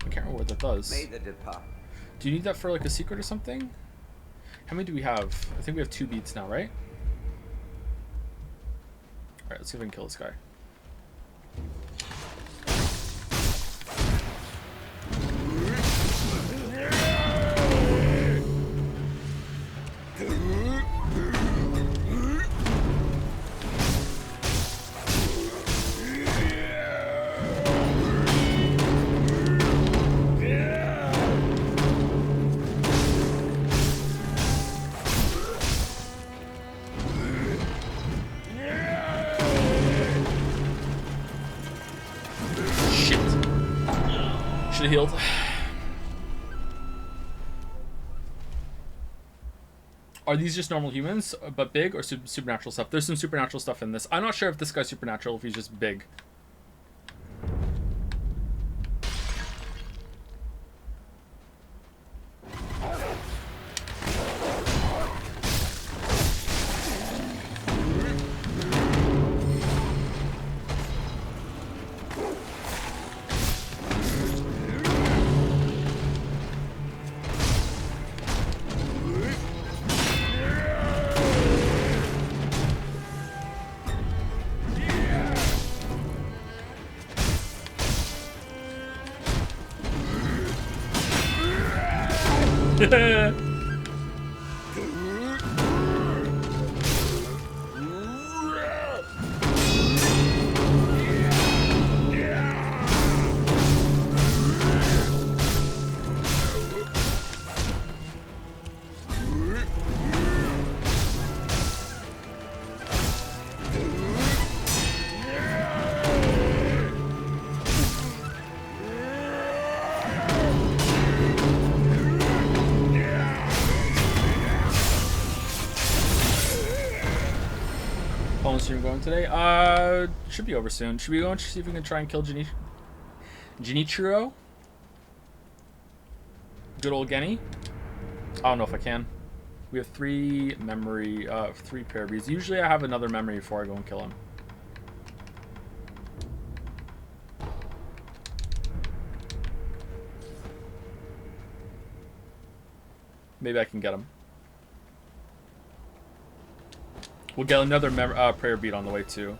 I can't remember what that does. Do you need that for like a secret or something? How many do we have? I think we have 2 beats now, right? Alright, let's see if I can kill this guy. Healed. Are these just normal humans, but big, or supernatural stuff? There's some supernatural stuff in this. I'm not sure if this guy's supernatural, if he's just big. Stream going today? Should be over soon. Should we go and see if we can try and kill Genichiro? Good old Genny? I don't know if I can. We have 3 memory, 3 pair beads. Usually I have another memory before I go and kill him. Maybe I can get him. We'll get another prayer bead on the way too.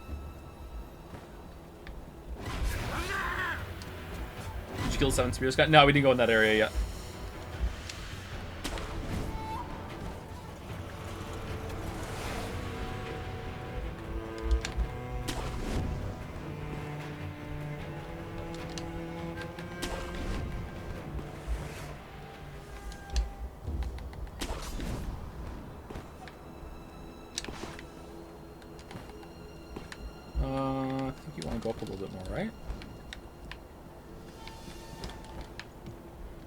Did you kill the 7 spears guy? No, we didn't go in that area yet. Go up a little bit more, right?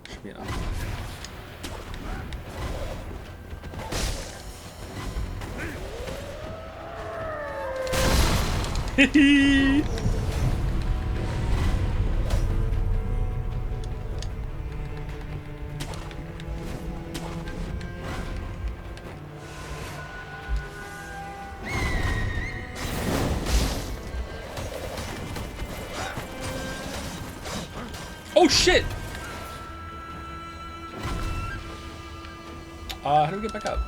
Should be enough. Oh shit! How do we get back up?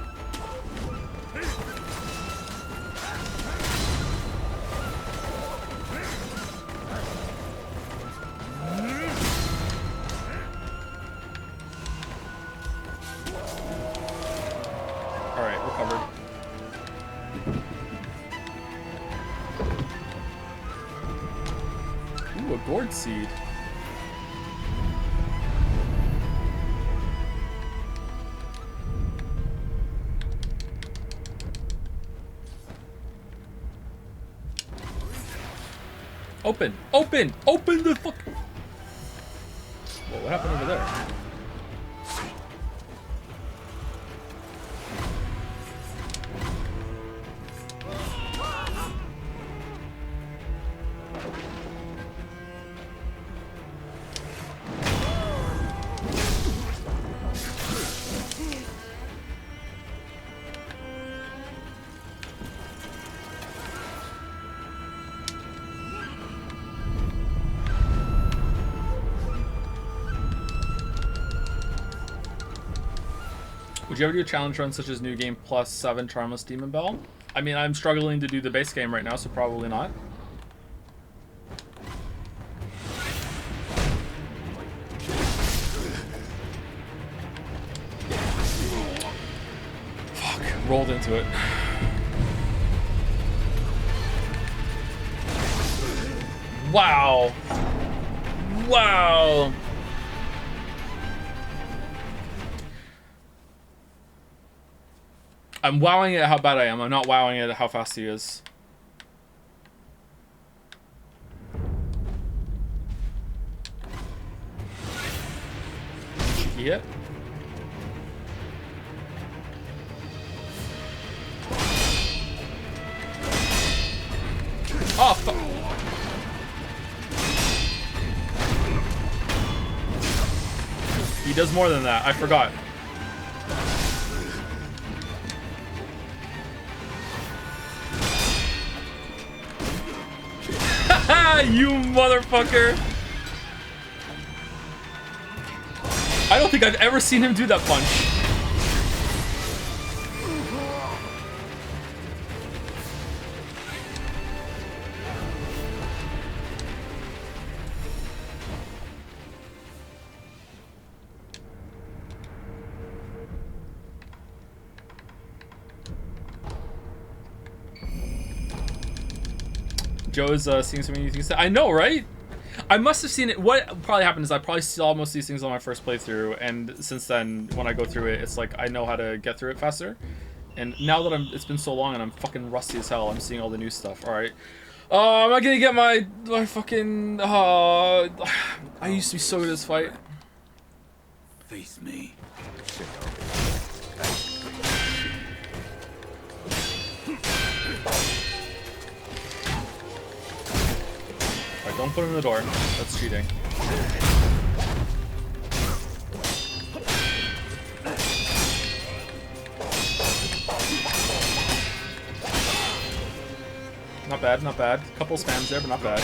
seed. Open! Open! Open the fuck! Whoa, what happened over there? Would you ever do a challenge run such as New Game plus 7 Charmless Demon Bell? I mean, I'm struggling to do the base game right now, so probably not. Fuck, rolled into it. Wow. Wow. I'm wowing at how bad I am. I'm not wowing at how fast he is. Yeah. Oh, fuck. He does more than that. I forgot. You motherfucker! I don't think I've ever seen him do that punch. Joe's seeing so many things. I know, right? I must have seen it. What probably happened is I probably saw most of these things on my first playthrough, and since then, when I go through it, it's like I know how to get through it faster. And now that it's been so long and I'm fucking rusty as hell, I'm seeing all the new stuff. All right. Oh, I'm not gonna get my fucking. I used to be so good at this fight. Face me. Alright, don't put him in the door. That's cheating. Not bad, not bad. Couple spams there, but not bad.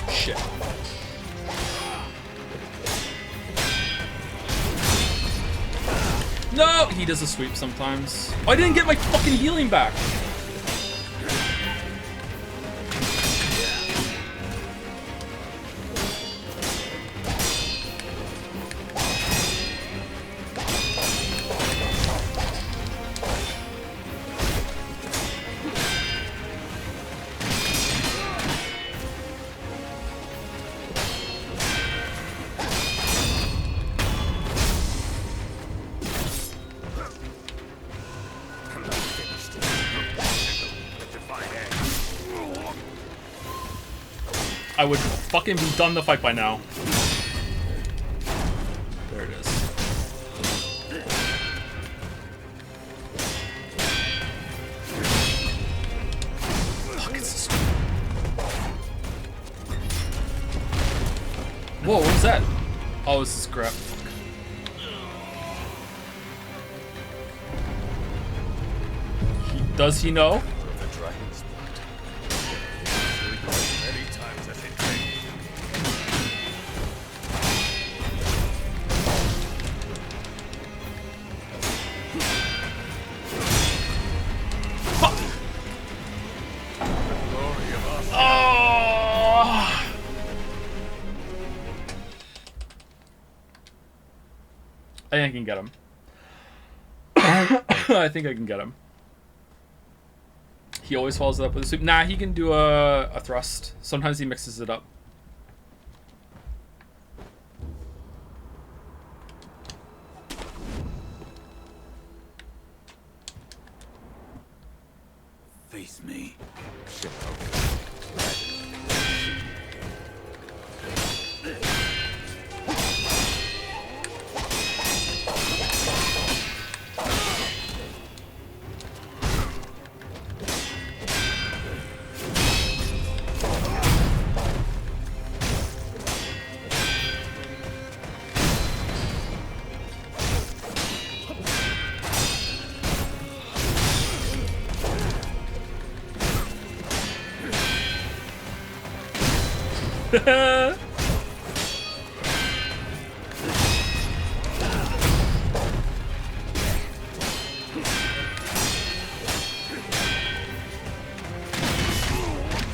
Shit. No! He does a sweep sometimes. Oh, I didn't get my fucking healing back! I would fucking be done the fight by now. There it is. Fuck, it's this. Whoa, what was that? Oh, this is crap. Does he know? think I can get him. I think I can get him. He always follows it up with a sweep. Nah, he can do a thrust. Sometimes he mixes it up. Face me.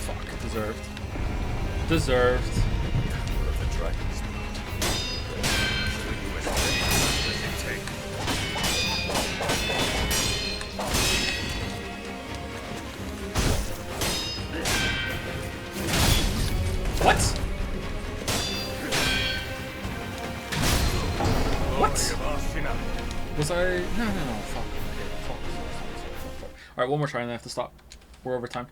Fuck, deserved. Deserved. What? What? Was I? No. Fuck. Okay, fuck. Alright, one more try and I have to stop. We're over time.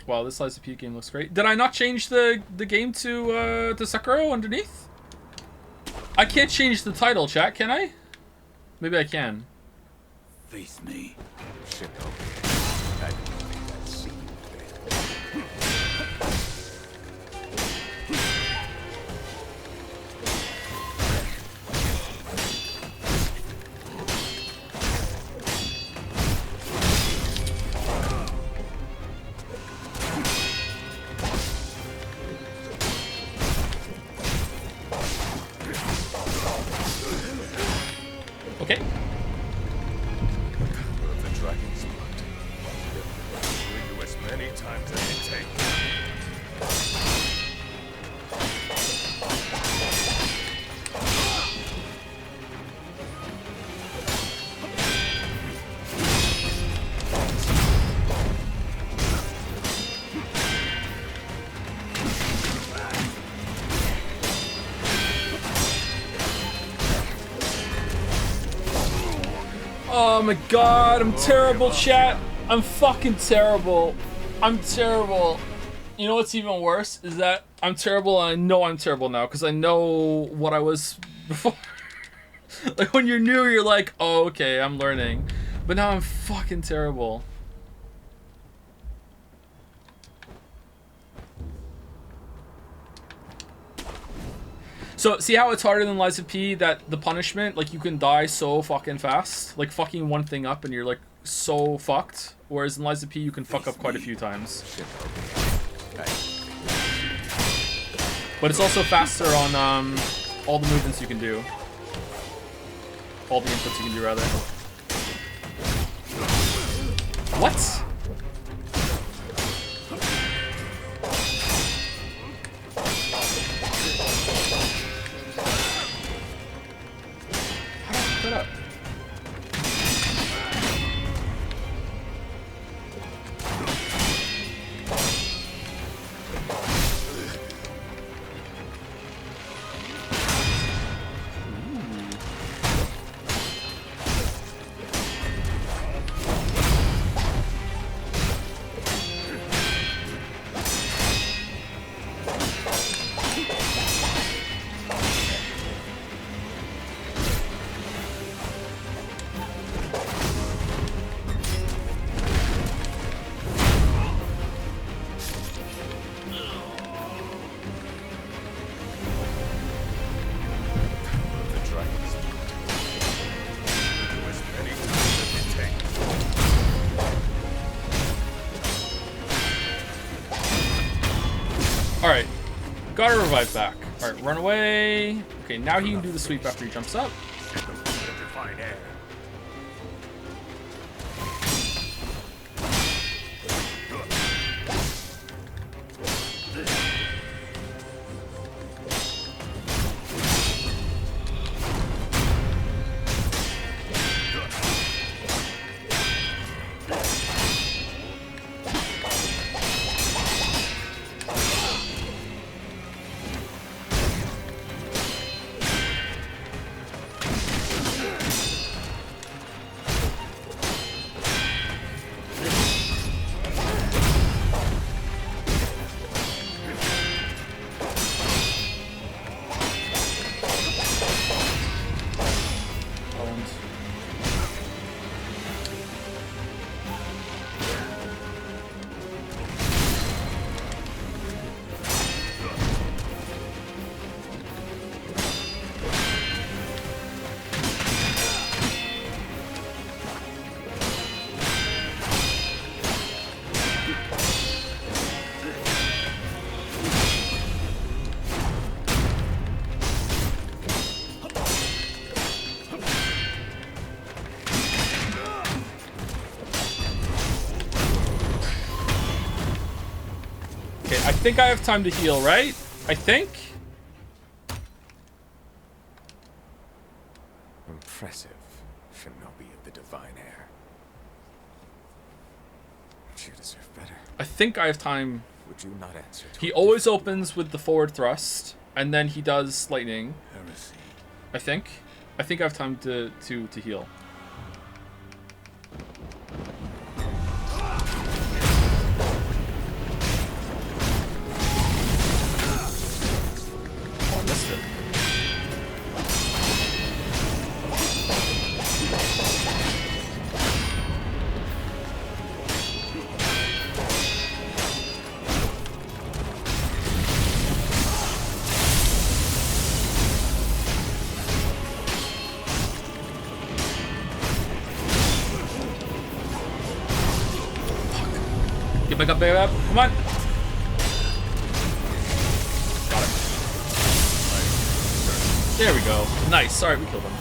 Wow, this Lies of P game looks great. Did I not change the game to Sakura underneath? I can't change the title, chat, can I? Maybe I can. Face me. Okay. The dragon's blood. Kill you as many times as it takes. Oh my god, I'm terrible, chat. I'm fucking terrible. I'm terrible. You know what's even worse is that I'm terrible and I know I'm terrible now because I know what I was before. Like when you're new, you're like, oh, okay, I'm learning. But now I'm fucking terrible. So, see how it's harder than Lies of P, that the punishment, like, you can die so fucking fast? Like, fucking one thing up and you're, like, so fucked. Whereas in Lies of P, you can fuck up quite a few times. But it's also faster on, all the movements you can do. All the inputs you can do, rather. What? Shut up. Alright. Got to revive back. Alright, run away. Okay, now he can do the sweep after he jumps up. think I have time to heal, right? I think. Impressive, Shinobi of the Divine Air. You deserve better. I think I have time. Would you not answer to He it? always opens with the forward thrust, and then he does lightning. Heresy. I think I have time to heal. Oh, I missed it. Get back up, baby. Come on. Got it. There we go. Nice. Sorry, we killed him.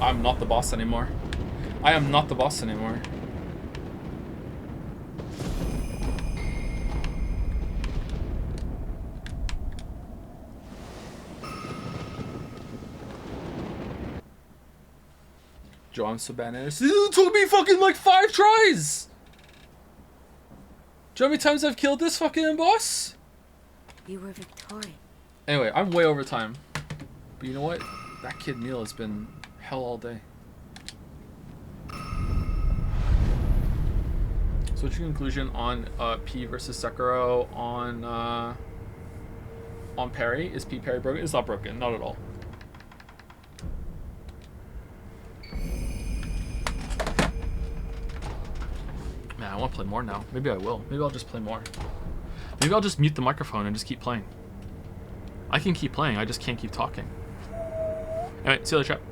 I'm not the boss anymore. I am not the boss anymore. Joe, I'm so bad at this. It took me fucking like 5 tries! Do you know how many times I've killed this fucking boss? You were victorious. Anyway, I'm way over time. But you know what? That kid Neil has been hell all day. So what's your conclusion on P versus Sekiro on parry? Is P parry broken? It's not broken, not at all. Man, I want to play more now. Maybe I will. Maybe I'll just play more. Maybe I'll just mute the microphone and just keep playing. I can keep playing, I just can't keep talking. Anyway, see you later, chat.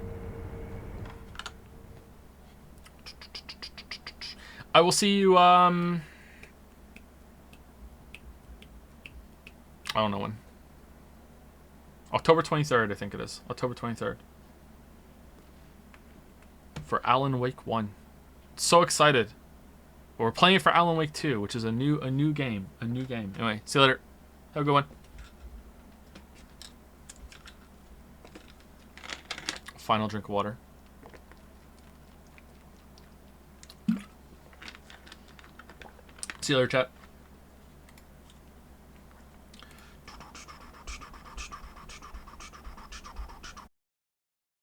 I will see you, I don't know when. October 23rd, I think it is. October 23rd. For Alan Wake 1. So excited. But we're playing for Alan Wake 2, which is a new game. A new game. Anyway, see you later. Have a good one. Final drink of water. See you later, chat.